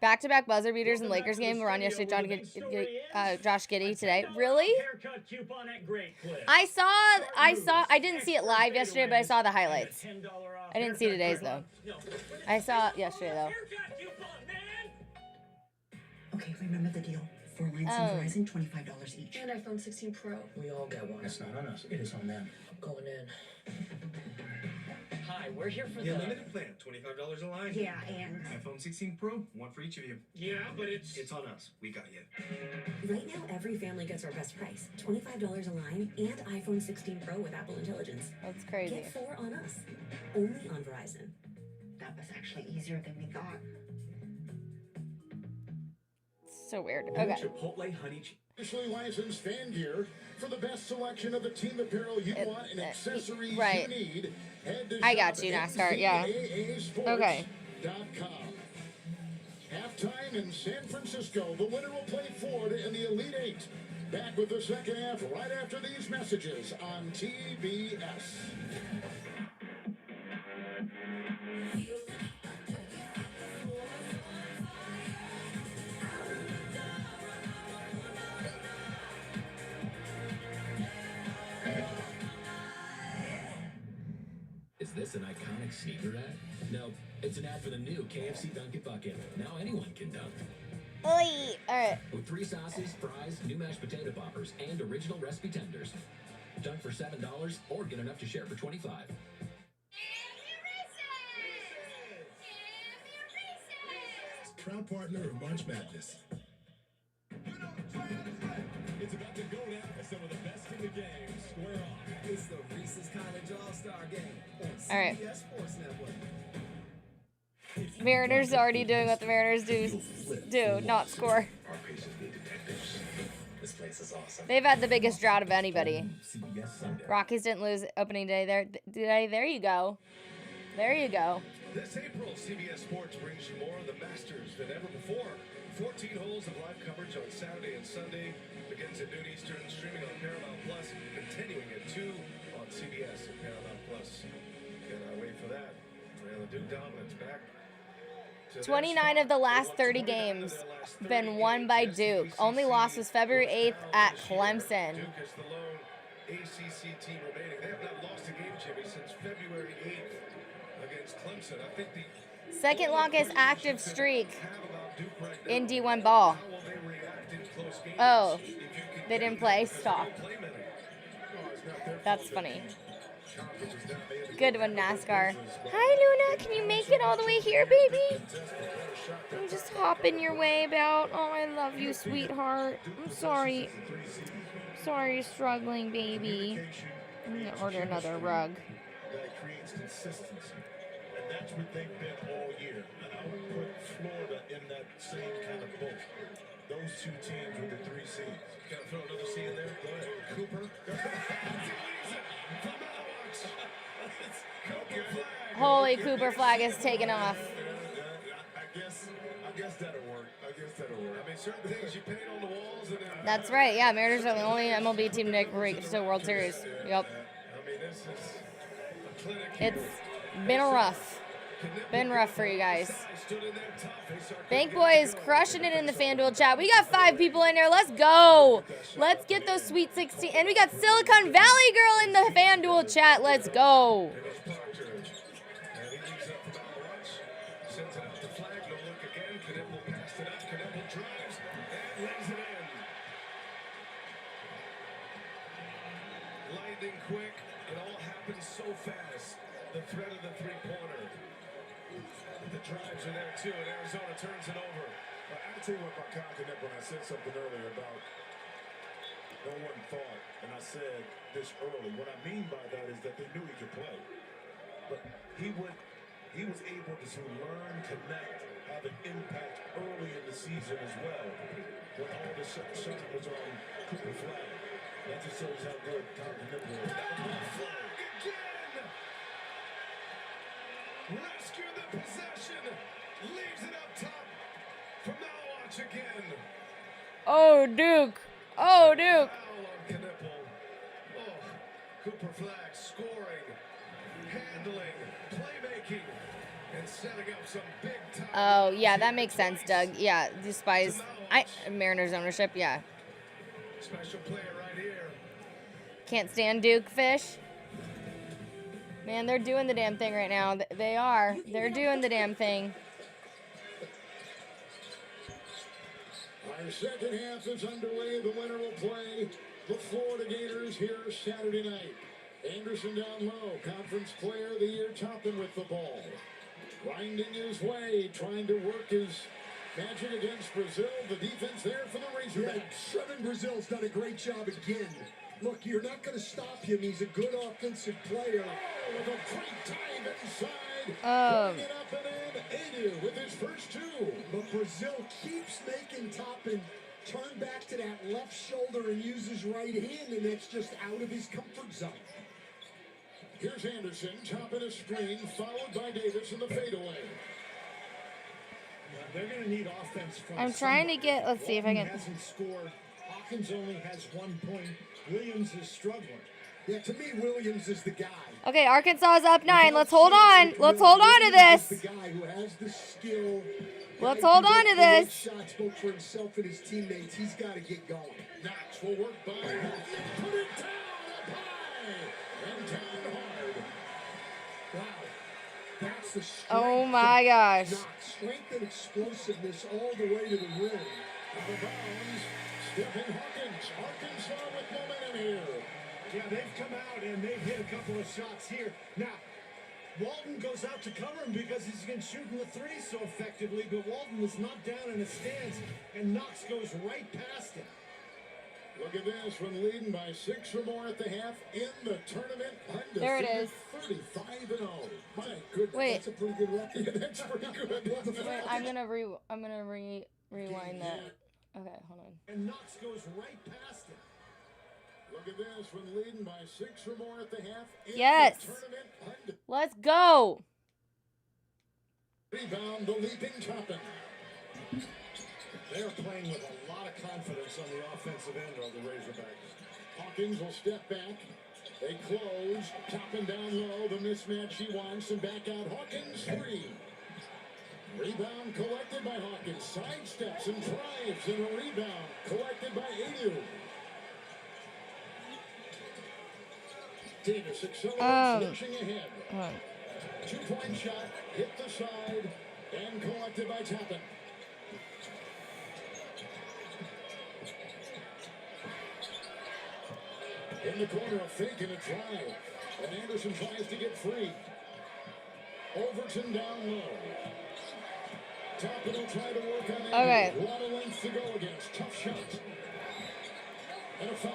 Back-to-back buzzer beaters in Lakers game were on yesterday. Josh Giddey today. Really? I didn't see it live yesterday, but I saw the highlights. I didn't see today's though. I saw it yesterday though. Okay, remember the deal. 4 lines on Verizon, $25 each. And iPhone 16 Pro. We all get one. It's not on us. It is on them. I'm going in. Hi, we're here for The the unlimited plan, $25 a line. Yeah, and iPhone 16 Pro, one for each of you. Yeah, but it's on us. We got you. right now, every family gets our best price. $25 a line and iPhone 16 Pro with Apple Intelligence. That's crazy. Get 4 on us. Only on Verizon. That was actually easier than we thought. So weird. Okay. Chipotle honey. Officially licensed fan gear for the best selection of the team apparel you want and accessories right. you need. Head to I got you, NASCAR. Yeah. Okay. NCAAsports.com. Halftime in San Francisco. The winner will play Ford in the Elite Eight. Back with the second half right after these messages on TBS. Is this an iconic sneaker ad? No, it's an ad for the new KFC Dunk Bucket. Now anyone can dunk. Oi! Alright. With 3 sauces, fries, new mashed potato poppers, and original recipe tenders. Dunk for $7 or get enough to share for $25. Proud partner of March Madness. It's about to go down as some of the best in the game square off. It's the Reese's College All-Star Game on All right. CBS Sports Network. Mariners already doing what the Mariners do, not score. Our patients need detectives. This place is awesome. They've had the biggest drought of anybody. Rockies didn't lose opening day there. There you go. There you go. This April, CBS Sports brings you more of the Masters than ever before. 14 holes of live coverage on Saturday and Sunday. Begins at noon Eastern, streaming on Paramount Plus, continuing at 2 on CBS and Paramount Plus. Cannot wait for that. And the Duke dominance back. 29 of the last 30 games been won by Duke. Only loss was February 8th at Clemson. Duke is the lone ACC team remaining. They have not lost a game, Jimmy, since February 8th against Clemson. I think the Second longest active streak in D1 ball. Oh, they didn't play? Stop. That's funny. Good one, NASCAR. Hi, Luna. Can you make it all the way here, baby? I'm just hopping your way about. Oh, I love you, sweetheart. I'm sorry. Sorry you're struggling, baby. I'm going to order another rug. That creates consistency. And that's what they've been all year. And I would put Florida in that same kind of boat. Those two teams with the 3 seeds. Gotta throw another C in there. Go ahead. Cooper. Holy Cooper flag is taken off. I guess that'll work. I mean, certain things you paint on the walls. And That's right. Yeah, Mariners are the only MLB team to reach the World Series. Yep. I mean, this is a clinic. It's been rough. Been rough for you guys. Bank Boys crushing it in the FanDuel chat. We got 5 people in there. Let's go. Let's get those Sweet 16. And we got Silicon Valley Girl in the FanDuel chat. Let's go. Lightning quick. It all happens so fast. The threat of the three-pointer. The drives are there too, and Arizona turns it over. I'll tell you what about Continent when I said something earlier about no one thought, and I said this early. What I mean by that is that they knew he could play, but he was able to learn, connect, have an impact early in the season as well. When all the shot was on Cooper flag, that just shows how good Continent was. Flag again! Rescue the possession. Leaves it up top. From Malawatch again. Oh, Duke. Oh, Duke. Oh, Cooper flag scoring, handling, playmaking, and setting up some big time. Oh, yeah, that makes sense, Doug. Yeah, despise Mariners ownership. Yeah. Special player right here. Can't stand Duke fish. Man, they're doing the damn thing right now. They are. They're doing the damn thing. Our second half is underway. The winner will play the Florida Gators here Saturday night. Anderson down low, conference player of the year, topping with the ball. Winding his way, trying to work his magic against Brazil. The defense there for the Razorbacks. Trevin Brazil's done a great job again. Look, you're not going to stop him. He's a good offensive player. Oh, with a great dive inside. Putting it up and in. Adu with his first 2. But Brazil keeps making Toppin turn back to that left shoulder and use his right hand, and that's just out of his comfort zone. Here's Anderson, top of the screen, followed by Davis in the fadeaway. They're going to need offense from I'm trying to get, let's see if I can. Hasn't scored. Hawkins only has 1 point. Williams is struggling. Yeah, to me, Williams is the guy. Okay, Arkansas is up 9. Let's hold on. Let's hold on to this. The guy who has the skill. Let's hold on to this. Shots both for himself and his teammates. He's got to get going. Knox will work by. Put it down up high and down hard. Wow. That's the strength. Oh my gosh. Strength and explosiveness all the way to the rim. Out of bounds. Stephen Hawkins. Arkansas with momentum here. Yeah, they've come out and they've hit a couple of shots here. Now, Walton goes out to cover him because he's been shooting the three so effectively, but Walton was knocked down in a stance, and Knox goes right past him. Look at this, when leading by 6 or more at the half in the tournament. There it is. 35-0. My goodness, Wait. That's a pretty good record. Yeah, that's pretty good. Wait, I'm gonna rewind that. Okay, hold on. And Knox goes right past him. Look at this, when leading by 6 or more at the half in Yes. the tournament. Let's go. Rebound, the leaping Toppin. They are playing with a lot of confidence on the offensive end of the Razorbacks. Hawkins will step back. They close. Toppin down low. The mismatch he wants. And back out. Hawkins 3. Rebound collected by Hawkins. Sidesteps and drives. And a rebound collected by Adu. Davis accelerates, lurching ahead. 2-point shot. Hit the side. And collected by Toppin. In the corner, a fake and a drive. And Anderson tries to get free. Overton down low. Toppin will try to work on Andrew. Okay. A lot of length to go against. Tough shot. And a foul.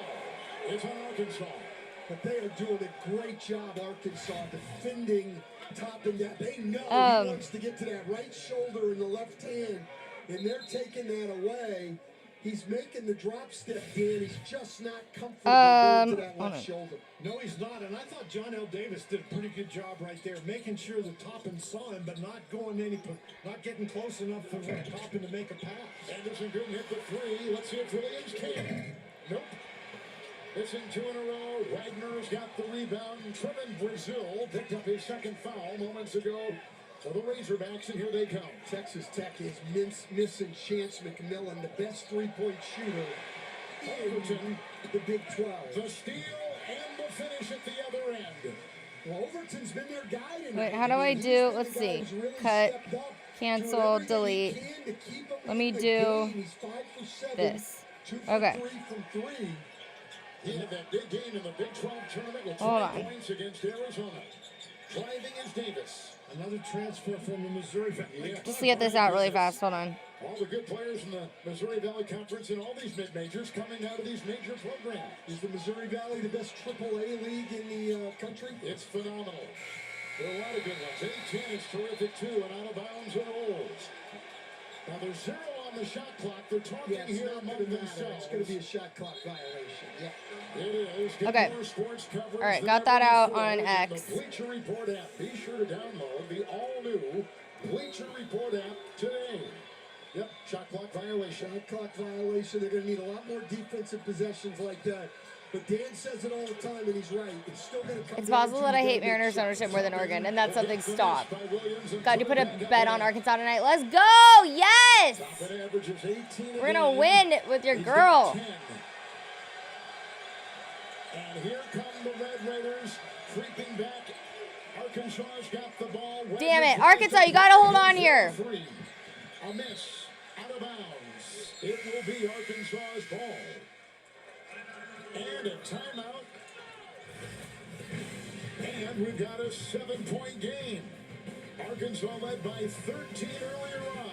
It's on Arkansas. But they are doing a great job, Arkansas, defending Toppin. They know he wants to get to that right shoulder and the left hand, and they're taking that away. He's making the drop step, Dan. He's just not comfortable going to that left shoulder. No, he's not. And I thought John L. Davis did a pretty good job right there, making sure the Toppin saw him, but not getting close enough for Toppin to make a pass. Anderson couldn't hit the 3. Let's see if Williams can. Nope. Missing 2 in a row. Wagner's got the rebound. Trevin Brazil picked up his second foul moments ago for the Razorbacks, and here they come. Texas Tech is missing Chance McMillan, the best three-point shooter in the Big 12. The steal and the finish at the other end. Well, Overton's been their guy tonight. Wait, how do I do? Let's see. Cut, cancel, delete. Let me do this. Okay. He had that big game in the Big 12 tournament with 20 points against Arizona. Driving is Davis. Another transfer from the Missouri Valley. Just to get this out really fast. Hold on. All the good players in the Missouri Valley Conference and all these mid-majors coming out of these major programs. Is the Missouri Valley the best AAA league in the country? It's phenomenal. There are a lot of good ones. A-10 is terrific too, and out of bounds and rolls. Now there's 0 on the shot clock. They're talking here among themselves. It's going to be a shot clock violation. Yeah. It is. Okay. All right, got that out on X. The Bleacher Report app. Be sure to download the all-new Bleacher Report app today. Yep, shot clock violation. Shot clock violation. They're going to need a lot more defensive possessions like that. But Dan says it all the time, and he's right. It's still going to come. It's possible that I hate Mariners ownership more than Oregon, and that's something. Stop. Got to put a bet on Arkansas tonight. Let's go! Yes! We're going to win with your girl. And here come the Red Raiders creeping back. Arkansas's got the ball. Damn it. Arkansas, you got to hold on here. A miss. Out of bounds. It will be Arkansas's ball. And a timeout. And we've got a 7-point game. Arkansas led by 13 earlier on.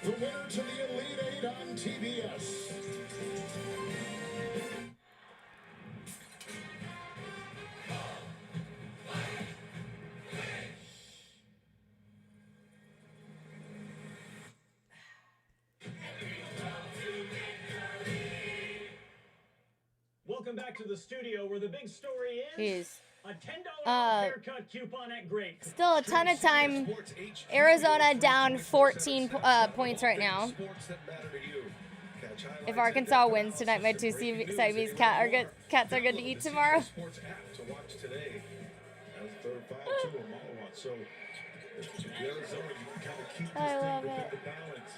The winner to the Elite 8 on TBS. back to the studio where the big story is Jeez. a $10 haircut coupon at Grape. Still a ton of time. Arizona down 14 points right now. If Arkansas wins tonight, my two Siamese cats are good to eat tomorrow. Sports app to watch today. That was third foul too on Malawan. So Arizona, you can kind of keep this thing within the balance.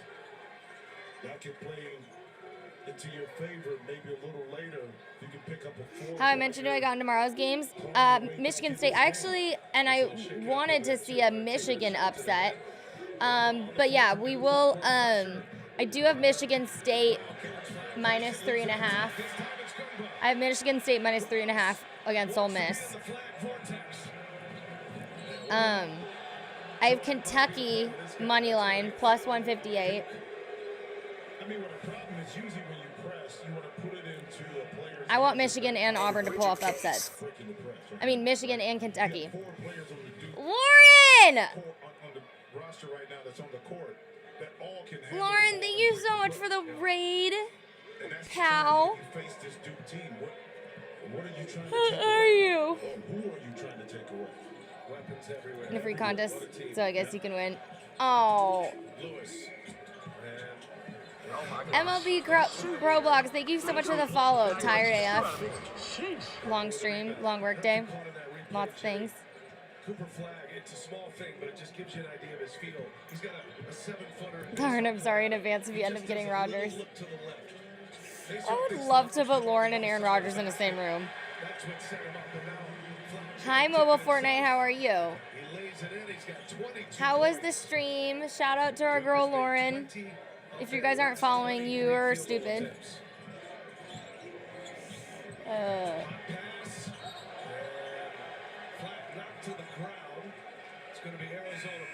That can play into your favor maybe a little later. You can pick up a 4. How I mentioned I got in tomorrow's games. Michigan State. I wanted to see a Michigan upset. But yeah, we will. I do have Michigan State minus 3.5. I have Michigan State minus 3.5 against Ole Miss. I have Kentucky money line plus 158. I mean, what a problem is usually when you press, you want to put it into a player's. I want Michigan and Auburn to pull off upsets. I mean, Michigan and Kentucky. Lauren! On the roster right now that's on the court that all can handle. Lauren, thank you so much for the raid. Pal. You face this Duke team. What are you trying to How take are away? you? Or who are you trying to take away? Weapons everywhere. In a free contest, so I guess you can win. Oh. Lewis. MLB Roblox, thank you so much for the follow. Tired AF. Long stream, long work day. Lots of things. Cooper flag, it's a small thing, but it just gives you an idea of his feel. He's got a 7-footer. Darn, I'm sorry in advance if you end up getting Rodgers. I would love to put Lauren and Aaron Rodgers in the same room. Hi, Mobile Fortnite, how are you? How was the stream? Shout out to our girl Lauren. If you guys aren't following, you are stupid. To the ground. It's going to be Arizona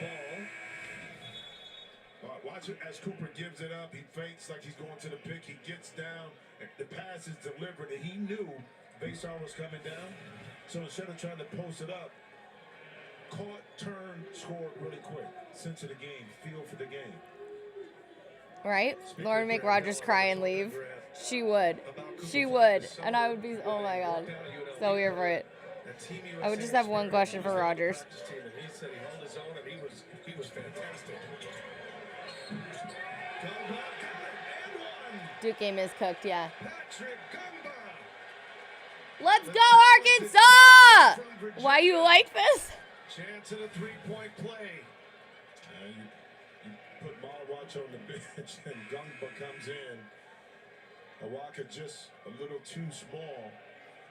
ball. Watch it as Cooper gives it up. He fakes like he's going to the pick. He gets down. The pass is delivered, and he knew Baysar was coming down. So instead of trying to post it up, caught, turned, scored really quick. Sense of the game, feel for the game. Right? Lauren make Rodgers cry and leave. She would. She would. And I would be, oh my God. So here for it. I would just have one question for Rodgers. He said he held his own and he was fantastic. Duke game is cooked, yeah. Let's go, Arkansas! Why you like this? Chance at a 3-point play. You put Malawach on the bench and Gungba comes in. Awaka just a little too small.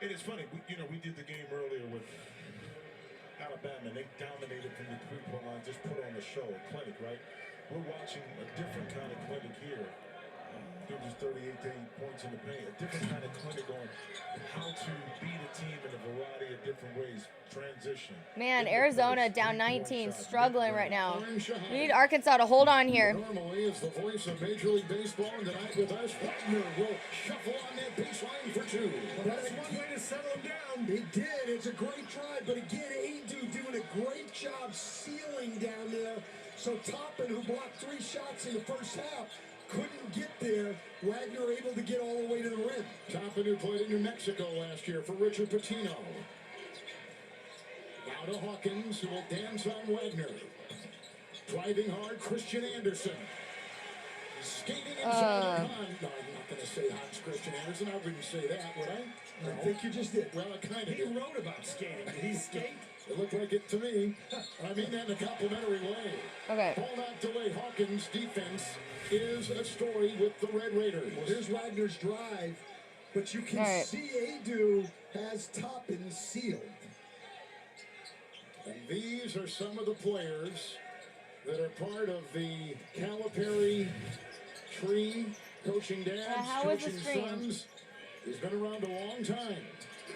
It is funny, we did the game earlier with Alabama, and they dominated from the three-point line, just put on the show, a clinic, right? We're watching a different kind of clinic here. It was 38 to 8 points in the paint. A different kind of clinic on how to beat a team in a variety of different ways. Transition. Man, Arizona down 19, struggling right now. We need Arkansas to hold on here. Normally is the voice of Major League Baseball, and tonight with us, Wagner will shuffle on that baseline for 2. Well, that's one way to settle him down. He did. It's a great try, but again, Adu doing a great job sealing down there. So Toppin, who blocked 3 shots in the first half, couldn't get there. Wagner able to get all the way to the rim. Toppin, who played in New Mexico last year for Richard Pitino. Now to Hawkins, who will dance on Wagner. Driving hard, Christian Anderson. Skating inside the pond. No, I'm not going to say Hans Christian Andersen. I wouldn't say that, would I? No. I think you just did. Well, I kind of He did. wrote about skating. Did he skate? It looked like it to me. I mean that in a complimentary way. Okay. Ball knocked away. Hawkins' defense is a story with the Red Raiders. Well, here's Wagner's drive, but you can see Adu has Toppin sealed. And these are some of the players that are part of the Calipari tree, coaching dads, how was the coaching stream? sons. He's been around a long time.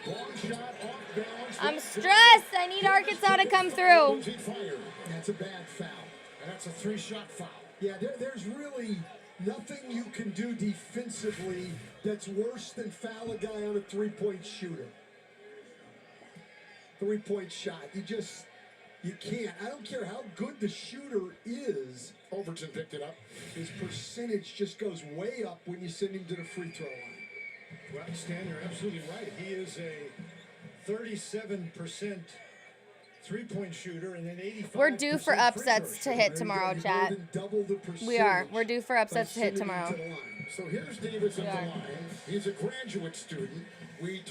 Long shot off balance. I'm stressed. I need Arkansas to come through. That's a bad foul. And that's a 3-shot foul. Yeah, there's really nothing you can do defensively that's worse than foul a guy on a 3-point shooter. 3-point shot. You can't. I don't care how good the shooter is. Overton picked it up. His percentage just goes way up when you send him to the free throw line. Well, Stan, you're absolutely right. He is a 37% three-point shooter and an 85%. We're due for upsets to hit tomorrow, chat. We are. We're due for upsets to hit tomorrow. So here's Davis at the line. He's a graduate student.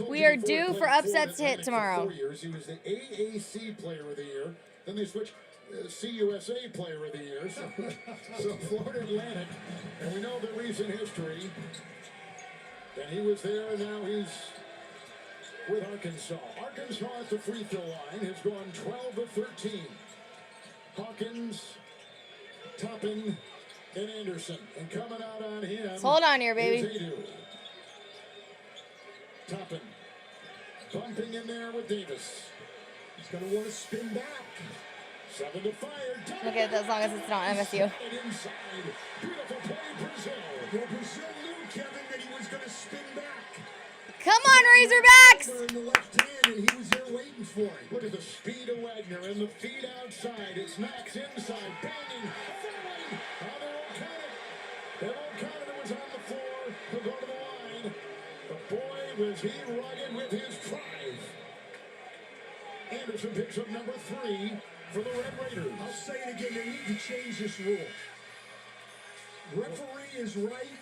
We are due for upsets to hit tomorrow. 4 years. He was the AAC Player of the Year. Then they switched CUSA Player of the Year. So Florida Atlantic, and we know the recent history. And he was there, and now he's with Arkansas. Arkansas at the free throw line has gone 12 of 13. Hawkins, Toppin, and Anderson. And coming out on him. Let's hold on here, baby. Toppin bumping in there with Davis. He's going to want to spin back. 7 to fire. Look at it, as long as it's not MSU. And inside. Beautiful play, Brazil. Well, Brazil knew, Kevin, that he was going to spin back. Come on, Razorbacks! In the left hand, and he was there waiting for it. Look at the speed of Wagner and the feet outside. It's Max inside, banging, falling. Oh, they won't count it. They won't count it. It was on the floor. He'll go to the line. But boy, was he rugged with his drive. Anderson picks up number 3 for the Red Raiders. I'll say it again. They need to change this rule. Referee is right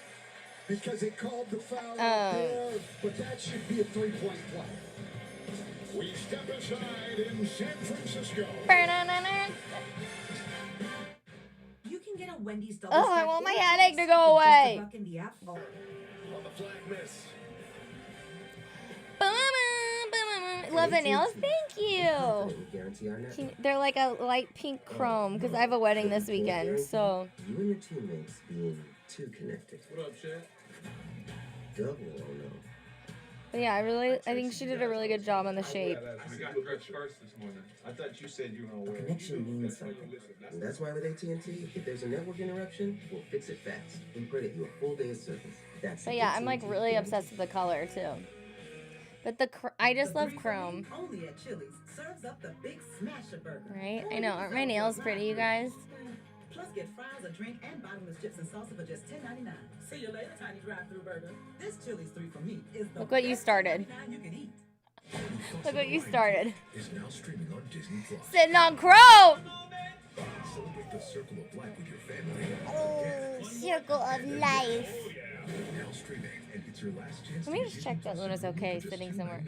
because they called the foul out there, but that should be a three-point play. We step aside in San Francisco. You can get a Wendy's double. Oh, I want my headache to go away. On the flag miss. Love the nails, thank you. They're like a light pink chrome because I have a wedding this weekend. So You and your teammates being too connected. What up, Chad? Double, oh no. but yeah, I think she did a really good job on the shape. I got dressed first this morning. I thought you said you were gonna wear. Connection means something. And that's why with AT&T, if there's a network interruption, we'll fix it fast. We credit you a full day of service. That's But yeah, I'm like really obsessed with the color too. But I just love chrome. Only at Chili's serves up the big smasher burger. Right? I know. Aren't my nails pretty, you guys? Plus, get fries, a drink, and bottomless chips and salsa for just $10.99. See you later, tiny drive-through burger. This Chili's 3 for me is the Look what you started. $10.99 you can eat. Look what you started. Is now streaming on Disney Plus. Sitting on chrome. Celebrate the circle of life with your family. Oh, circle of life. Now streaming, and it's your last chance. Let me just check that Luna's okay sitting somewhere.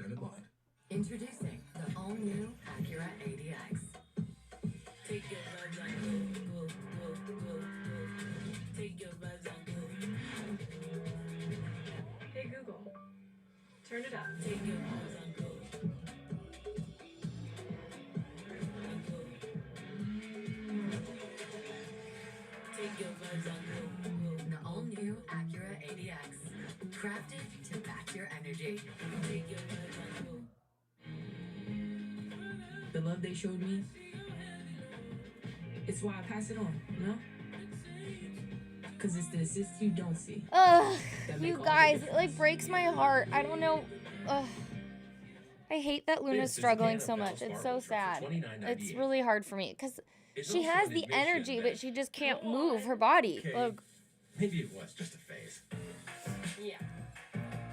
Introducing the all-new Acura ADX. Take your vibes on go, go, go, go, go. Take your vibes on go. Hey Google, turn it up. Take your vibes on go. Take your vibes on go. The all-new Acura ADX. Crafted to match your energy. Take your vibes on go. The love they showed me, it's why I pass it on, you know? Because it's the assists you don't see. Ugh, you guys, it like breaks my heart. I don't know. Ugh. I hate that Luna's struggling so much. It's so sad. It's really hard for me because she has the energy, but she just can't move her body. Look. Maybe it was just a phase. Yeah.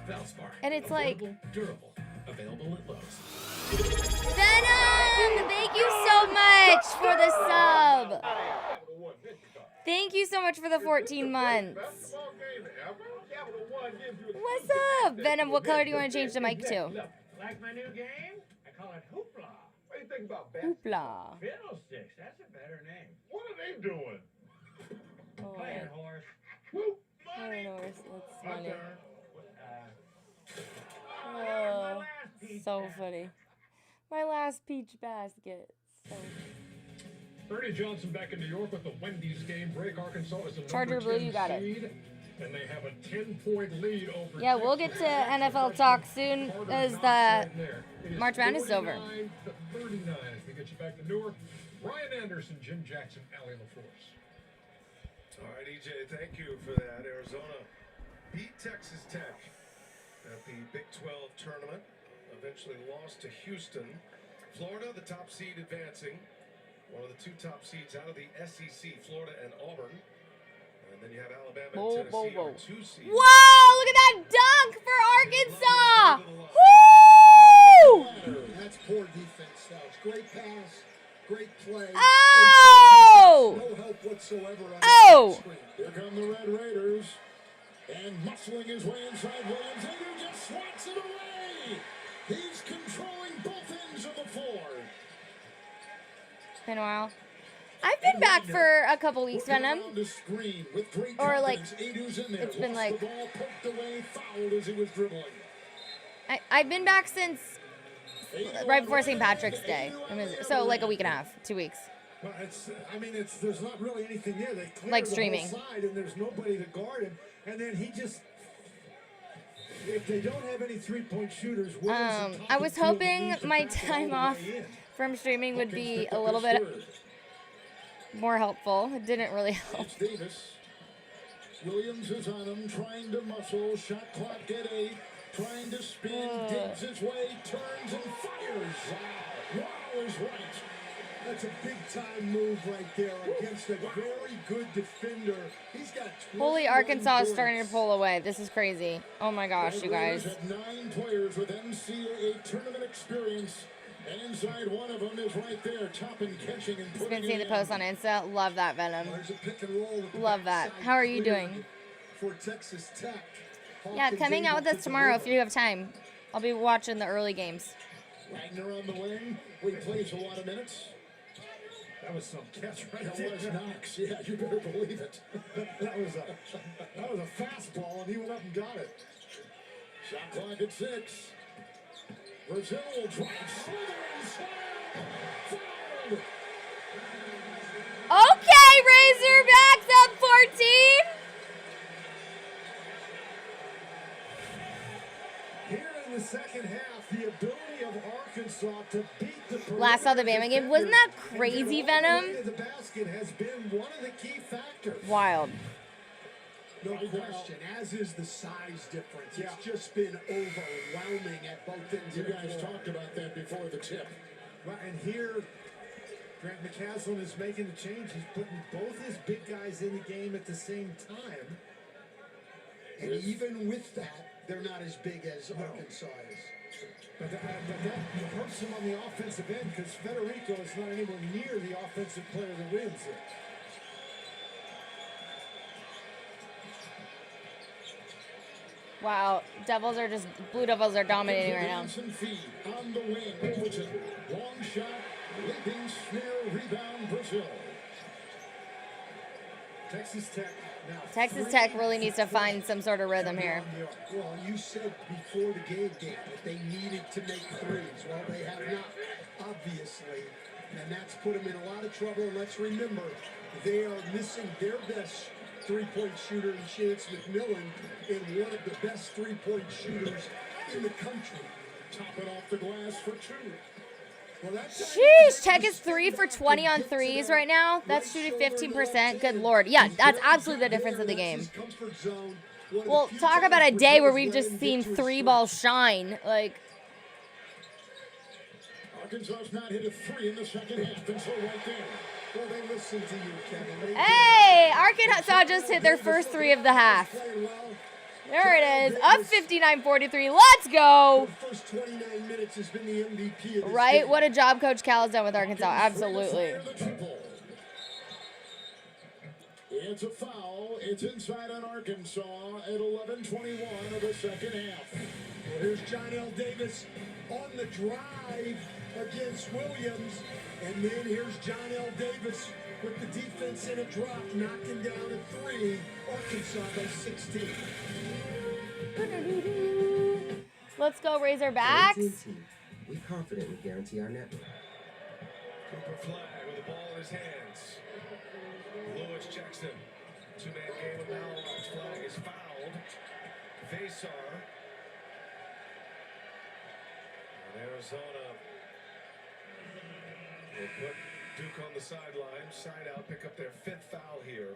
Valspar. And it's like durable, available at Lowe's. Venom! Thank you so much for the sub. Thank you so much for the 14 months. What's up? Venom, what color do you want to change the mic to? Like my new game? I call it Hoopla. What do you think about that? Hoopla. Fiddlesticks, that's a better name. What are they doing? Playing horse. I don't know. That's funny. My Oh, last peach so basket. funny. My last peach basket. So Ernie Johnson back in New York with the Wendy's game break. Arkansas is a Charger number Blue, 10 you got it. seed, and they have a 10-point lead over. yeah, we'll get to NFL talk soon as the March Madness is over. 39. We get you back to Newark. Ryan Anderson, Jim Jackson, Allie LaForce. All right, EJ, thank you for that. Arizona beat Texas Tech at the Big 12 tournament. Eventually lost to Houston. Florida, the top seed advancing. One of the 2 top seeds out of the SEC, Florida and Auburn. And then you have Alabama Whoa, and whoa, Tennessee whoa. are 2 seeds. Whoa, look at that dunk for Arkansas. Woo! That's poor defense, though. It's great pass, great play. Oh! No help whatsoever on Oh! the screen. Here come the Red Raiders. And muscling his way inside Williams. Andrew just swats it away. He's controlling both ends of the floor. It's been a while. I've been back for a couple weeks, Venom. Or like, it's been like, I've been back since right before St. Patrick's Day. I mean, so like a week and a half, 2 weeks. Well, there's not really anything there. They cleared Like the streaming. whole side, and there's nobody to guard him. And then he just, if they don't have any three-point shooters, I was hoping my time off from streaming would be a little bit more helpful. It didn't really help. Williams is on him, trying to muscle. Shot clock at 8. Trying to spin, digs his way, turns and fires. Wow is right. That's a big-time move right there against a very good defender. He's got Holy, Arkansas is starting to pull away. This is crazy. Oh my gosh, you guys. Have 9 players with NCAA tournament experience, and inside one of them is right there, chopping, catching, and Just putting been seeing the it post in. on Insta. Love that, Venom. There's a pick and roll with the Love that. How are you doing? For Texas Tech. Yeah, coming out with us tomorrow if you have time. I'll be watching the early games. Wagner on the wing. We plays a lot of minutes. That was some catch right That there. was Knox. Yeah, you better believe it. that was a fastball, and he went up and got it. Shot clock at 6. Brazil drives slithering slam. Fouled. Okay, Razorbacks up 14. Here in the second half, the ability of Arkansas to beat the Last Alabama game. Wasn't that crazy, Venom? The basket has been one of the key factors. Wild. No question, as is the size difference. It's just been overwhelming at both ends. You guys talked about that before the tip. Right, and here, Grant McCaslin is making the change. He's putting both his big guys in the game at the same time. And even with that, they're not as big as Arkansas is. But that hurts him on the offensive end because Federico is not anywhere near the offensive player that wins it. Wow, Blue Devils are dominating right now. On the wing, Overton. Long shot, leaping smear, rebound, Brazil. Texas Tech. Texas Tech really needs to find some sort of rhythm here. Well, you said before the game that they needed to make threes. Well, they have not, obviously. And that's put them in a lot of trouble. And let's remember, they are missing their best three-point shooter in Chance McMillan and one of the best three-point shooters in the country. Topping off the glass for 2. Well, Sheesh, Tech is 3 for 20 on threes right now. That's shooting 15%. Good Lord. Yeah, that's absolutely the difference of the game. Well, talk about a day where we've just seen 3 balls shine. Like, Arkansas's not hit a 3 in the second half, and so right there. Well, they listen to you, Kevin. hey, Arkansas just hit their first 3 of the half. There it is, up 59-43. Let's go. The first 29 minutes has been the MVP of this Right? game. What a job Coach Cal has done with Arkansas. Absolutely. It's a foul. It's inside on Arkansas at 11:21 of the second half. Well, here's John L. Davis on the drive against Williams. And then here's John L. Davis with the defense in a drop, knocking down a 3. Arkansas by 16. Let's go Razorbacks. AT&T, we confidently guarantee our network. Cooper Flag with the ball in his hands. Lewis Jackson. 2-man game of now. Flag is fouled. Vasar. And Arizona will put Duke on the sideline. Side out, pick up their 5th foul here.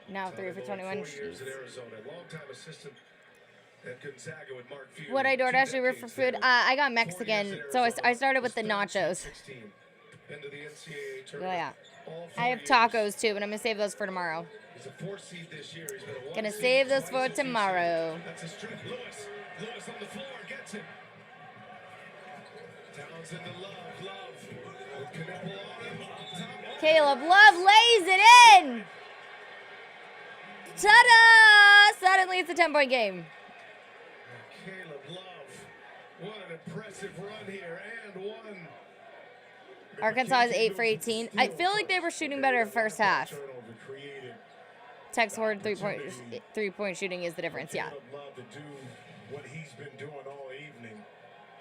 Now 3 for 21. 4 years at Arizona. Longtime assistant at Gonzaga with Mark Few. What I DoorDash Uber for food? I got Mexican, so I started with the nachos. Into the NCAA Oh yeah. I have tacos too, but I'm gonna save those for tomorrow. He's a 4 seed this year. He's been a 1 Gonna seed save those twice for a 2 seed. tomorrow. That's a strip. Lewis on the floor gets it. Townsend to Love. With Knuckle on him. Top. Caleb Love lays it in. Ta-da! Suddenly it's a 10-point game. Caleb Love. What an impressive run here. And one. Arkansas is 8 for 18. I feel like they were shooting better first half. Tex Horde three-point shooting is the difference, yeah. Love to do what he's been doing all evening.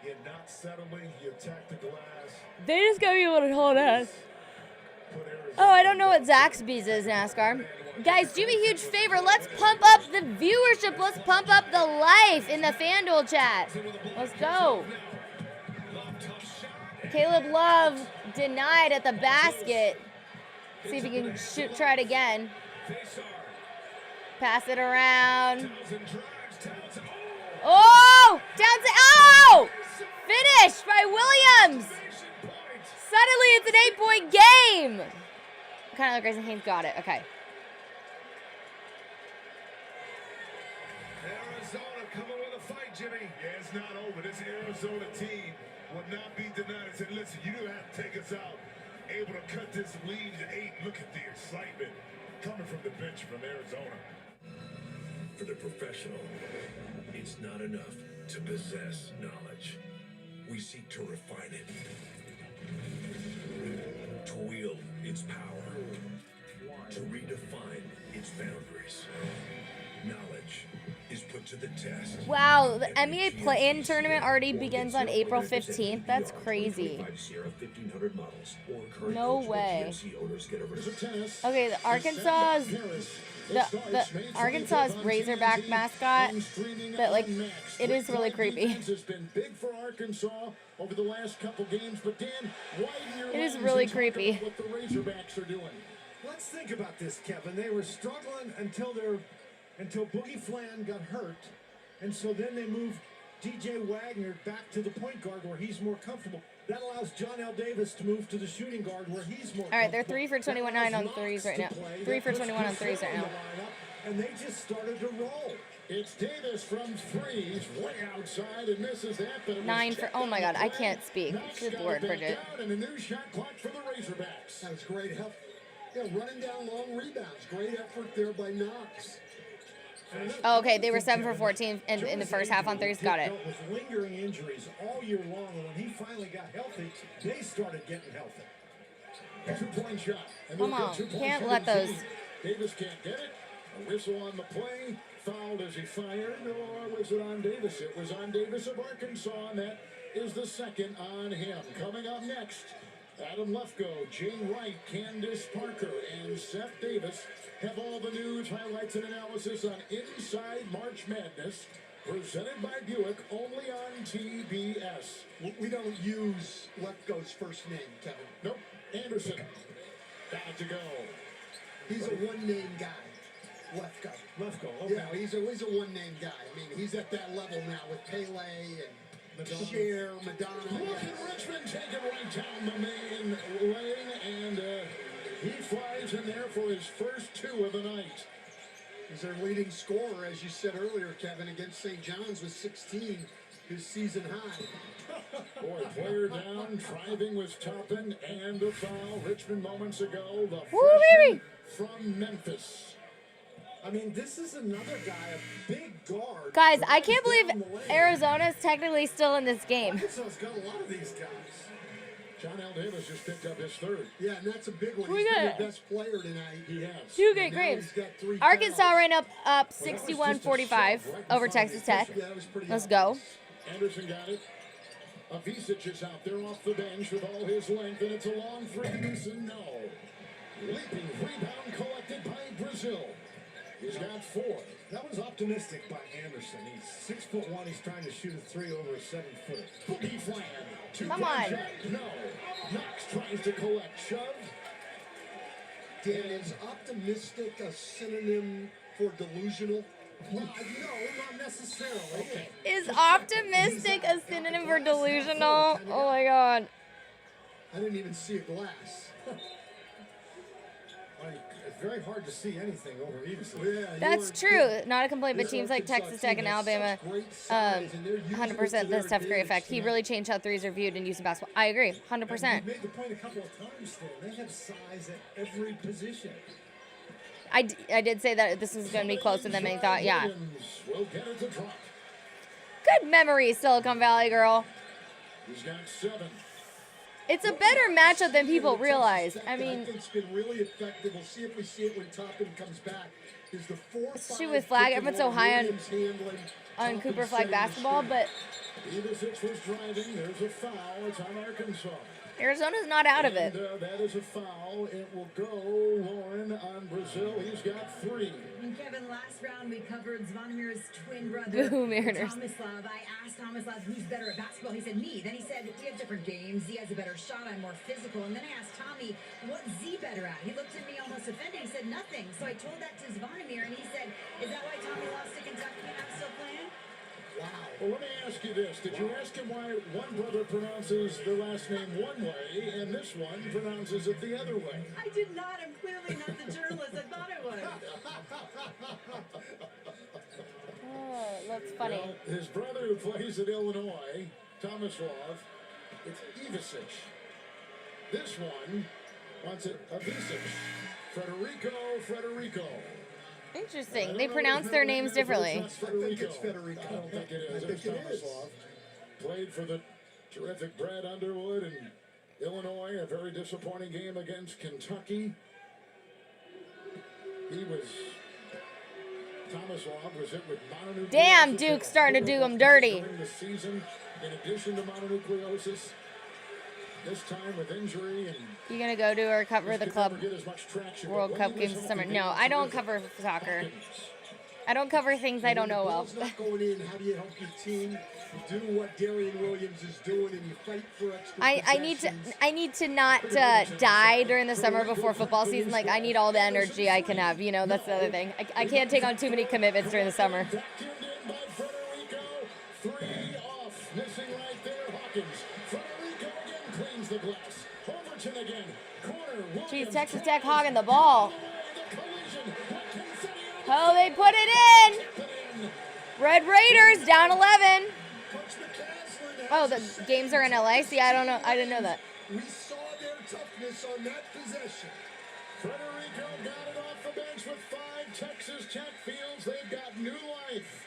You're not settling, you attack the glass. They just gotta be able to hold us. Oh, I don't know what Zaxby's is, NASCAR. Guys, do me a huge favor. Let's pump up the viewership. Let's pump up the life in the FanDuel chat. Let's go. Caleb Love denied at the basket. See if he can try it again. Pass it around. Oh! Townsend. Oh! Finished by Williams. Suddenly it's an 8-point game. Kind of like Grayson Haynes got it. Okay. Arizona coming with a fight, Jimmy. Yeah, it's not over. This Arizona team will not be denied. I said, listen, you don't have to take us out. Able to cut this lead to 8. Look at the excitement coming from the bench from Arizona. For the professional, it's not enough to possess knowledge. We seek to refine it, to wield its power, to redefine its boundaries. Knowledge is put to the test. Wow, the NBA play-in tournament already begins on April 15th. That's crazy. No way. Okay, the Arkansas's Razorback mascot, that like it is really creepy. Has been big for Arkansas over the last couple games, but Dan, it is really creepy. What the Razorbacks are doing. Let's think about this, Kevin. They were struggling until Boogie Flan got hurt, and so then they moved DJ Wagner back to the point guard where he's more comfortable. That allows John L. Davis to move to the shooting guard where he's more. All right, they're 3 for 21 on threes right now. 3 for 21 on threes right now. And they just started to roll. It's Davis from 3. He's way outside and misses that. But 9 for. Oh my God, I can't speak. Good Lord, Bridget. And a new shot clock for the Razorbacks. That was great help. Yeah, running down long rebounds. Great effort there by Knox. Oh, okay, they were 7 for 14 in the first half on threes. Got it. With lingering injuries all year long, and when he finally got healthy, they started getting healthy. 2-point shot. Come on, can't let those. Davis can't get it. A whistle on the play. Fouled as he fired, or was it on Davis? It was on Davis of Arkansas, and that is the second on him. Coming up next, Adam Lefkoe, Jane Wright, Candace Parker, and Seth Davis have all the news, highlights, and analysis on Inside March Madness, presented by Buick, only on TBS. We don't use Lefkoe's first name, Kevin. Nope. Anderson. Got to go. He's a one-name guy. Lefkoe, okay. Yeah, he's a one-name guy. I mean, he's at that level now with Pele and Cher, Madonna. Look at Richmond taking right down the main lane, and he flies in there for his first 2 of the night. He's their leading scorer, as you said earlier, Kevin, against St. John's with 16, his season high. Boy, player down, driving was Toppin, and a foul. Richmond moments ago, the freshman from Memphis. I mean, this is another guy, a big guard. Guys, I can't believe Arizona's technically still in this game. Arkansas's got a lot of these guys. John L. Davis just picked up his 3rd. Yeah, and that's a big one. He's been the best player tonight. He has. 2 great games. Arkansas ran up 61-45 over Texas Tech. Let's go. Anderson got it. Avicic is out there off the bench with all his length, and it's a long 3. Anderson, no. Leaping rebound collected by Brazil. He's got 4. That was optimistic by Anderson. He's 6'1". He's trying to shoot a 3 over a 7-footer. Boogie Flan. Come on. No. Knox tries to collect. Shove. Dan, is optimistic a synonym for delusional? No, not necessarily. Okay. Is optimistic a synonym for delusional? Oh my God. I didn't even see a glass. very hard to see anything over Everson. Yeah, That's true. Not a complaint, but teams like Texas Tech and Alabama, 100% this Steph Curry effect. He really changed how threes are viewed and used in basketball. I agree, 100%. You made the point a couple of times, Phil. They have size at every position. I did say that this was going to be closer than many thought. Yeah. Good memory, Silicon Valley girl. He's got 7. It's a better matchup than people realize. I mean, I think it's been really effective. We'll see if we see it when Toppin comes back. Is the 4-5 shoot with flag. Everyone's so high on Cooper flag basketball, but Ivisic was driving. There's a foul. It's on Arkansas. Arizona's not out of it. And, that is a foul. It will go, Lauren, on Brazil. He's got 3. And Kevin, last round we covered Zvonimir's twin brother, Boo, Mariners. Tomislav. I asked Tomislav who's better at basketball. He said me. Then he said we have different games. Z has a better shot. I'm more physical. And then I asked Tommy, what's Z better at? He looked at me almost offended. He said nothing. So I told that to Zvonimir, and he said, is that why Tommy lost to Kentucky and I'm still playing? Wow. Well, let me ask you this. Did you ask him why one brother pronounces the last name one way and this one pronounces it the other way? I did not. I'm clearly not the journalist I thought I was. Oh, that's funny. Well, his brother who plays at Illinois, Tomislav, it's Ivisic. This one wants it Ivisic. Federico. Interesting. They pronounce their names differently. I think it's Federico. I don't think it is. There's Tomislav. Played for the terrific Brad Underwood and Illinois. A very disappointing game against Kentucky. Tomislav was hit with mononucleosis. Damn, Duke's starting to do him dirty. During the season, in addition to mononucleosis, this time with injury and You gonna go to or cover the club World Cup games this summer? No, I don't cover soccer. I don't cover things I don't know well. Not going in. How do you help your team do what Darian Williams is doing, and you fight for extra I need to not die during the summer before football season. Like, I need all the energy I can have. You know, that's the other thing. I can't take on too many commitments during the summer. Three off, missing right there. Hawkins. Federico again cleans the glass. Overton again. Corner. Jeez, Texas Tech hogging the ball. Oh, they put it in. Red Raiders down 11. Oh, the games are in LA? See, I don't know. I didn't know that. We saw their toughness on that possession. Federico got it off the bench with 5. Texas Tech feels they've got new life.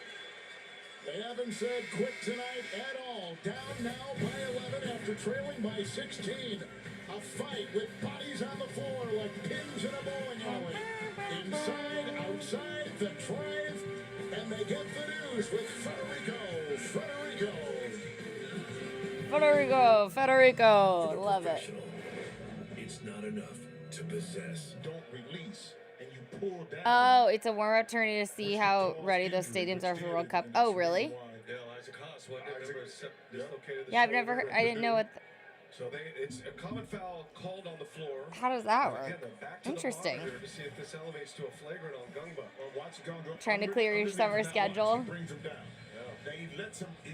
They haven't said quit tonight at all. Down now by 11 after trailing by 16. A fight with bodies on the floor like pins in a bowling alley. Inside, outside, the drive, and they get the news with Federico. Love it. It's not enough to possess. Don't release, and you pull down. Oh, it's a warm-up tourney to see how ready those stadiums are for the World Cup. Oh, really? Yeah, I've never heard. I didn't know what. So it's a common foul called on the floor. How does that work? Interesting. To see if this elevates to a flagrant on Gungba. Watch Gungba. Trying to clear your summer schedule. Brings him down. Now he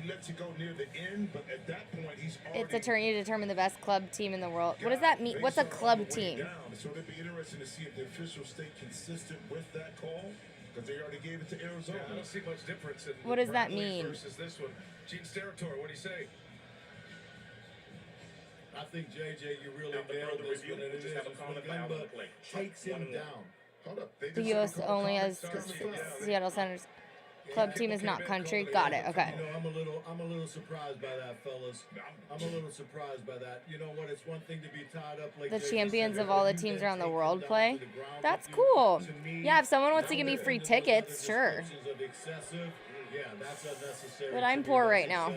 lets it go near the end, but at that point he's already. It's a tourney to determine the best club team in the world. What does that mean? What's a club team? So it'd be interesting to see if the officials stay consistent with that call, because they already gave it to Arizona. Yeah, I don't see much difference in what does that Bradley mean? Versus this one. Gene Steratore, what do you say? I think, JJ, you really nailed this one, and it is when Gumba takes him down. Hold up. The U.S. only has Seattle Senators. Club team is not country. Got it. Okay. You know, I'm a little surprised by that, fellas. I'm a little surprised by that. You know what? It's one thing to be tied up like the champions of all the teams around the world play. That's cool. Yeah, if someone wants to give me free tickets, sure. But I'm poor right now.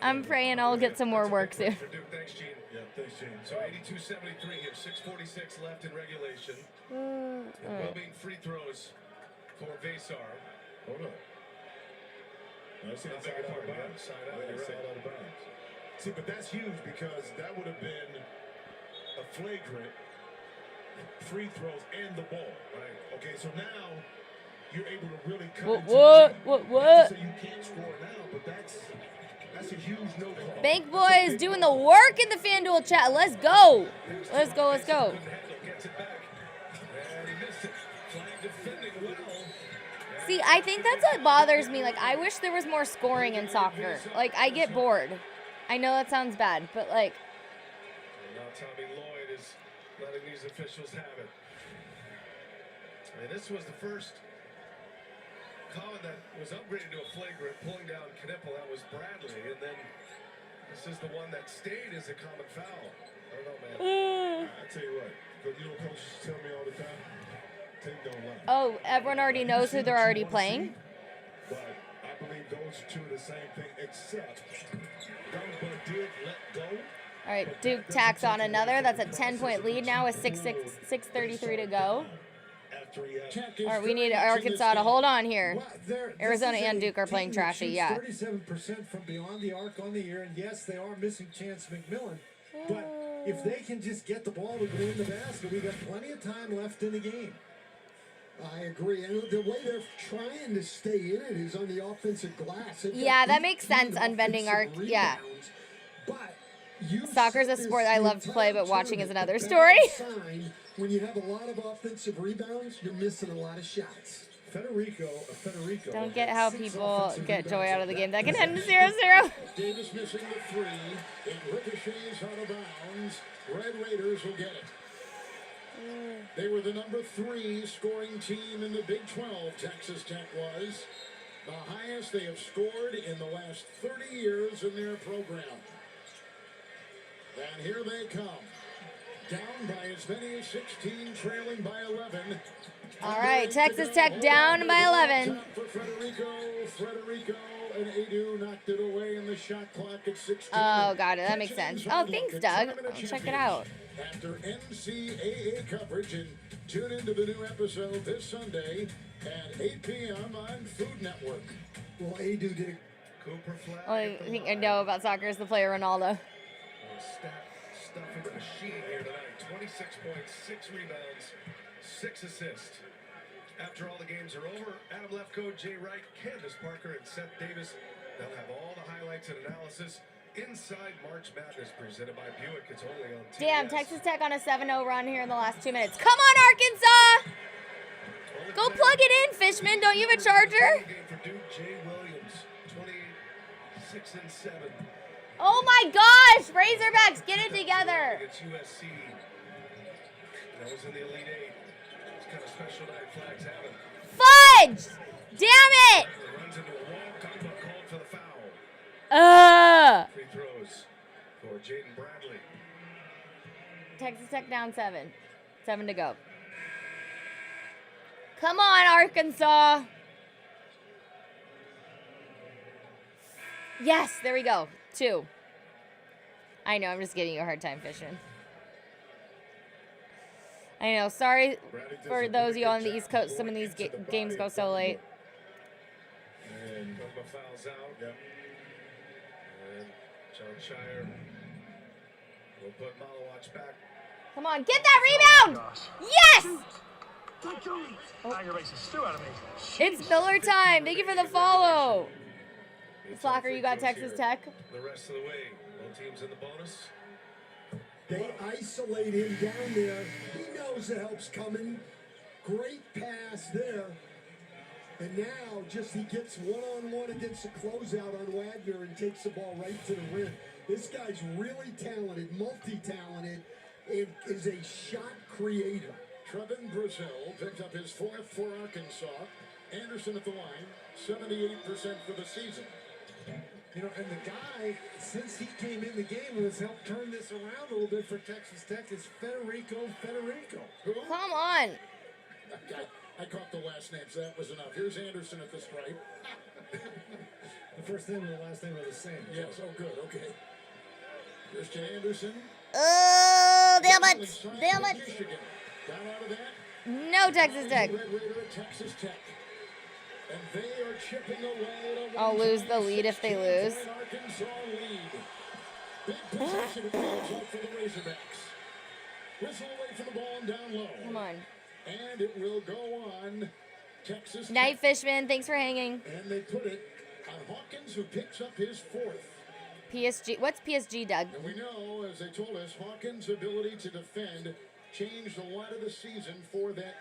I'm praying I'll get some more work soon. Thanks, Gene. Yeah, thanks, Gene. So 82-73 here, 6:46 left in regulation. Well-being free throws for Vasar. Hold on. That's inside out of bounds. Out of bounds. See, but that's huge because that would have been a flagrant free throws and the ball. Right. Okay, so now you're able to really cut What? So you can't score now, but that's a huge no call. Bank Boys doing the work in the FanDuel chat. Let's go. Let's go. See, I think that's what bothers me. Like, I wish there was more scoring in soccer. Like, I get bored. I know that sounds bad, but like. And now Tommy Lloyd is letting these officials have it. And this was the first call that was upgraded to a flagrant, pulling down Knipple. That was Bradley, and then this is the one that stayed as a common foul. I don't know, man. I tell you what, you know, coaches tell me all the time, take no lie. Oh, everyone already knows who they're already playing? But I believe those two are the same thing, except Dunbar did let go. All right, Duke tacks on another. That's a 10-point lead now with 6:33 to go. All right, we need Arkansas to hold on here. Arizona and Duke are playing trashy, yeah. 37% from beyond the arc on the year, and yes, they are missing Chance McMillan. But if they can just get the ball to go in the basket, we got plenty of time left in the game. I agree. And the way they're trying to stay in it is on the offensive glass. Yeah, that makes sense, unbending arc. Yeah. Soccer's a sport I love to play, but watching is another story. When you have a lot of offensive rebounds, you're missing a lot of shots. Federico. Don't get how people get joy out of the game. That can end 0-0. Davis missing the three. It ricochets out of bounds. Red Raiders will get it. They were the number 3 scoring team in the Big 12, Texas Tech was. The highest they have scored in the last 30 years in their program. And here they come. Down by as many as 16, trailing by 11. All right, Texas Tech down by 11. For Federico and Adu knocked it away in the shot clock at 16. Oh, got it. That makes sense. Oh, thanks, Doug. I'll check it out. After NCAA coverage, and tune into the new episode this Sunday at 8 p.m. on Food Network. Well, Adu did Cooper flag. Only thing I know about soccer is the player Ronaldo. Stuffing the machine here tonight. 26 points, 6 rebounds, 6 assists. After all the games are over, Adam Lefkoe, Jay Wright, Candace Parker, and Seth Davis, they'll have all the highlights and analysis inside March Madness, presented by Buick. It's only on TBS. Damn, Texas Tech on a 7-0 run here in the last 2 minutes. Come on, Arkansas! Go plug it in, Fishman. Don't you have a charger? Game for Duke, Jay Williams, 28, 6 and 7. Oh my gosh! Razorbacks, get it together. It's USC. That was in the Elite Eight. It's kind of special night. Flags happen. Fudge! Damn it! Runs into a wall. Kamba called for the foul. Free throws for Jaden Bradley. Texas Tech down 7. 7 to go. Come on, Arkansas. Yes, there we go. 2. I know, I'm just giving you a hard time, Fishman. I know, sorry for those of you on the East Coast. Some of these games go so late. And Kamba fouls out. Yep. And John Shire will put Malawatch back. Come on, get that rebound! Yes! It's Miller time. Thank you for the follow. Slacker, you got Texas Tech. The rest of the way, both teams in the bonus. They isolate him down there. He knows the help's coming. Great pass there. And now just he gets one-on-one against the closeout on Wagner and takes the ball right to the rim. This guy's really talented, multi-talented, and is a shot creator. Trevin Brazil picked up his 4th for Arkansas. Anderson at the line, 78% for the season. You know, and the guy, since he came in the game, who has helped turn this around a little bit for Texas Tech is Federico. Who? Come on. I caught the last name, so that was enough. Here's Anderson at the stripe. The first name and the last name are the same. Yes, oh good, okay. Christian Anderson. Oh, damn it. Damn it. Michigan. Got out of that. No, Texas Tech. Red Raider at Texas Tech. And they are chipping away at a I'll lose the lead if they lose. Arkansas lead. Big possession of for the Razorbacks. Whistle away from the ball and down low. Come on. And it will go on Texas Tech. Night, Fishman. Thanks for hanging. And they put it on Hawkins, who picks up his 4th. PSG. What's PSG, Doug? And we know, as they told us, Hawkins' ability to defend changed a lot of the season for that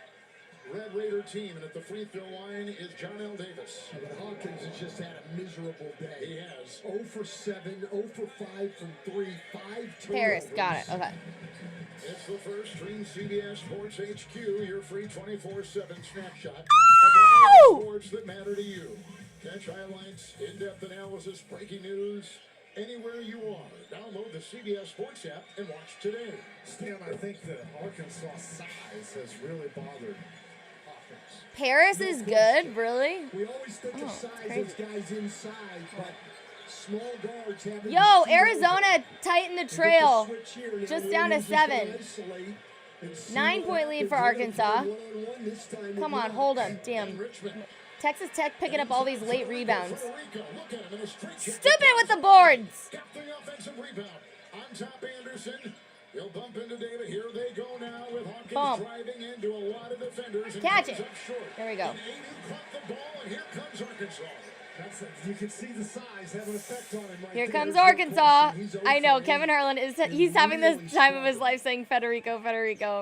Red Raider team, and at the free throw line is John L. Davis. But Hawkins has just had a miserable day. He has. 0 for 7, 0 for 5 from 3, 5 turnovers. Paris, got it. Okay. It's the first Stream CBS Sports HQ, your free 24/7 snapshot of all the sports that matter to you. Catch highlights, in-depth analysis, breaking news, anywhere you are. Download the CBS Sports app and watch today. Stan, I think the Arkansas size has really bothered offense. Paris is good, really? We always think of size as guys inside, but small guards have. Yo, Arizona tightened the trail. Just down to 7. 9-point lead for Arkansas. Come on, hold them. Damn. Texas Tech picking up all these late rebounds. Stupid with the boards. Got the offensive rebound. On top, Anderson. He'll bump into David. Here they go now with Hawkins driving into a lot of defenders. Catch it. There we go. And Aiden caught the ball, and here comes Arkansas. You can see the size have an effect on him right Here there. comes Arkansas. I know, Kevin Harlan he's having the time of his life saying Federico,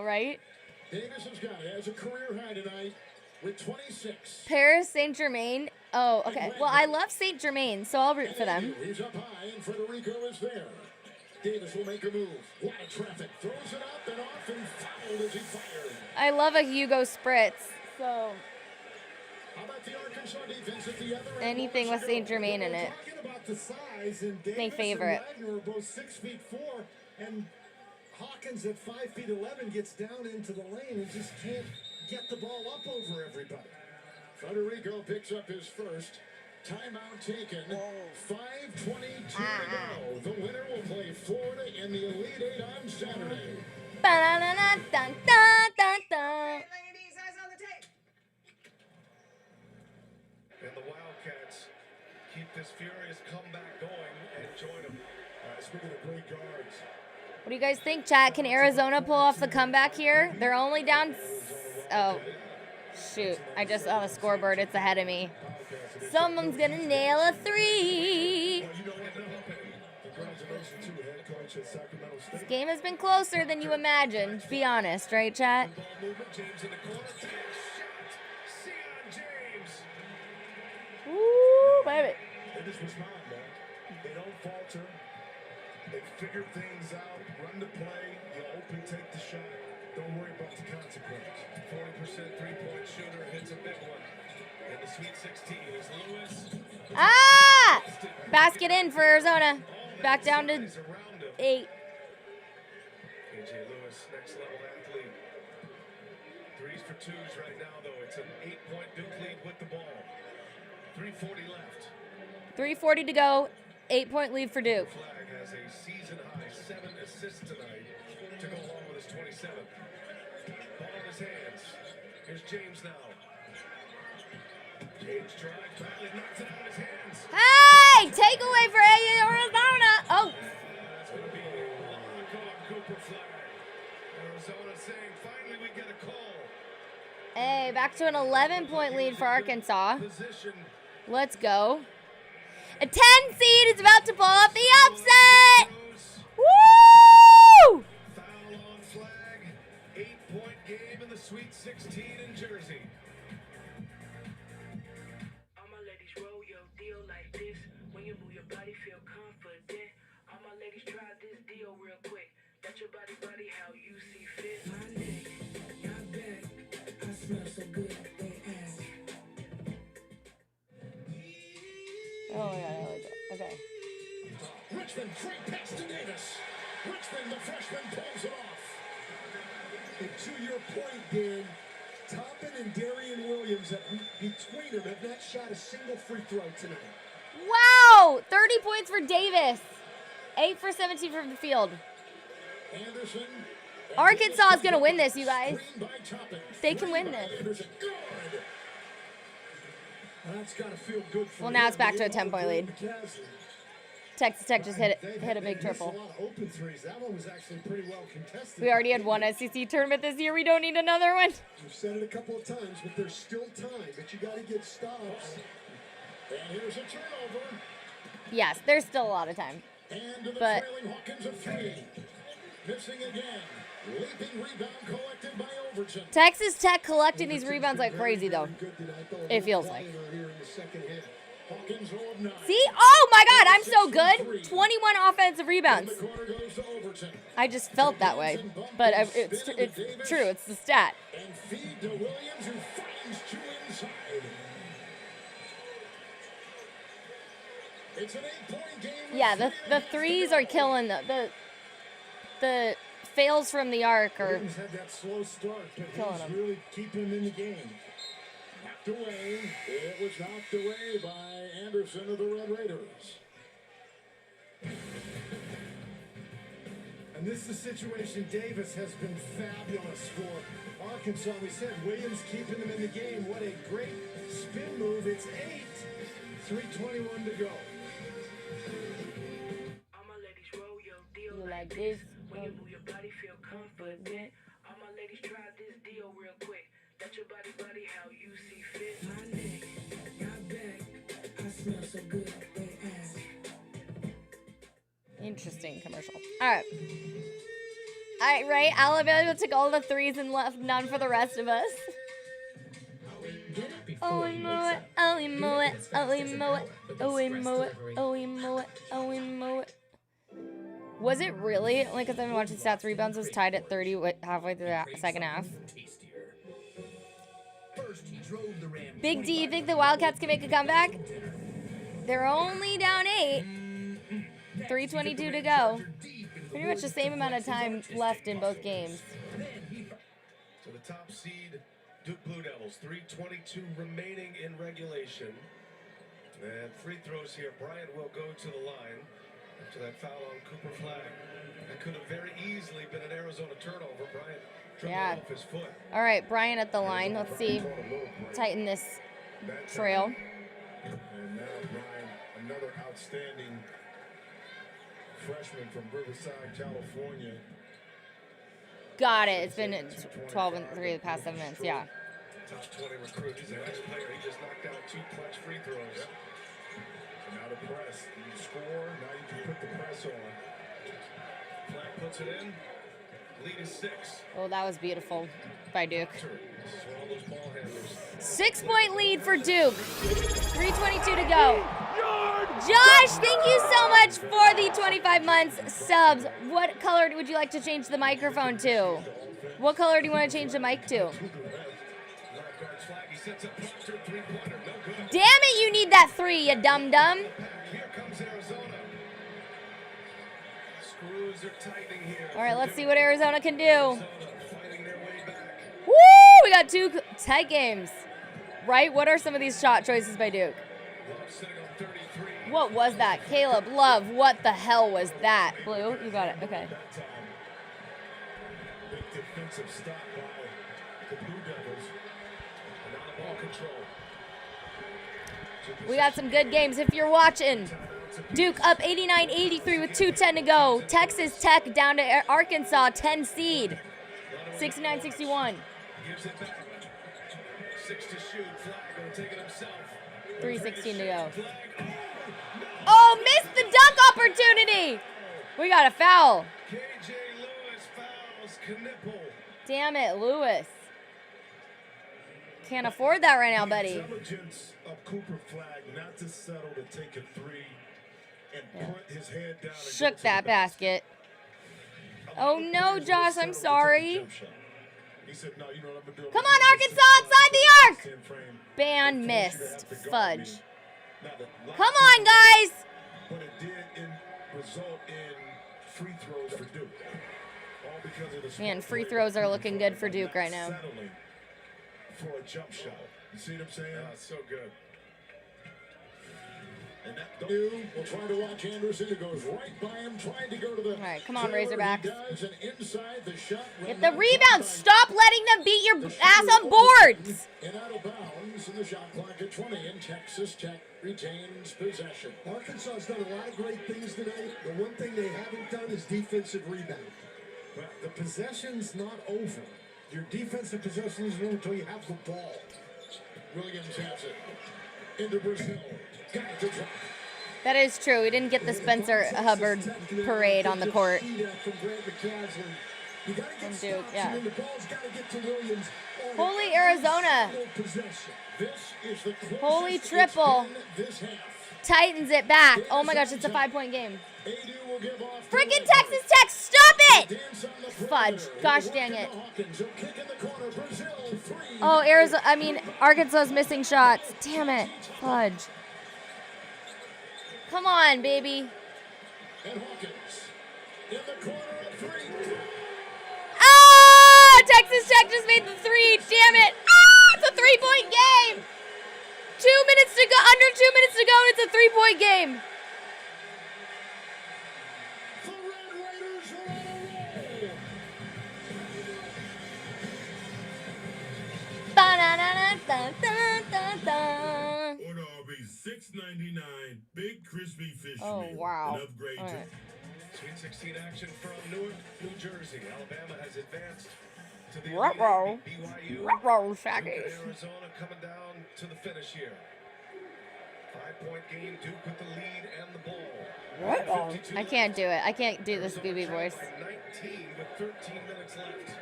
right? Davis has got it as a career high tonight with 26. Paris Saint-Germain. Oh, okay. Well, I love Saint-Germain, so I'll root for them. He's up high, and Federico is there. Davis will make a move. A lot of traffic. Throws it up and off and fouled as he fired. I love a Hugo Spritz. So how about the Arkansas defense at the other end? anything with Saint-Germain in it. Talking about the size, and Davis My favorite. and Wagner are both 6'4", and Hawkins at 5'11" gets down into the lane and just can't get the ball up over everybody. Federico picks up his first. Timeout taken. 5:22 to go. The winner will play Florida in the Elite Eight on Saturday. And the Wildcats keep this furious comeback going and join them. Speaking of great guards. What do you guys think, chat? Can Arizona pull off the comeback here? They're only down. Oh, shoot. I just saw the scoreboard. It's ahead of me. Someone's going to nail a 3. This game has been closer than you imagined. Be honest, right, chat? Ooh, baby. They just respond, man. They don't falter. They figure things out, run the play, you open, take the shot. Don't worry about the consequence. 40% three-point shooter hits a big one. In the Sweet 16 is Lewis. Ah! Basket in for Arizona. Back down to 8. AJ Lewis, next level athlete. 3s for 2s right now, though. It's an 8-point Duke lead with the ball. 3:40 left. 3:40 to go. 8-point lead for Duke. Flag has a season-high 7 assists tonight to go along with his 27th. Ball in his hands. Here's James now. James drives back and knocks it out of his hands. Hey! Takeaway for Arizona. Oh. That's going to be a block on Cooper flag. Arizona saying, finally we get a call. Hey, back to an 11-point lead for Arkansas. Let's go. A 10 seed is about to pull off the upset. Woo! Foul on flag. 8-point game in the Sweet 16 in Jersey. All my ladies roll your deal like this. When you move your body, feel confident. All my ladies try this deal real quick. Let your body how you see fit. My neck, your back. I smell so good, they ask. Oh my god, I like it. Okay. Richmond, great pass to Davis. Richmond, the freshman, pulls it off. And to your point, Dan, Toppin and Darian Williams, between them, have not shot a single free throw tonight. Wow! 30 points for Davis. 8 for 17 from the field. Anderson. Arkansas is going to win this, you guys. They can win this. That's got to feel good for Well, now it's back to a 10-point lead. Texas Tech just hit a big triple. A lot of open threes. That one was actually pretty well contested. We already had one SEC tournament this year. We don't need another one. We've said it a couple of times, but there's still time. But you got to get stops. And here's a turnover. Yes, there's still a lot of time. And to the But trailing Hawkins of 3. Missing again. Leaping rebound collected by Overton. Texas Tech collecting these rebounds like crazy, though. It feels like. See? Oh, my God. I'm so good. 21 offensive rebounds. I just felt that way. But it's true. It's the stat. And feed to Williams, who finds two inside. It's an 8-point game. Yeah, the threes are killing the fails from the arc are Williams had that slow start, but killing he's them. really keeping him in the game. Knocked away. It was knocked away by Anderson of the Red Raiders. And this is a situation Davis has been fabulous for Arkansas. We said Williams keeping them in the game. What a great spin move. It's 8. 3:21 to go. All my ladies roll your deal You like this? When you move your body, feel confident. All my ladies try this deal real quick. Let your body how you see fit. My neck, got back. I smell so good. They ask. Interesting commercial. All right. All right, right? Alabama took all the threes and left none for the rest of us. Oh, we mow it. Oh, we mow it. Oh, we mow it. Oh, we mow it. Oh, we mow it. Oh, we mow it. Was it really? Like, because I've been watching stats, rebounds was tied at 30 halfway through the second half. Big D, you think the Wildcats can make a comeback? They're only down 8. 3:22 to go. Pretty much the same amount of time left in both games. So the top seed, Duke Blue Devils, 3:22 remaining in regulation. And free throws here. Bryant will go to the line after that foul on Cooper Flag. That could have very easily been an Arizona turnover. Bryant dribbled off his foot. All right, Brian at the line. Let's see. Tighten this trail. And now Brian, another outstanding freshman from Riverside, California. Got it. It's been 12 and 3 the past 7 minutes. Yeah. Top 20 recruit. He's a nice player. He just knocked out 2 clutch free throws. And now the press. You score. Now you can put the press on. Flag puts it in. Lead is 6. Oh, that was beautiful by Duke. This is where all those ball handlers. 6-point lead for Duke. 3:22 to go. Josh, thank you so much for the 25 months subs. What color would you like to change the microphone to? What color do you want to change the mic to? Damn it, you need that 3, you dum-dum. Here comes Arizona. Screws are tightening here. All right, let's see what Arizona can do. Fighting their way back. Woo! We got 2 tight games. Right? What are some of these shot choices by Duke? What was that? Caleb Love, what the hell was that? Blue, you got it. Okay. Big defensive stop by the Blue Devils. And out of ball control. We got some good games if you're watching. Duke up 89-83 with 2:10 to go. Texas Tech down to Arkansas, 10 seed. 69-61. Gives it back. 6 to shoot. Flag gonna take it himself. 3:16 to go. Oh, missed the dunk opportunity. We got a foul. KJ Lewis fouls Knipple. Damn it, Lewis. Can't afford that right now, buddy. Intelligence of Cooper Flag not to settle to take a 3 and put his head down. And Shook that basket. Oh no, Josh, I'm sorry. He said, no, you know what I'm gonna do? Come on, Arkansas, outside the arc. Ban missed. Fudge. Come on, guys. But it did result in free throws for Duke. All because of the Man, free throws are looking good for Duke right now. settling for a jump shot. You see what I'm saying? Yeah, so good. And that will try to watch Anderson. It goes right by him, trying to go to the. All right, come on, floor. Razorbacks. He does, and inside the shot. Get the rebound. Stop letting them beat your ass on boards. And out of bounds in the shot clock at 20, and Texas Tech retains possession. Arkansas has done a lot of great things tonight. The one thing they haven't done is defensive rebound. But the possession's not over. Your defensive possession isn't over until you have the ball. Williams has it into Brazil. Got it to drop. That is true. We didn't get the Spencer Hubbard parade on the court. You gotta get And Duke, stops, yeah. and then the ball's gotta get to Williams. on Holy every Arizona. single possession. This is the closest Holy it's triple. been this half. Tightens it back. Oh my gosh, it's a 5-point game. AD will give off to Freaking Wade. Texas Tech, stop it! Dance on the Fudge. perimeter. Gosh Work dang in it. the Hawkins. He'll kick in the corner. Brazil, 3. Oh, Arkansas's missing shots. Damn it. Fudge. Come on, baby. And Hawkins in the corner at 3. Ah! Texas Tech just made the 3. Damn it. Ah! It's a 3-point game. 2 minutes to go. Under 2 minutes to go, and it's a 3-point game. The Red Raiders are on a roll. Ba-da-da-da-da-da-da. Order Arby's $6.99 Big Crispy Fish Oh, Meal. wow. And upgrade All to right. Sweet 16 action from Newark, New Jersey. Alabama has advanced to the Ruh-roh. BYU. Ruh-roh, Duke Shaggy. and Arizona coming down to the finish here. 5-point game. Duke with the lead and the ball. Ruh-roh. I can't do it. I can't do the Scooby voice. By 19 with 13 minutes left.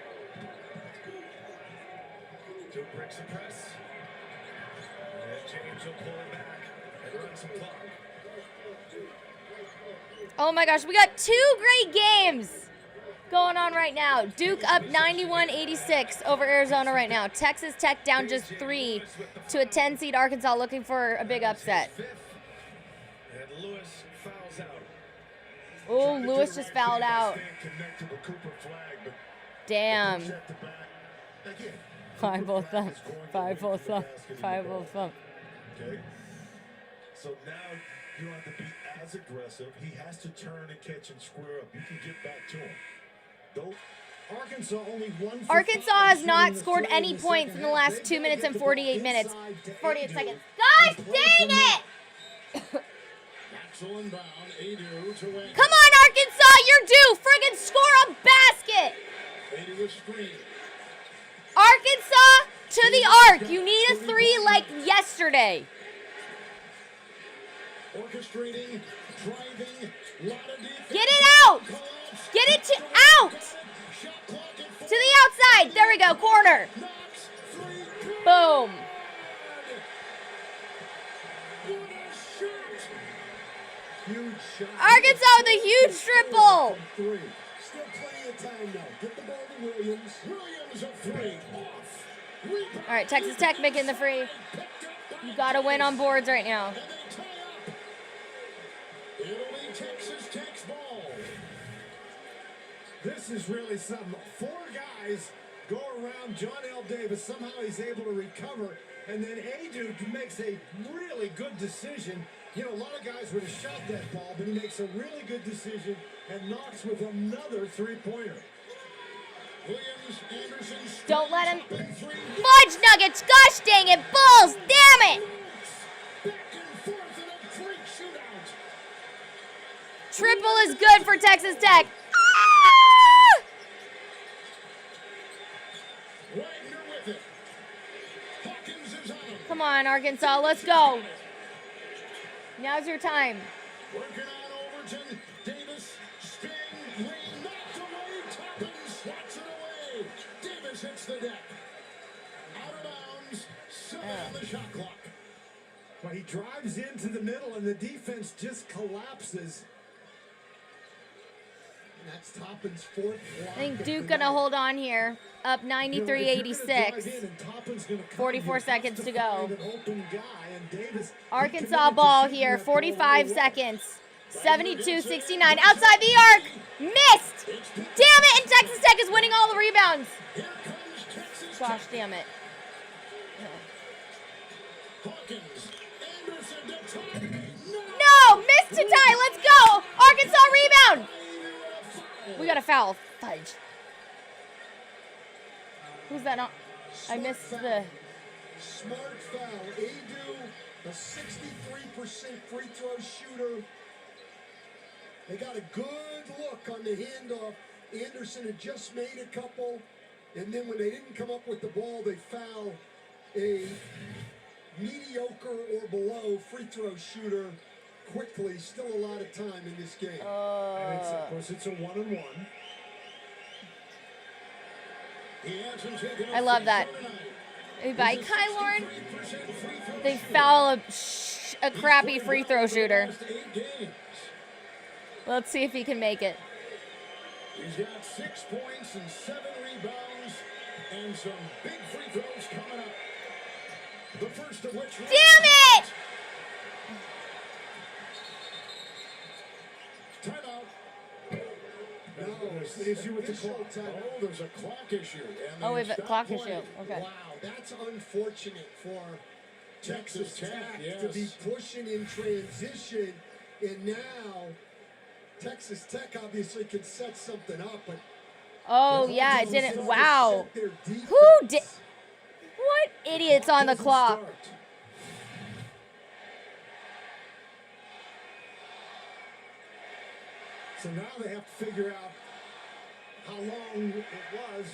Duke breaks the press. And James will pull it back and run some clock. Oh my gosh, we got 2 great games going on right now. Duke up 91-86 over Arizona right now. Texas Tech down just 3 to a 10-seed Arkansas looking for a big upset. And Lewis fouls out. Oh, Lewis just fouled out. Connected with Cooper flag, but Damn. check the back. Again, 5-0 thump. 5-0 thump. 5-0 thump. okay? So now you don't have to be as aggressive. He has to turn and catch and square up. You can get back to him. Don't. Arkansas only 1 for Arkansas 5 has not shooting scored the any three points in the second half. last They 2 gotta minutes get and the ball 48 minutes. inside to 48 Adu. seconds. Gosh And play dang from it! Axel inbound. Adu to win. Come on, Arkansas, you're due. Friggin' score a basket. Adu with screen. Arkansas to the arc. You need a 3 like yesterday. Orchestrating, driving, lot of defense. Get it out. Get it out. To the outside. There we go. Corner. Boom. Huge shot. Arkansas with a huge triple. 3. Still plenty of time now. Get the ball to Williams. Williams a 3. Off. Rebound. All right, Texas Tech making the free. You got to win on boards right now. And they tie up. It'll be Texas Tech's ball. This is really something. 4 guys go around John L. Davis. Somehow he's able to recover. And then Adu makes a really good decision. You know, a lot of guys would have shot that ball, but he makes a really good decision and knocks with another 3-pointer. Williams, Anderson, Don't let him. Fudge Nuggets. Gosh dang it. Bulls. Damn it. back and forth in a great shootout. Triple is good for Texas Tech. Ah! Wagner with it. Hawkins is on him. Come on, Arkansas. Let's go. Now's your time. Working on Overton. Davis, spin, lane, knocked away. Toppin swats it away. Davis hits the deck. Out of bounds. 7 on the shot clock. Well, he drives into the middle, and the defense just collapses. And that's Toppin's 4th block. I think Duke gonna hold on here. Up 93-86. 44 seconds to go. Arkansas ball here. 45 seconds. 72-69. Outside the arc. Missed. Damn it. And Texas Tech is winning all the rebounds. Gosh damn it. No. Missed to tie. Let's go. Arkansas rebound. We got a foul. Fudge. Who's that? I missed the. Smart foul. Adu, a 63% free throw shooter. They got a good look on the handoff. Anderson had just made a couple, and then when they didn't come up with the ball, they foul a mediocre or below free throw shooter quickly. Still a lot of time in this game. And of course, it's a 1-on-1. I love that. By Kylorn, they foul a crappy free throw shooter. Let's see if he can make it. He's got 6 points and 7 rebounds and some big free throws coming up. The first of which... Damn it! Timeout. No, there's the issue with the clock. Oh, there's a clock issue. Oh, we have a clock issue. Okay. Wow, that's unfortunate for Texas Tech to be pushing in transition, and now Texas Tech obviously can set something up, but oh yeah, it didn't. Wow. Who did? What idiots on the clock? So now they have to figure out how long it was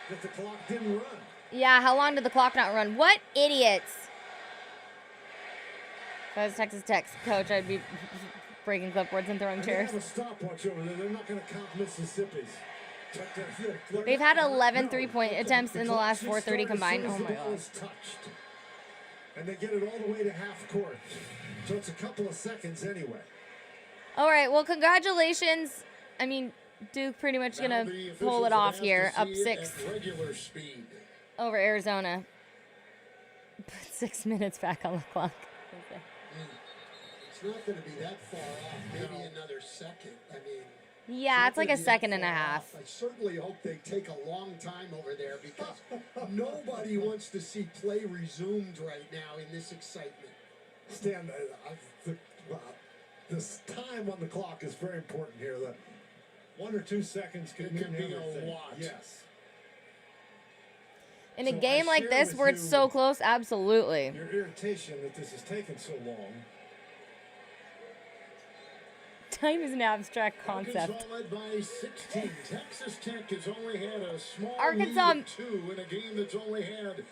that the clock didn't run. Yeah, how long did the clock not run? What idiots? If I was Texas Tech's coach, I'd be breaking clipboards and throwing chairs. They have a stopwatch over there. They're not going to count Mississippi's. They've had 11 three-point attempts in the last 4:30 combined. Oh my god. And they get it all the way to half court. So it's a couple of seconds anyway. All right, well, congratulations. I mean, Duke pretty much going to pull it off here, up 6 over Arizona. Put 6 minutes back on the clock. Okay. It's not going to be that far off. Maybe another second. I mean... Yeah, it's like a second and a half. I certainly hope they take a long time over there because nobody wants to see play resumed right now in this excitement. Stan, this time on the clock is very important here. The 1 or 2 seconds could be a lot. Yes. In a game like this where it's so close, absolutely. Your irritation that this has taken so long. Time is an abstract concept. Arkansas led by 16. Texas Tech has only had a small Arkansas lead of 2 in a game that's only had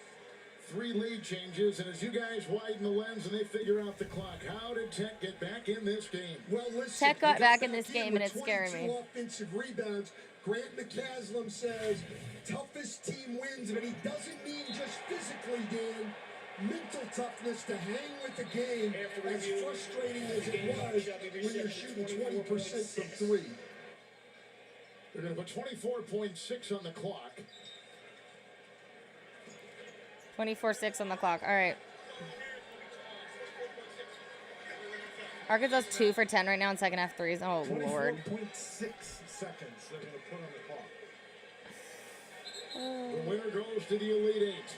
3 lead changes. And as you guys widen the lens and they figure out the clock, how did Tech get back in this game? Well, listen, Tech got back in this game, and it's scaring me. Offensive rebounds. Grant McCaslam says toughest team wins, but he doesn't mean just physically, Dan. Mental toughness to hang with the game, as frustrating as it was when you're shooting 20% from 3. They're going to put 24.6 on the clock. 24-6 on the clock. All right. Arkansas 2 for 10 right now in second half threes. Oh, Lord. 24.6 seconds they're going to put on the clock. The winner goes to the Elite 8.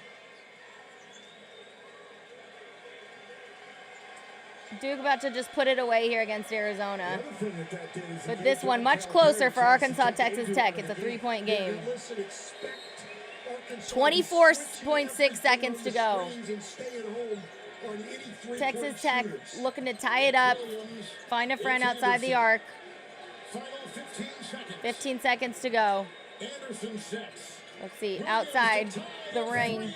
Duke about to just put it away here against Arizona. But this one much closer for Arkansas, Texas Tech. It's a 3-point game. 24.6 seconds to go. Texas Tech looking to tie it up. Find a friend outside the arc. 15 seconds to go. Let's see, outside the ring.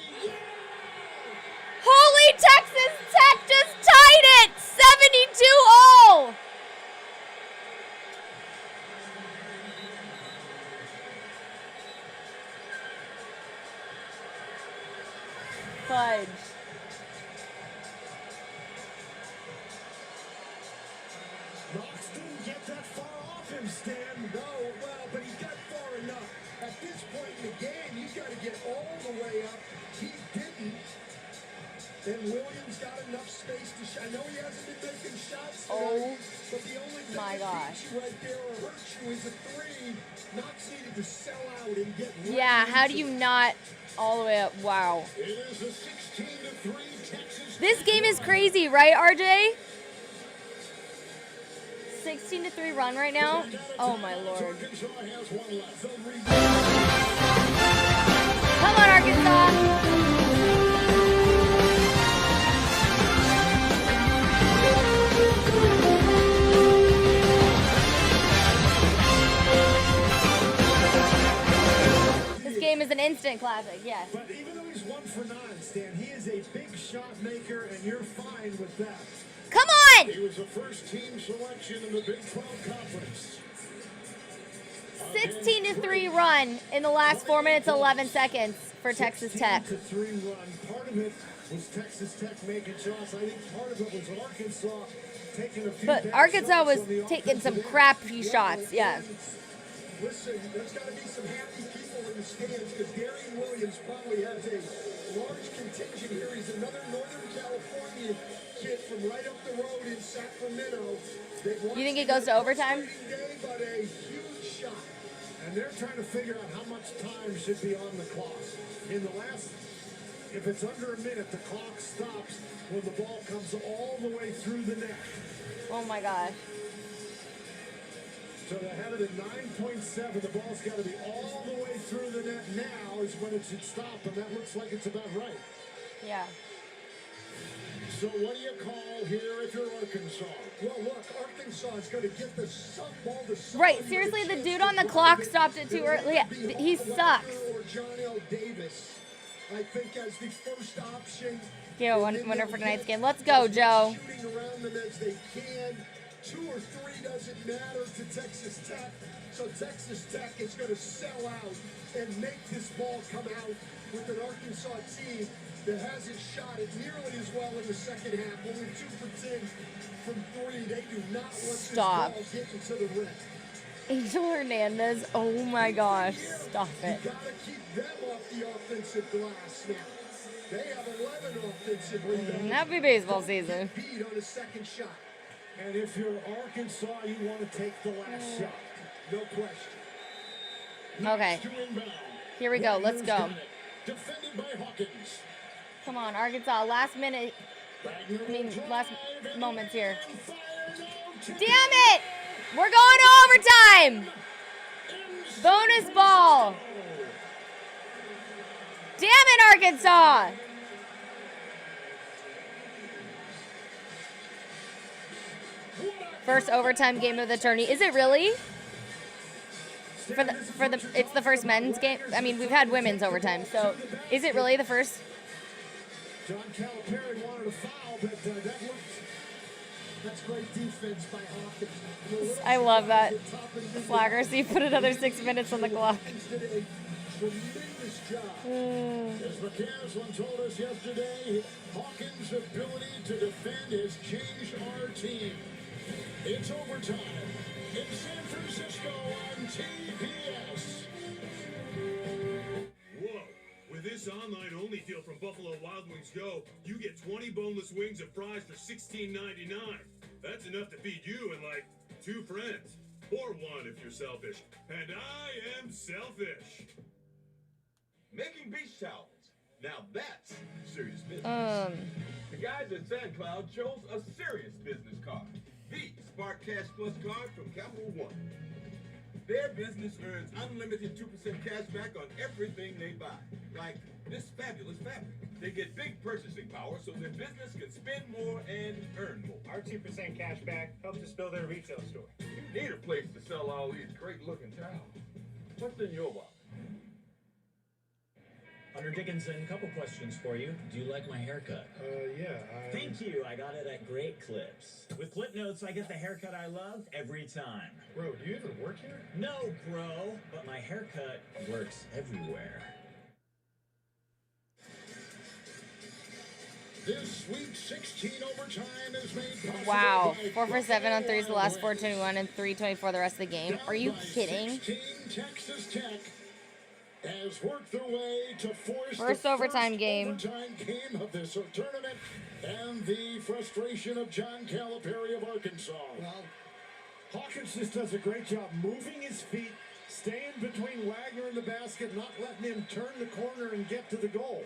Holy Texas Tech just tied it! 72-0! Fudge. Knox didn't get that far off him, Stan. No, well, but he got far enough. At this point in the game, you got to get all the way up. He didn't. And Williams got enough space to shot. I know he hasn't been making shots tonight, but the only thing that beats you right there or hurts you is a 3. Knox needed to sell out and get Yeah, how do you not all the way up? Wow. It is a 16-3 Texas. This game is crazy, right, RJ? 16-3 run right now? Oh, my Lord. Come on, Arkansas. This game is an instant classic, yes. But even though he's 1 for 9, Stan, he is a big shot maker, and you're fine with that. Come on! He was a first-team selection in the Big 12 Conference. 16-3 run in the last 4 minutes, 11 seconds for Texas Tech. 16-3 run. Part of it was Texas Tech making shots. I think part of it was Arkansas taking a few. But Arkansas was taking some crappy shots, yeah. Listen, there's got to be some happy people in the stands because Darian Williams probably has a large contingent here. He's another Northern California kid from right up the road in Sacramento. You think it goes to overtime? Day, but a huge shot. And they're trying to figure out how much time should be on the clock. In the last, if it's under a minute, the clock stops when the ball comes all the way through the net. Oh my gosh. So they have it at 9.7. The ball's got to be all the way through the net now is when it should stop, and that looks like it's about right. Yeah. So what do you call here if you're Arkansas? Well, look, Arkansas is going to get the ball to Right, seriously, the dude on the clock stopped it too early. Yeah, he sucks. Or John L. Davis, I think, as the first option. Yeah, winner for tonight's game. Let's go, Joe. Shooting around them as they can. 2 or 3 doesn't matter to Texas Tech. So Texas Tech is going to sell out and make this ball come out with an Arkansas team that hasn't shot it nearly as well in the second half. Only 2 for 10 from 3. They do not want this ball getting to the rim. Angel Hernandez, oh my gosh, stop it. You got to keep them off the offensive glass now. They have 11 offensive rebounds. Happy baseball season. Beat on a second shot. And if you're Arkansas, you want to take the last shot. No question. Okay. Here we go. Let's go. Defended by Hawkins. Come on, Arkansas. Last minute. Last moments here. Damn it! We're going to overtime! Bonus ball. Damn it, Arkansas! First overtime game of the tourney. Is it really? It's the first men's game. I mean, we've had women's overtime, so is it really the first? John Calipari wanted a foul, but that's great defense by Hawkins. I love that. The slacker. So you put another 6 minutes on the clock. Tremendous job. As McCaslin told us yesterday, Hawkins' ability to defend has changed our team. It's overtime in San Francisco on TBS. Whoa. With this online-only deal from Buffalo Wild Wings Go, you get 20 boneless wings and fries for $16.99. That's enough to feed you and, like, 2 friends. Or 1 if you're selfish. And I am selfish. Making beach towels. Now that's serious business. The guys at SandCloud chose a serious business card. The Spark Cash Plus card from Capital One. Their business earns unlimited 2% cash back on everything they buy. Like this fabulous fabric. They get big purchasing power so their business can spend more and earn more. Our 2% cash back helps us build our retail store. You need a place to sell all these great looking towels. What's in your wallet? Hunter Dickinson, couple questions for you. Do you like my haircut? Yeah. Thank you. I got it at Great Clips. With Clip Notes, I get the haircut I love every time. Bro, do you even work here? No, bro. But my haircut works everywhere. This Sweet 16 overtime is made possible. Wow. 4 for 7 on threes the last 4:21 and 3:24 the rest of the game. Are you kidding? 16, Texas Tech has worked their way to force First the overtime first game. overtime game of this tournament, and the frustration of John Calipari of Arkansas. Well, Hawkins just does a great job moving his feet, staying between Wagner and the basket, not letting him turn the corner and get to the goal.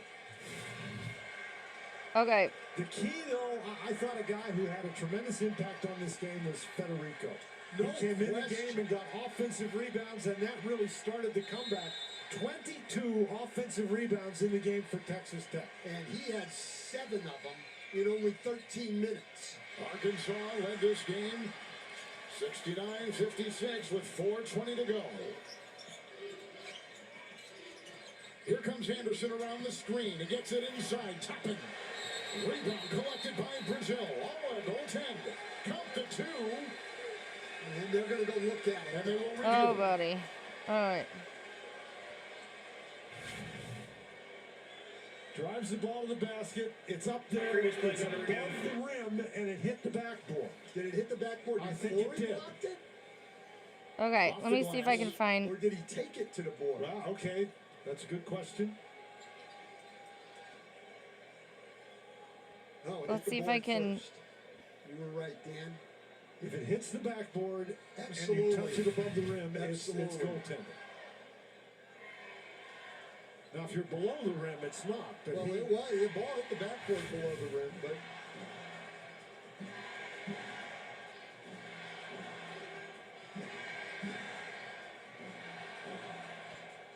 Okay. The key, though, I thought a guy who had a tremendous impact on this game was Federico. No he came in the question. game and got offensive rebounds, and that really started the comeback. 22 offensive rebounds in the game for Texas Tech. And he had 7 of them in only 13 minutes. Arkansas led this game 69-56 with 4:20 to go. Here comes Anderson around the screen. He gets it inside. Toppin. Rebound collected by Brazil. Oh, a goaltend. Count the 2. And they're going to go look at it. And they will review Oh, it. buddy. All right. Drives the ball to the basket. It's up there. It's above the rim, and it hit the backboard. Did it hit the backboard? I think it did. Okay, let me see if I can find. Or did he take it to the board? Wow, okay. That's a good question. No, it Let's hit the see if board I can. first. You were right, Dan. If it hits the backboard Absolutely. and you touch it above the rim, it's goaltending. Now, if you're below the rim, it's not. But Well, the ball hit the backboard below the rim, but...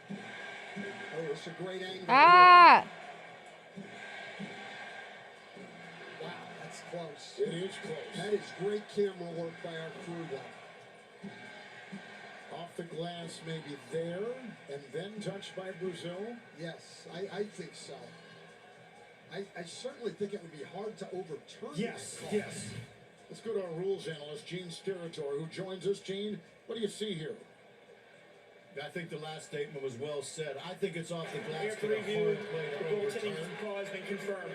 Oh, it's a great angle. Ah! Wow, that's close. It is close. That is great camera work by our crew, though. Off the glass, maybe there, and then touched by Brazil. Yes, I think so. I certainly think it would be hard to overturn Yes, that call. yes. Let's go to our rules analyst, Gene Steratore, who joins us. Gene, what do you see here? I think the last statement was well said. I think it's off the glass After for a review, hard play the to goaltending overturn. call has been confirmed.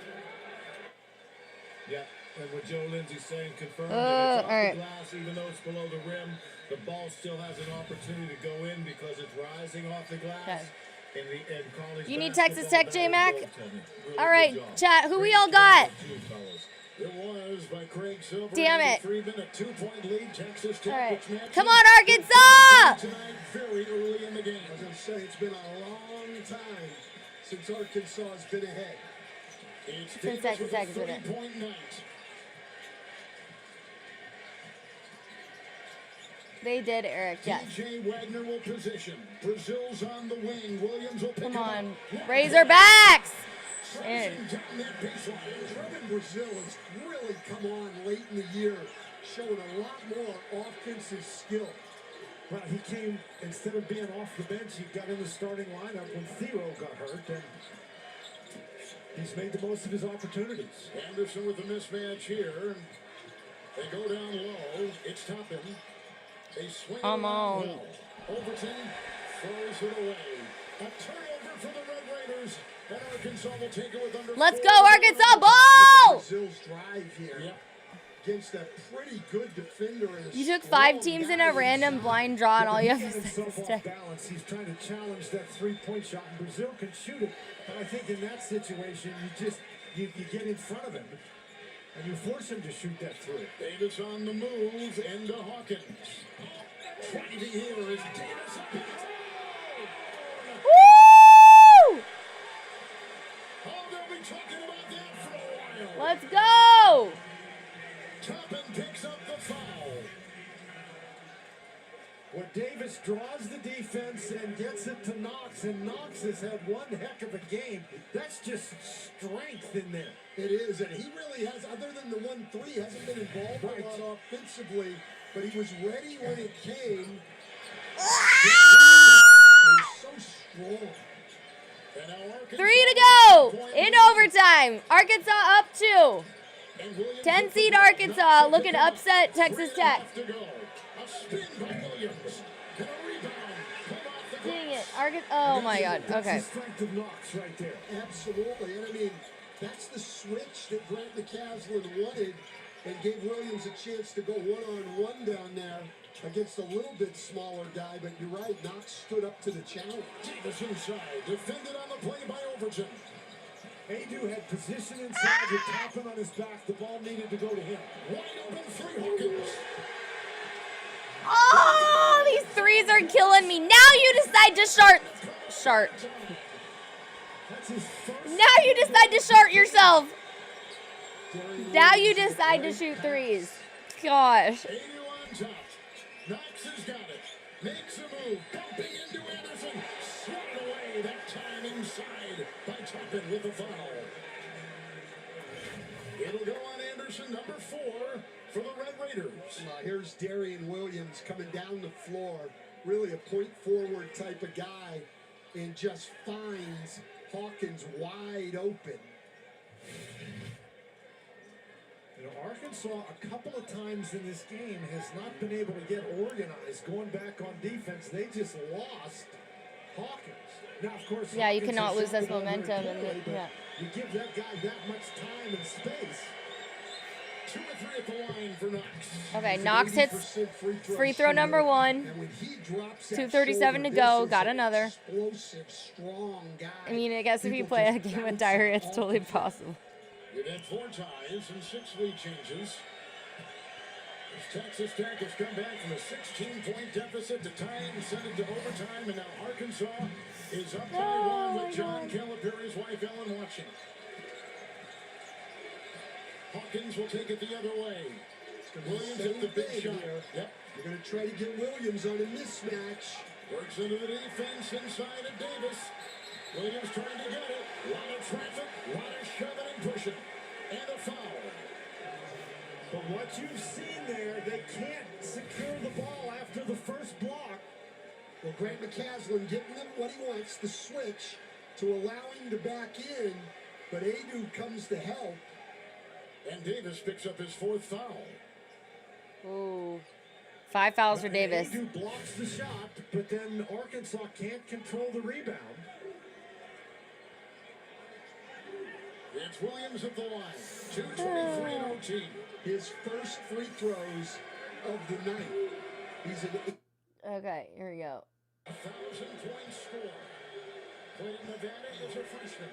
Yeah, and what Joe Lindsay's saying confirmed all that it's off right. the glass, even though it's below the rim. The ball still has an opportunity to go in because it's rising off the glass. Okay. And college You need basketball, Texas Tech, that is J-Mac? goaltending. Really All good right, job. chat. Who we Great all job got? by you fellas. It was by Craig Silver. Damn it. 3-minute 2-point lead. Texas Tech. All right. which matches Come on, Arkansas! tonight very early in the game. I was going to say, it's been a long time since Arkansas has been ahead. It's Since Davis Texas with a Tech has been it. 3-point night. They did, Eric. Yes. DJ Wagner will position. Brazil's on the wing. Williams will pick Come him on, up. Razorbacks! Slashing In. down that baseline. Trevin Brazil has really come on late in the year, showing a lot more offensive skill. Well, he came, instead of being off the bench, he got in the starting lineup when Theo got hurt, and he's made the most of his opportunities. Anderson with the mismatch here. They go down low. It's Toppin. They swing Come on. well. Overton throws it away. A turnover for the Red Raiders. And Arkansas will take it with under Let's 4 go, Arkansas ball! Brazil's drive here against a pretty good defender. And You took 5 teams in a random blind draw, and all you have He's to got say himself is off Tech. balance. He's trying to challenge that three-point shot, and Brazil can shoot it. But I think in that situation, you get in front of him, and you force him to shoot that three. Davis on the move, into Hawkins. Trying to hear is Davis up. Woo! Oh, they'll be talking about that for a while. Let's go! Toppin picks up the foul. Where Davis draws the defense and gets it to Knox, and Knox has had one heck of a game. That's just strength in there. It is, and he really has, other than the 1-3, hasn't been involved a lot offensively, but he was ready when it came. He's so strong. 3 to go in overtime. Arkansas up 2. 10 seed Arkansas looking to upset Texas Tech. A spin by Williams. And a rebound. Dang it. Oh my God. That's Okay. the strength of Knox right there. Absolutely, and I mean, that's the switch that Grant McCaslin wanted and gave Williams a chance to go one-on-one down there against a little bit smaller guy, but you're right, Knox stood up to the challenge. Davis inside, defended on the play by Overton. Adu had position inside with Toppin on his back. The ball needed to go to him. Wide open three, Hawkins. Oh, these threes are killing me. Now you decide to shart. That's his first. Now you decide to shart yourself. Now you decide to shoot threes. Gosh. 81 top. Knox has got it. Makes a move. Bumping into Anderson. Swatted away that time inside by Toppin with the foul. It'll go on Anderson, number 4 for the Red Raiders. Here's Darian Williams coming down the floor, really a point forward type of guy, and just finds Hawkins wide open. You know, Arkansas, a couple of times in this game, has not been able to get organized going back on defense. They just lost Hawkins. Now, of course, Yeah, you Hawkins cannot has lose this something under momentum. Kelly, And but yeah. you give that guy that much time and space. 2 or 3 at the line for Knox. Okay, Knox hits free throw number 1. 2:37 to go. Got another. I mean, I guess if you play a game with diarrhea, it's totally possible. We've had 4 ties and 6 lead changes. As Texas Tech has come back from a 16-point deficit to tie and send it to overtime, and now Arkansas is up by 1 with John Calipari's wife Ellen watching. Hawkins will take it the other way. Williams at the big shot. Yep. You're going to try to get Williams on a mismatch. Works into the defense inside of Davis. Williams trying to get it. A lot of traffic, a lot of shoving and pushing. And a foul. But what you've seen there, they can't secure the ball after the first block. Well, Grant McCaslin getting him what he wants, the switch, to allow him to back in, but Adu comes to help. And Davis picks up his 4th foul. Ooh. 5 fouls for Davis. Adu blocks the shot, but then Arkansas can't control the rebound. It's Williams at the line. 2:23 in OT. His first free throws of the night. He's an... Okay, here we go. 1,000-point score. Playing Nevada as a freshman.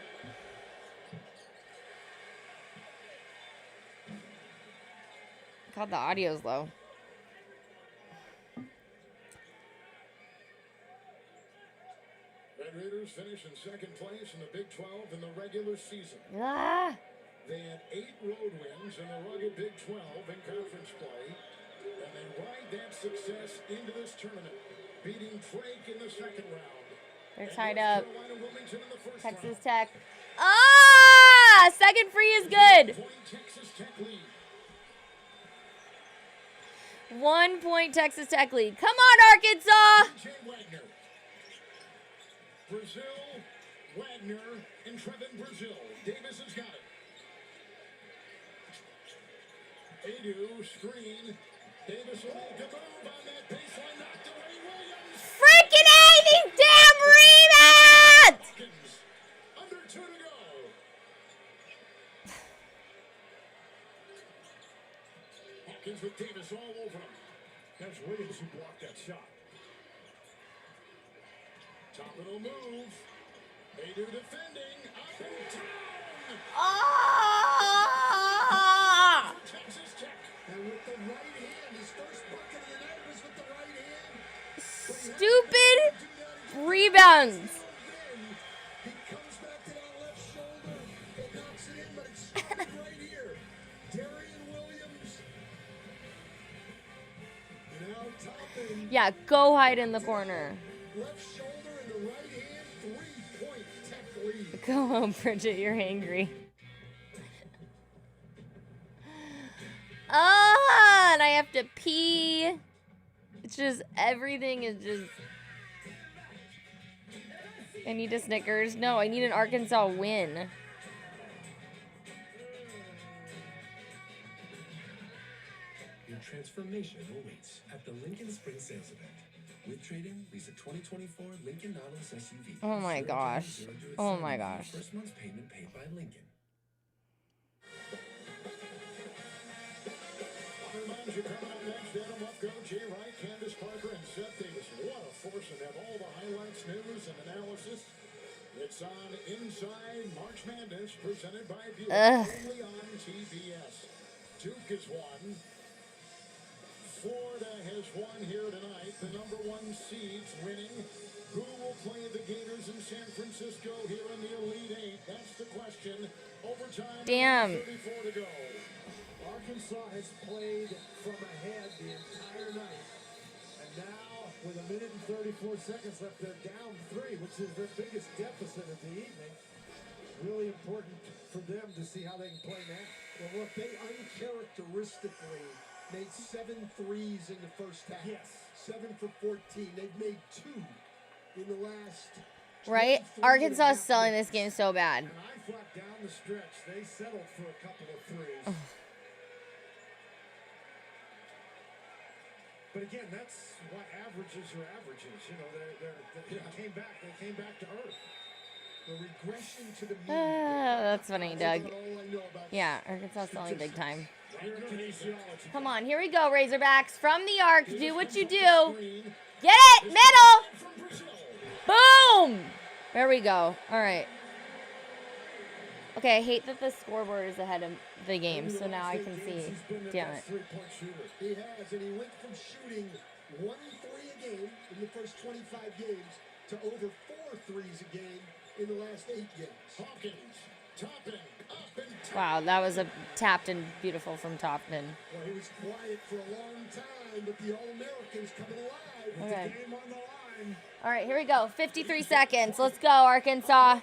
God, the audio's low. Red Raiders finish in 2nd place in the Big 12 in the regular season. Ah! They had 8 road wins in the rugged Big 12 in conference play, and they ride that success into this tournament, beating Drake in the 2nd round. They're tied up. Wilmington in the 1st Texas round. Tech. Ah! Second free is good. Texas Tech lead. 1 point Texas Tech lead. Come on, Arkansas! Wagner. Brazil, Wagner, and Trevin Brazil. Davis has got it. Adu, screen. Davis will make a move on that baseline. Knocked away. Williams. Freaking A! These damn rebounds! Under 2 to go. Hawkins with Davis all over him. That's Williams who blocked that shot. Top of the move. Adu defending. Up and down. Ah! Texas Tech. And with the right hand, his first bucket of the night was with the right hand. Stupid rebounds. He comes back to that left shoulder and knocks it in, but it's started right here. Darian Williams. Now Toppin. Yeah, go hide in the corner. Left shoulder and the right hand, 3-point Tech lead. Go home, Bridget. You're angry. Ah, and I have to pee. It's just, everything is just... I need a Snickers. No, I need an Arkansas win. Your transformation awaits at the Lincoln Spring Sales Event. With trade-in, lease a 2024 Lincoln Nautilus SUV. Oh my gosh. Oh my gosh. First month's payment paid by Lincoln. Reminds you coming up next, Adam Lefko, Jay Wright, Candace Parker, and Seth Davis. What a force, and have all the highlights, news, and analysis. It's on Inside March Madness, presented by Buick, only on TBS. Duke has won. Florida has won here tonight. The #1 seeds winning. Who will play the Gators in San Francisco here in the Elite Eight? That's the question. Overtime. Damn. 34 to go. Arkansas has played from ahead the entire night. And now, with 1 minute and 34 seconds left, they're down 3, which is their biggest deficit of the evening. Really important for them to see how they can play now. Well, look, they uncharacteristically made 7 threes in the first half. Yes. 7 for 14. They've made 2 in the last. Right? Arkansas is selling this game so bad. And I thought down the stretch, they settled for a couple of threes. But again, that's why averages are averages. You know, they came back to earth. The regression to the mean. That's funny, Doug. Yeah, Arkansas selling big time. Come on, here we go, Razorbacks. From the arc, do what you do. Get it, middle. Boom. There we go. All right. Okay, I hate that the scoreboard is ahead of the game, so now I can see. Damn it. He has, and he went from shooting 1 3 a game in the first 25 games to over 4 threes a game in the last 8 games. Hawkins, Toppin, up and Wow, that was a tapped and beautiful from Topman. Well, he was quiet for a long time, but the All-Americans coming alive with Okay. the game on the line. All right, here we go. 53 seconds. Let's go, Arkansas.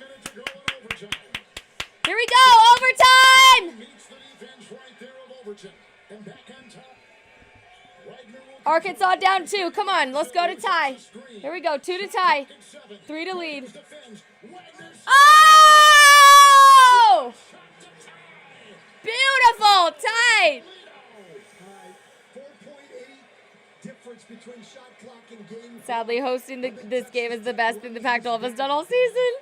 Here we go, overtime! Arkansas down 2. Come on, let's go to tie. Here we go, 2 to tie. 3 to lead. Oh! Beautiful, tied. Sadly, hosting this game is the best thing the Pac-12 has done all season.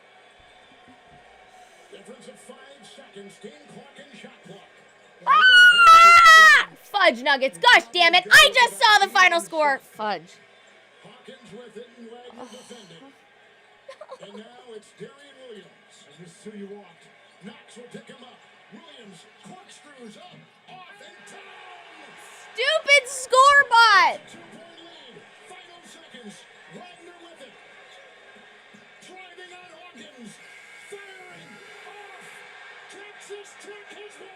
Ah! Fudge Nuggets. Gosh damn it. I just saw the final score. Fudge. And now it's Darian Williams. And this is who you want. Knox will pick him up. Williams corkscrews up, off, and down. Stupid score bot. 2-point lead. Final seconds. Wagner with it. Driving on Hawkins. Firing off. Texas Tech has won.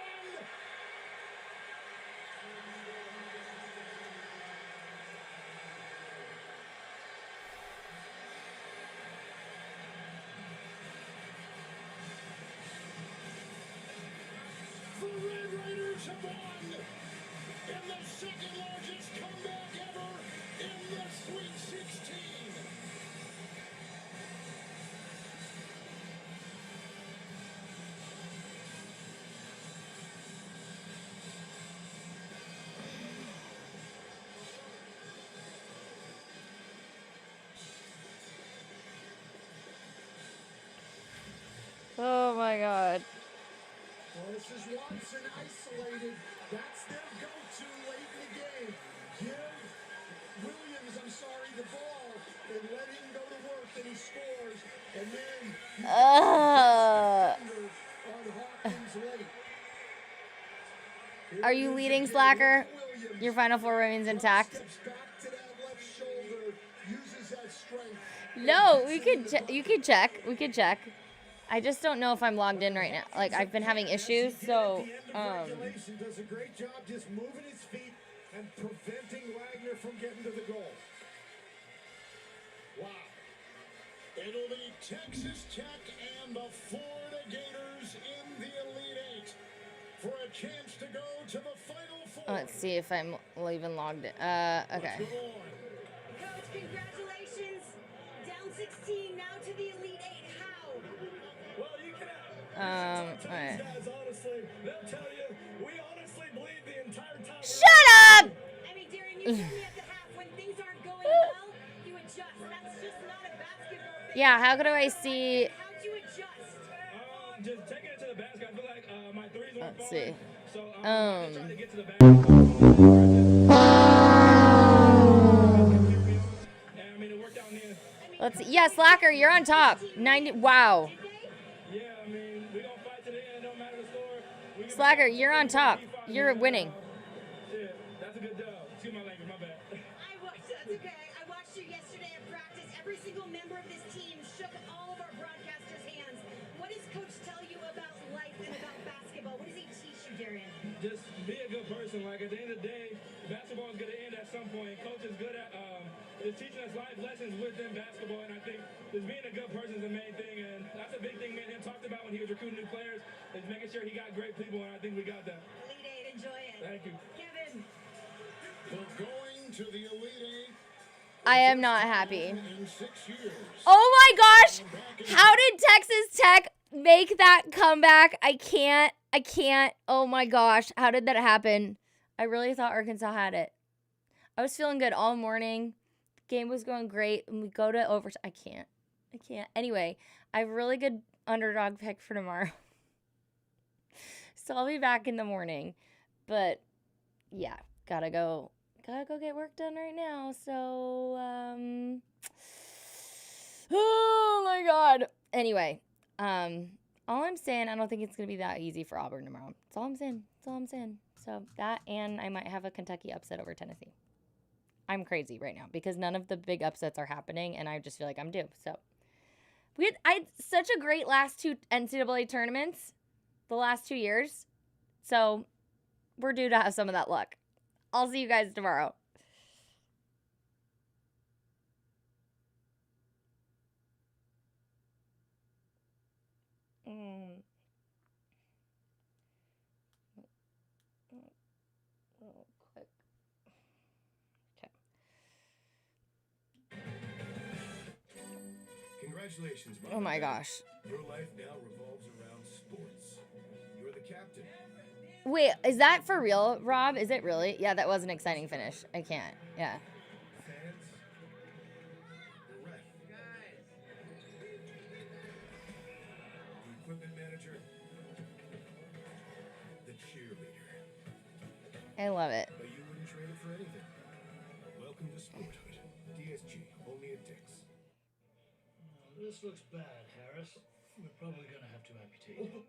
The Red Raiders have won in the second largest comeback ever in the Sweet 16. Oh my god. Well, this is Watson isolated. That's their go-to late in the game. Give Williams, the ball and let him go to work, and he scores. And then on Hawkins late. Are you leading, Slacker? Your Final Four remains intact. No, you could check. We could check. I just don't know if I'm logged in right now. Like, I've been having issues, so does a great job just moving his feet and preventing Wagner from getting to the goal. Wow. It'll be Texas Tech and the Florida Gators in the Elite Eight for a chance to go to the Final Four. let's see if I'm even logged in. Okay. Coach, congratulations. Down 16, now to the Elite Eight. How? Well, you can All right. guys, honestly, they'll tell you, we honestly believe the entire time. Shut up! I mean, Darren, you told me at the half when things aren't going well, you adjust. That's just not a basketball thing. Yeah, how do I see? How'd you adjust? Just taking it to the basket. I feel like my threes weren't Let's falling. see. So I tried to get to the basket. And I mean, it worked out in the end. Let's see. Yeah, Slacker, you're on top. 90. Wow. Yeah, I mean, we're going to fight today, and it don't matter the score. Slacker, you're on top. You're winning. Shit, that's a good dub. Excuse my language, my bad. That's okay. I watched you yesterday at practice. Every single member of this team shook all of our broadcasters' hands. What does Coach tell you about life and about basketball? What does he teach you, Darian? Just be a good person. Like, at the end of the day, basketball is going to end at some point. Coach is good at is teaching us life lessons within basketball, and I think just being a good person is the main thing, and that's a big thing me and him talked about when he was recruiting new players, is making sure he got great people, and I think we got that. Elite Eight, enjoy it. Thank you. Kevin. They're going to the Elite Eight I am not happy. in 6 years. Oh my gosh! How did Texas Tech make that comeback? I can't. Oh my gosh. How did that happen? I really thought Arkansas had it. I was feeling good all morning. Game was going great, and we go to overtime. I can't. Anyway, I have a really good underdog pick for tomorrow. So I'll be back in the morning. But yeah, gotta go get work done right now. So oh my god. Anyway, all I'm saying, I don't think it's gonna be that easy for Auburn tomorrow. That's all I'm saying. So that, and I might have a Kentucky upset over Tennessee. I'm crazy right now because none of the big upsets are happening, and I just feel like I'm due. So I had such a great last 2 NCAA tournaments, the last 2 years. So we're due to have some of that luck. I'll see you guys tomorrow. Real quick. Okay. Congratulations, Oh my gosh. Your life now revolves around sports. You're the captain. Wait, is that for real, Rob? Is it really? Yeah, that was an exciting finish. I can't. Yeah. Fans, the ref, the equipment manager, the cheerleader. I love it. But you wouldn't trade it for anything. Welcome to sporthood. DSG, only at Dick's. This looks bad, Harris. We're probably gonna have to amputate.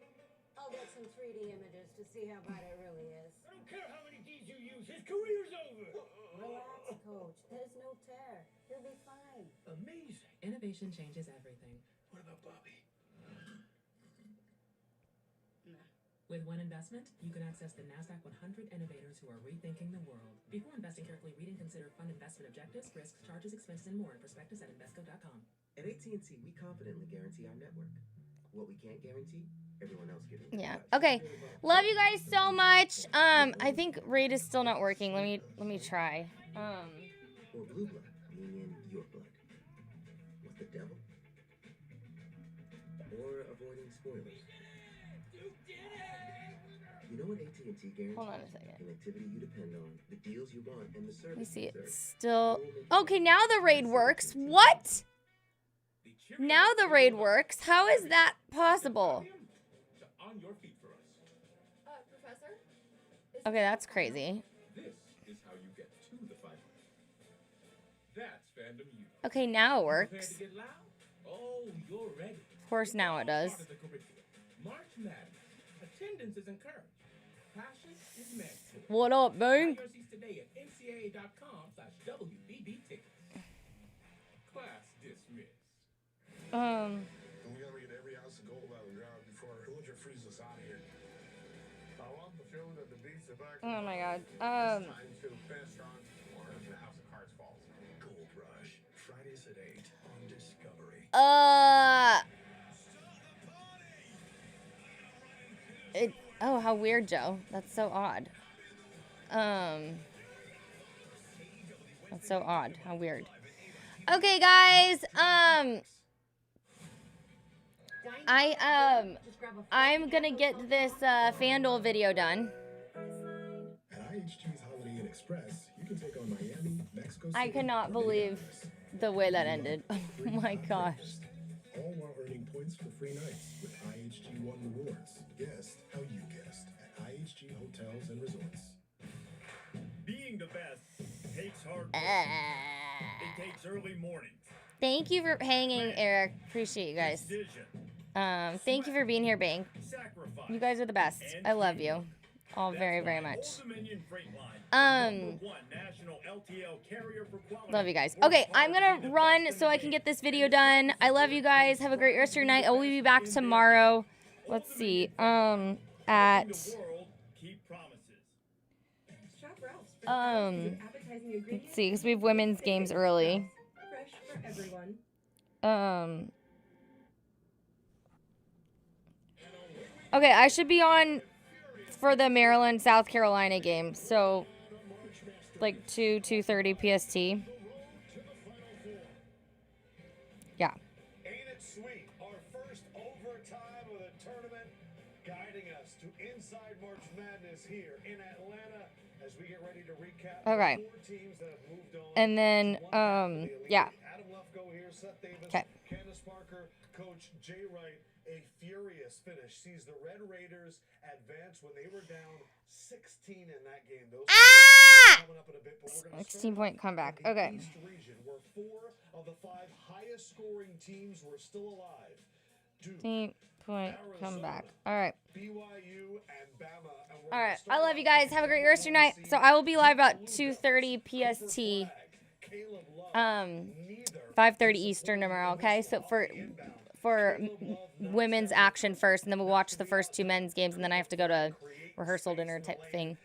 I'll get some 3D images to see how bad it really is. I don't care how many Ds you use. His career's over. Relax, coach. There's no tear. He'll be fine. Amazing. Innovation changes everything. What about Bobby? With One Investment, you can access the NASDAQ 100 innovators who are rethinking the world. Before investing, carefully read and consider fund investment objectives, risks, charges, expenses, and more in prospectus at Invesco.com. At AT&T, we confidently guarantee our network. What we can't guarantee, everyone else giving. Yeah. Okay. Love you guys so much. I think Raid is still not working. Let me try. Or blue blood being in your blood. What, the devil? Or avoiding spoilers. You know what AT&T guarantees? Hold on a second. Connectivity you depend on, the deals you want, and the service. Let me see. you It's deserve. still okay. Now the raid works. What? Now the raid works. How is that possible? On your feet for us. Professor? Okay, that's crazy. This is how you get to the final. That's Fandom U. Okay, now it Prepared works. to get loud? Oh, you're ready. Of course, now it does. Part of the curriculum. March Madness. Attendance is encouraged. Passion is mandatory. What up, Buy Bing? your seats today at ncaa.com/WBB tickets. Class dismissed. We gotta get every ounce of gold out of the ground before Hoosier freezes us out of here. I want the feeling that the beats are back. Oh my god. Time to finish strong or the House of Cards falls. Gold Rush, Fridays at 8 on Discovery. Oh, how weird, Joe. That's so odd. That's so odd. How weird. Okay, guys. I'm gonna get this FanDuel video done. At IHG's Holiday Inn Express, you can take on Miami, Mexico City. I cannot believe the way that ended. Oh my gosh. All while earning points for free nights with IHG One Rewards. Guest how you guessed at IHG Hotels and Resorts. Being the best takes hard work. It takes early mornings. Thank you for hanging, Eric. Appreciate you guys. Thank you for being here, Bing. You guys are the best. I love you all very, very much. Love you guys. Okay, I'm gonna run so I can get this video done. I love you guys. Have a great rest of your night. I will be back tomorrow. Let's see. At let's see, because we have women's games early. Fresh for everyone. Okay, I should be on for the Maryland South Carolina game. So like 2:30 PST. Yeah. Ain't it sweet? Our first overtime of the tournament, guiding us to inside March Madness here in Atlanta, As we get ready to recap Okay. the 4 teams that have moved on. And then, yeah. Adam Lefkoe here, Seth Davis, Okay. Candace Parker, Coach Jay Wright. A furious finish sees the Red Raiders advance when they were down 16 in that game. Those coming up in a bit, but we're going to 16-point comeback. in the Okay. East region, where 4 of the 5 highest scoring teams were still alive. Duke, 16-point Arizona, comeback. All right. BYU, and Bama. And we're All right. gonna start I love you off guys. with Have a great number rest of your 1 night. seed, So I will be live about Duke 2:30 PST. 5:30 Eastern tomorrow. Okay. So for women's action first, and then we'll watch the first 2 men's games, and then I have to go to rehearsal dinner type thing.